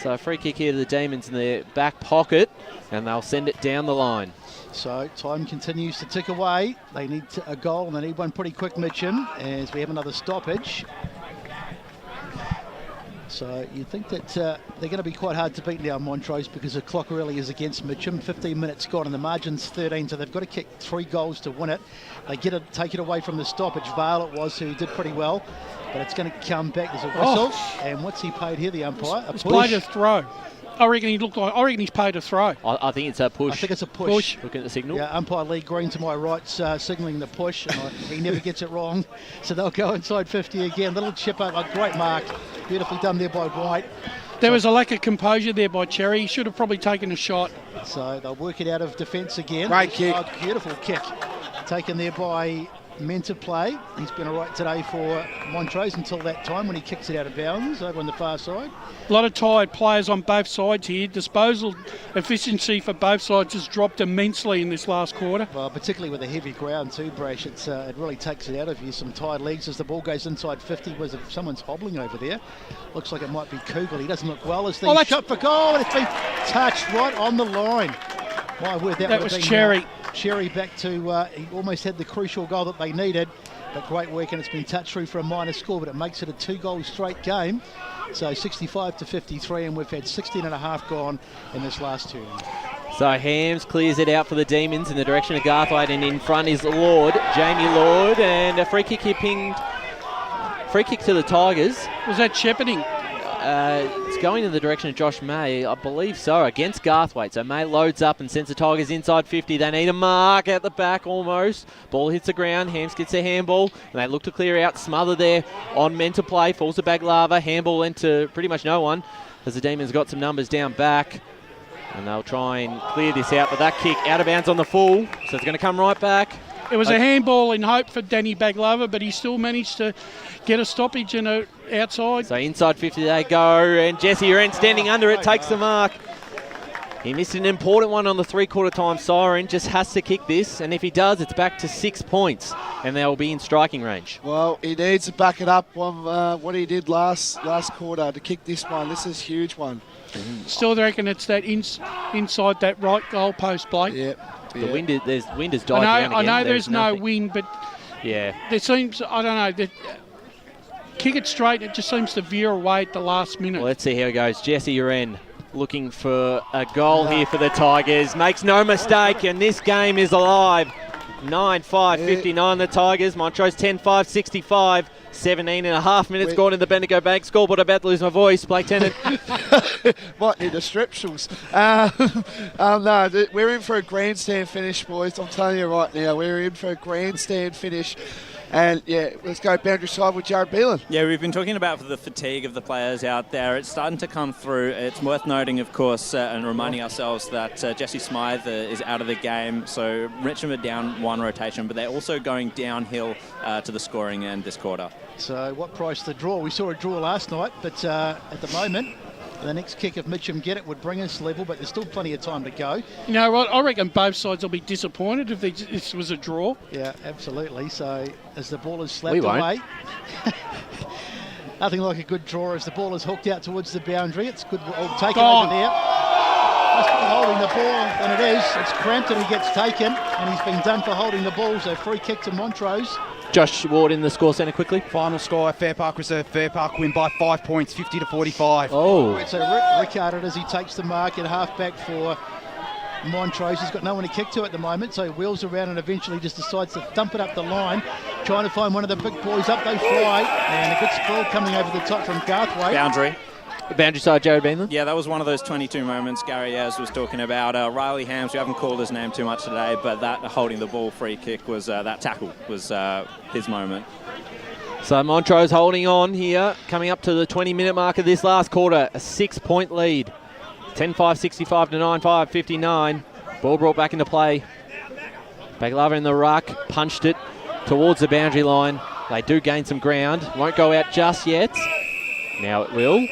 C: So a free kick here to the Demons in their back pocket, and they'll send it down the line.
D: So time continues to tick away. They need a goal, and they need one pretty quick, Mitcham, as we have another stoppage. So you think that they're going to be quite hard to beat now, Montrose, because the clock really is against Mitcham. 15 minutes gone and the margin's 13, so they've got to kick 3 goals to win it. They take it away from the stoppage. Vale it was, who did pretty well, but it's going to come back. There's a whistle, and what's he paid here, the umpire?
N: It's played a throw. I reckon he's paid a throw.
C: I think it's a push.
D: I think it's a push.
C: Looking at the signal.
D: Yeah, umpire Lee Green to my right, signalling the push. And he never gets it wrong. So they'll go inside 50 again. Little chip up, a great mark. Beautifully done there by White.
N: There was a lack of composure there by Cherry. He should have probably taken a shot.
D: So they'll work it out of defence again.
E: Great kick.
D: Oh, beautiful kick. Taken there by Menta play. He's been all right today for Montrose until that time when he kicks it out of bounds over on the far side.
N: A lot of tired players on both sides here. Disposal efficiency for both sides has dropped immensely in this last quarter.
D: Well, particularly with the heavy ground too, Brash, it really takes it out of you. Some tired legs as the ball goes inside 50. Was if someone's hobbling over there. Looks like it might be Kugel. He doesn't look well as the shot for goal, and it's been touched right on the line. My word, that
N: was
D: been,
N: Cherry.
D: Cherry back to, he almost had the crucial goal that they needed, but great work, and it's been touched through for a minor score, but it makes it a 2-goal straight game. So 65 to 53, and we've had 16 and a half gone in this last turn.
C: So Hams clears it out for the Demons in the direction of Garthwaite, and in front is Lord, Jamie Lord, and a free kick here pinged. Free kick to the Tigers.
N: Was that shepherding?
C: It's going in the direction of Josh May, I believe so, against Garthwaite. So May loads up and sends the Tigers inside 50. They need a mark at the back almost. Ball hits the ground. Hams gets a handball, and they look to clear out. Smother there on men to play. Falls to Baglava. Handball into pretty much no one as the Demons got some numbers down back. And they'll try and clear this out, but that kick out of bounds on the full. So it's going to come right back.
N: It was a handball in hope for Danny Baglava, but he still managed to get a stoppage and a outside.
C: So inside 50 they go, and Jesse Wren standing under it takes the mark. He missed an important one on the 3/4 time siren, just has to kick this, and if he does, it's back to 6 points, and they'll be in striking range.
E: Well, he needs to back it up on what he did last quarter to kick this one. This is a huge one.
N: Still reckon it's that inside that right goal post, Blake.
E: Yep.
C: The wind has died down again.
N: I know there's no wind, but
C: yeah,
N: there seems, I don't know, kick it straight, it just seems to veer away at the last minute.
C: Well, let's see how it goes. Jesse Wren looking for a goal here for the Tigers. Makes no mistake, and this game is alive. 9-5-59 the Tigers. Montrose 10-5, 65. 17 and a half minutes gone in the Bendigo Bank scoreboard. About to lose my voice, Blake Tennant.
E: Might need the strepsils. No, we're in for a grandstand finish, boys. I'm telling you right now, we're in for a grandstand finish. And, yeah, let's go boundary side with Jared Beelan.
S: Yeah, we've been talking about the fatigue of the players out there. It's starting to come through. It's worth noting, of course, and reminding ourselves that Jesse Smythe is out of the game. So Mitcham are down one rotation, but they're also going downhill to the scoring end this quarter.
D: So what price the draw? We saw a draw last night, but at the moment, the next kick, if Mitcham get it, would bring us level, but there's still plenty of time to go.
N: You know what? I reckon both sides will be disappointed if this was a draw.
D: Yeah, absolutely. So as the ball is slapped away, nothing like a good draw as the ball is hooked out towards the boundary. It's good. Taken over there. Must be holding the ball, and it is. It's Crampton who gets taken, and he's been done for holding the ball. So free kick to Montrose.
C: Josh Ward in the score centre quickly.
O: Final score, Fair Park Reserve. Fair Park win by 5 points, 50 to 45.
D: Oh. So Rickard as he takes the mark at half-back for Montrose. He's got no one to kick to at the moment, so he wheels around and eventually just decides to thump it up the line, trying to find one of the big boys. Up they fly, and a good sprawl coming over the top from Garthwaite.
S: Boundary.
C: Boundary side, Jared Beanland.
S: Yeah, that was one of those 22 moments Gary Ayres was talking about. Riley Hams, we haven't called his name too much today, but that holding the ball free kick was, that tackle was his moment.
C: So Montrose holding on here, coming up to the 20-minute mark of this last quarter. A 6-point lead. 10-5, 65 to 9-5, 59. Ball brought back into play. Baglava in the ruck, punched it towards the boundary line. They do gain some ground. Won't go out just yet. Now it will.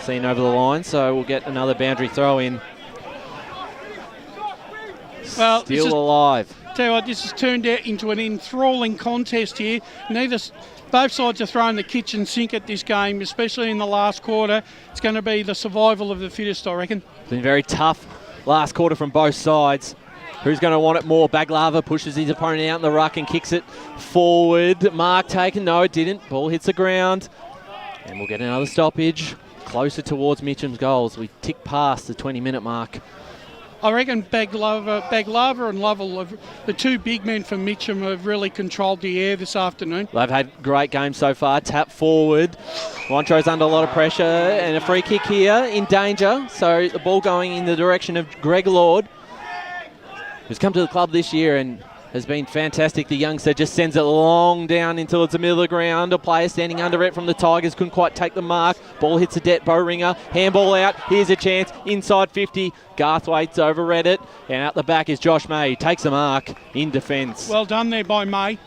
C: seen over the line, so we'll get another boundary throw in.
N: Well,
C: Still alive.
N: Tell you what, this has turned out into an enthralling contest here. Both sides are throwing the kitchen sink at this game, especially in the last quarter. It's going to be the survival of the fittest, I reckon.
C: It's been very tough last quarter from both sides. Who's going to want it more? Baglava pushes his opponent out in the ruck and kicks it forward. Mark taken. No, it didn't. Ball hits the ground. And we'll get another stoppage. Closer towards Mitcham's goals. We tick past the 20-minute mark.
N: I reckon Baglava and Lovell, the two big men from Mitcham, have really controlled the air this afternoon.
C: They've had great games so far. Tap forward. Montrose under a lot of pressure. And a free kick here in danger. So the ball going in the direction of Greg Lord, who's come to the club this year and has been fantastic. The youngster just sends it long down until it's the middle of the ground. A player standing under it from the Tigers couldn't quite take the mark. Ball hits a debt Bowringer. Handball out. Here's a chance. Inside 50. Garthwaite's overread it. And out the back is Josh May. Takes the mark in defence.
N: Well done there by May.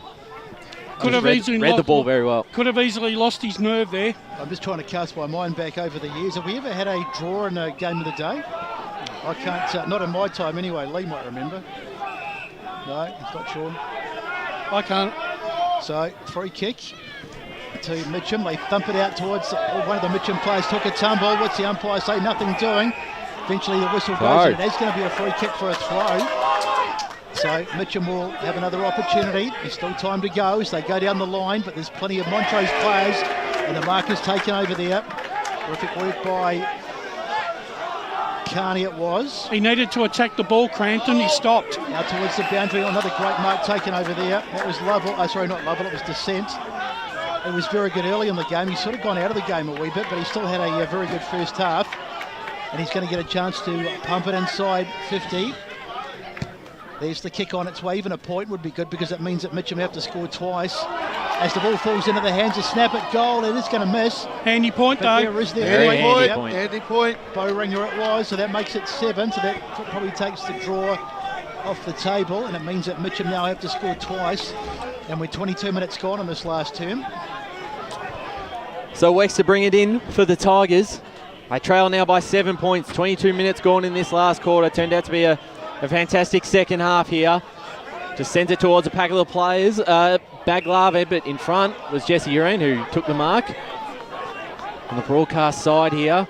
N: Could have easily
C: read the ball very well.
N: Could have easily lost his nerve there.
D: I'm just trying to cast my mind back over the years. Have we ever had a draw in a game of the day? I can't, not in my time anyway. Lee might remember. No, he's not sure.
N: I can't.
D: So, free kick to Mitcham. They thump it out towards one of the Mitcham players. Took a tumble. What's the umpire say? Nothing doing. Eventually the whistle goes and it is going to be a free kick for a throw. So Mitcham will have another opportunity. There's still time to go as they go down the line, but there's plenty of Montrose players and the marker's taken over there. Terrific work by Carney it was.
N: He needed to attack the ball, Crampton. He stopped.
D: Now towards the boundary, another great mark taken over there. That was Lovell. Oh, sorry, not Lovell, it was Descent. It was very good early in the game. He's sort of gone out of the game a wee bit, but he still had a very good first half. And he's going to get a chance to pump it inside 50. There's the kick on its way. Even a point would be good because it means that Mitcham have to score twice. As the ball falls into the hands, a snap at goal. It is going to miss.
N: Handy point, though.
D: There is the
E: Handy point.
D: Bowringer it was, so that makes it 7. So that probably takes the draw off the table, and it means that Mitcham now have to score twice. And we're 22 minutes gone on this last term.
C: So Wex to bring it in for the Tigers. They trail now by 7 points. 22 minutes gone in this last quarter. Turned out to be a fantastic second half here. Just sends it towards a pack of the players. Baglave, but in front was Jesse Uren, who took the mark. On the broadcast side here,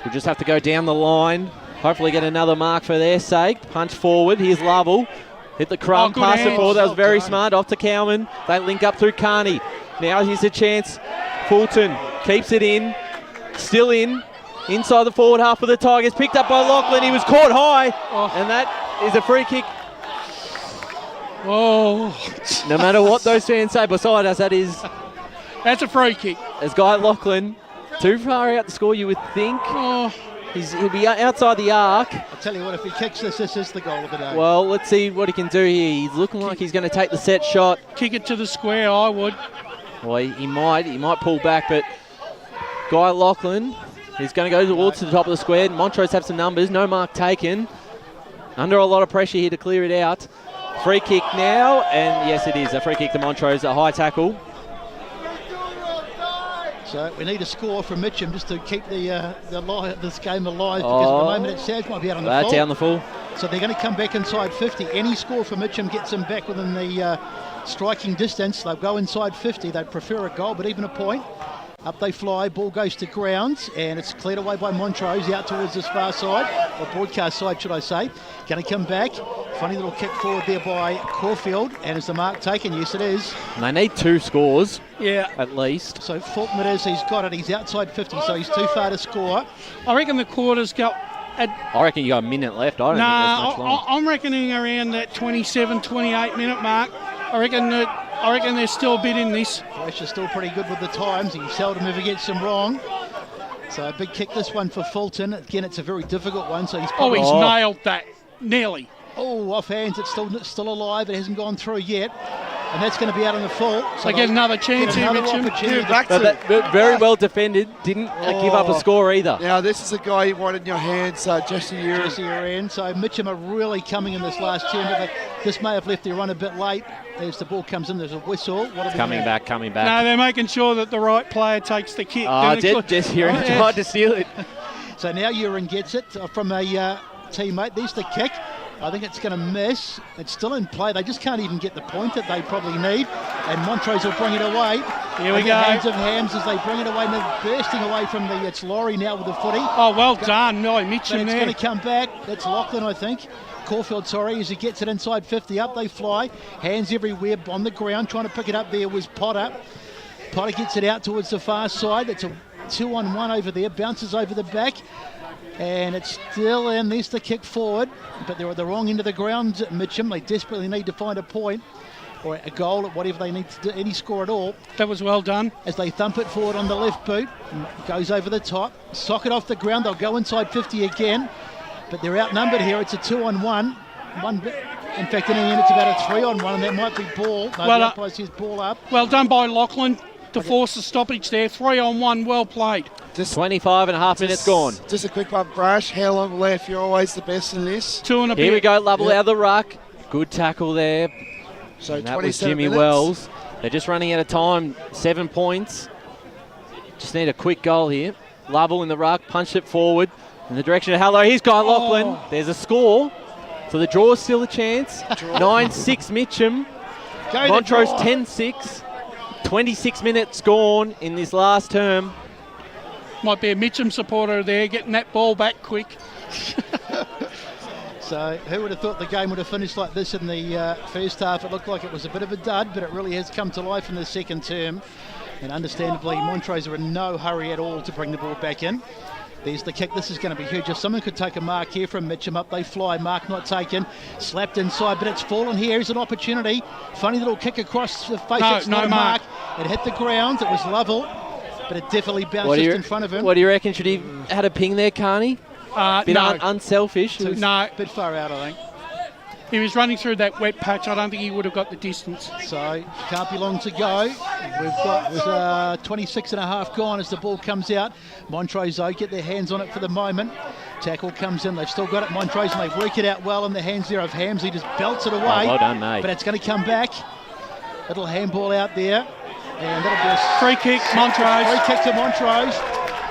C: we'll just have to go down the line. Hopefully get another mark for their sake. Punch forward. Here's Lovell. Hit the crumb, pass it forward. That was very smart. Off to Cowman. They link up through Carney. Now here's a chance. Fulton keeps it in. Still in. Inside the forward half of the Tigers. Picked up by Lachlan. He was caught high. And that is a free kick.
N: Oh.
C: No matter what those fans say beside us,
N: that's a free kick.
C: As Guy Lachlan, too far out to score, you would think. He'll be outside the arc.
D: I'll tell you what, if he kicks this is the goal of the day.
C: Well, let's see what he can do here. He's looking like he's going to take the set shot.
N: Kick it to the square, I would.
C: Well, he might pull back, but Guy Lachlan is going to go towards the top of the square. Montrose have some numbers, no mark taken. Under a lot of pressure here to clear it out. Free kick now, and yes, it is a free kick to Montrose, a high tackle.
D: So we need a score from Mitcham just to keep this game alive, because at the moment it sounds might be out on the full.
C: That's down the full.
D: So they're going to come back inside 50. Any score for Mitcham gets them back within the striking distance. They'll go inside 50. They'd prefer a goal, but even a point. Up they fly, ball goes to ground, and it's cleared away by Montrose out towards this far side, or broadcast side, should I say. Going to come back. Funny little kick forward there by Caulfield, and is the mark taken? Yes, it is.
C: And they need 2 scores.
N: Yeah.
C: At least.
D: So Fulton it is, he's got it, he's outside 50, so he's too far to score.
N: I reckon the quarters go...
C: I reckon you got a minute left. I don't think there's much longer.
N: I'm reckoning around that 27, 28 minute mark. I reckon there's still a bit in this.
D: Fletcher's still pretty good with the times. He seldom ever gets them wrong. So a big kick this one for Fulton. Again, it's a very difficult one. So he's probably...
N: he's nailed that. Nearly.
D: Oh, off hands. It's still alive. It hasn't gone through yet. And that's going to be out on the full.
N: So they get another chance here, Mitcham.
C: Very well defended. Didn't give up a score either.
E: Now, this is a guy you want in your hands, Jesse Uren.
D: So Mitcham are really coming in this last term. But This may have left their run a bit late. As the ball comes in, there's a whistle.
C: Coming back.
N: No, they're making sure that the right player takes the kick.
C: Just hearing tried to steal it.
D: So now Uren gets it from a teammate. There's the kick. I think it's going to miss. It's still in play. They just can't even get the point that they probably need. And Montrose will bring it away.
N: Here we go.
D: Hands of Hams as they bring it away. And they're bursting away from it's Laurie now with the footy.
N: Oh, well done. No, Mitcham
D: But it's
N: there.
D: going to come back. That's Lachlan, I think. Caulfield, sorry, as he gets it inside 50. Up they fly. Hands everywhere on the ground. Trying to pick it up there was Potter. Potter gets it out towards the far side. It's a 2-on-1 over there. Bounces over the back. And it's still in. There's the kick forward. But they're at the wrong end of the ground, Mitcham. They desperately need to find a point or a goal at whatever they need to do, any score at all.
N: That was well done.
D: As they thump it forward on the left boot. Goes over the top. Sock it off the ground. They'll go inside 50 again. But they're outnumbered here. It's a 2-on-1. In fact, in the end, it's about a 3-on-1, and that might be ball. No, the umpire says ball up.
N: Well done by Lachlan to force the stoppage there. 3-on-1, well played.
C: 25 and a half minutes gone.
E: Just a quick one, Brash. How long left? You're always the best in this.
N: 2 and a bit.
C: Here we go, Lovell out of the ruck. Good tackle there.
E: So
C: and that
E: 27
C: was Jimmy
E: minutes.
C: Wells. They're just running out of time. 7 points. Just need a quick goal here. Lovell in the ruck, punched it forward in the direction of Hello. He's gone, Lachlan. There's a score. So the draw's still a chance. 9-6 Mitcham. Montrose 10-6. 26 minutes gone in this last term.
N: Might be a Mitcham supporter there getting that ball back quick.
D: So who would have thought the game would have finished like this in the first half? It looked like it was a bit of a dud, but it really has come to life in the second term. And understandably, Montrose are in no hurry at all to bring the ball back in. There's the kick. This is going to be huge. If someone could take a mark here from Mitcham, up they fly. Mark not taken. Slapped inside, but it's fallen here. Here's an opportunity. Funny little kick across the face. It's not a mark. It hit the ground. It was Lovell, but it definitely bounced just in front of him.
C: What do you reckon? Should he had a ping there, Carney? Bit
N: no.
C: unselfish.
N: No.
D: Bit far out, I think.
N: He was running through that wet patch. I don't think he would have got the distance.
D: So can't be long to go. We've got 26 and a half gone as the ball comes out. Montrose, though, get their hands on it for the moment. Tackle comes in. They've still got it, Montrose, and they work it out well in the hands there of Hams. He just belts it away.
C: Oh, well done, mate.
D: But it's going to come back. Little handball out there. And that'll be a
N: free kick, Montrose.
D: Free kick to Montrose.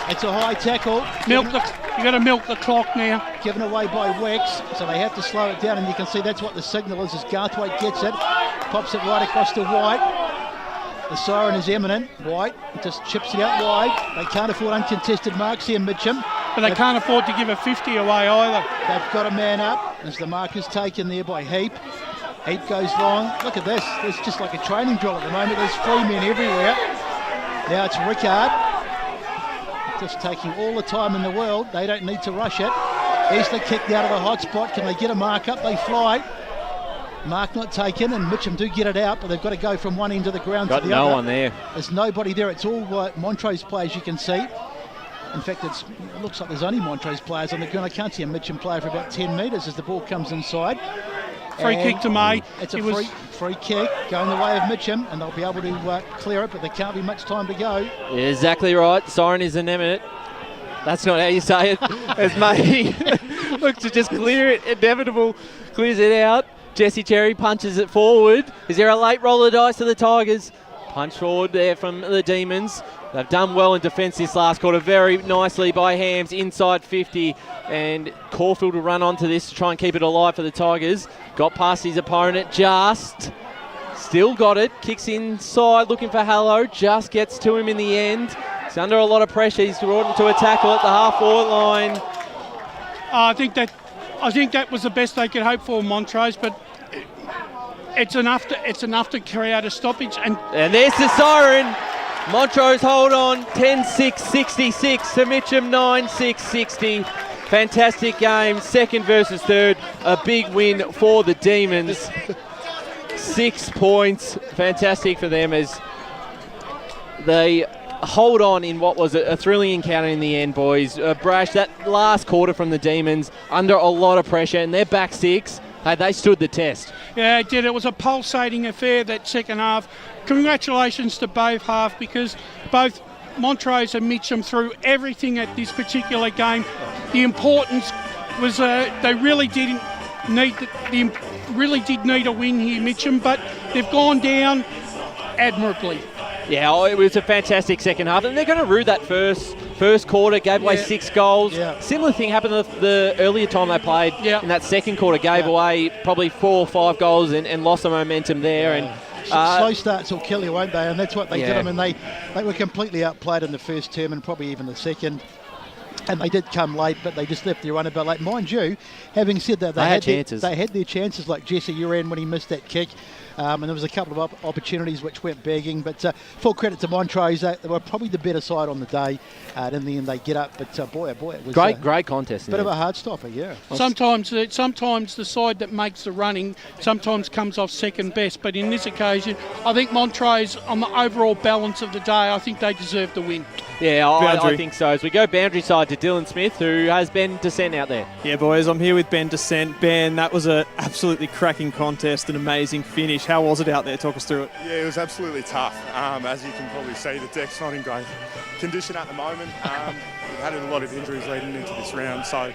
D: It's a high tackle.
N: You got to milk the clock now.
D: Given away by Wex, so they have to slow it down, and you can see that's what the signal is as Garthwaite gets it, pops it right across to White. The siren is imminent. White just chips it out wide. They can't afford uncontested marks here, Mitcham.
N: But they can't afford to give a 50 away either.
D: They've got a man up as the mark is taken there by Heap. Heap goes long. Look at this. It's just like a training drill at the moment. There's 3 men everywhere. Now it's Rickard. Just taking all the time in the world. They don't need to rush it. Here's the kick out of the hot spot. Can they get a mark up? They fly. Mark not taken, and Mitcham do get it out, but they've got to go from one end of the ground to the other.
C: Got no one there.
D: There's nobody there. It's all Montrose players, you can see. In fact, it looks like there's only Montrose players on the ground. I can't see a Mitcham player for about 10 metres as the ball comes inside.
N: Free kick to May.
D: It's a free kick going the way of Mitcham, and they'll be able to clear it, but there can't be much time to go.
C: Yeah, exactly right. Siren is imminent. That's not how you say it. As May looks to just clear it, inevitable, clears it out. Jesse Cherry punches it forward. Is there a late roll of dice to the Tigers? Punch forward there from the Demons. They've done well in defence this last quarter. Very nicely by Hams inside 50. And Caulfield will run onto this to try and keep it alive for the Tigers. Got past his opponent just. Still got it. Kicks inside looking for Hallow. Just gets to him in the end. He's under a lot of pressure. He's brought him to a tackle at the half-forward line.
N: I think that was the best they could hope for, Montrose, but it's enough to create a stoppage. And
C: there's the siren. Montrose hold on, 10-6-66 to Mitcham, 9-6-60. Fantastic game, second versus third. A big win for the Demons. 6 points, fantastic for them as they hold on in what was a thrilling encounter in the end, boys. Brash, that last quarter from the Demons, under a lot of pressure, and their back six, hey, they stood the test.
N: Yeah, it did. It was a pulsating affair, that second half. Congratulations to both halves, because both Montrose and Mitcham threw everything at this particular game. The importance was they really didn't need really did need a win here, Mitcham, but they've gone down admirably.
C: Yeah, it was a fantastic second half, and they're going to rue that first quarter. Gave away 6 goals. Yeah. Similar thing happened the earlier time they played in that second quarter. Gave away probably 4 or 5 goals and lost the momentum there. And
D: slow starts will kill you, won't they? And that's what they did. I mean, they were completely outplayed in the first term and probably even the second. And they did come late, but they just left their run a bit late. Mind you, having said that, they had chances. They had their chances, like Jesse Uran when he missed that kick. And there was a couple of opportunities which went begging. But full credit to Montrose. They were probably the better side on the day. And in the end, they get up. But boy, it was
C: great contest.
D: Bit of a hard stopper, yeah.
N: Sometimes the side that makes the running sometimes comes off second best. But in this occasion, I think Montrose, on the overall balance of the day, I think they deserve the win.
C: Yeah, I think so. As we go boundary side to Dylan Smith, who has Ben Descent out there.
R: Yeah, boys, I'm here with Ben Descent. Ben, that was an absolutely cracking contest, an amazing finish. How was it out there? Talk us through it.
F: Yeah, it was absolutely tough. As you can probably see, the deck's not in great condition at the moment. We've had a lot of injuries leading into this round, so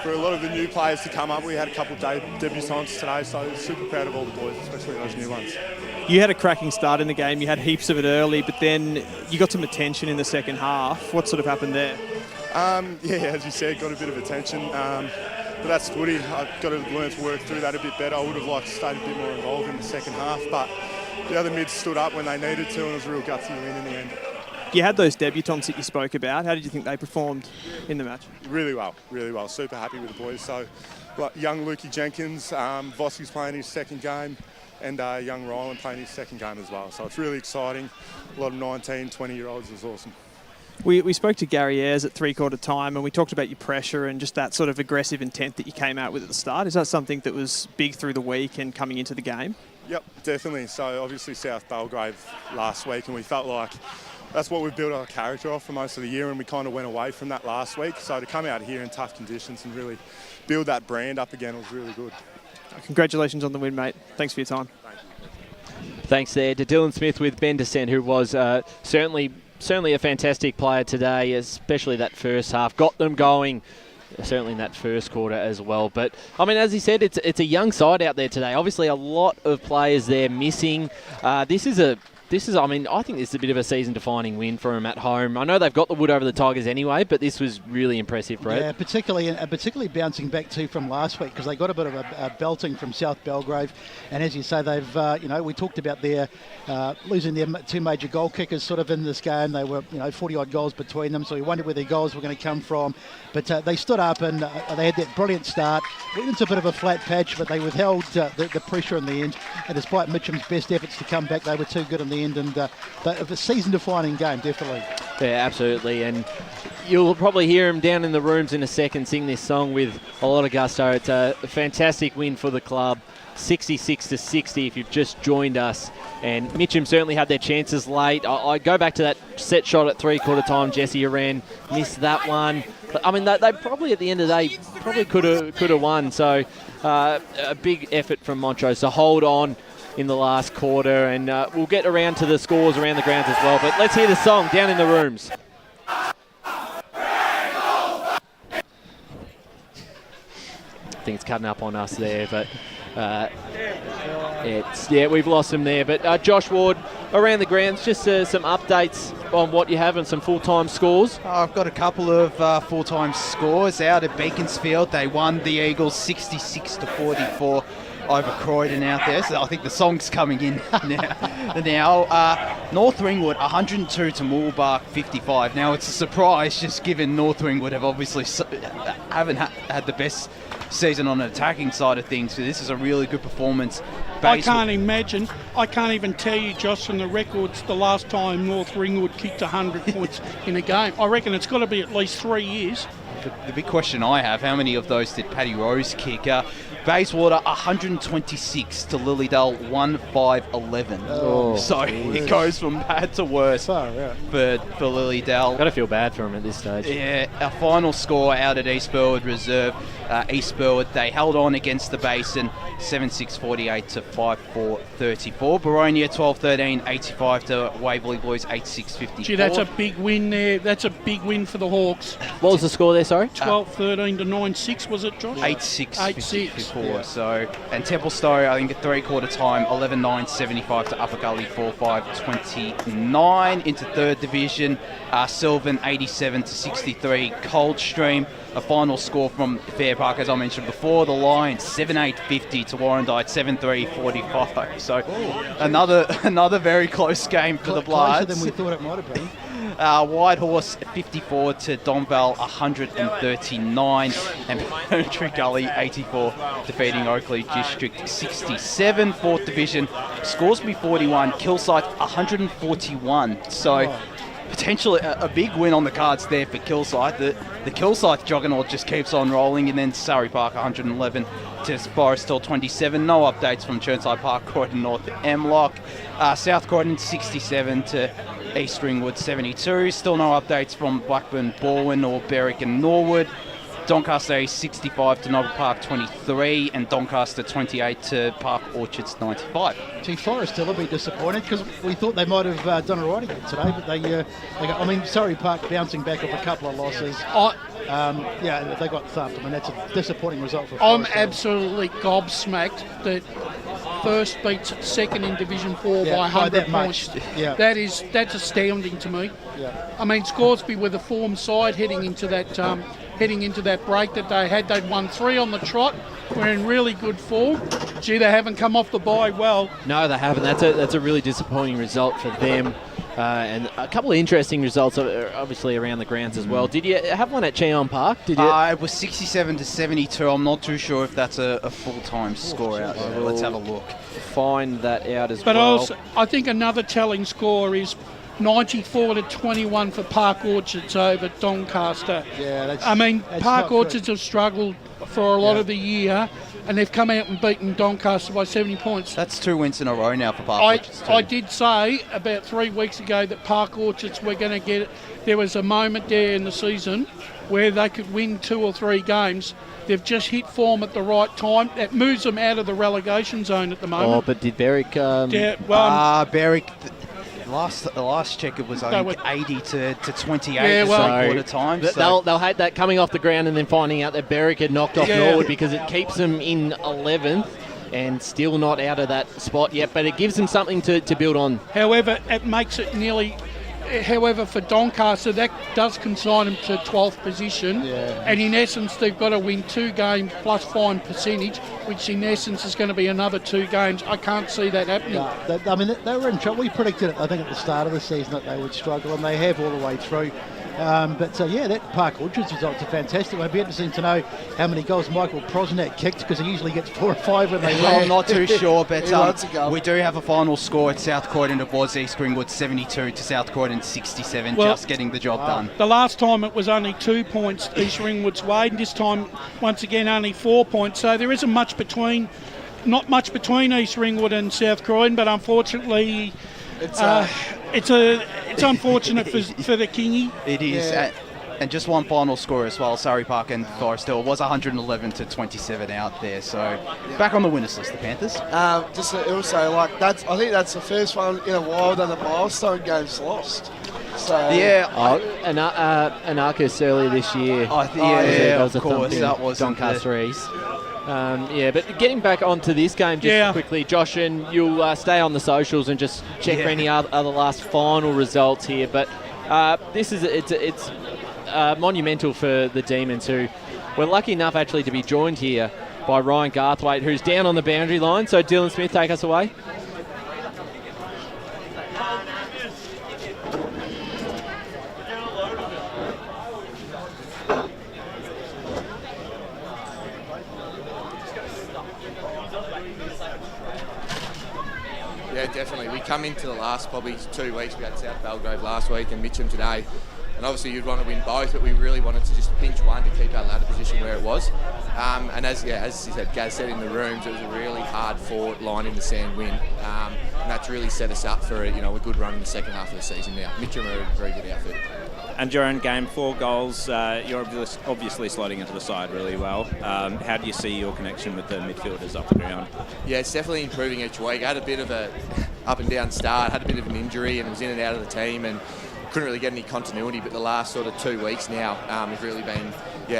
F: for a lot of the new players to come up, we had a couple of debutants today, so super proud of all the boys, especially those new ones.
R: You had a cracking start in the game. You had heaps of it early, but then you got some attention in the second half. What sort of happened there?
F: Yeah, as you said, got a bit of attention. But that's footy. I've got to learn to work through that a bit better. I would have liked to stay a bit more involved in the second half, but the other mids stood up when they needed to, and it was a real gutsy win in the end.
R: You had those debutants that you spoke about. How did you think they performed in the match?
F: Really well, really well. Super happy with the boys. So, young Lukey Jenkins, Vossi's playing his second game, and young Ryland playing his second game as well. So it's really exciting. A lot of 19, 20-year-olds is awesome.
R: We spoke to Gary Ayres at three-quarter time, and we talked about your pressure and just that sort of aggressive intent that you came out with at the start. Is that something that was big through the week and coming into the game?
F: Yep, definitely. So obviously South Belgrave last week, and we felt like that's what we built our character off for most of the year, and we kind of went away from that last week. So to come out here in tough conditions and really build that brand up again was really good.
R: Congratulations on the win, mate. Thanks for your time.
F: Thank you.
C: Thanks there to Dylan Smith with Ben Descent, who was certainly a fantastic player today, especially that first half. Got them going, certainly in that first quarter as well. But, I mean, as he said, it's a young side out there today. Obviously, a lot of players there missing. I mean, I think this is a bit of a season-defining win for them at home. I know they've got the wood over the Tigers anyway, but this was really impressive, Brad.
D: Yeah, particularly bouncing back too from last week, because they got a bit of a belting from South Belgrave, and as you say, they've we talked about their losing their 2 major goal kickers sort of in this game. They were 40-odd goals between them, so we wondered where their goals were going to come from. But they stood up and they had that brilliant start. Went into a bit of a flat patch, but they withheld the pressure in the end. And despite Mitcham's best efforts to come back, they were too good in the end. And a season-defining game, definitely.
C: Yeah, absolutely. And you'll probably hear him down in the rooms in a second sing this song with a lot of gusto. It's a fantastic win for the club. 66-60 if you've just joined us. And Mitcham certainly had their chances late. I go back to that set shot at three-quarter time. Jesse Uran missed that one. But, I mean, they probably at the end of the day probably could have won. So a big effort from Montrose to hold on in the last quarter. And we'll get around to the scores around the grounds as well. But let's hear the song down in the rooms. I think it's cutting up on us there, but we've lost him there. But Josh Ward, around the grounds, just some updates on what you have and some full-time scores.
O: I've got a couple of full-time scores out at Beaconsfield. They won the Eagles 66-44 over Croydon out there. So I think the song's coming in now. North Ringwood 102 to Moolbark 55. Now it's a surprise, just given North Ringwood have obviously haven't had the best season on an attacking side of things. So this is a really good performance.
N: I can't even tell you, Josh, from the records, the last time North Ringwood kicked 100 points in a game. I reckon it's got to be at least 3 years.
O: The big question I have, how many of those did Paddy Rose kick? Bayswater 126 to Lilydale 1511.
C: Oh,
O: so it goes from bad to worse for Lilydale.
C: Got to feel bad for him at this stage.
O: Yeah, our final score out at East Burwood Reserve. East Burwood, they held on against the Basin 7-6-48 to 5-4-34. Baronia 12-13, 85 to Waverley Boys 86-54.
N: Gee, that's a big win there. That's a big win for the Hawks.
C: What was the score there? there, sorry?
N: 12-13 to 9-6, was it, Josh?
O: 8-6.
N: 8-6.
O: Before.
N: Yeah.
O: So, and Templestowe, I think at three-quarter time, 11-9, 75 to Upper Gully, 4-5, 29 into third division. Sylvan, 87 to 63. Coldstream, a final score from Fair Park, as I mentioned before. The Lions, 7-8, 50 to Warrandyte, 7-3, 45. So, another very close game for the Bloods.
D: Closer than we thought it might have been.
O: Whitehorse 54 to Donvale 139, and Penetree Gully 84 defeating Oakley District 67. Fourth division, Scoresby 41, Kilsyth 141. So potentially a big win on the cards there for Kilsyth. The Kilsyth juggernaut just keeps on rolling, and then Surrey Park 111 to Forest Hill 27. No updates from Chirnside Park, Croydon North, Emlock. South Croydon 67 to East Ringwood 72. Still no updates from Blackburn, Balwyn or Berwick and Norwood. Doncaster 65 to Noble Park 23, and Doncaster 28 to Park Orchards 95.
D: Gee, Forest Hill will be disappointed because we thought they might have done all right again today, but they got, Surrey Park bouncing back off a couple of losses. They got thumped. I mean, that's a disappointing result for Forest
N: I'm
D: Hill.
N: absolutely gobsmacked that first beats second in Division 4 by 100 points.
D: Yeah.
N: That's astounding to me.
D: Yeah.
N: I mean, Scoresby with a form side heading into that break that they had. They'd won 3 on the trot. We're in really good form. Gee, they haven't come off the bye well.
C: No, they haven't. That's a really disappointing result for them. And a couple of interesting results, obviously, around the grounds as well. Did you have one at Cheon Park? Did you?
O: It was 67 to 72. I'm not too sure if that's a full-time score out there. Let's have a look.
C: Find that out as
N: But
C: well.
N: I think another telling score is 94 to 21 for Park Orchards over Doncaster.
D: Yeah, that's
N: Park Orchards have struggled for a lot of the year, and they've come out and beaten Doncaster by 70 points.
O: That's 2 wins in a row now for Park Orchards.
N: I did say about 3 weeks ago that Park Orchards were going to get it. There was a moment there in the season where they could win 2 or 3 games. They've just hit form at the right time. That moves them out of the relegation zone at the moment.
C: Oh, but did Berwick...
O: Berwick... The last check, it was only 80 to 28 quarter time.
C: They'll hate that coming off the ground and then finding out that Berwick had knocked off Norwood, because it keeps them in 11th and still not out of that spot yet. But it gives them something to build on.
N: However, it makes it nearly... However, for Doncaster, that does consign them to 12th position.
D: Yeah.
N: And in essence, they've got to win 2 games plus fine percentage, which in essence is going to be another 2 games. I can't see that happening.
D: No, they were in trouble. We predicted it, I think, at the start of the season that they would struggle, and they have all the way through. That Park Orchards results are fantastic. It'll be interesting to know how many goals Michael Prosnak kicked, because he usually gets 4 or 5 when they win.
O: I'm not too sure, but we do have a final score at South Croydon. It was East Ringwood 72 to South Croydon 67, just getting the job done.
N: The last time it was only 2 points East Ringwood's way, and this time, once again, only 4 points. So there isn't much between, not much between East Ringwood and South Croydon, but unfortunately... It's unfortunate for the Kingy.
O: It is. Yeah. And just one final score as well. Surrey Park and Forest Hill was 111 to 27 out there. So back on the winners list, the Panthers.
E: Just to also, I think that's the first one in a while that the milestone game's lost. So
C: Anarchus earlier this year.
O: Of course, that was
C: Doncaster East. But getting back onto this game just quickly, Josh, and you'll stay on the socials and just check for any other last final results here. But this is it's monumental for the Demons, who were lucky enough actually to be joined here by Ryan Garthwaite, who's down on the boundary line. So Dylan Smith, take us away.
T: Yeah, definitely. We come into the last probably 2 weeks. We had South Belgrave last week and Mitcham today. And obviously you'd want to win both, but we really wanted to just pinch one to keep our ladder position where it was. And as he said, Gaz said in the rooms, it was a really hard fought line in the sand win. And that's really set us up for a good run in the second half of the season now. Mitcham are a very good outfit.
S: And your own game, 4 goals. You're obviously sliding into the side really well. How do you see your connection with the midfielders up the ground? Yeah, it's definitely improving each week. I had a bit of a up and down start, had a bit of an injury and was in and out of the team. And
T: couldn't really get any continuity, but the last sort of 2 weeks now, we've really been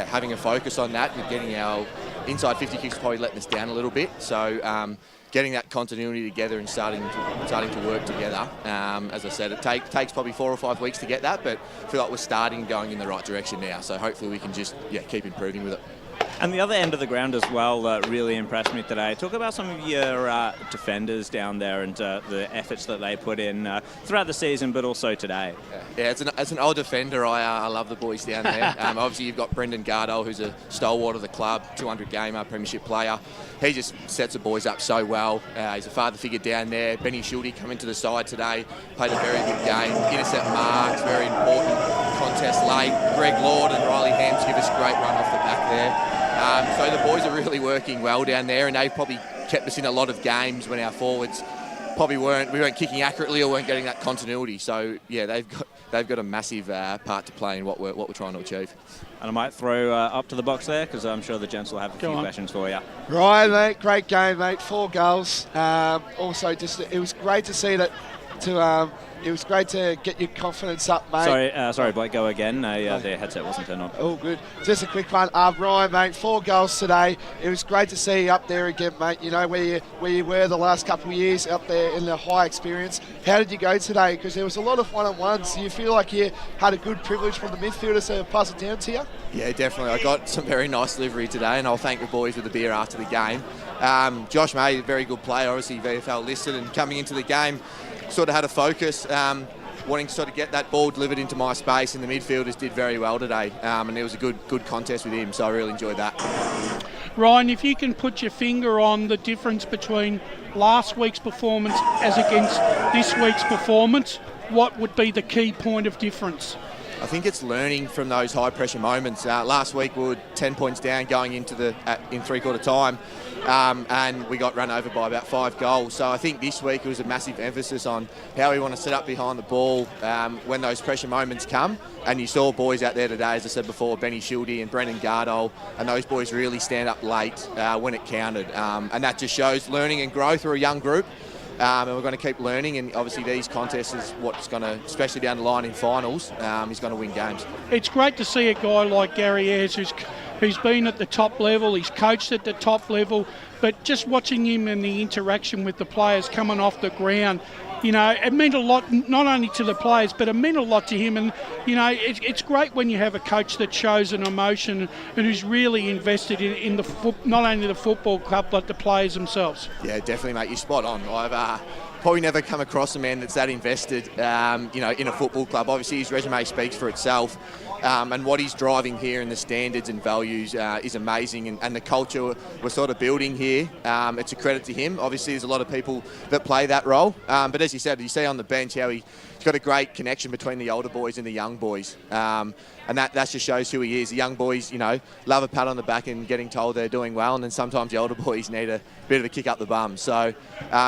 T: having a focus on that and getting our inside 50 kicks probably letting us down a little bit. So getting that continuity together and starting to work together. As I said, it takes probably 4 or 5 weeks to get that, but I feel like we're starting going in the right direction now. So hopefully we can just keep improving with it.
S: And the other end of the ground as well really impressed me today. Talk about some of your defenders down there and the efforts that they put in throughout the season, but also today.
T: Yeah, as an old defender, I love the boys down there. Obviously, you've got Brendan Gardole, who's a stalwart of the club, 200-gamer, premiership player. He just sets the boys up so well. He's a father figure down there. Benny Schulte coming to the side today, played a very good game. Intercept marks, very important contest late. Greg Lord and Riley Hams give us a great run off the back there. So the boys are really working well down there, and they've probably kept us in a lot of games when our forwards we weren't kicking accurately or weren't getting that continuity. So yeah, they've got a massive part to play in what we're trying to achieve.
S: And I might throw up to the box there because I'm sure the gents will have a few questions for you.
E: Ryan, mate, great game, mate. 4 goals. Also, it was great to see that. It was great to get your confidence up, mate.
S: Sorry, Blake, go again. Their headset wasn't turned on.
E: Oh, good. Just a quick one. Ryan, mate, 4 goals today. It was great to see you up there again, mate. You know, where you were the last couple of years, up there in the high experience. How did you go today? Because there was a lot of one-on-ones. Do you feel like you had a good privilege from the midfielders to pass it down to you?
T: Yeah, definitely. I got some very nice delivery today, and I'll thank the boys with the beer after the game. Josh May, a very good player, obviously VFL listed, and coming into the game, sort of had a focus, wanting to sort of get that ball delivered into my space, and the midfielders did very well today, and it was a good contest with him, so I really enjoyed that.
N: Ryan, if you can put your finger on the difference between last week's performance as against this week's performance, what would be the key point of difference?
T: I think it's learning from those high pressure moments. Last week we were 10 points down going into in 3/4 time, and we got run over by about 5 goals. So I think this week it was a massive emphasis on how we want to set up behind the ball when those pressure moments come. And you saw boys out there today, as I said before, Benny Schulte and Brendan Gardole, and those boys really stand up late when it counted. And that just shows learning and growth for a young group. And we're going to keep learning, and obviously these contests is what's going to, especially down the line in finals, is going to win games.
N: It's great to see a guy like Gary Ayres who's been at the top level, he's coached at the top level, but just watching him and the interaction with the players coming off the ground, you know, it meant a lot, not only to the players, but it meant a lot to him. And, you know, it's great when you have a coach that shows an emotion and who's really invested in not only the football club, but the players themselves.
T: Yeah, definitely, mate. You're spot on. I've probably never come across a man that's that invested, in a football club. Obviously, his resume speaks for itself. And what he's driving here and the standards and values is amazing, and the culture we're sort of building here, it's a credit to him. Obviously there's a lot of people that play that role, but as you said, you see on the bench how he's got a great connection between the older boys and the young boys, and that just shows who he is. The young boys, love a pat on the back and getting told they're doing well, and then sometimes the older boys need a bit of a kick up the bum. So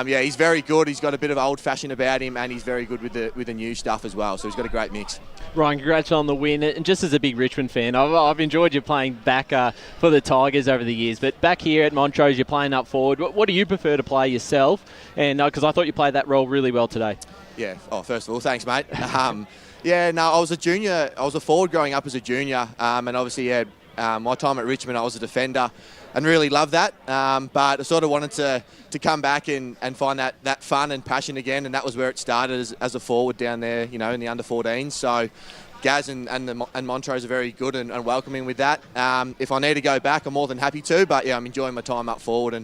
T: he's very good. He's got a bit of old-fashioned about him, and he's very good with the new stuff as well, so he's got a great mix.
C: Ryan, congrats on the win. And just as a big Richmond fan, I've enjoyed you playing back for the Tigers over the years. But back here at Montrose, you're playing up forward. What do you prefer to play yourself? And because I thought you played that role really well today.
T: Yeah. Oh, first of all, thanks, mate. I was a junior. I was a forward growing up as a junior, and obviously, my time at Richmond, I was a defender, and really loved that. But I sort of wanted to come back and find that fun and passion again, and that was where it started as a forward down there, in the under-14s. So Gaz and Montrose are very good and welcoming with that. If I need to go back, I'm more than happy to. But I'm enjoying my time up forward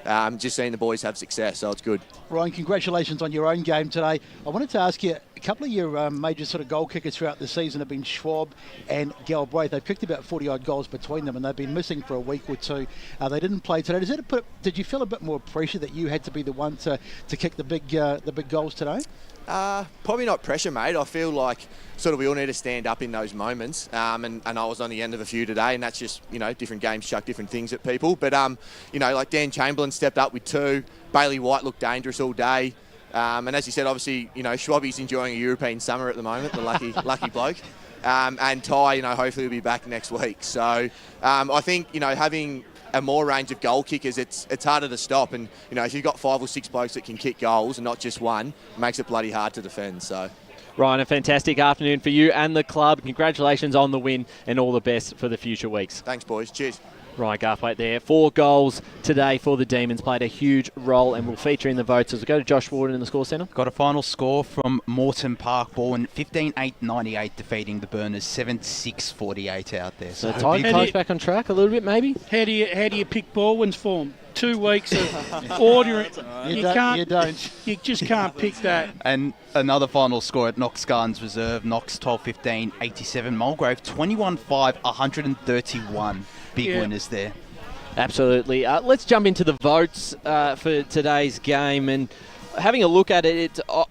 T: and just seeing the boys have success, so it's good.
D: Ryan, congratulations on your own game today. I wanted to ask you, a couple of your major sort of goal kickers throughout the season have been Schwab and Galbraith. They've kicked about 40-odd goals between them, and they've been missing for a week or two. They didn't play today. Did you feel a bit more pressure that you had to be the one to kick the big goals today?
T: Probably not pressure, mate. I feel like sort of we all need to stand up in those moments, and I was on the end of a few today, and that's just, different games chuck different things at people. But, like Dan Chamberlain stepped up with 2. Bailey White looked dangerous all day. And as you said, obviously, Schwabby's enjoying a European summer at the moment, the lucky bloke. And Ty, hopefully will be back next week. So I think, having a more range of goal kickers, it's harder to stop. And, if you've got 5 or 6 blokes that can kick goals and not just one, it makes it bloody hard to defend. So
C: Ryan, a fantastic afternoon for you and the club. Congratulations on the win and all the best for the future weeks.
T: Thanks, boys. Cheers.
C: Ryan Garthwaite there. 4 goals today for the Demons. Played a huge role and will feature in the votes as we go to Josh Warden in the score centre.
O: Got a final score from Moreton Park Ball, 15-8-98, defeating the Burners 7-6-48 out there.
C: So Tigers back on track a little bit, maybe.
N: How do you pick Baldwin's form? 2 weeks of ordering. You just can't pick that.
O: And another final score at Knox Gardens Reserve. Knox 12-15-87. Mulgrave 21-5, 131. Big winners there.
C: Absolutely. Let's jump into the votes for today's game. And having a look at it, I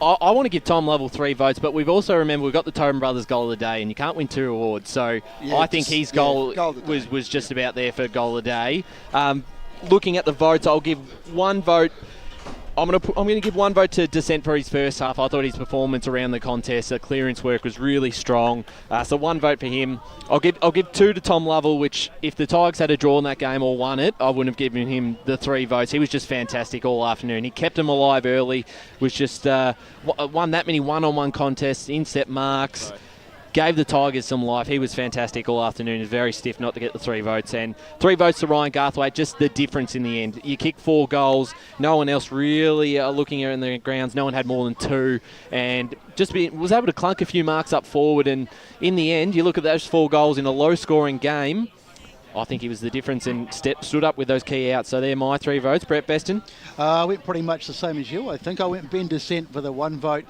C: want to give Tom Lovell 3 votes, but we've also remembered we've got the Tobin Brothers goal of the day, and you can't win 2 awards. So I think his goal was just about there for goal of the day. Looking at the votes, I'll give 1 vote. I'm going to give 1 vote to Descent for his first half. I thought his performance around the contest, the clearance work was really strong. So 1 vote for him. I'll give 2 to Tom Lovell, which if the Tigers had a draw in that game or won it, I wouldn't have given him the 3 votes. He was just fantastic all afternoon. He kept them alive early. Was just won that many one-on-one contests, inset marks. Right. Gave the Tigers some life. He was fantastic all afternoon. He was very stiff not to get the 3 votes. And 3 votes to Ryan Garthwaite, just the difference in the end. You kick 4 goals. No one else really looking in the grounds. No one had more than 2. And was able to clunk a few marks up forward. And in the end, you look at those 4 goals in a low-scoring game. I think he was the difference and stood up with those key outs. So they're my 3 votes. Brett Beston?
D: I went pretty much the same as you. I think I went Ben Descent for the 1 vote.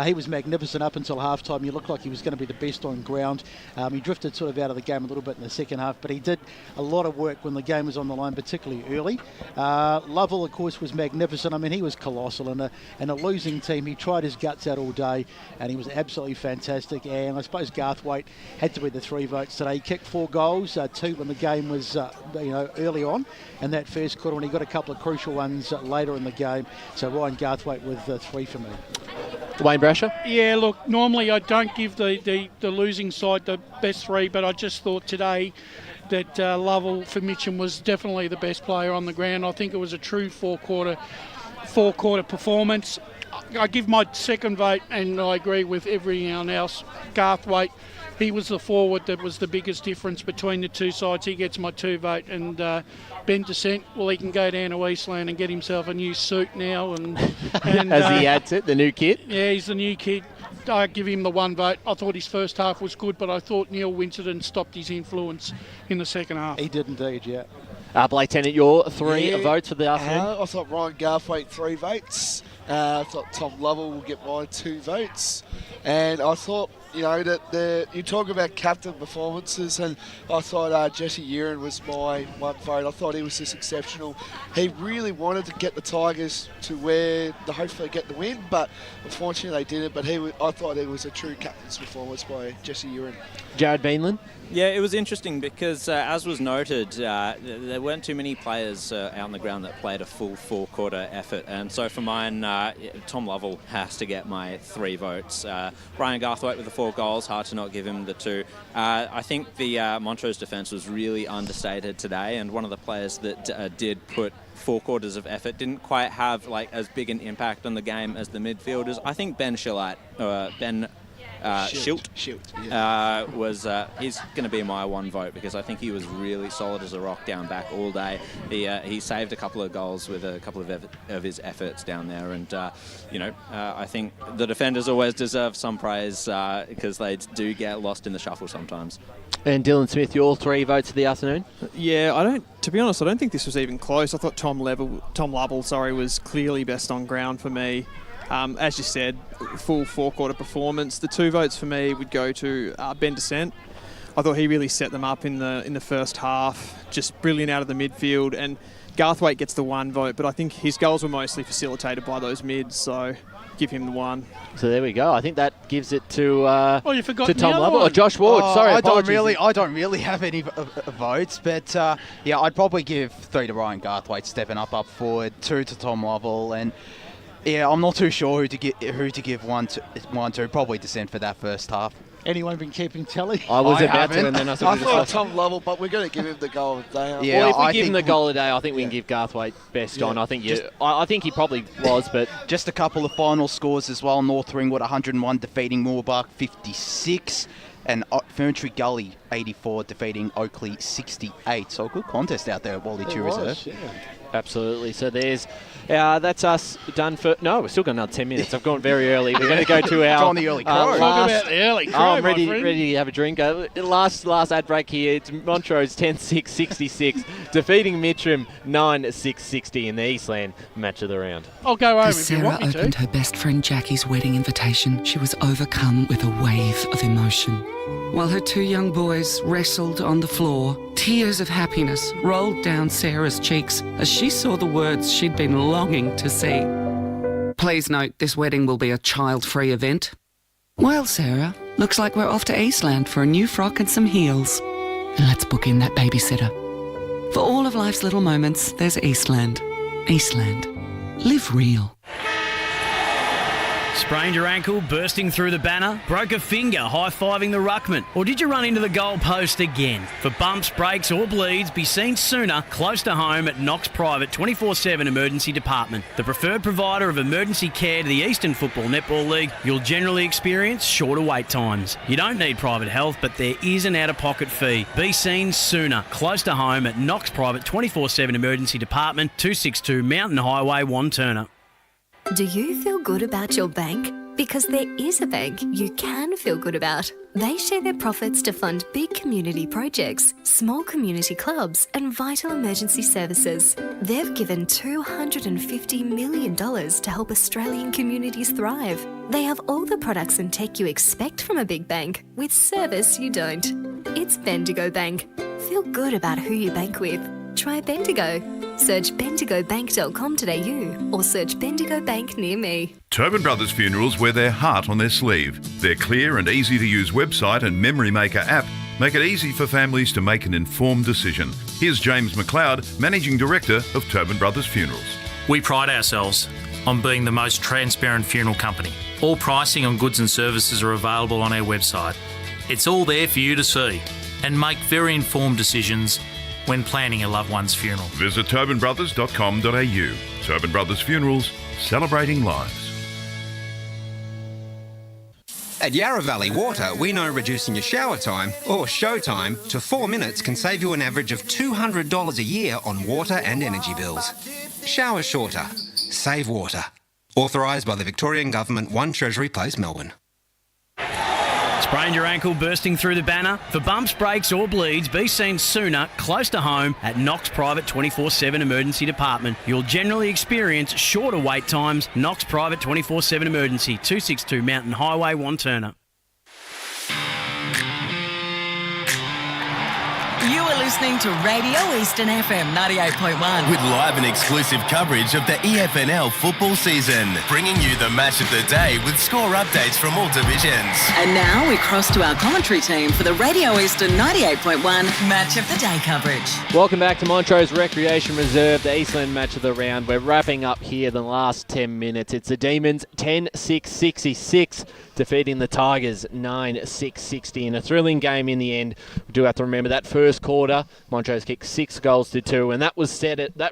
D: He was magnificent up until half-time. You looked like he was going to be the best on ground. He drifted sort of out of the game a little bit in the second half, but he did a lot of work when the game was on the line, particularly early. Lovell, of course, was magnificent. I mean, he was colossal. In a losing team, he tried his guts out all day, and he was absolutely fantastic. And I suppose Garthwaite had to be the 3 votes today. He kicked 4 goals, 2 when the game was early on, and that first quarter when he got a couple of crucial ones later in the game. So Ryan Garthwaite with 3 for me.
C: Wayne Brasher?
N: Yeah, look, normally I don't give the losing side the best 3, but I just thought today that Lovell for Mitcham was definitely the best player on the ground. I think it was a true four-quarter performance. I give my 2nd vote, and I agree with everyone else, Garthwaite. He was the forward that was the biggest difference between the 2 sides. He gets my 2 vote. And Ben Descent, well, he can go down to Eastland and get himself a new suit now. And
C: as he adds it, the new kit?
N: Yeah, he's the new kid. I give him the 1 vote. I thought his first half was good, but I thought Neil Winterton stopped his influence in the second half.
D: He did indeed, yeah.
C: Blake Tennant, your 3 votes for the afternoon?
E: I thought Ryan Garthwaite 3 votes. I thought Tom Lovell will get my 2 votes. And I thought, that you talk about captain performances, and I thought Jesse Uren was my 1 vote. I thought he was just exceptional. He really wanted to get the Tigers to where they hopefully get the win, but unfortunately they didn't. But I thought it was a true captain's performance by Jesse Uren.
C: Jared Beanland?
S: Yeah, it was interesting because, as was noted, there weren't too many players out on the ground that played a full 4-quarter effort. And so for mine, Tom Lovell has to get my 3 votes. Ryan Garthwaite with the 4 goals, hard to not give him the 2. I think the Montrose defence was really understated today, and one of the players that did put 4 quarters of effort didn't quite have as big an impact on the game as the midfielders. I think Ben Schilt he's going to be my 1 vote because I think he was really solid as a rock down back all day. He saved a couple of goals with a couple of his efforts down there, and I think the defenders always deserve some praise because they do get lost in the shuffle sometimes.
C: And Dylan Smith, your 3 votes of the afternoon?
R: Yeah, to be honest, I don't think this was even close. I thought Tom Lovell, was clearly best on ground for me. As you said, full 4-quarter performance. The 2 votes for me would go to Ben Descent. I thought he really set them up in the first half, just brilliant out of the midfield. And Garthwaite gets the 1 vote, but I think his goals were mostly facilitated by those mids, so give him the 1.
C: So there we go. I think that gives it to
N: you forgot
C: to Tom Lovell or Josh Ward. Sorry,
O: I don't really have any votes, but I'd probably give 3 to Ryan Garthwaite stepping up forward, 2 to Tom Lovell, and Yeah, I'm not too sure who to give one to. Probably Descent for that first half.
D: Anyone been keeping tally?
C: I was about
E: haven't.
C: to, and then I
E: I
C: thought
E: thought Tom Lovell, but we're going to give him the goal of the day.
O: Yeah,
C: well, if we
O: I
C: give him
O: think
C: the goal of the day, I think we can give Garthwaite best on. I think I think he probably was, but
O: just a couple of final scores as well. North Ringwood 101 defeating Moorbark 56. And Ferntree Gully 84 defeating Oakley 68. So a good contest out there at Wally 2 Reserve.
D: Yeah.
C: absolutely. So there's that's us done for. No, we've still got another 10 minutes. I've gone very early. We're going to go to our
O: on the early crow.
C: last.
N: Talk about the early crow,
C: I'm
N: my
C: ready
N: friend.
C: to have a drink. Last ad break here. It's Montrose 10-6-66 defeating Mitcham 9-6-60 in the Eastland match of the round.
N: I'll go home
H: As
N: if you
H: Sarah
N: want me
H: opened
N: to.
H: her best friend Jackie's wedding invitation, she was overcome with a wave of emotion. While her two young boys wrestled on the floor, tears of happiness rolled down Sarah's cheeks as she saw the words she'd been longing to see. Please note, this wedding will be a child-free event. Well, Sarah, looks like we're off to Eastland for a new frock and some heels. And let's book in that babysitter. For all of life's little moments, there's Eastland. Eastland. Live real.
I: Sprained your ankle, bursting through the banner? Broke a finger, high-fiving the ruckman? Or did you run into the goal post again? For bumps, breaks or bleeds, be seen sooner, close to home at Knox Private 24/7 Emergency Department. The preferred provider of emergency care to the Eastern Football Netball League, you'll generally experience shorter wait times. You don't need private health, but there is an out-of-pocket fee. Be seen sooner, close to home at Knox Private 24/7 Emergency Department, 262 Mountain Highway, Wanturna.
J: Do you feel good about your bank? Because there is a bank you can feel good about. They share their profits to fund big community projects, small community clubs, and vital emergency services. They've given $250 million to help Australian communities thrive. They have all the products and tech you expect from a big bank, with service you don't. It's Bendigo Bank. Feel good about who you bank with. Try Bendigo. Search bendigobank.com.au or search Bendigo Bank near me.
K: Tobin Brothers Funerals wear their heart on their sleeve. Their clear and easy to use website and Memory Maker app make it easy for families to make an informed decision. Here's James McLeod, Managing Director of Tobin Brothers Funerals.
L: We pride ourselves on being the most transparent funeral company. All pricing on goods and services are available on our website. It's all there for you to see and make very informed decisions when planning a loved one's funeral.
K: Visit tobinbrothers.com.au. Tobin Brothers Funerals, celebrating lives.
M: At Yarra Valley Water, we know reducing your shower time, or show time, to 4 minutes can save you an average of $200 a year on water and energy bills. Shower shorter. Save water. Authorised by the Victorian Government, 1 Treasury Place, Melbourne.
I: Sprained your ankle, bursting through the banner? For bumps, breaks or bleeds, be seen sooner, close to home at Knox Private 24/7 Emergency Department. You'll generally experience shorter wait times. Knox Private 24/7 Emergency, 262 Mountain Highway, Wanturna.
B: You are listening to Radio Eastern FM 98.1.
A: With live and exclusive coverage of the EFNL football season, bringing you the match of the day with score updates from all divisions.
B: And now we cross to our commentary team for the Radio Eastern 98.1 Match of the Day coverage.
C: Welcome back to Montrose Recreation Reserve, the Eastland match of the round. We're wrapping up here the last 10 minutes. It's the Demons 10-6-66 defeating the Tigers 9-6-60 in a thrilling game in the end. We do have to remember that first quarter, Montrose kicked 6-2, and that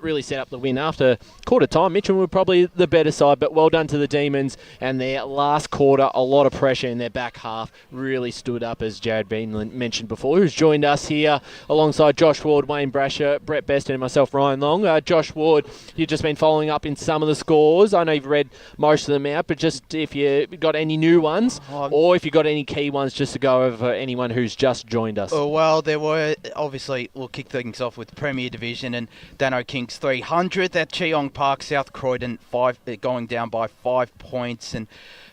C: really set up the win. After quarter time, Mitcham were probably the better side, but well done to the Demons, and their last quarter, a lot of pressure in their back half, really stood up, as Jared Bean mentioned before, who's joined us here alongside Josh Ward, Wayne Brasher, Brett Beston and myself, Ryan Long. Josh Ward, you've just been following up in some of the scores. I know you've read most of them out, but just if you got any new ones, or if you got any key ones just to go over for anyone who's just joined us.
O: Oh, well, there were, obviously, we'll kick things off with Premier Division and Dano Kings 300 at Cheong Park, South Croydon, going down by 5 points, and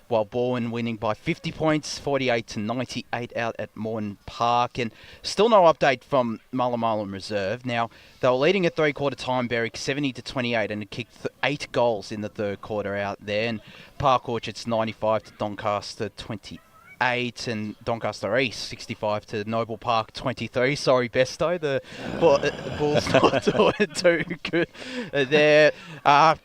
O: while Bourne winning by 50 points, 48-98 out at Morton Park. And still no update from Mullamallam Reserve. Now, they were leading at three-quarter time, Berwick 70-28, and kicked 8 goals in the third quarter out there. And Park Orchards 95 to Doncaster 28. 8, and Doncaster East 65 to Noble Park 23. Sorry, Besto, the Bulls not doing too good there.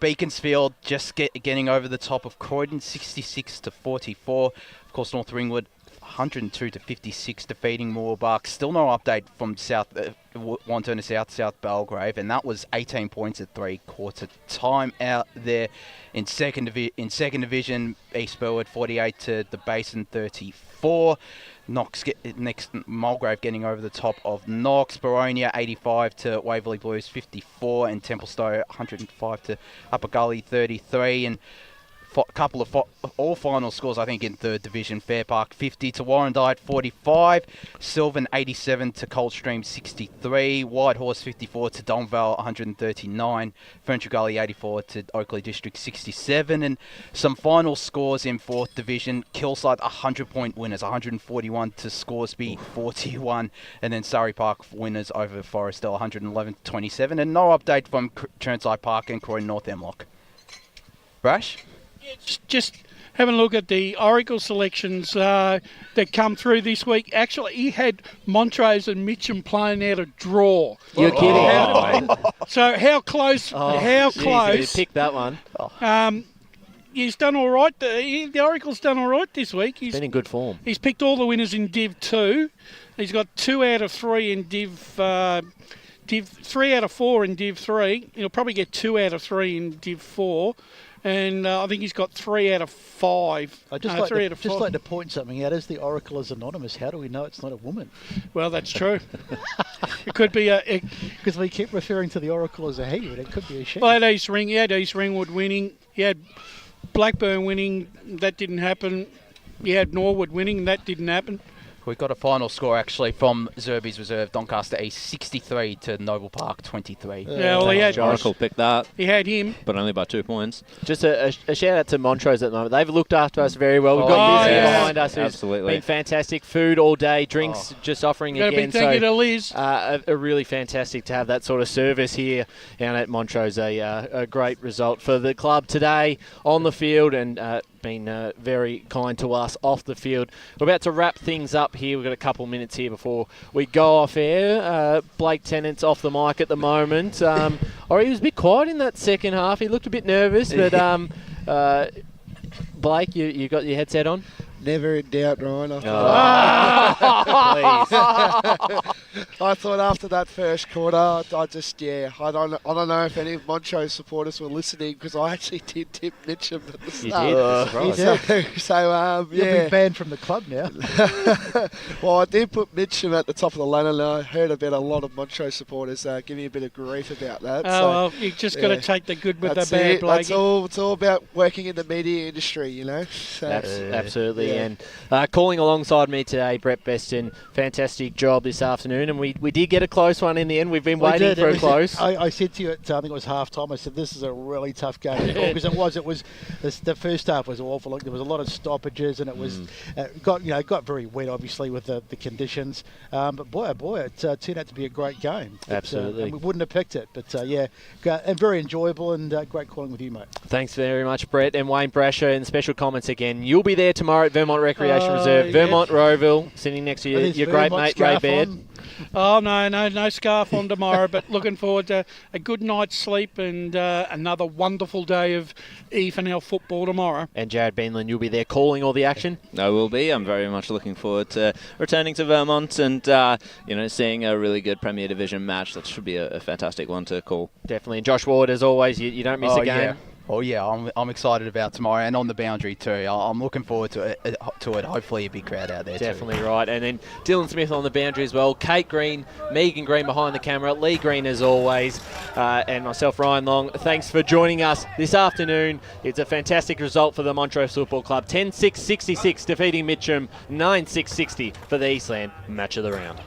O: Beaconsfield just getting over the top of Croydon 66 to 44. Of course, North Ringwood 102 to 56 defeating Moorbuck. Still no update from Wantirna South Belgrave, and that was 18 points at 3/4 time out there. In second division, East Burwood 48 to the Basin 34. Mulgrave getting over the top of Knox. Baronia 85 to Waverley Blues 54, and Templestowe 105 to Upper Gully 33. And couple of all final scores, I think, in third division. Fair Park 50 to Warrandyte 45. Sylvan 87 to Coldstream 63. White Horse 54 to Donvale 139. Ferntree Gully 84 to Oakley District 67. And some final scores in fourth division. Kilsyth 100-point winners, 141 to Scoresby 41. And then Surrey Park winners over Forestdale 111 to 27. And no update from Churnside Park and Croydon North Hemlock. Brash?
N: Just having a look at the Oracle selections that come through this week. Actually, he had Montrose and Mitcham playing out a draw.
C: You're kidding.
N: So how close? How close?
C: You picked that one.
N: He's done all right. The Oracle's done all right this week. He's
C: been in good form.
N: He's picked all the winners in Div 2. He's got 2 out of 3 in Div 3 out of 4 in Div 3. He'll probably get 2 out of 3 in Div 4. And I think he's got 3 out of 5.
D: I'd just like to point something out. As the Oracle is anonymous, how do we know it's not a woman?
N: Well, that's true. It could be
D: because we keep referring to the Oracle as a he, but it could be a she.
N: Well, he had East Ringwood winning. He had Blackburn winning. That didn't happen. He had Norwood winning. That didn't happen.
O: We've got a final score actually from Zerby's Reserve, Doncaster East 63 to Noble Park 23.
N: Yeah, well, he had
P: Oracle picked that.
N: He had him,
P: but only by 2 points.
C: Just a shout out to Montrose at the moment. They've looked after us very well. We've got Liz behind us, who's been fantastic. Food all day, drinks just offering again.
N: Thank you to Liz.
C: A really fantastic to have that sort of service here down at Montrose. A great result for the club today on the field, and been very kind to us off the field. We're about to wrap things up here. We've got a couple minutes here before we go off air. Blake Tennant's off the mic at the moment. Or he was a bit quiet in that second half. He looked a bit nervous, but Blake, you got your headset on?
E: Never in doubt, Ryan.
C: Please.
E: I thought after that first quarter, I don't know if any of Montrose supporters were listening, because I actually did tip Mitcham at the start.
D: You did.
E: So
D: you'll be banned from the club now.
E: Well, I did put Mitcham at the top of the ladder, and I heard about a lot of Montrose supporters giving me a bit of grief about that.
N: Well, you just got to take the good with the bad, Blake.
E: It's all about working in the media industry, you know. So,
C: absolutely. And calling alongside me today, Brett Beston. Fantastic job this afternoon, and we did get a close one in the end. We've been waiting for a close.
D: I said to you at I think it was half time. I said this is a really tough game because it was the first half was awful. There was a lot of stoppages, and it was got very wet obviously with the conditions. But boy, oh boy, it turned out to be a great game.
C: Absolutely,
D: and we wouldn't have picked it, but and very enjoyable and great calling with you, mate.
C: Thanks very much, Brett and Wayne Brasher. And special comments again. You'll be there tomorrow at Vermont Recreation Reserve. Vermont Roeville, sitting next to your great mate Ray Baird.
N: Oh, no scarf on tomorrow, but looking forward to a good night's sleep and another wonderful day of EFNL football tomorrow.
C: And Jared Beanland, you'll be there calling all the action?
P: I will be. I'm very much looking forward to returning to Vermont and seeing a really good Premier Division match. That should be a fantastic one to call.
C: Definitely. And Josh Ward, as always, you don't miss a game.
O: Yeah. Oh yeah, I'm excited about tomorrow and on the boundary too. I'm looking forward to it. Hopefully a big crowd out there.
C: Definitely too. Right. And then Dylan Smith on the boundary as well. Kate Green, Megan Green behind the camera, Lee Green as always, and myself, Ryan Long. Thanks for joining us this afternoon. It's a fantastic result for the Montrose Football Club. 10-6-66 defeating Mitcham, 9-6-60 for the Eastland Match of the Round.